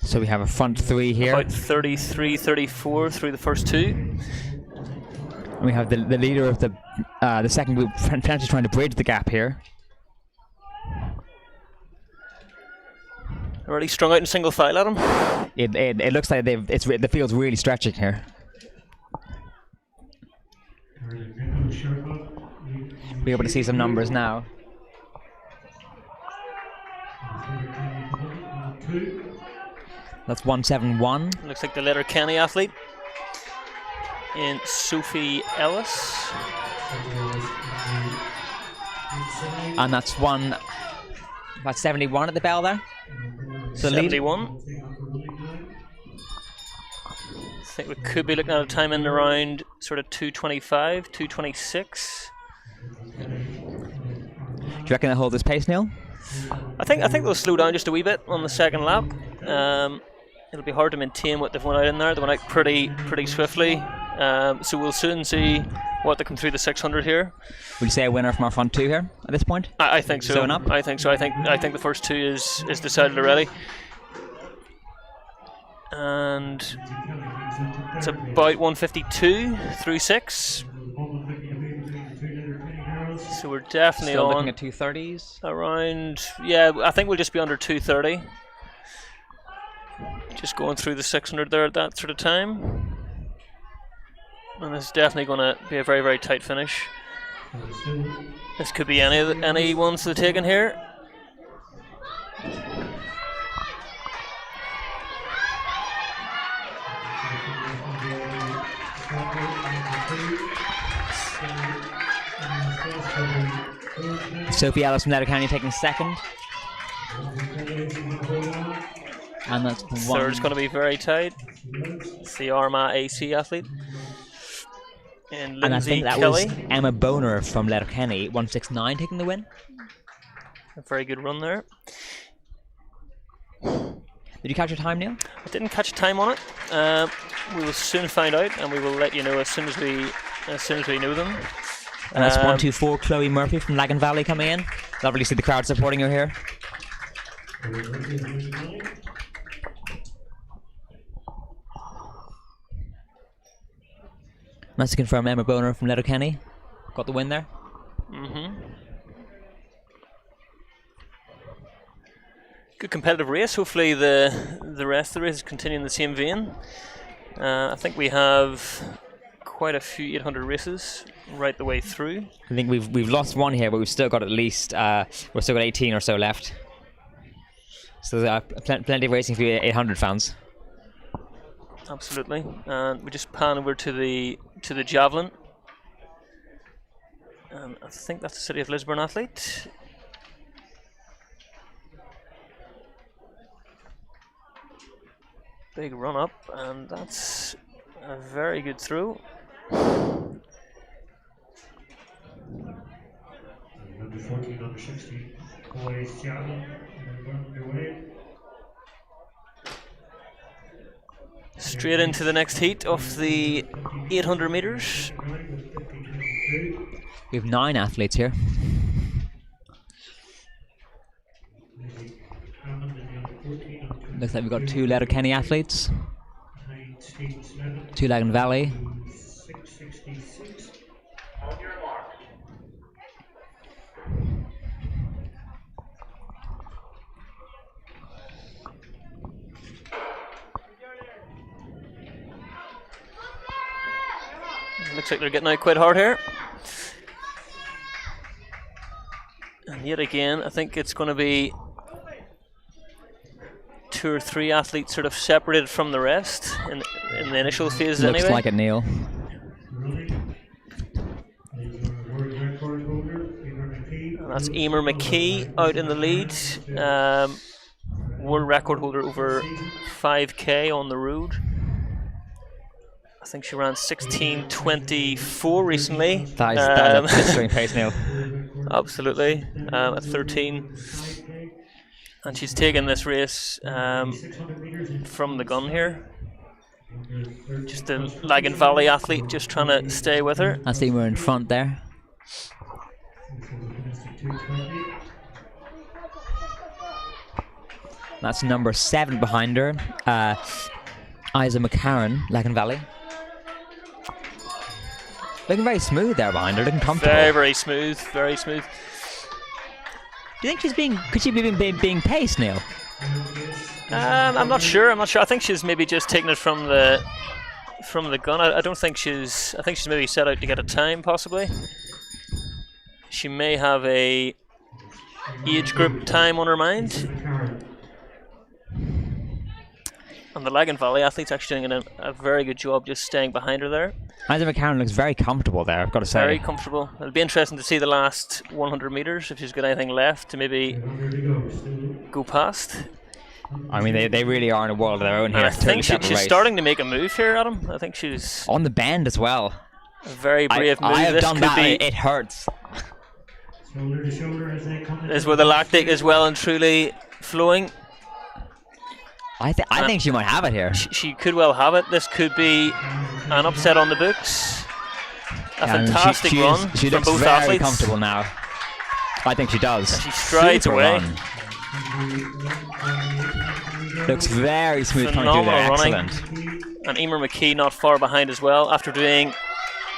So we have a front 3 here. About 33, 34 through the first 2. And we have the leader of the second group potentially trying to bridge the gap here. Already strung out in single file at him. It looks like the field's really stretching here. Be able to see some numbers now. That's 171. Looks like the Letterkenny athlete in Sophie Ellis. And that's 71 at the bell there. So 71. I think we could be looking at a time in around sort of 2:25, 2:26. Do you reckon they'll hold this pace, Neil? I think they'll slow down just a wee bit on the second lap. It'll be hard to maintain what they've went out in there. They went out pretty swiftly. So we'll soon see what they come through the 600 here. Would you say a winner from our front two here at this point? I think so. Sewn up? I think so. I think the first two is decided already. And it's about 152 through 6. So we're definitely Still on looking at 230s. around. Yeah, I think we'll just be under 230. Just going through the 600 there at that sort of time. And this is definitely going to be a very, very tight finish. This could be any ones to take in here. Sophie Ellis from Letterkenny taking second. And that's the one. Third's going to be very tight. It's the Armagh AC athlete. And And I Lindsay think that Kelly. was Emma Boner from Letterkenny, 169 taking the win. A very good run there. Did you catch your time, Neil? I didn't catch time on it. We will soon find out, and we will let you know as soon as we know them. And that's 124 Chloe Murphy from Lagan Valley coming in. Lovely to see the crowd supporting her here. Nice to confirm Emma Boner from Letterkenny got the win there. Good competitive race. Hopefully the rest of the race is continuing in the same vein. I think we have quite a few 800 races right the way through. I think we've lost one here, but we've still got at least we've still got 18 or so left. So there's plenty of racing for you 800 fans. Absolutely. And we just pan over to the javelin. And I think that's the City of Lisburn athlete. Big run up, and that's a very good throw. Under 14, under 16, boys javelin, run underway. Straight into the next heat of the 800 metres. We have 9 athletes here. Looks like we've got 2 Letterkenny athletes, 2 Lagan Valley. Looks like they're getting out quite hard here. And yet again, I think it's going to be 2 or 3 athletes sort of separated from the rest in the initial phase. Looks anyway. like it, Neil. And that's Emer McKee out in the lead. World record holder over 5k on the road. I think she ran 16:24 recently. That is a blistering pace, Neil. Absolutely, at 13. And she's taken this race from the gun here. Just a Lagan Valley athlete just trying to stay with her. I see we're in front there. That's number 7 behind her, Isa McCarran, Lagan Valley. Looking very smooth there behind her, looking comfortable. Very, very smooth, very smooth. Do you think could she be being paced, Neil? I'm not sure. I think she's maybe just taken it from the gun. I don't think she's. I think she's maybe set out to get a time, possibly. She may have a age group time on her mind. And the Lagan Valley athlete's actually doing a very good job just staying behind her there. Isa McCarron looks very comfortable there, I've got to say. Very comfortable. It'll be interesting to see the last 100 metres, if she's got anything left to maybe go past. I mean, they really are in a world of their own here. And I think she's race. starting to make a move here, Adam. I think she's... On the bend as well. A very brave move. I have this done could that, be, it hurts. Shoulder to shoulder as they come. Is where the lactic is well and truly flowing. I think she might have it here. She could well have it. This could be an upset on the books. A fantastic run she from looks both very athletes. comfortable now. I think she does. She strides Super away. run. Looks very smooth coming through there. Phenomenal running. Excellent. And Emer McKee not far behind as well after doing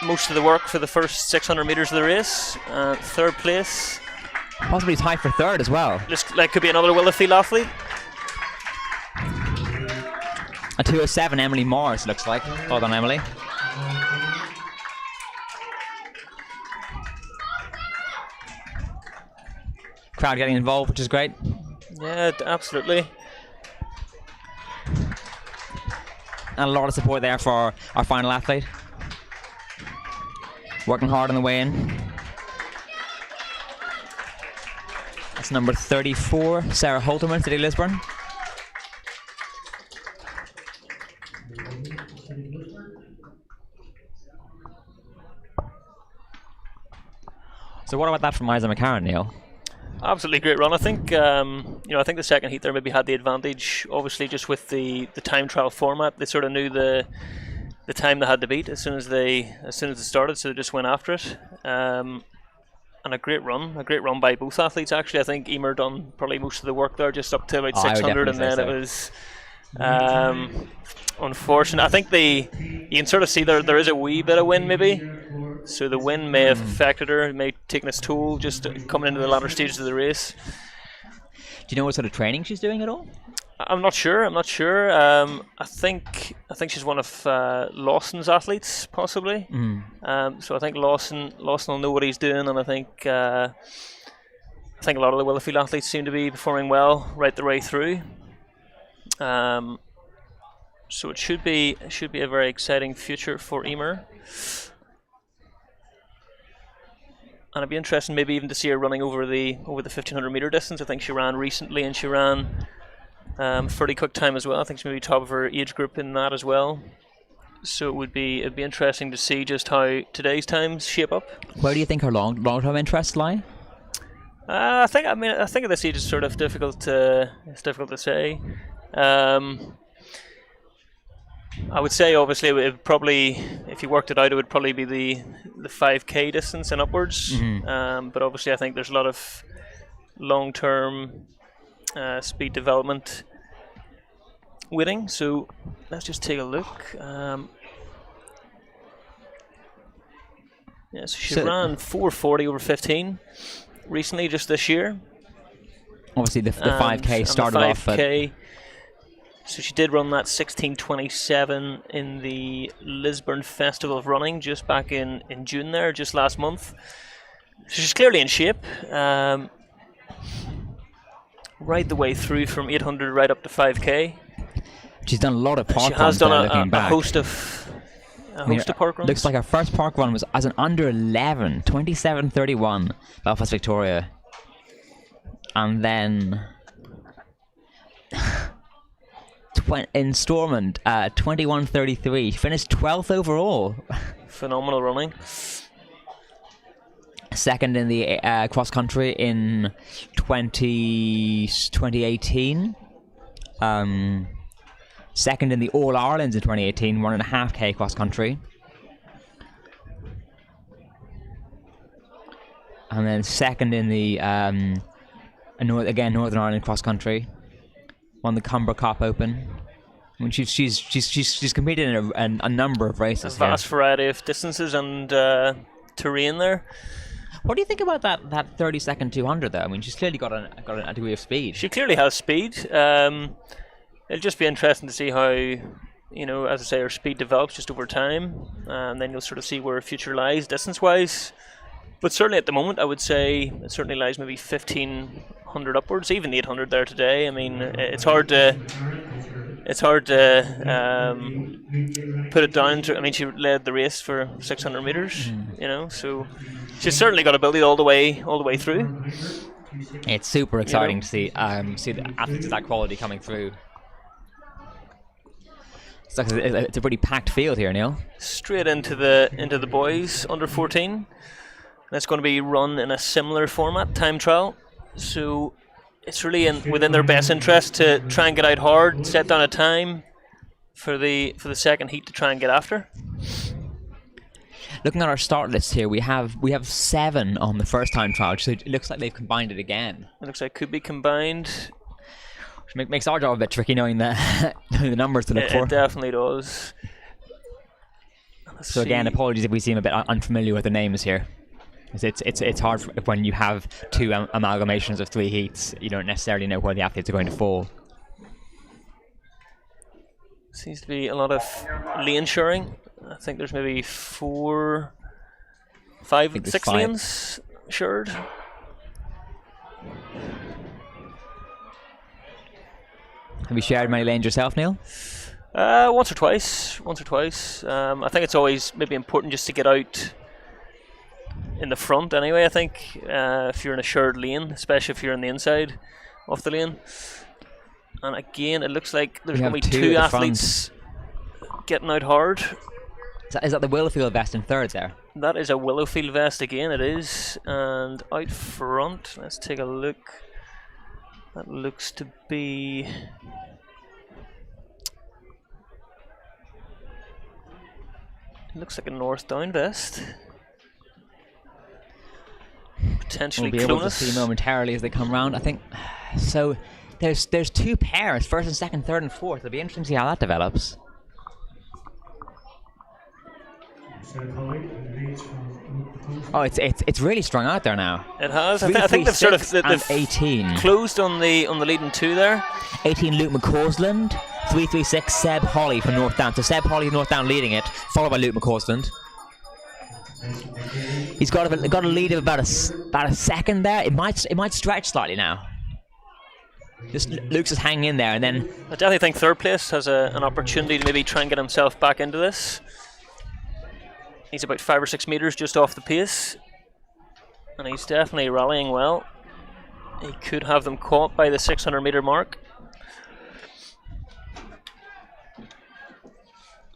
most of the work for the first 600 metres of the race. Third place. Possibly tied for third as well. This could be another Willifield athlete. A 2:07 Emily Morris looks like. Hold on, Emily. Crowd getting involved, which is great. Yeah, absolutely. And a lot of support there for our final athlete. Working hard on the way in. That's number 34, Sarah Holterman, City Lisburn. So what about that from Isa McCarron, Neil? Absolutely great run. I think I think the second heat there maybe had the advantage. Obviously, just with the time trial format, they sort of knew the time they had to beat as soon as they started, so they just went after it. And a great run by both athletes. Actually, I think Emer done probably most of the work there, just up to about 600, and then it was unfortunate. I think you can sort of see there is a wee bit of wind maybe. So the wind may have affected her, may have taken its toll just coming into the latter stages of the race. Do you know what sort of training she's doing at all? I'm not sure. I think she's one of Lawson's athletes, possibly. So I think Lawson will know what he's doing, and I think a lot of the Willifield athletes seem to be performing well right the way through. So it should be a very exciting future for Emer. And it'd be interesting maybe even to see her running over the 1500 metre distance. I think she ran recently, and she ran fairly quick time as well. I think she may be top of her age group in that as well. So it'd be interesting to see just how today's times shape up. Where do you think her long-term interests lie? I think at this age it's sort of difficult to say. I would say obviously it would probably, if you worked it out, it would probably be the 5k distance and upwards. But obviously I think there's a lot of long-term speed development waiting. So let's just take a look. So she ran 4:40 over 15 recently, just this year. Obviously the 5k started off at... So she did run that 16:27 in the Lisburn Festival of Running just back in June there, just last month. So she's clearly in shape. Right the way through from 800 right up to 5k. She's done a lot of park runs. She has done a host of park runs. Looks like her first park run was as an under 11, 27:31, Belfast Victoria. And then... in Stormont, 21:33. She finished 12th overall. Phenomenal running. Second in the cross country in 2018. Second in the All Irelands in 2018, 1.5k cross country. And then second in the Northern Ireland cross country. Won the Cumber Cup Open. I mean, she's competed in a number of races. A vast variety of distances and terrain there. What do you think about that 30-second 200 though? I mean, she's clearly got a degree of speed. She clearly has speed. it'll just be interesting to see how, as I say, our speed develops just over time, and then you'll sort of see where our future lies distance-wise. But certainly at the moment, I would say it certainly lies maybe 1,500 upwards, even 800 there today. I mean, it's hard to put it down to. I mean, she led the race for 600 meters, so she's certainly got ability all the way through. It's super exciting to see the athletes of that quality coming through. It's a pretty packed field here, Neil. Straight into the boys under 14. That's going to be run in a similar format, time trial. So it's really within their best interest to try and get out hard, set down a time for the second heat to try and get after. Looking at our start list here, we have 7 on the first time trial, so it looks like they've combined it again. It looks like it could be combined. Which makes our job a bit tricky knowing the numbers to look for. It definitely does. So again, apologies if we seem a bit unfamiliar with the names here. It's hard when you have 2 amalgamations of 3 heats. You don't necessarily know where the athletes are going to fall. Seems to be a lot of lane sharing. I think there's maybe 4, 5, 6 lanes shared. Have you shared many lanes yourself, Neil? Once or twice. I think it's always maybe important just to get out in the front anyway, I think, if you're in a shared lane, especially if you're on the inside of the lane. And again, it looks like there's going to be 2 athletes getting out hard. Is that the Willowfield vest in third there? That is a Willowfield vest again, it is. And out front, let's take a look. That looks to be... It looks like a North Down vest. Potentially we'll be able to see momentarily as they come round, I think. So there's 2 pairs, first and second, third and fourth. It'll be interesting to see how that develops. Oh, it's really strung out there now. It has. I think they've sort of they've 18 closed on the leading 2 there. 18 Luke McCausland, 336 Seb Holly from North Down. So Seb Holly North Down leading it, followed by Luke McCausland. He's got a lead of about a second there. It might stretch slightly now. Just Luke's just hanging in there, and then I definitely think third place has an opportunity to maybe try and get himself back into this. He's about 5 or 6 meters just off the pace, and he's definitely rallying well. He could have them caught by the 600 meter mark,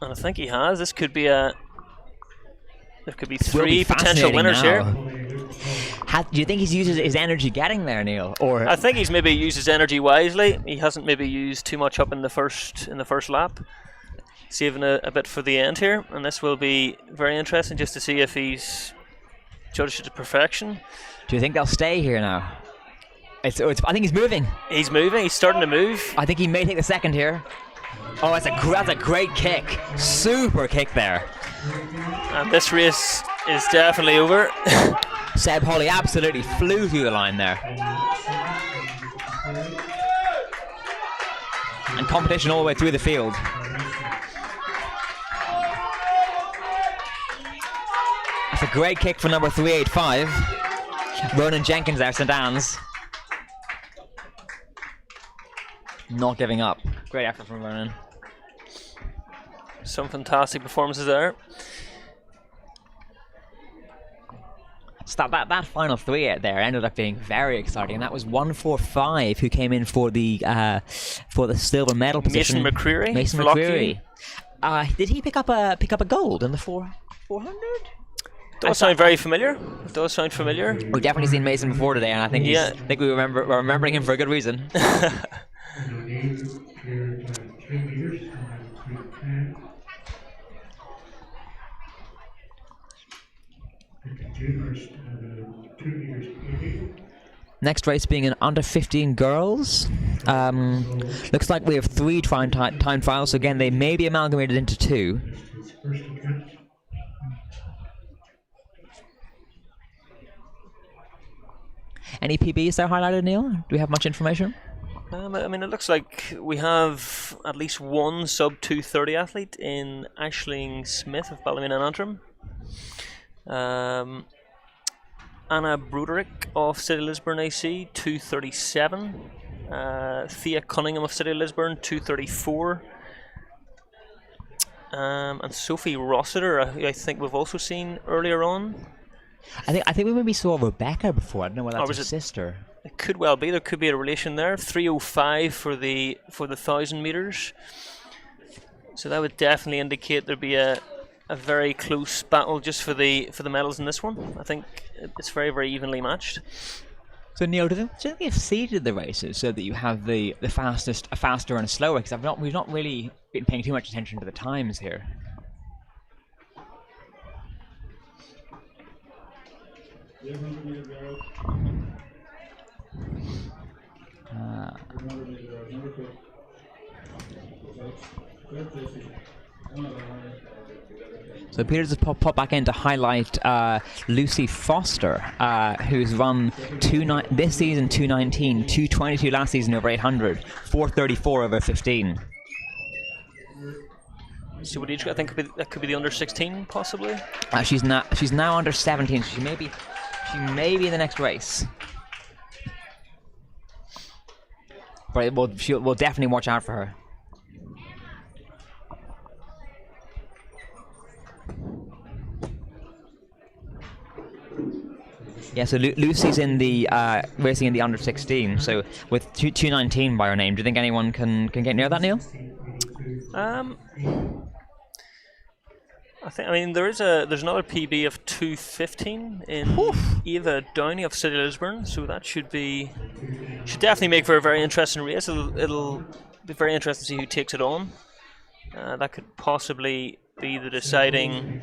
and I think he has. This could be there could be 3 potential winners here. Do you think he's used his energy getting there, Neil? Or I think he's maybe used his energy wisely. He hasn't maybe used too much up in the first lap, saving a bit for the end here. And this will be very interesting just to see if he's judged it to perfection. Do you think they'll stay here now? I think he's moving. He's moving. He's starting to move. I think he may take the second here. Oh, that's a great kick. Super kick there. And this race is definitely over. Seb Holly absolutely flew through the line there. And competition all the way through the field. That's a great kick for number 385. Ronan Jenkins there, St Anne's. Not giving up. Great effort from Ronan. Some fantastic performances there. So that final 3 out there ended up being very exciting. And that was 145 who came in for the silver medal position. Mason McCreary. Did he pick up a gold in the 400? Does sound very familiar. It does sound familiar. We've definitely seen Mason before today, and I think we're remembering him for a good reason. Next race being an under 15 girls. Looks like we have 3 time trials. So again, they may be amalgamated into 2. Any PBs there highlighted, Neil? Do we have much information? I mean, it looks like we have at least one sub 230 athlete in Aisling Smith of Ballymena and Antrim. Anna Broderick of City Lisburn AC, 237. Thea Cunningham of City Lisburn, 234. And Sophie Rossiter, who I think we've also seen earlier on. I think we maybe saw Rebecca before. I don't know whether that's her was sister. It could well be. There could be a relation there. 305 for the 1,000 meters. So that would definitely indicate there'd be a very close battle just for the medals in this one. I think it's very, very evenly matched. So Neil, do they have seeded the races so that you have the fastest, a faster and a slower? Because we've not really been paying too much attention to the times here. So Peter just pop back in to highlight Lucy Foster, who's run this season 2:19, 2:22 last season over 800, 4:34 over 15. So what age? I think that could be the under 16 possibly. She's now under 17. So she may be in the next race. But we'll definitely watch out for her. Yeah, so Lucy's in the racing in the under 16. So with 2:19 by her name, do you think anyone can get near that, Neil? I mean there's another PB of 2:15 in Eva Downey of City Lisburn, so that should definitely make for a very interesting race. It'll be very interesting to see who takes it on. That could possibly be the deciding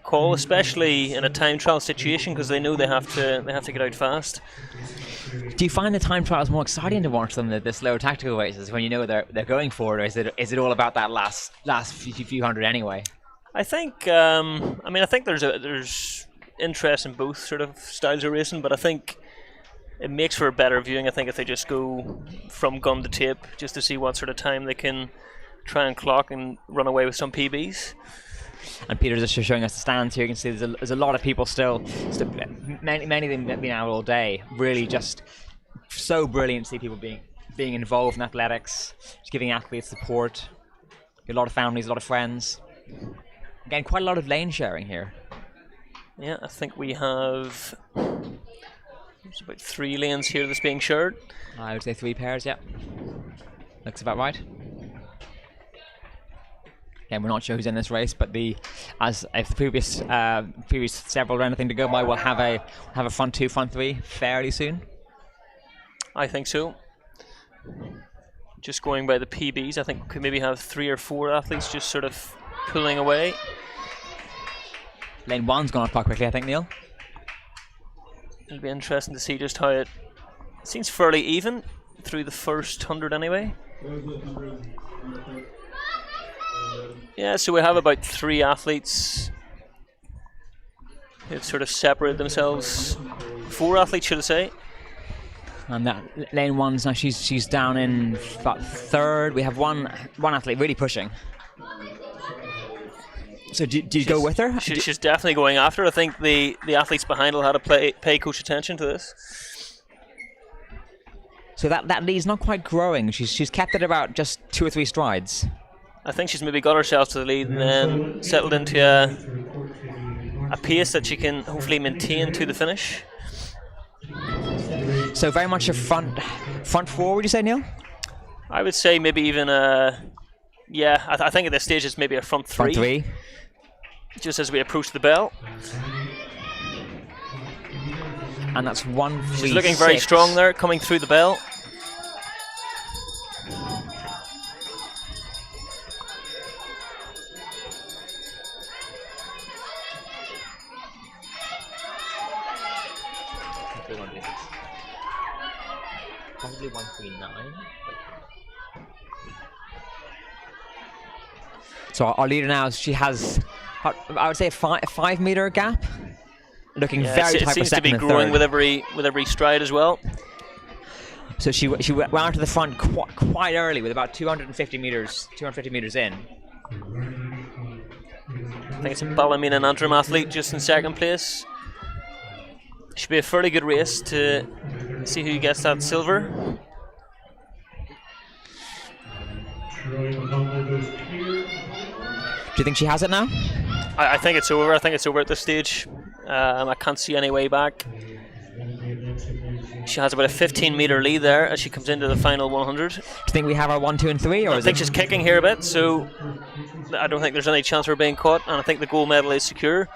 call, especially in a time trial situation, because they know they have to get out fast. Do you find the time trials more exciting to watch than the slow tactical races when you know they're going for it, or is it all about that last few hundred anyway? I think I think there's interest in both sort of styles of racing, but I think it makes for a better viewing. I think if they just go from gun to tape just to see what sort of time they can try and clock and run away with some PBs. And Peter's just showing us the stands here. You can see there's a lot of people still many of them have been out all day. Really just so brilliant to see people being involved in athletics, just giving athletes support. A lot of families, a lot of friends. Again, quite a lot of lane sharing here. Yeah, I think we have there's about 3 lanes here that's being shared. I would say 3 pairs, yeah. Looks about right. Again, we're not sure who's in this race, but if the previous several are anything to go by, we'll have a front 2, front 3 fairly soon. I think so. Just going by the PBs, I think we could maybe have 3 or 4 athletes just sort of pulling away. Lane 1's gone up quite quickly, I think, Neil. It'll be interesting to see just how it seems fairly even through the first 100 anyway. Yeah, so we have about 3 athletes who've sort of separated themselves. 4 athletes, should I say. And that lane 1's now she's down in about 3rd. We have one athlete really pushing. So do you go with her? She's definitely going after. I think the athletes behind will have to pay coach attention to this. So that lead's not quite growing. She's kept it about just 2 or 3 strides. I think she's maybe got herself to the lead and then settled into a pace that she can hopefully maintain to the finish. So very much a front 4, would you say, Neil? I would say maybe even yeah. I think at this stage it's maybe a front 3. Front 3. Just as we approach the bell. And that's 1, 3, She's looking very strong there, coming through the bell. Probably 139. So our leader now, she has, I would say, a 5 meter gap. Looking very tight for second and third. It seems to be growing with every stride as well. So she went out to the front quite early with about 250 meters in. I think it's a Ballymena and Antrim athlete just in second place. Should be a fairly good race to see who gets that silver. Do you think she has it now? I think it's over. I think it's over at this stage. I can't see any way back. She has about a 15-meter lead there as she comes into the final 100. Do you think we have our 1, 2, and 3, or I think she's kicking here a bit, so I don't think there's any chance of her being caught, and I think the gold medal is secure.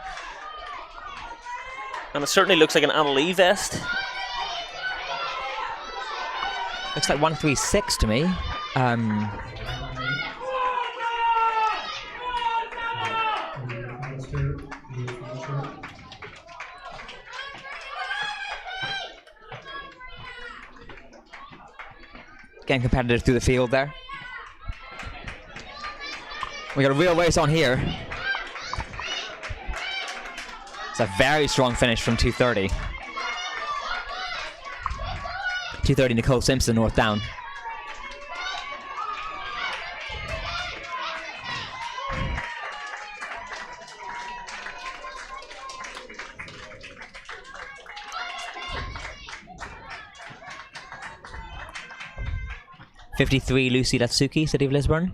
And it certainly looks like an Annalee vest. Looks like 136 to me. Getting competitive through the field there. We got a real race on here. It's a very strong finish from 230. 230 Nicole Simpson, North Down. '53 Lucy Latsuki, City of Lisburn.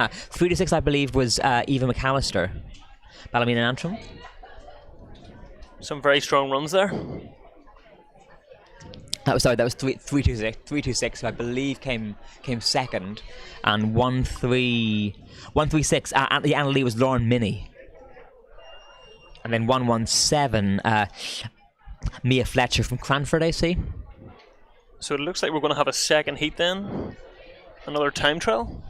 3 to 6, I believe, was Eva McAllister, Ballymena and Antrim. Some very strong runs there. That was 326, who I believe came second, and 136. At the Annalee was Lauren Minnie, and then 117 Mia Fletcher from Cranford AC. So it looks like we're going to have a second heat then, another time trial.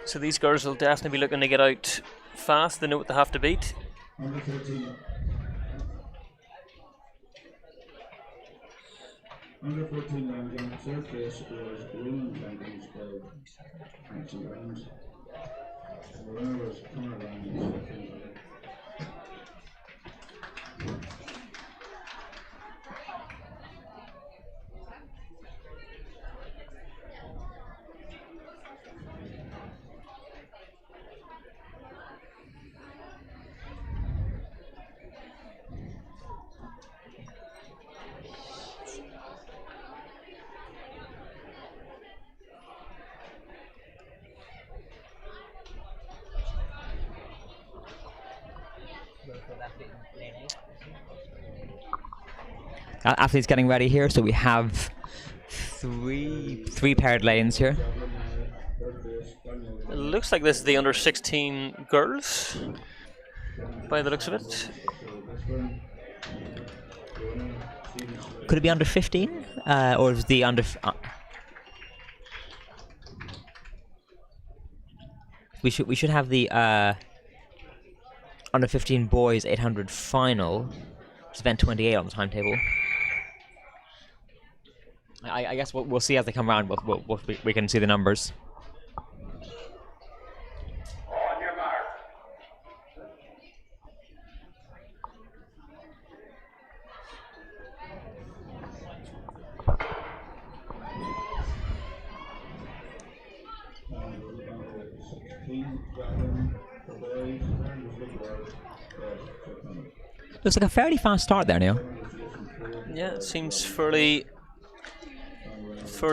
So these girls will definitely be looking to get out fast. They know what they have to beat. Under 14. Under 14 round on third place was Roman Jenkins by Nancy Rounds. The winner was Connor Rounds. Athletes getting ready here, so we have three paired lanes here. It looks like this is the under 16 girls, by the looks of it. Could it be under 15, or is the under? We should have the under 15 boys 800 final, which is event 28 on the timetable. I guess we'll see as they come around. We can see the numbers. On your mark. Looks like a fairly fast start there, Neil. Yeah, it seems fairly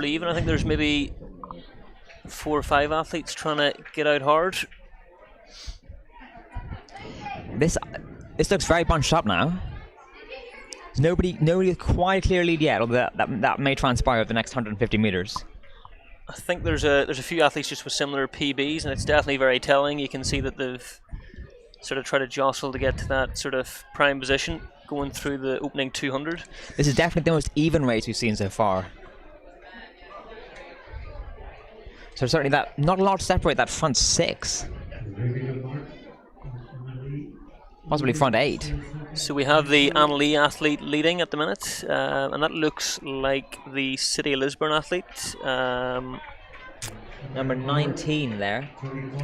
even. I think there's maybe 4 or 5 athletes trying to get out hard. This looks very bunched up now. There's nobody with quite a clear lead yet, although that may transpire over the next 150 meters. I think there's a few athletes just with similar PBs, and it's definitely very telling. You can see that they've sort of tried to jostle to get to that sort of prime position going through the opening 200. This is definitely the most even race we've seen so far. So certainly that not a lot to separate that front 6. Possibly front 8. So we have the Annalee athlete leading at the minute, and that looks like the City of Lisburn athlete. Number 19 there,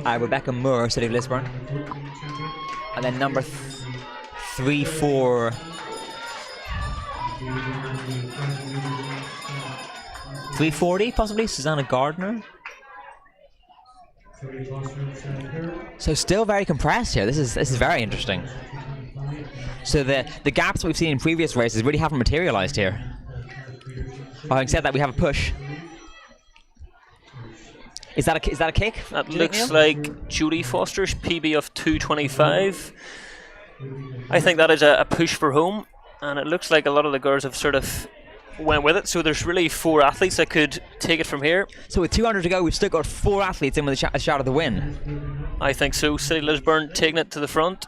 Rebecca Moore, City of Lisburn. And then number 3, 4, The 100 meters. 340 possibly, Susanna Gardner. 30 Foster's here. So still very compressed here. This is very interesting. So the gaps we've seen in previous races really haven't materialized here. Having said that, we have a push. Is that a kick? That looks like Judy Foster's PB of 225. I think that is a push for home, and it looks like a lot of the girls have sort of went with it. So there's really 4 athletes that could take it from here. So with 200 to go, we've still got 4 athletes in with a shot of the win. I think so. City Lisburn taking it to the front.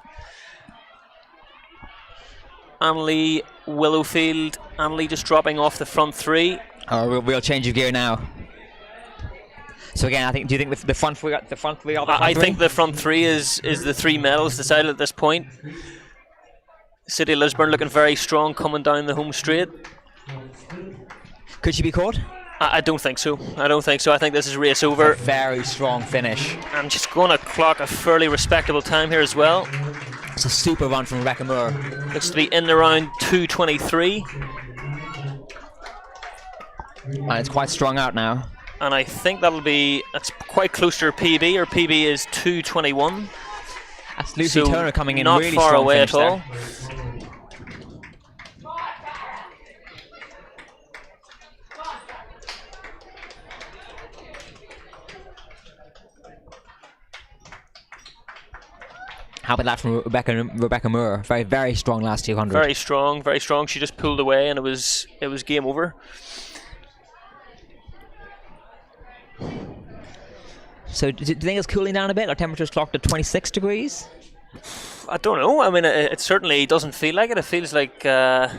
Anneli Willowfield. Anneli just dropping off the front 3. Oh, real change of gear now. So again, I think. Do you think the front 3? I think the front 3 is the 3 medals decided at this point. City Lisburn looking very strong coming down the home straight. Could she be caught? I don't think so. I don't think so. I think this is race over. Very strong finish. I'm just going to clock a fairly respectable time here as well. It's a super run from Rebecca Moore. Looks to be in around 2:23. And it's quite strung out now. And I think that's quite close to her PB. Her PB is 2:21. That's Lucy Turner coming in not really far strong away at finish all. there. How about that from Rebecca Moore? Very, very strong last 200. Very strong, very strong. She just pulled away, and it was game over. So, do you think it's cooling down a bit? Our temperature's clocked at 26 degrees. I don't know. I mean, it certainly doesn't feel like it. It feels like the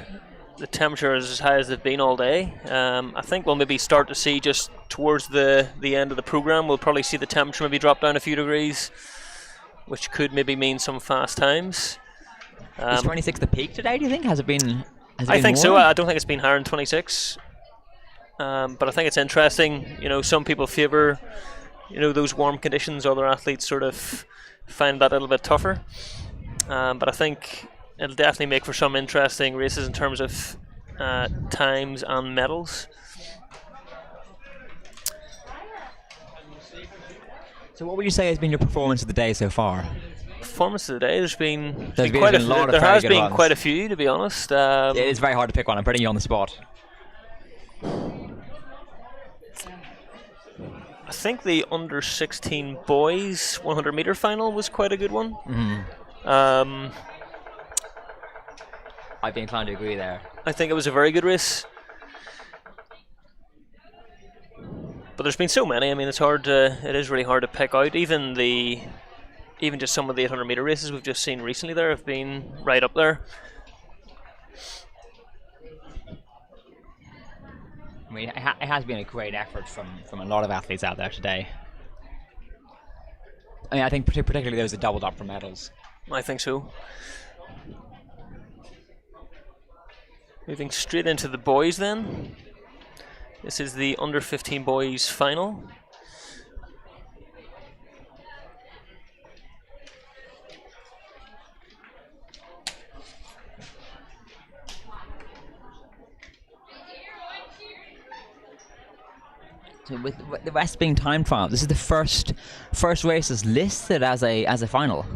temperature is as high as they've been all day. I think we'll maybe start to see just towards the end of the program. We'll probably see the temperature maybe drop down a few degrees, which could maybe mean some fast times. Is 26 the peak today, do you think? Has it been I think more? so. I don't think it's been higher than 26. But I think it's interesting. You know, some people favour, those warm conditions. Other athletes sort of find that a little bit tougher. But I think it'll definitely make for some interesting races in terms of times and medals. So what would you say has been your performance of the day so far? Performance of the day, there's been quite quite a few, to be honest. It is very hard to pick one. I'm putting you on the spot. I think the under 16 boys 100 meter final was quite a good one. I'd be inclined to agree there. I think it was a very good race. But there's been so many. I mean, it is really hard to pick out. Even just some of the 800 meter races we've just seen recently there have been right up there. I mean, it has been a great effort from a lot of athletes out there today. I mean, I think particularly those that doubled up for medals. I think so. Moving straight into the boys then. This is the under 15 boys final. So with the rest being time trials, this is the first races listed as a final.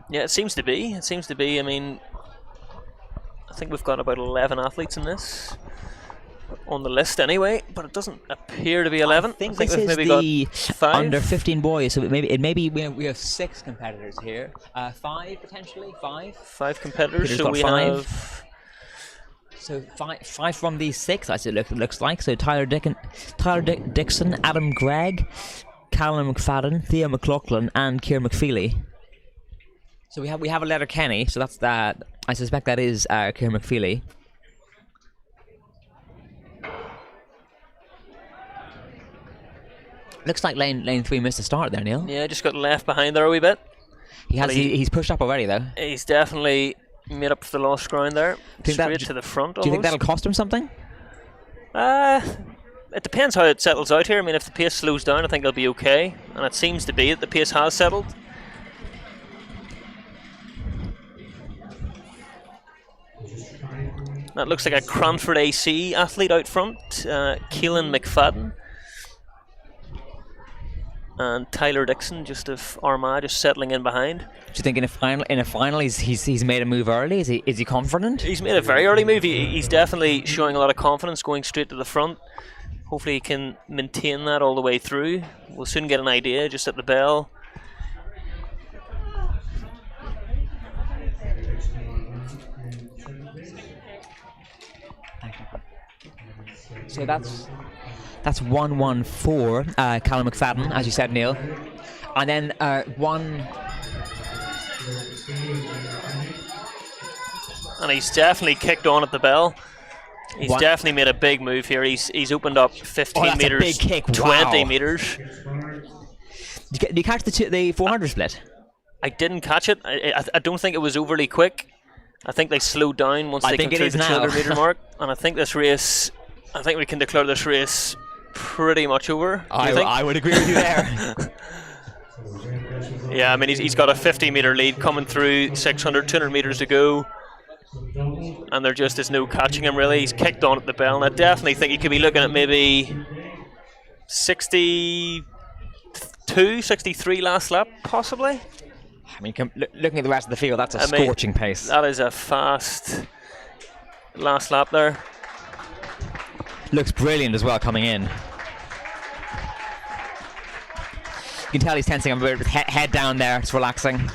Yeah, it seems to be. It seems to be. I mean, I think we've got about 11 athletes in this on the list anyway, but it doesn't appear to be 11. I think we've this maybe is the got 5. under 15 boys. So it may be we have 6 competitors here. 5 potentially. 5 competitors. Peter's so got we 5. have. So 5 from these 6, as it looks like. So Tyler Dixon, Adam Gregg, Callum McFadden, Thea McLaughlin, and Ciara McFeely. So we have a letter Kenny. So that's that. I suspect that is Ciara McFeely. Looks like lane 3 missed a start there, Neil. Yeah, just got left behind there a wee bit. He's pushed up already though. He's definitely made up for the lost ground there. Straight to the front. Do you think that'll cost him something? It depends how it settles out here. I mean, if the pace slows down, I think it'll be okay, and it seems to be that the pace has settled. That looks like a Cranford AC athlete out front, Keelan McFadden. And Tyler Dixon just of Armagh just settling in behind. Do you think in a final he's made a move early? Is he confident? He's made a very early move. He's definitely showing a lot of confidence going straight to the front. Hopefully he can maintain that all the way through. We'll soon get an idea just at the bell. So that's 114, Callum McFadden, as you said, Neil. And then And he's definitely kicked on at the bell. He's definitely made a big move here. He's opened up 15 meters, a big kick. 20 Wow. meters. Did you catch the 400 split? I didn't catch it. I don't think it was overly quick. I think they slowed down once they came through the 200 meter mark. And I think we can declare this race pretty much over. I would agree with you there. Yeah, I mean, he's got a 50-meter lead coming through 600, 200 meters to go. And there just is no catching him, really. He's kicked on at the bell. And I definitely think he could be looking at maybe 62, 63 last lap, possibly. I mean, looking at the rest of the field, that's a scorching pace. That is a fast last lap there. Looks brilliant as well coming in. You can tell he's tensing a bit with head down there, it's relaxing.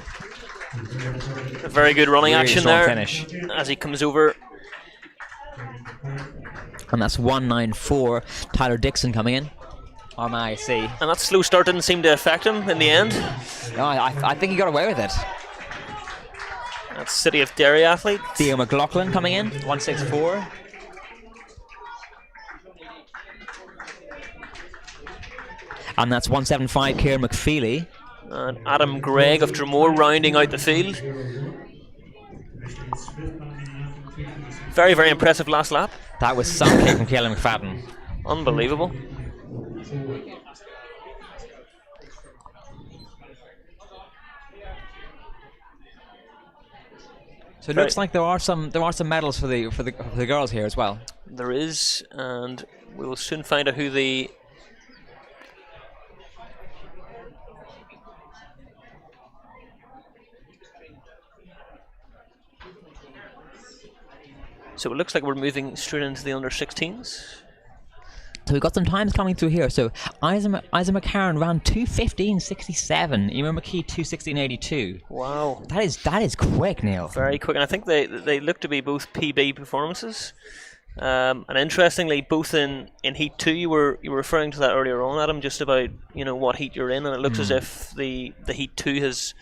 A very good running Really action strong there finish. as he comes over. And that's 194, Tyler Dixon coming in. RMIC. And that slow start didn't seem to affect him in the end. No, I think he got away with it. That's City of Derry athlete. Theo McLaughlin coming in, 164. And that's 175, Kieran McFeely. And Adam Gregg of Dromore rounding out the field. Very, very impressive last lap. That was some kick from Kieran McFadden. Unbelievable. So it looks like there are some medals for the girls here as well. There is, and we will soon find out who the So it looks like we're moving straight into the under-16s. So we've got some times coming through here. So Isa McCarron ran 2:15.67. Emer McKee 2:16.82. Wow, That is quick, Neil. very quick. And I think they look to be both PB performances. And interestingly, both in Heat 2, you were referring to that earlier on, Adam, just about what heat you're in, and it looks as if the Heat 2 has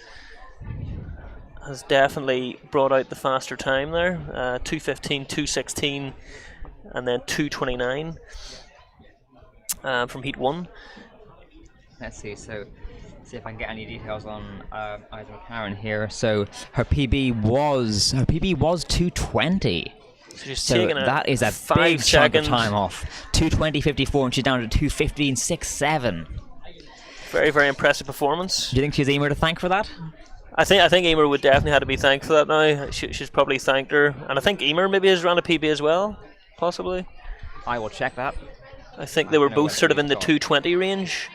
definitely brought out the faster time there. 2:15, 2:16, and then 2:29 from Heat 1. Let's see. So see if I can get any details on Isa McCarron here. So her PB was 2:20. So she's So taken that is a 5 big chunk of second time off. 2:20.54, and she's down to 2:15.67. Very, very impressive performance. Do you think she's Emer to thank for that? I think Emer would definitely have to be thanked for that now. She's probably thanked her. And I think Emer maybe has run a PB as well, possibly. I will check that. I think they were both sort of in the 2:20 range.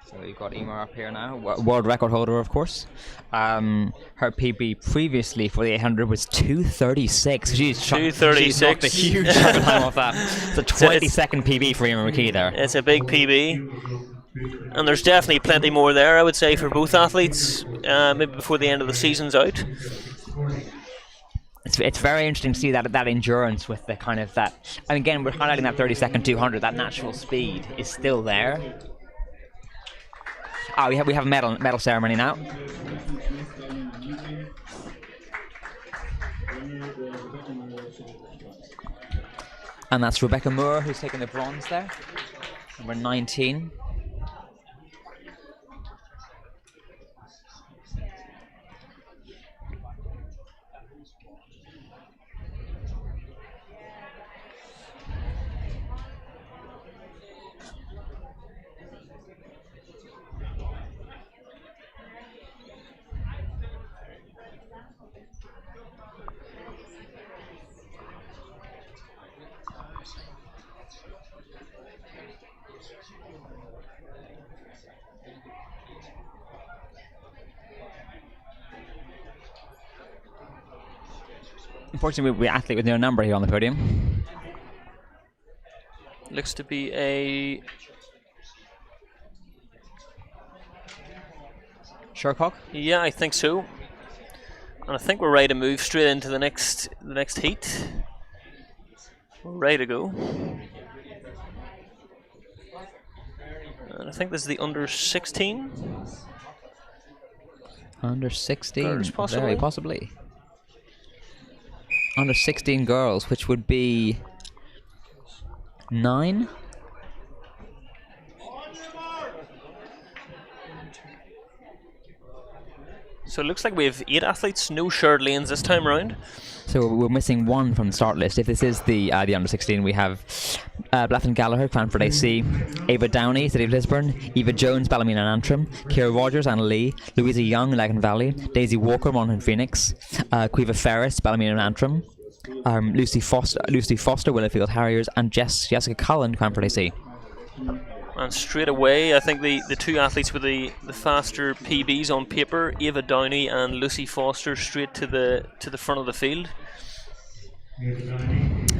So you've got Emer up here now, world record holder, of course. Her PB previously for the 800 was 2:36. She's 2:36. knocked a huge chunk of time off that. It's a 20-second PB for Emer McKee there. It's a big PB. And there's definitely plenty more there, I would say, for both athletes, maybe before the end of the season's out. It's very interesting to see that endurance with the kind of that. And again, we're highlighting that 30-second 200. That natural speed is still there. We have a medal ceremony now. And that's Rebecca Moore who's taking the bronze there. Number 19. Unfortunately, we athlete with no number here on the podium. Looks to be a Shercock? Yeah, I think so. And I think we're ready to move straight into the next heat. We're ready to go. And I think this is the under 16. Under 16, Girls, possibly. very possibly. Under 16 girls, which would be 9. So it looks like we have 8 athletes, no shared lanes this time around. So we're missing 1 from the start list. If this is the under 16, we have Blathan Gallagher, Cranford AC, Ava Downey, City of Lisburn, Eva Jones, Ballymena and Antrim, Ciara Rogers, Anna Lee, Louisa Young, Lagan Valley, Daisy Walker, Monaghan Phoenix, Quiva Ferris, Ballymena and Antrim, Lucy Foster, Willowfield Harriers, and Jessica Cullen, Cranford AC. And straight away, I think the 2 athletes with the faster PBs on paper, Ava Downey and Lucy Foster, straight to the front of the field.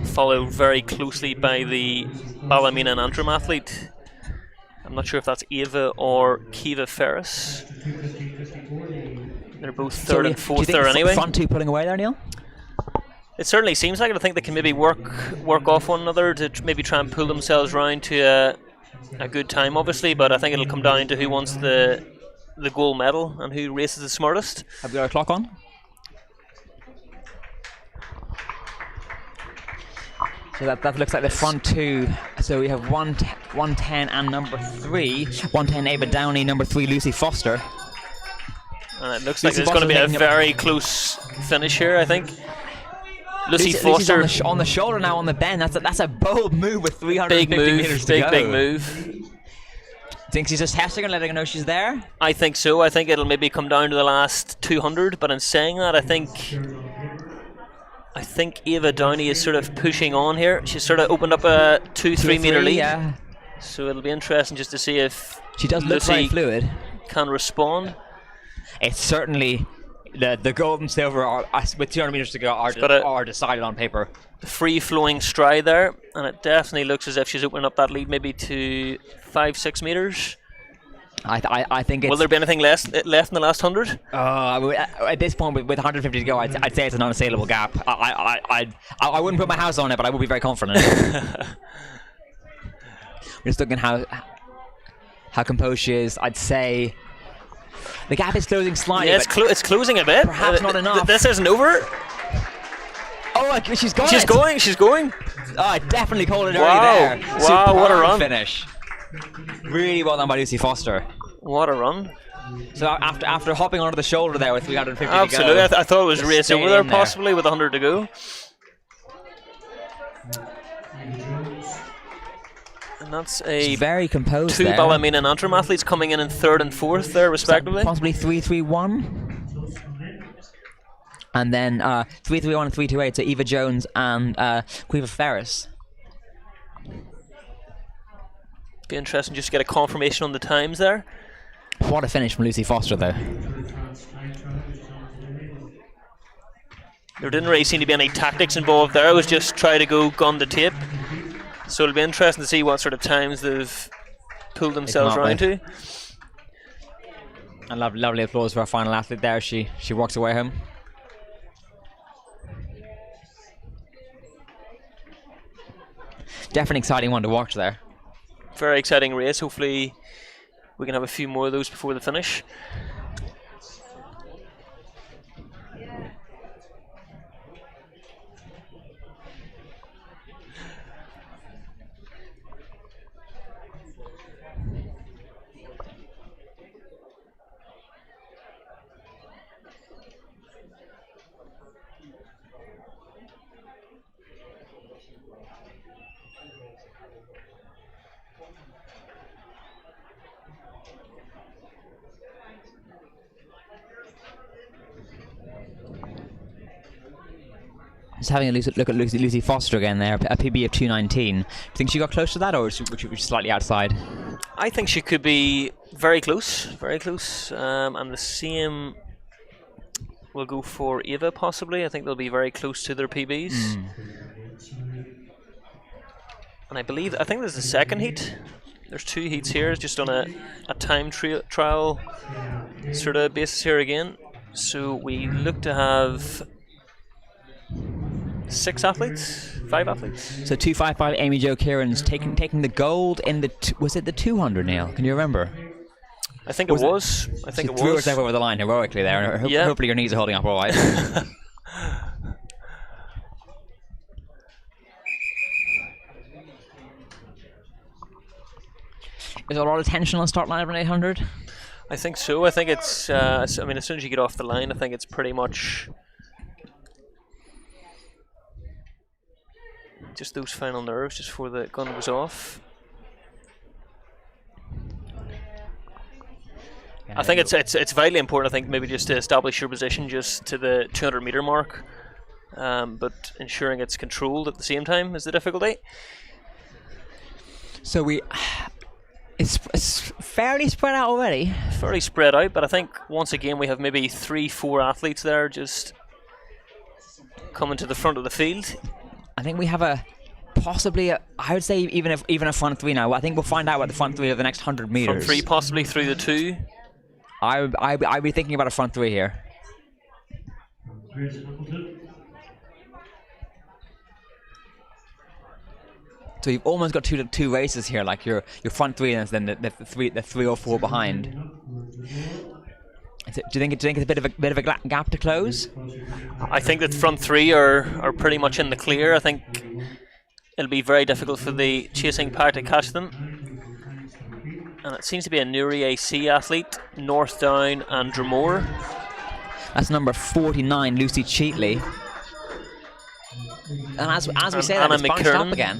Followed very closely by the Ballymena and Antrim athlete. I'm not sure if that's Ava or Kiva Ferris. They're both third and fourth there anyway. Front 2 pulling away there, Neil? It certainly seems like it. I think they can maybe work off one another to maybe try and pull themselves round to a good time, obviously, but I think it'll come down to who wants the gold medal and who races the smartest. Have we got our clock on? So that looks like the front 2. So we have 110 and number 3. 110 Ava Downey, number 3 Lucy Foster. And it looks like there's going to be a very close finish here, I think. Lucy Foster Lucy's on the shoulder now on the bend. That's a bold move with 350 meters to go. Big move. Think she's just testing her, letting her know she's there? I think so. I think it'll maybe come down to the last 200. But in saying that, I think Ava Downey is sort of pushing on here. She's sort of opened up a 2-3 meter lead. Yeah. So it'll be interesting just to see if she does look Lucy very fluid. Can respond. It's certainly the gold and silver are, with 200 meters to go are decided on paper. Free-flowing stride there, and it definitely looks as if she's opening up that lead maybe to 5-6 meters. I think it's... Will there be anything left in the last 100? At this point, with 150 to go, I'd say it's an unassailable gap. I wouldn't put my house on it, but I would be very confident. We're just looking how composed she is. I'd say the gap is closing slightly. Yeah, it's closing a bit. Perhaps not enough. This isn't over. Oh, she's going. She's going. Oh, I definitely called it early there. Wow, what a run. Finish. Really well done by Lucy Foster. What a run. So after hopping onto the shoulder there with 350 Absolutely. to go. I thought it was a race over there, possibly, with 100 to go. And that's She's very composed 2 there. Ballymena and Antrim athletes coming in 3rd and 4th there, respectively. Possibly 3-3-1. And then 3-3-1 and 3-2-8, so Eva Jones and Quiva Ferris. Be interesting just to get a confirmation on the times there. What a finish from Lucy Foster, though. There didn't really seem to be any tactics involved there. It was just try to go gun to tape. So it'll be interesting to see what sort of times they've pulled themselves around to. And lovely applause for our final athlete there. She walks away home. Definitely exciting one to watch there. Very exciting race. Hopefully we can have a few more of those before the finish. Just having a look at Lucy Foster again there, a PB of 2:19. Do you think she got close to that, or was she slightly outside? I think she could be very close, and the same will go for Ava possibly. I think they'll be very close to their PBs. And I think there's the second heat. There's 2 heats here, just on a time trial sort of basis here again. So we look to have 5 athletes. So 255 Amy Jo Kieran's taking the gold in the was it the 200, Neil? Can you remember? I think it was. I think She it threw was. herself over the line heroically there. Yeah. Hopefully your knees are holding up all right. Is there a lot of tension on the start line of an 800? I think so. I think it's. I mean, as soon as you get off the line, I think it's pretty much just those final nerves just before the gun goes off. I think it's vitally important. I think maybe just to establish your position just to the 200-meter mark, but ensuring it's controlled at the same time is the difficulty. So it's fairly spread out already. Fairly spread out, but I think once again we have maybe 3-4 athletes there just coming to the front of the field. I think we have I would say even a front 3 now. I think we'll find out about the front 3 of the next 100 meters. Front 3 possibly through the 2. I'd be thinking about a front 3 here. So you've almost got two races here, like your front 3 and then the 3 or 4 behind. Do you think it's a bit of a gap to close? I think that front 3 are pretty much in the clear. I think it'll be very difficult for the chasing pack to catch them. And it seems to be a Newry AC athlete, North Down and Dromore. That's number 49, Lucy Cheatley. And as we say that, it's bounced up again.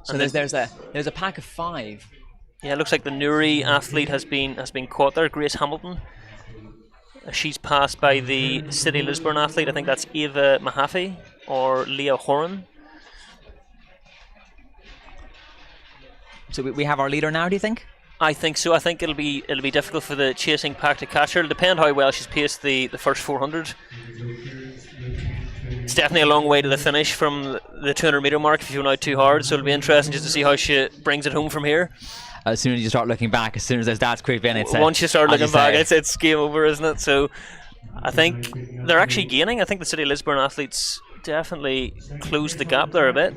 So there's a pack of 5. Yeah, it looks like the Newry athlete has been caught there, Grace Hamilton. She's passed by the City Lisburn athlete. I think that's Ava Mahaffey or Leah Horan. So we have our leader now, do you think? I think so. I think it'll be difficult for the chasing pack to catch her. It'll depend how well she's paced the first 400. It's definitely a long way to the finish from the 200-meter mark if you're out too hard. So it'll be interesting just to see how she brings it home from here. As soon as you start looking back, as soon as those stats creep in, it's once you start looking back, it's game over, isn't it? So I think they're actually gaining. I think the City Lisburn athletes definitely closed the gap there a bit.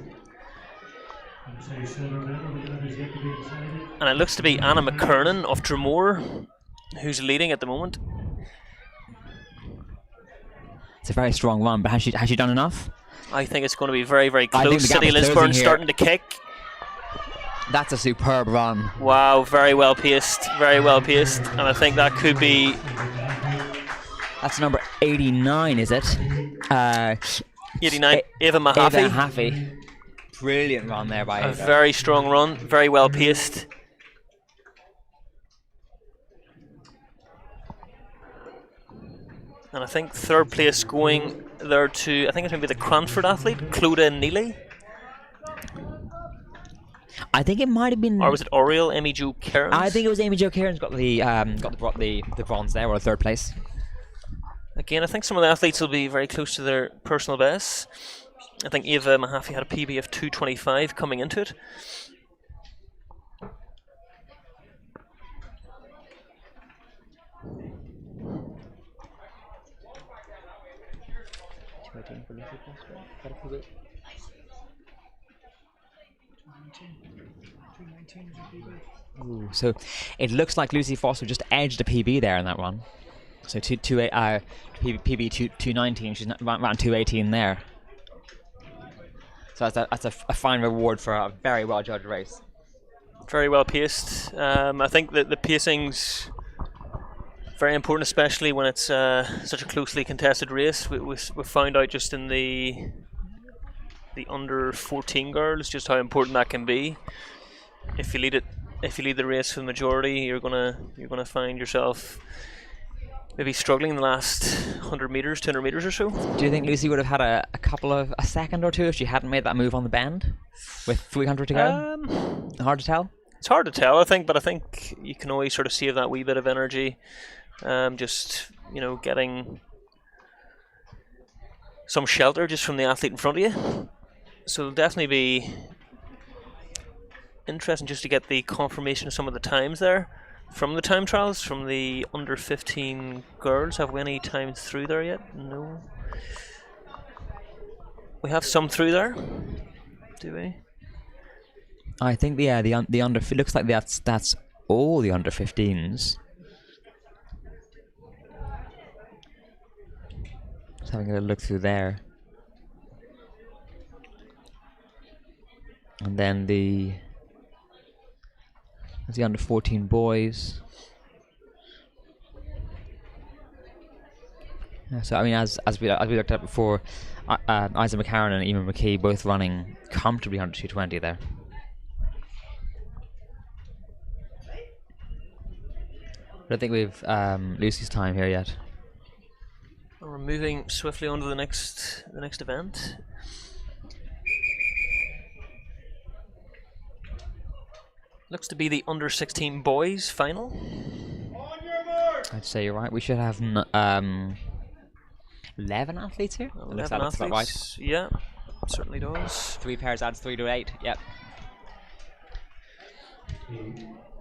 And it looks to be Anna McKernan of Dromore who's leading at the moment. It's a very strong run, but has she done enough? I think it's going to be very, very close. City Lisburn starting to kick. That's a superb run. Wow, very well paced, and I think that could be. That's number 89, is it? 89, Ava Mahaffey. Ava Mahaffey. Brilliant run there by Ava. A very strong run, very well paced. And I think third place going there to, I think it's maybe the Cranford athlete, Clodagh Neely. I think it might have been. Or was it Oriel Amy Jo Cairns? I think it was Amy Jo Cairns got the bronze there, or third place. Again, I think some of the athletes will be very close to their personal bests. I think Ava Mahaffey had a PB of 2:25 coming into it. Ooh, so it looks like Lucy Foster just edged a PB there in that run. So PB 219, she's around 218 there. So that's a fine reward for a very well judged race. Very well paced. I think that the pacing's very important, especially when it's such a closely contested race. We found out just in the under 14 girls just how important that can be. If you lead the race for the majority, you're gonna find yourself maybe struggling in the last 100 meters, 200 meters or so. Do you think Lucy would have had a second or two if she hadn't made that move on the bend with 300 to go? Hard to tell. It's hard to tell, I think, but I think you can always sort of save that wee bit of energy. Just getting some shelter just from the athlete in front of you. So it'll definitely be interesting just to get the confirmation of some of the times there from the time trials, from the under 15 girls. Have we any times through there yet? No. We have some through there, do we? I think the under, it looks like that's all the under 15s. Just having a look through there. And then the under 14 boys. Yeah, so I mean, as we looked at before, Isaac McCarron and Eamon McKee both running comfortably under 220 there. I don't think we've Lucy's time here yet. We're moving swiftly on to the next event. Looks to be the under 16 boys final. I'd say you're right. We should have 11 athletes here. 11 athletes. Right. Yeah, certainly does. 3 pairs adds 3 to 8. Yep.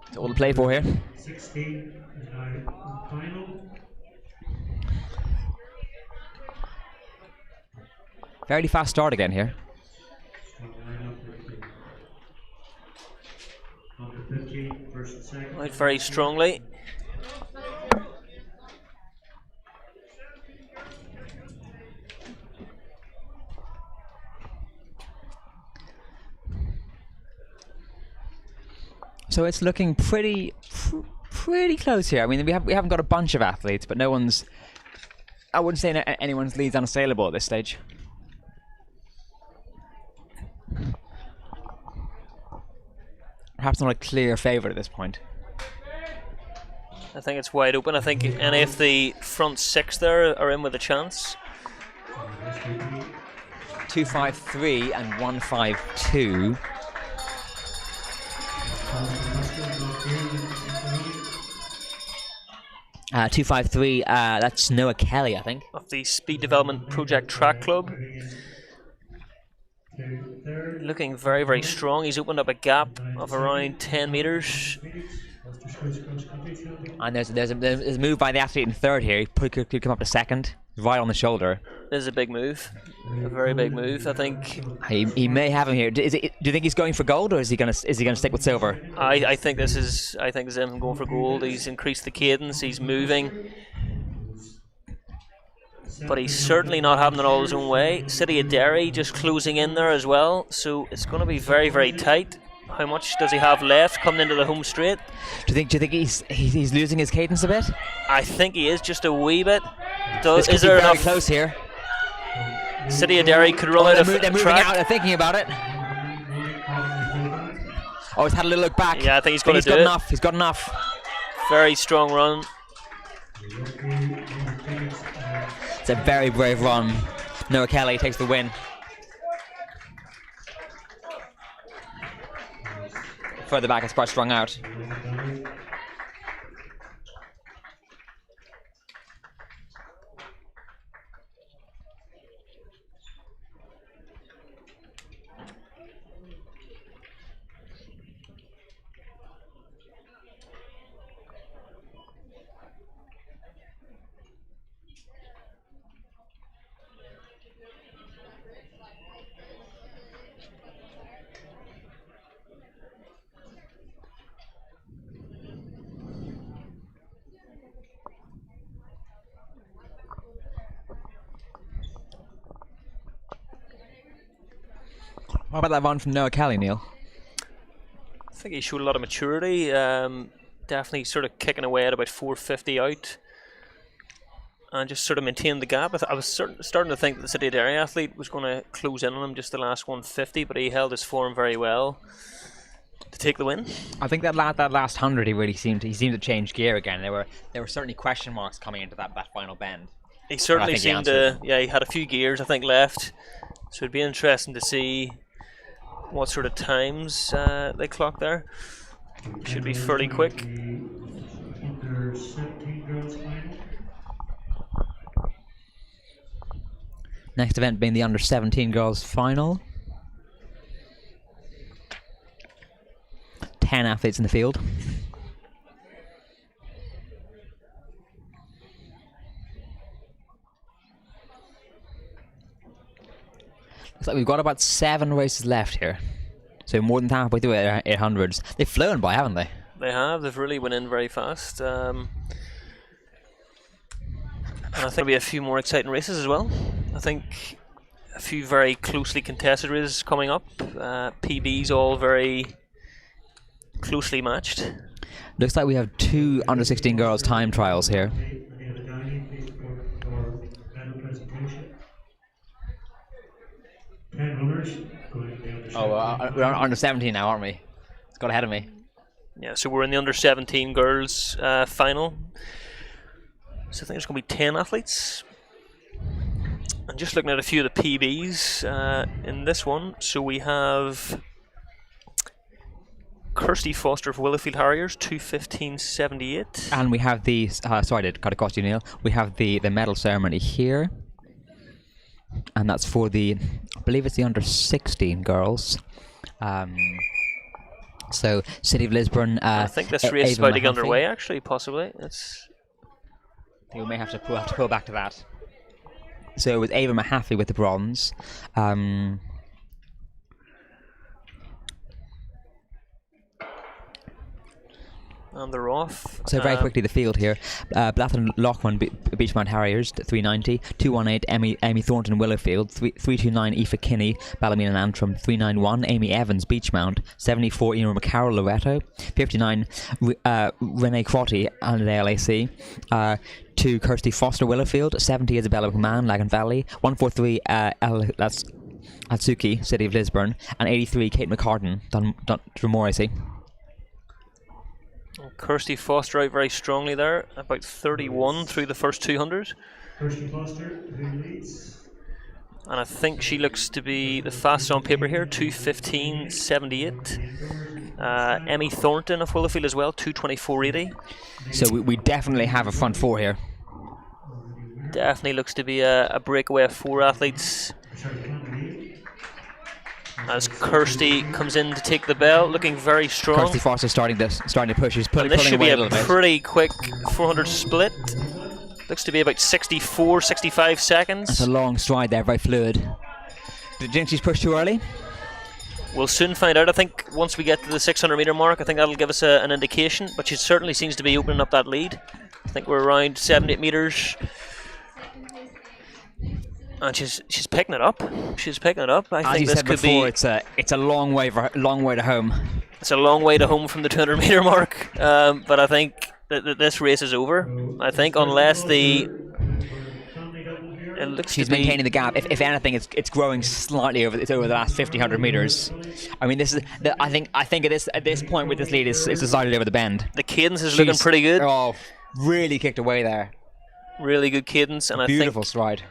That's all to play for here. 16 final. Fairly fast start again here. Right, very strongly. So it's looking pretty close here. I mean, we haven't got a bunch of athletes, but no one's. I wouldn't say anyone's lead's unassailable at this stage. Perhaps not a clear favourite at this point. I think it's wide open. I think any of the front 6 there are in with a chance. 253 and 152. Uh, 253. That's Noah Kelly, I think. Of the Speed Development Project Track Club. Looking very, very strong. He's opened up a gap of around 10 metres. And there's a move by the athlete in third here. He could come up to second, right on the shoulder. This is a big move, a very big move. I think he may have him here. Do you think he's going for gold, or is he gonna stick with silver? I think this is him going for gold. He's increased the cadence. He's moving. But he's certainly not having it all his own way. City of Derry just closing in there as well, so it's going to be very, very tight. How much does he have left coming into the home straight? Do you think he's losing his cadence a bit? I think he is, just a wee bit. Is there enough? Very close here. City of Derry could roll out of they're moving track. out. They're thinking about it. Oh, he's had a little look back. Yeah, I think he's going to do it. Enough. He's got enough. Very strong run. It's a very brave run. Noah Kelly takes the win. Further back, it's quite strung out. What about that run from Noah Kelly, Neil? I think he showed a lot of maturity. Definitely sort of kicking away at about 450 out. And just sort of maintained the gap. I was starting to think that the City of Derry athlete was going to close in on him just the last 150, but he held his form very well to take the win. I think that last 100 he seemed to change gear again. There were certainly question marks coming into that final bend. He certainly seemed to, yeah, he had a few gears I think left. So it'd be interesting to see what sort of times they clock there. Should be fairly quick. Under 17 girls final. Next event being the under 17 girls final. 10 athletes in the field. Looks like we've got about 7 races left here. So more than halfway through 800s. They've flown by, haven't they? They have. They've really went in very fast. And I think there'll be a few more exciting races as well. I think a few very closely contested races coming up. PBs all very closely matched. Looks like we have 2 under 16 girls time trials here. Oh, we're on under 17 now, aren't we? It's got ahead of me. Yeah, so we're in the under 17 girls final. So I think there's going to be 10 athletes. And just looking at a few of the PBs in this one. So we have Kirsty Foster of Willowfield Harriers, 2:15.78. And we have the sorry to cut across you, Neil. We have the medal ceremony here, and that's for the, I believe it's the under 16 girls. So City of Lisburn. I think this race is about to get underway. Actually, possibly. I think we may have to pull back to that. So it was Ava Mahaffey with the bronze. And they're off. So very quickly the field here. Blathen Loughman Beachmount Harriers 390, 218 Amy Thornton Willowfield, 329 Aoife Kinney Ballymena and Antrim, 391 Amy Evans Beachmount, 74 Emer McCarroll Loretto, 59 Renee Crotty and the LAC, 2 Kirsty Foster Willowfield, 70 Isabella McMahon Lagan Valley, 143 that's Atsuki City of Lisburn, and 83 Kate McCartan Drumorrissey. Kirsty Foster out very strongly there, about 31 through the first 200. Kirsty Foster, who leads? And I think she looks to be the fastest on paper here, 2:15.78. Emmy Thornton of Willowfield as well, 2:24.80. So we definitely have a front 4 here. Definitely looks to be a breakaway of 4 athletes. As Kirsty comes in to take the bell, looking very strong. Kirsty Foster starting to push. She's pulling this should away be a little bit. Pretty quick 400 split. Looks to be about 64, 65 seconds. That's a long stride there, very fluid. Did you think she's pushed too early? We'll soon find out. I think once we get to the 600 metre mark, I think that'll give us an indication. But she certainly seems to be opening up that lead. I think we're around 7-8 metres. And she's picking it up. She's picking it up. I As think you this said could before, be. it's a long way to home. It's a long way to home from the 200 metre mark. But I think that this race is over. I think unless it looks She's to be maintaining the gap. If anything, it's growing slightly over the last 100 metres. I mean, this is I think at this point with this lead, it's decided over the bend. The cadence is looking pretty good. Oh, really kicked away there. Really good cadence, and Beautiful stride.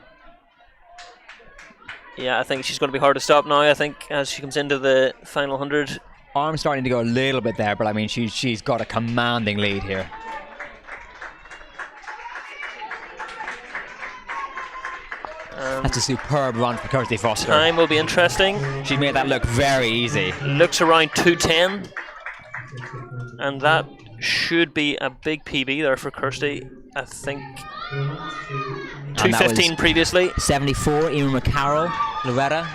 Yeah, I think she's going to be hard to stop now. I think as she comes into the final 100. Arm's starting to go a little bit there, but I mean, she's got a commanding lead here. That's a superb run for Kirsty Foster. Time will be interesting. She made that look very easy. Looks around 2:10, and that should be a big PB there for Kirsty. I think 2:15 previously. 74, Emer McCarroll, Loretta.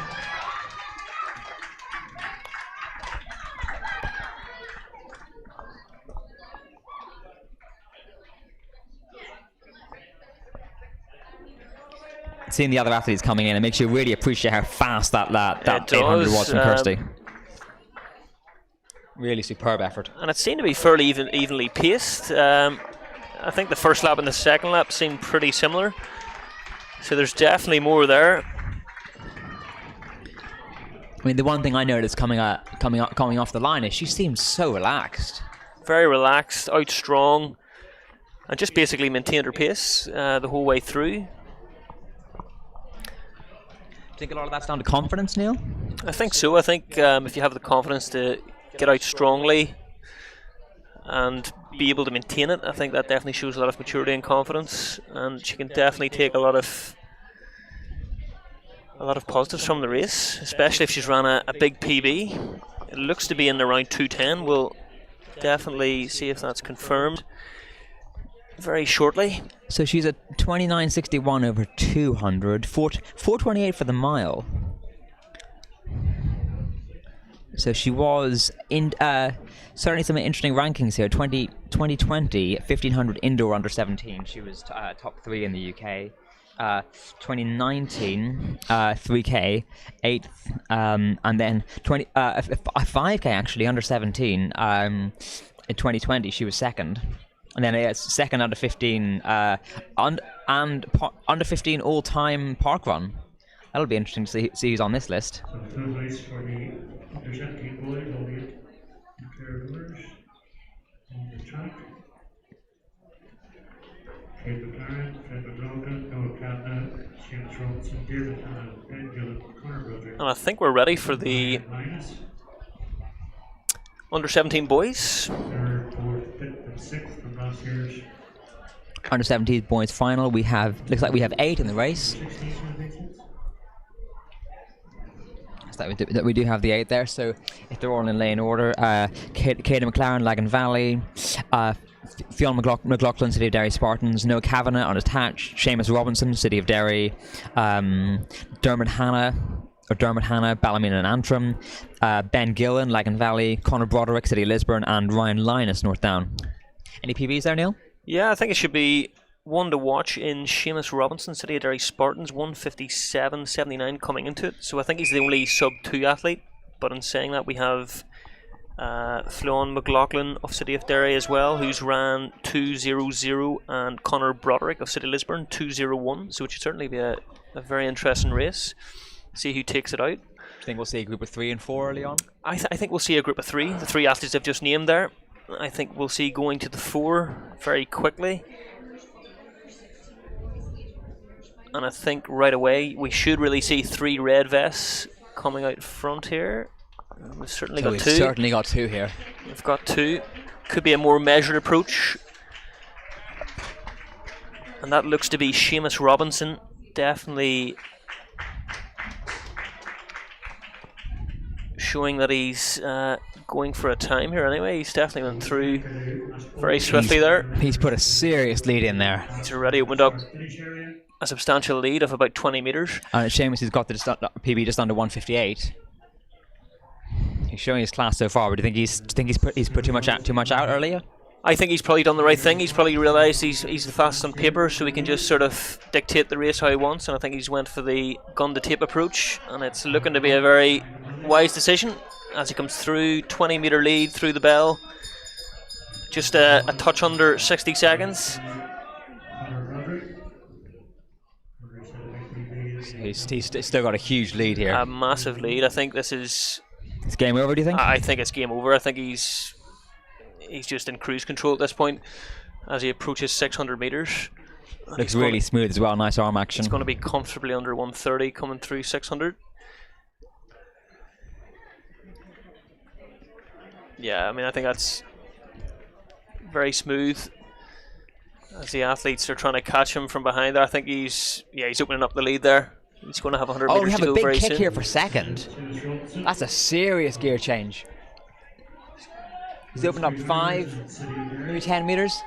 Seeing the other athletes coming in, it makes you really appreciate how fast that 800 was from Kirsty. Really superb effort. And it seemed to be fairly evenly paced. I think the first lap and the second lap seemed pretty similar. So there's definitely more there. I mean, the one thing I noticed coming off the line is she seems so relaxed. Very relaxed, out strong, and just basically maintained her pace the whole way through. Do you think a lot of that's down to confidence, Neil? I think so. I think if you have the confidence to get out strongly and be able to maintain it, I think that definitely shows a lot of maturity and confidence, and she can definitely take a lot of a lot of positives from the race, especially if she's ran a big PB. It looks to be in around 2:10. We'll definitely see if that's confirmed very shortly. So she's at 29.61 over 200, 4:28 for the mile. So she was in certainly some interesting rankings here. 2020 1500 indoor under 17. She was top 3 in the UK. 2019 3K 8th, and then 5K actually under 17. In 2020 she was second, and then second under 15 under 15 all-time park run. That'll be interesting to see who's on this list. So the third race for the under 17 boys, all the declared winners on the track. Kate McLaren, Fred McLaughlin, Noah Kavanagh, Seamus Robinson, David Hanna, Ben Gillen, Conor Broderick. And I think we're ready for the under 17 boys. Third, fourth, fifth, and sixth from last year's Under 17 boys final. Looks like we have 8 in the race. 16 That we do have the 8 there, so if they're all in lane order, Katie McLaren, Lagan Valley, Fionn McLaughlin, City of Derry Spartans, Noah Kavanagh, Unattached, Seamus Robinson, City of Derry, Dermot Hanna, Ballymena and Antrim, Ben Gillen, Lagan Valley, Conor Broderick, City of Lisburn, and Ryan Linus, North Down. Any PBs there, Neil? Yeah, I think it should be one to watch in Seamus Robinson, City of Derry Spartans, 1:57.79 coming into it. So I think he's the only sub-2 athlete. But in saying that, we have Fionn McLaughlin of City of Derry as well, who's ran 2:00, and Conor Broderick of City of Lisburn 2:01. So it should certainly be a very interesting race. See who takes it out. Do you think we'll see a group of 3 and 4 early on? I think we'll see a group of 3. The 3 athletes I've just named there. I think we'll see going to the 4 very quickly. And I think right away we should really see 3 red vests coming out front here. We've certainly got 2. Certainly got 2 here. We've got 2. Could be a more measured approach. And that looks to be Seamus Robinson. Definitely showing that he's going for a time here anyway. He's definitely went through very swiftly there. He's put a serious lead in there. He's already opened up a substantial lead of about 20 metres. And Seamus has got the PB just under 1:58. He's showing his class so far, but do you think he's put too much out earlier? I think he's probably done the right thing. He's probably realised he's the fastest on paper, so he can just sort of dictate the race how he wants. And I think he's went for the gun to tape approach, and it's looking to be a very wise decision as he comes through. 20-metre lead through the bell, just a touch under 60 seconds. He's still got a huge lead here. A massive lead. I think this is... It's game over, do you think? I think it's game over. I think he's just in cruise control at this point as he approaches 600 metres. Looks really smooth as well, nice arm action. It's going to be comfortably under 130 coming through 600. Yeah, I mean, I think that's very smooth as the athletes are trying to catch him from behind there. I think he's opening up the lead there. He's going to have 100 metres to go very soon. Oh, we have a big kick here for second. That's a serious gear change. He's opened up 5, maybe 10 metres.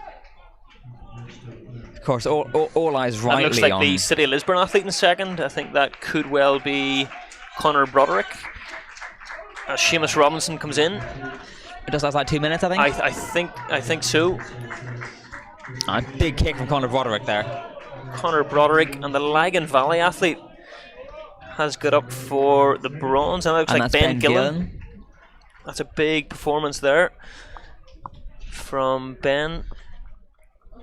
Of course, all eyes rightly on... That looks like the City of Lisburn athlete in second. I think that could well be Conor Broderick. As Seamus Robinson comes in. It does last like 2 minutes, I think. I think so. A big kick from Conor Broderick there. Conor Broderick, and the Lagan Valley athlete has got up for the bronze, and it looks like Ben Gillen. That's a big performance there from Ben. Do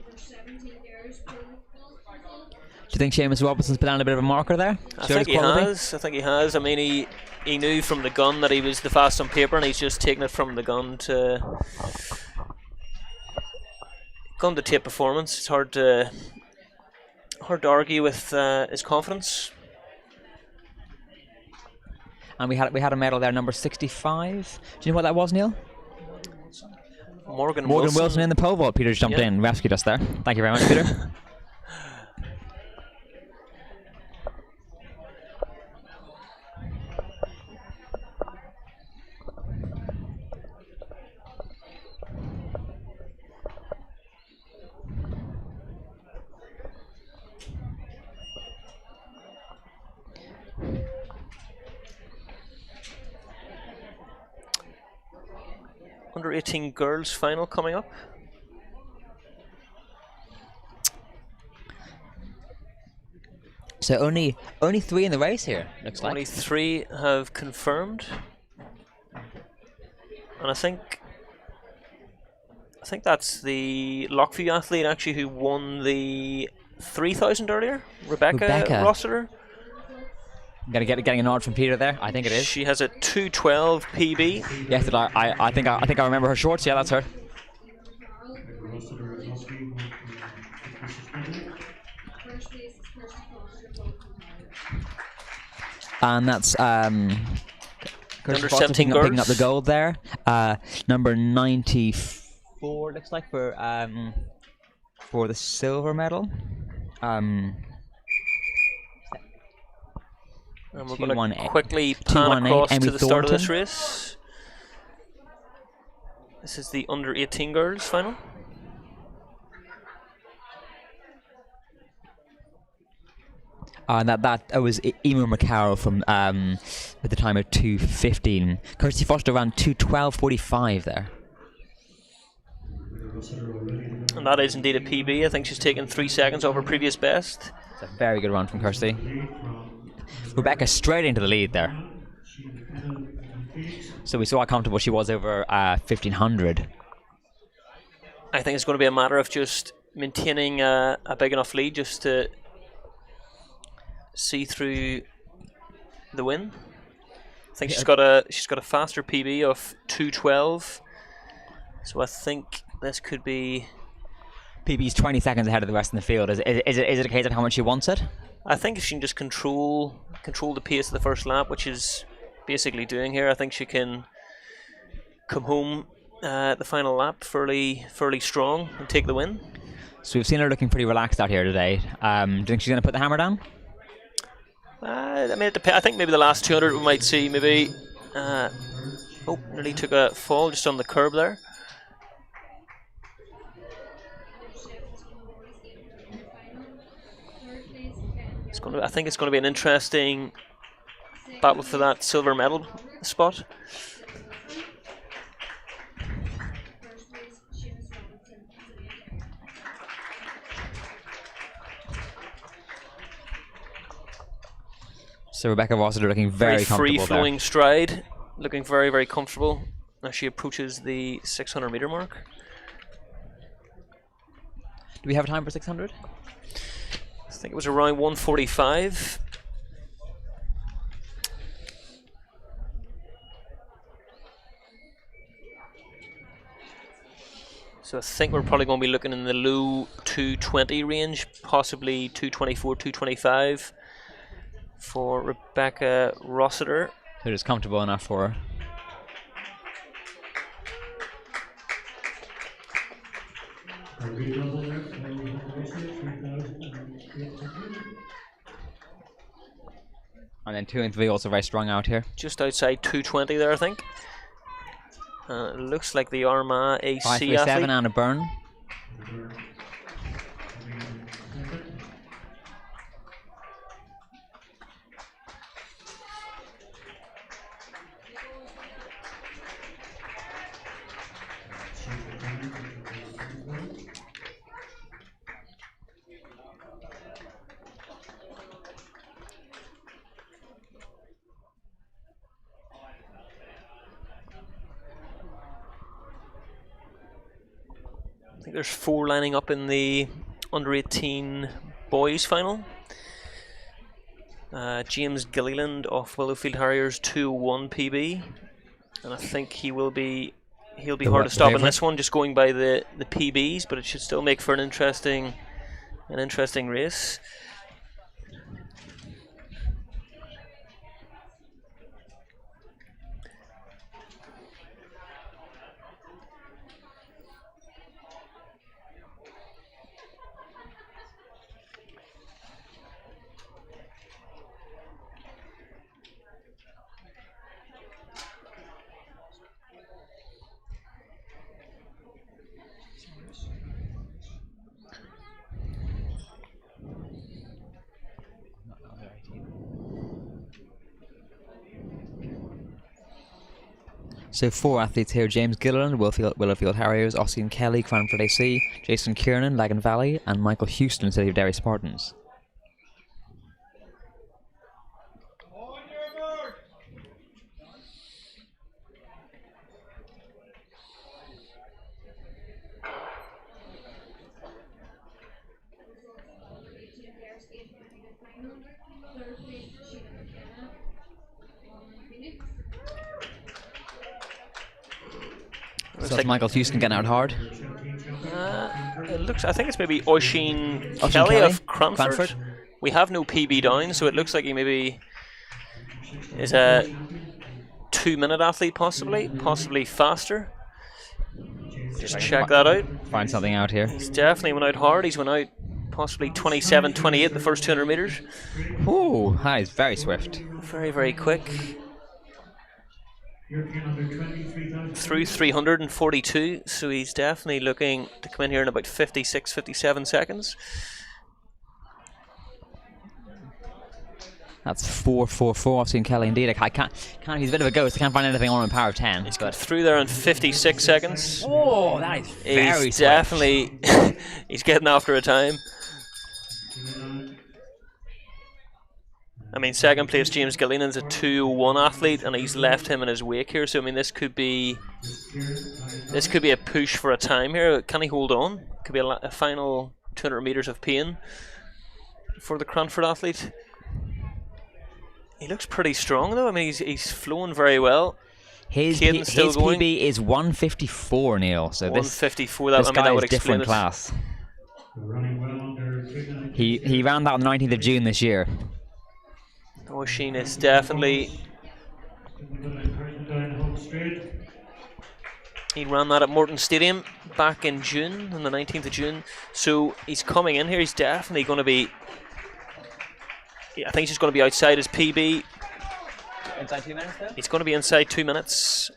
you think Seamus Robinson's put on a bit of a marker there? I think he has. I mean, he knew from the gun that he was the fastest on paper, and he's just taken it from the gun to tape performance. It's hard to argue with his confidence. And we had a medal there, number 65. Do you know what that was, Neil? Morgan Wilson in the pole vault. Peter's jumped in, rescued us there. Thank you very much, Peter. under 18 girls final coming up. So only 3 in the race here, looks Only like. 3 have confirmed, and I think that's the Lockview athlete actually who won the 3,000 earlier, Rebecca Rossiter. Getting a nod from Peter there. I think it is. She has a 2:12 PB. Yes, I think I remember her shorts. Yeah, that's her. And that's Under Foster 17 picking up the girls. gold there. Number 94 looks like for the silver medal. And we're going to 218. quickly pan 218, across Emily to the start of this Thornton. race. This is the under 18 girls final. And that was Emo McCarroll from at the time of 2:15. Kirsty Foster ran 2:12:45 there. And that is indeed a PB. I think she's taken 3 seconds off her previous best. It's a very good run from Kirsty. Rebecca straight into the lead there. So we saw how comfortable she was over 1,500. I think it's going to be a matter of just maintaining a big enough lead just to see through the win. I think she's got a faster PB of 2:12. So I think this could be. PB's 20 seconds ahead of the rest in the field. Is it a case of how much she wants it? I think if she can just control the pace of the first lap, which is basically doing here, I think she can come home the final lap fairly strong and take the win. So we've seen her looking pretty relaxed out here today. Do you think she's going to put the hammer down? I mean, it depends. I think maybe the last 200 we might see maybe. Nearly took a fall just on the curb there. I think it's going to be an interesting battle for that silver medal spot. So Rebecca Rossiter looking very comfortable free flowing there. stride, looking very, very comfortable as she approaches the 600 meter mark. Do we have time for 600? I think it was around 1:45. So I think we're probably going to be looking in the low 220 range, possibly 224, 225 for Rebecca Rossiter. So just comfortable enough for her. And then 2 and 3 also very strong out here. Just outside 220 there, I think. It looks like the Armagh AC 537 athlete. and a burn. I think there's 4 lining up in the under 18 boys final. James Gilliland of Willowfield Harriers 2:01 PB, and I think he'll be hard to stop in this one, just going by the PBs, but it should still make for an interesting race. So 4 athletes here: James Gilliland, Willowfield Harriers, Ossian Kelly, Cranford AC, Jason Kiernan, Lagan Valley, and Michael Houston, City of Derry Spartans. So that's Michael Houston getting out hard. It looks. I think it's maybe Oisin Oisin Kelly Kelly? of Cranford. Cranford? We have no PB down, so it looks like he maybe is a 2-minute athlete, possibly faster. Just check that out. Find something out here. He's definitely went out hard. He's went out possibly 27-28 the first 200 meters. Ooh, that is very swift. Very, very quick. Through 342, so he's definitely looking to come in here in about 56, 57 seconds. That's 4:44. Ossian Kelly indeed. I can't. He's a bit of a ghost. I can't find anything on him in power of 10. He's got through there in 56 seconds. Oh, that is very He's swift. definitely he's getting after a time. I mean, second place James Gillinan's a 2:01 athlete, and he's left him in his wake here. So I mean, this could be a push for a time here. Can he hold on? Could be a final 200 meters of pain for the Cranford athlete. He looks pretty strong though. I mean, he's flowing very well. His still going. PB is 154, Neil. So 154. this guy that would is different explain it. class. He ran that on the 19th of June this year. Oisin is definitely. He ran that at Morton Stadium back in June, on the 19th of June. So he's coming in here. He's definitely going to be. I think he's just going to be outside his PB. Inside 2 minutes though? He's going to be inside 2 minutes.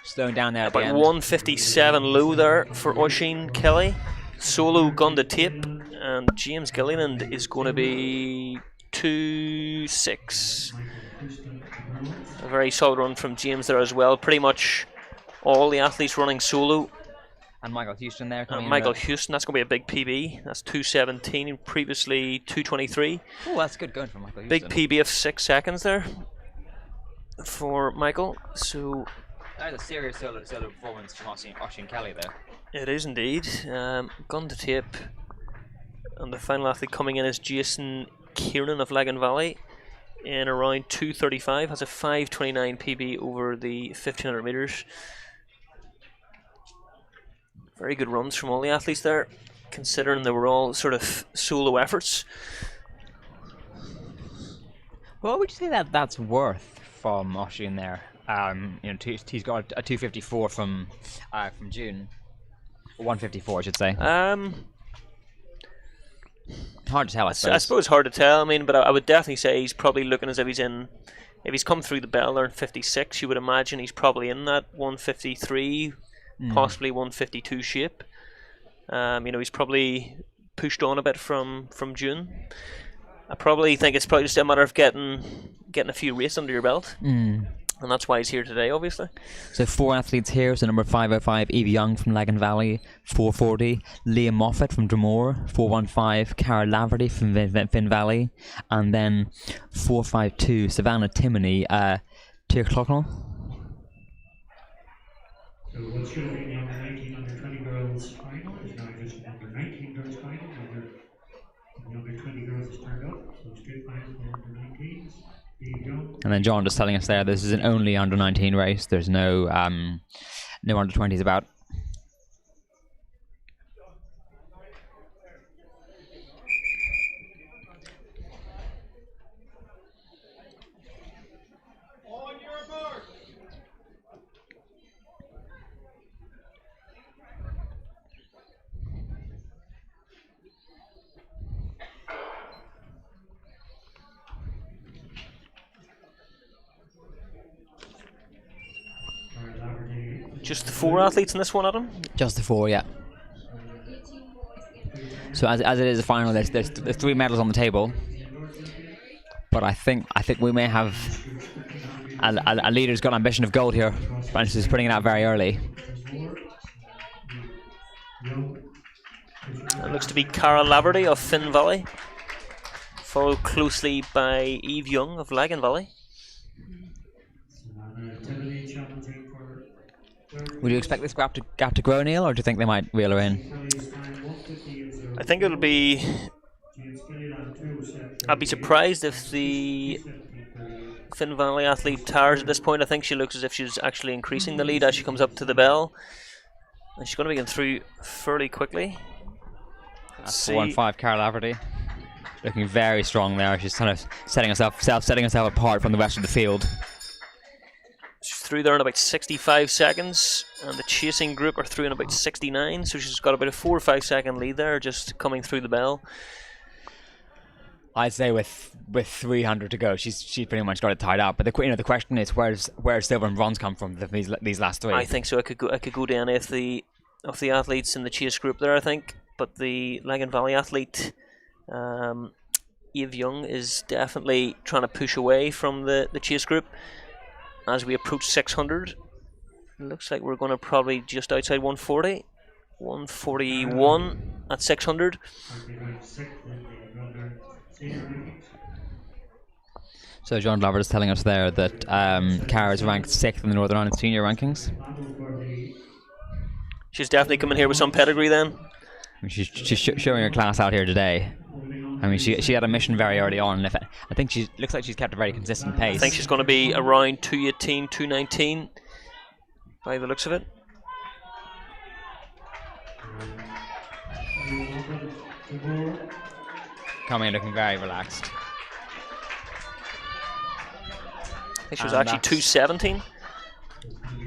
Slowing down there at the About end. 157 low there for Oisin Kelly. Solo gun to tape. And James Gilliland is going to be 2:06. A very solid run from James there as well. Pretty much all the athletes running solo. And Michael Houston there coming in. Michael Houston, that's going to be a big PB. That's 2:17, previously 2:23. Oh, that's good going for Michael Houston. Big PB of 6 seconds there for Michael. So that is a serious solo performance from Oisin Kelly there. it is indeed. Gun to tape. And the final athlete coming in is Jason Kiernan of Lagan Valley in around 2:35. Has a 5:29 PB over the 1500 meters. Very good runs from all the athletes there, considering they were all sort of solo efforts. What would you say that's worth from Oisin there? He's got a 254 from June, or 154, I should say. Hard to tell, I suppose. I suppose hard to tell. I mean, but I would definitely say he's probably looking as if he's in. If he's come through the bell there in 56, you would imagine he's probably in that 153. Possibly 152 shape. He's probably pushed on a bit from June. I probably think it's probably just a matter of getting a few races under your belt, and that's why he's here today, obviously. So 4 athletes here. So number 505, Eve Young from Lagan Valley, 440, Liam Moffat from Dromore, 415, Cara Laverty from Finn Valley, and then 452, Savannah Timoney, Tir Clocknell. So what should have been the under 19, under 20 girls final is now just an under 19 girls final. The under 20 girls has turned up, so it's good final for under 19s. And then John just telling us there, this is an only under 19 race. There's no under 20s about. Just the 4 athletes in this one, Adam? Just the 4, yeah. So as it is a final, there's 3 medals on the table, but I think we may have a leader's got ambition of gold here. Francis is putting it out very early. It looks to be Cara Laverty of Finn Valley, followed closely by Eve Young of Lagan Valley. Would you expect this gap to grow, Neil, or do you think they might reel her in? I think it'll be... I'd be surprised if the Finn Valley athlete tires at this point. I think she looks as if she's actually increasing the lead as she comes up to the bell. And she's going to be getting through fairly quickly. That's 4-5 Cara Laverty. Looking very strong there. She's kind of setting herself apart from the rest of the field. She's through there in about 65 seconds, and the chasing group are through in about 69, so she's got about a 4 or 5 second lead there just coming through the bell. I'd say with 300 to go, she's pretty much got it tied up. But the question is, where's silver and bronze come from these last three? I think so. I could go to any of the athletes in the chase group there, I think. But the Lagan Valley athlete, Eve Young, is definitely trying to push away from the chase group. As we approach 600, it looks like we're going to probably just outside 140. 141 at 600. So John Lovett is telling us there that Cara is ranked 6th in the Northern Ireland senior rankings. She's definitely coming here with some pedigree then. She's showing her class out here today. I mean, she had a mission very early on, and I think she looks like she's kept a very consistent pace. I think she's going to be around 218, 219 by the looks of it. Coming in looking very relaxed. I think she was actually 217.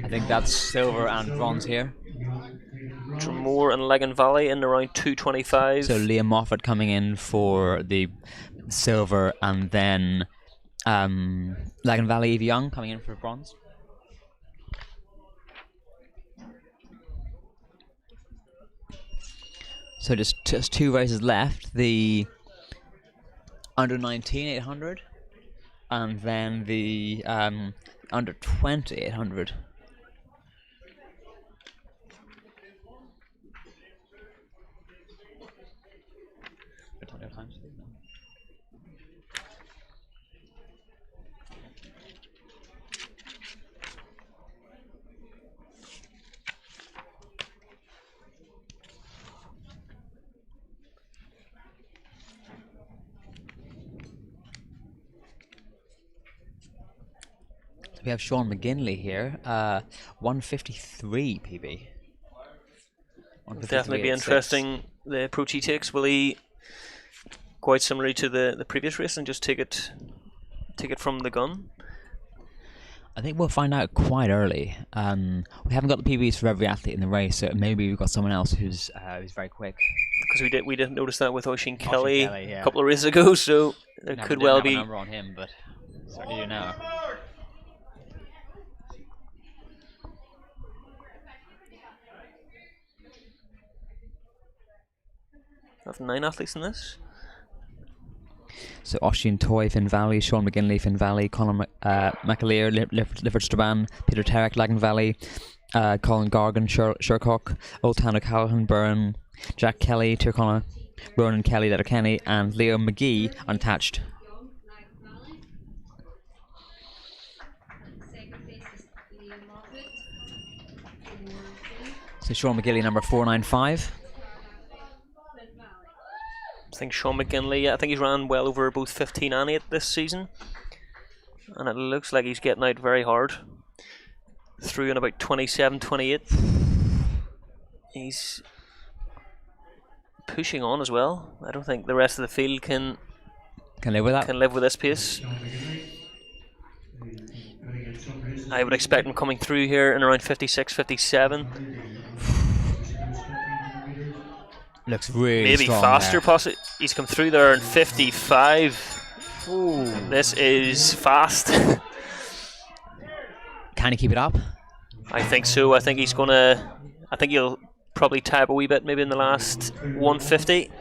I think that's silver and bronze here. Drumore and Lagan Valley in around 225. So Liam Moffat coming in for the silver, and then Lagan Valley Eve Young coming in for bronze. So just 2 races left. The under 19 800, and then the under 20 800. We have Sean McGinley here, 153 PB. It'll definitely be interesting the approach he takes. Will he, quite similarly to the previous race, and just take it from the gun? I think we'll find out quite early. We haven't got the PBs for every athlete in the race, so maybe we've got someone else who's very quick. Because we didn't notice that with Oisin Kelly, yeah. A couple of races ago, so there could well be a number on him, but certainly do now. I have 9 athletes in this. So Oisin Toy, Finn Valley, Sean McGinley, Finn Valley, Conor McAleer, Lifford Strabane, Peter Terrick, Lagan Valley, Colin Gargan, Shercock, Old Town O'Callaghan, Byrne, Jack Kelly, Tyrconnell, Ronan Kelly, Letterkenny, and Leo McGee unattached. So Sean McGinley, number 495. I think Sean McGinley, I think he's ran well over both 15 and 8 this season. And it looks like he's getting out very hard. Through in about 27, 28. He's pushing on as well. I don't think the rest of the field can live with that. Can live with this pace. I would expect him coming through here in around 56, 57. Looks really maybe strong faster, there. possibly. He's come through there in 55. Ooh, this is fast. Can he keep it up? I think so. I think he'll probably tie up a wee bit maybe in the last 150.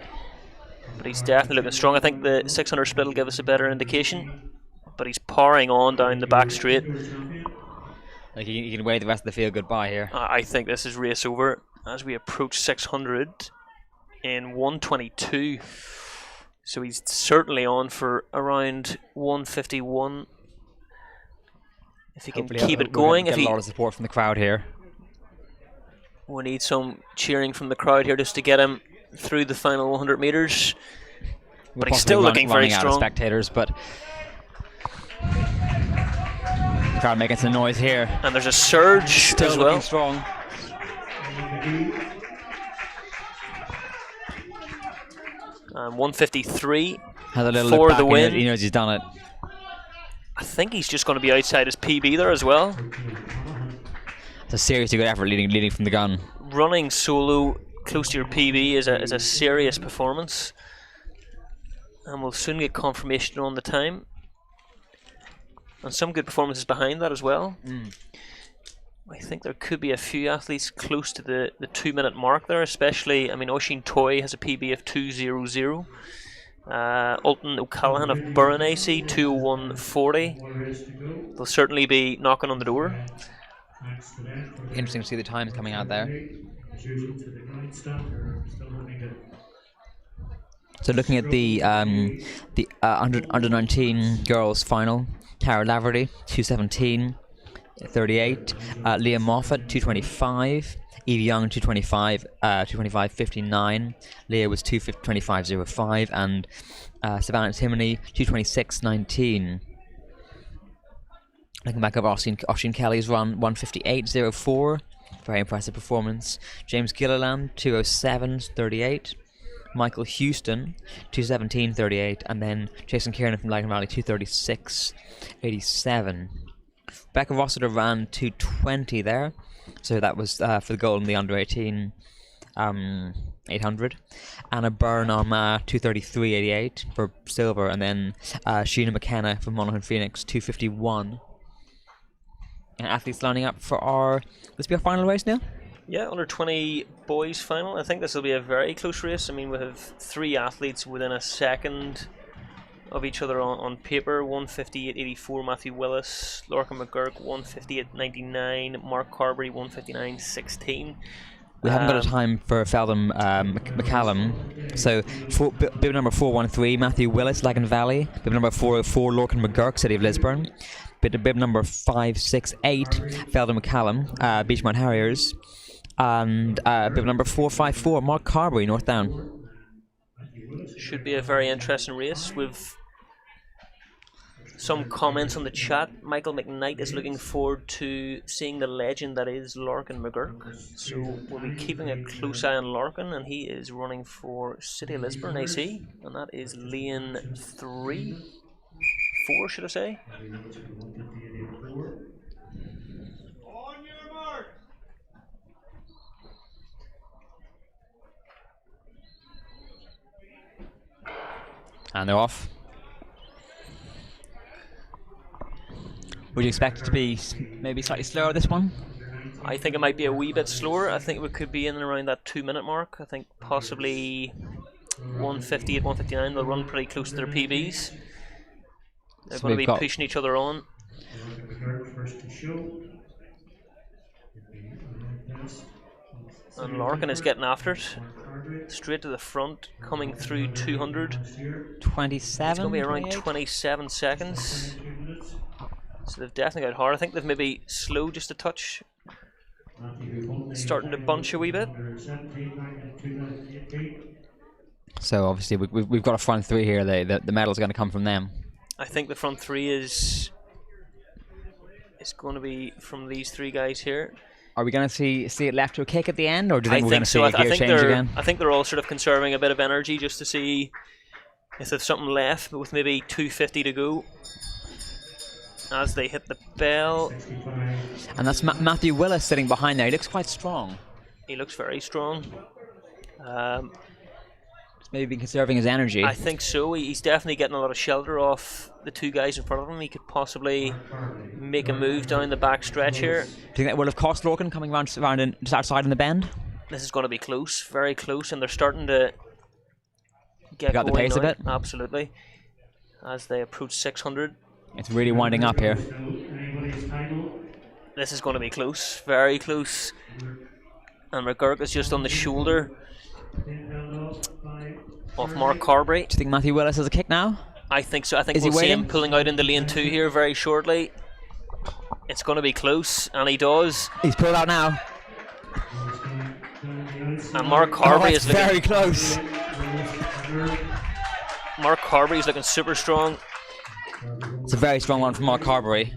But he's definitely looking strong. I think the 600 split will give us a better indication. but he's powering on down the back straight. Indoor champion. Like you can wave the rest of the field goodbye here. I think this is race over as we approach 600 in 122. So he's certainly on for around 151. If he can Hopefully keep it we're going, gonna if get he, a lot of support from the crowd here. we need some cheering from the crowd here just to get him through the final 100 meters. We're But he's possibly still looking very running out of strong. spectators, but the crowd making some noise here. And there's a surge Still as looking well. strong. And 153 Has a little for look back. the win. He knows he's done it. I think he's just going to be outside his PB there as well. It's a seriously good effort leading from the gun. Running solo close to your PB is a serious performance. And we'll soon get confirmation on the time. And some good performances behind that as well. I think there could be a few athletes close to the 2-minute mark there, especially, I mean, Oisin Toy has a PB of 2:00. Ulton O'Callaghan of Burren AC, 2:01:40. They'll certainly be knocking on the door. Interesting to see the times coming out there. So looking at the under 19 girls final, Cara Laverty 2:17:38, Liam Moffat 2:25, Eve Young 2:25, 2:25:59, Leah was 2:25:05, and Savannah Timoney 2:26:19. Looking back at Oisin Kelly's run 1:58:04, very impressive performance. James Gilliland 2:07:38. Michael Houston 2:17:38, and then Jason Kiernan from Lagan Valley 2:36:87. Becca Rossiter ran 2:20 there, so that was for the gold in the under 18 800. Anna Byrne Armagh 2:33:88 for silver, and then Sheena McKenna from Monaghan Phoenix 2:51. And athletes lining up for this will be our final race now. Yeah, under 20 boys final. I think this will be a very close race. I mean, we have 3 athletes within a second of each other on paper. 1:58:84 Matthew Willis, Lorcan McGurk 1:58:99, Mark Carberry 1:59:16. We haven't got a time for Feldham McCallum. So bib number 413 Matthew Willis, Lagan Valley. Bib number 404 Lorcan McGurk, City of Lisburn. Bib number 568 Feldham McCallum, Beachmont Harriers. And bib number 454 Mark Carberry, North Down. Should be a very interesting race. We've some comments on the chat. Michael McKnight is looking forward to seeing the legend that is Lorcan McGurk. So we'll be keeping a close eye on Lorcan, and he is running for City of Lisburn AC, and that is lane 4 should I say. And they're off. Would you expect it to be maybe slightly slower this one? I think it might be a wee bit slower. I think we could be in and around that 2-minute mark. I think possibly 1:58, 1:59. They'll run pretty close to their PBs. They're So going to be we've got pushing each other on. And Larkin is getting after it. Straight to the front, coming through 200. 27. It's going to be around 28? 27 seconds. So they've definitely got hard. I think they've maybe slowed just a touch. Starting to bunch a wee bit. So obviously we've got a front 3 here. The medal's going to come from them. I think the front 3 is going to be from these 3 guys here. Are we going to see it left to a kick at the end, or do you think I we're going think to so. see a gear change again? I think they're all sort of conserving a bit of energy just to see if there's something left, but with maybe 2:50 to go as they hit the bell. And that's Matthew Willis sitting behind there. He looks quite strong. He looks very strong. Maybe been conserving his energy. I think so. He's definitely getting a lot of shelter off the 2 guys in front of him. He could possibly make a move down the back stretch here. Do you think that would have cost Lorcan coming round just outside in the bend? This is going to be close, very close, and they're starting to get Got the going pace now. a bit? Absolutely. As they approach 600. It's really winding up here. So anybody's title? This is going to be close, very close. And McGurk is just on the shoulder Then held off by of Mark Carberry. Do you think Matthew Willis has a kick now? I think so. I think Is he we'll see him waiting? pulling out into lane 2 here very shortly. It's going to be close, and he does. He's pulled out now. And Mark Carberry is looking. very close. Mark Carberry is looking super strong. It's a very strong one from Mark Carberry.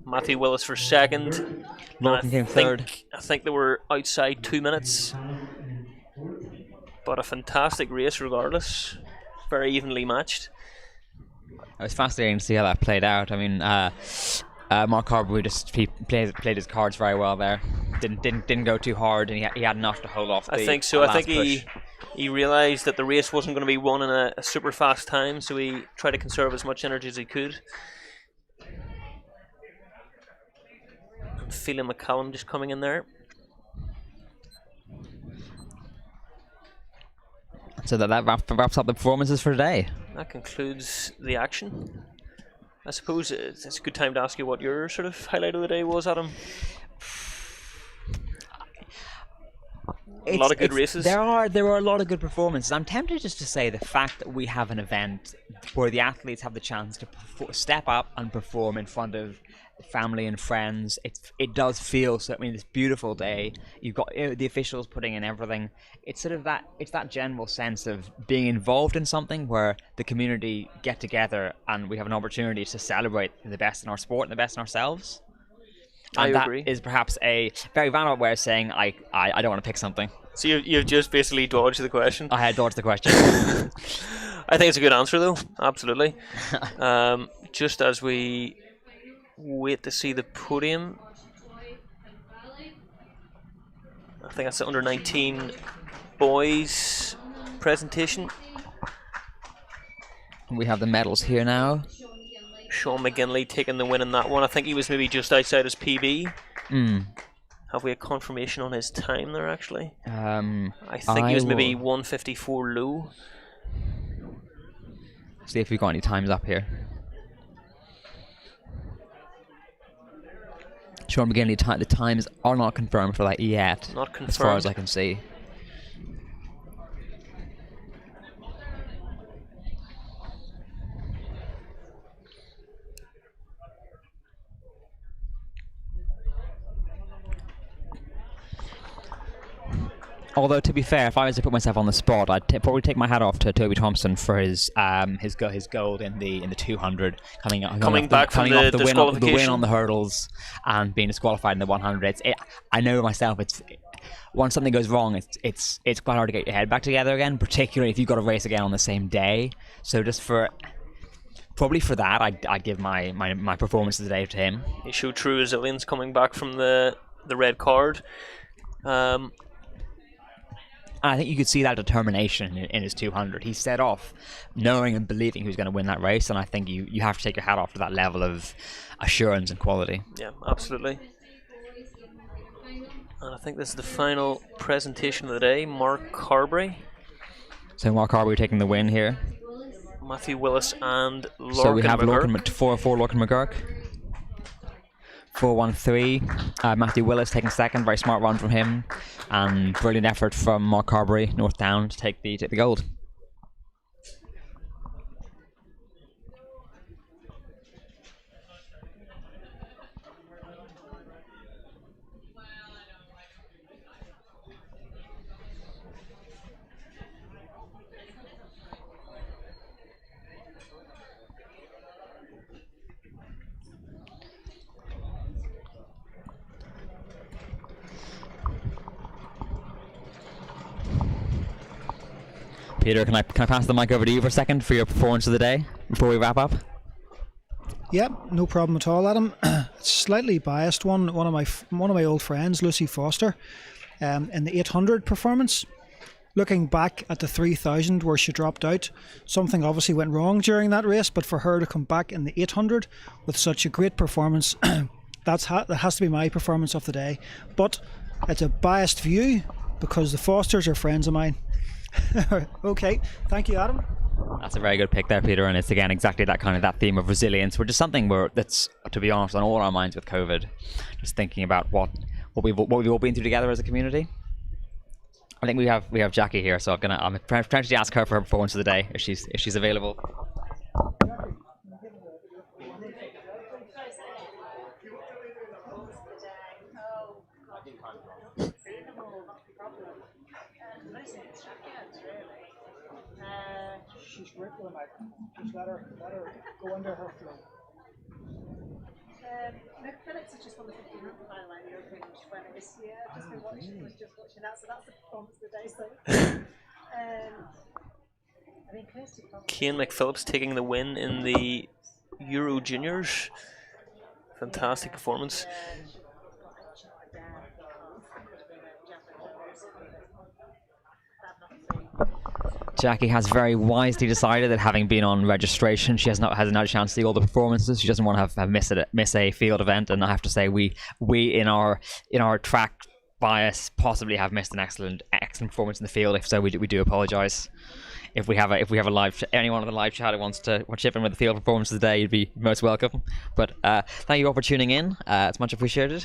Matthew Willis for second. And Lorcan came third. I think they were outside 2 minutes. But a fantastic race regardless. Very evenly matched. It was fascinating to see how that played out. I mean, Mark Carberry just played his cards very well there. Didn't go too hard, and he had enough to hold off. I think so. I think he realised that the race wasn't going to be won in a super fast time, so he tried to conserve as much energy as he could. Phelan McCallum just coming in there. So that wraps up the performances for today. That concludes the action. I suppose it's a good time to ask you what your sort of highlight of the day was, Adam. A lot of good races. There are a lot of good performances. I'm tempted just to say the fact that we have an event where the athletes have the chance to step up and perform in front of family and friends. It does feel so. I mean, this beautiful day. You've got the officials putting in everything. It's sort of that general sense of being involved in something where the community get together and we have an opportunity to celebrate the best in our sport and the best in ourselves. And I agree. That is perhaps a very roundabout way of saying I don't want to pick something. So you've just basically dodged the question. I had dodged the question. I think it's a good answer though. Absolutely. Just as we wait to see the podium, I think that's the under 19 boys presentation. We have the medals here now. Sean McGinley taking the win in that one. I think he was maybe just outside his PB. Have we a confirmation on his time there actually? I think he was maybe 1:54 low. See if we've got any times up here. Sean McGinley, the times are not confirmed for that yet. Not confirmed. As far as I can see. Although, to be fair, if I was to put myself on the spot, I'd probably take my hat off to Toby Thompson for his gold in the 200, coming back from the win on the hurdles and being disqualified in the 100. I know myself. Once something goes wrong, it's quite hard to get your head back together again, particularly if you've got to race again on the same day. So just probably for that, I'd give my performance of the day to him. He showed true resilience coming back from the red card. I think you could see that determination in his 200. He set off knowing and believing he was going to win that race, and I think you have to take your hat off to that level of assurance and quality. Yeah, absolutely. And I think this is the final presentation of the day. Mark Carberry. So Mark Carberry taking the win here. Matthew Willis and Lorcan So we have McGurk. Lorcan 404 Lorcan McGurk. 413. Matthew Willis taking second. Very smart run from him. And brilliant effort from Mark Carberry, North Down, to take the gold. Peter, can I pass the mic over to you for a second for your performance of the day before we wrap up? Yep, no problem at all, Adam. It's a slightly biased one. One of my old friends, Lucy Foster, in the 800 performance. Looking back at the 3000 where she dropped out, something obviously went wrong during that race. But for her to come back in the 800 with such a great performance, that has to be my performance of the day. But it's a biased view because the Fosters are friends of mine. Okay, thank you, Adam. That's a very good pick there, Peter, and it's again exactly that theme of resilience, which is something that's, to be honest, on all our minds with COVID. Just thinking about what we've all been through together as a community. I think we have Jackie here, so I'm trying to ask her for her performance of the day if she's available. She's great with the mic. Just let her go under her flow. Meg Phillips has just won the 1500 mile line European when it this year. I've just been watching, that, so that's the performance of the day. So, I mean, Kirsty Cian McPhillips taking the win in the Euro Juniors. Fantastic performance. Jackie has very wisely decided that, having been on registration, she hasn't had a chance to see all the performances. She doesn't want to have miss a field event, and I have to say we in our track bias possibly have missed an excellent performance in the field. If so, we do apologise. If we have a live anyone on the live chat who wants to chip in with the field performance of the day, you'd be most welcome. But thank you all for tuning in. It's much appreciated.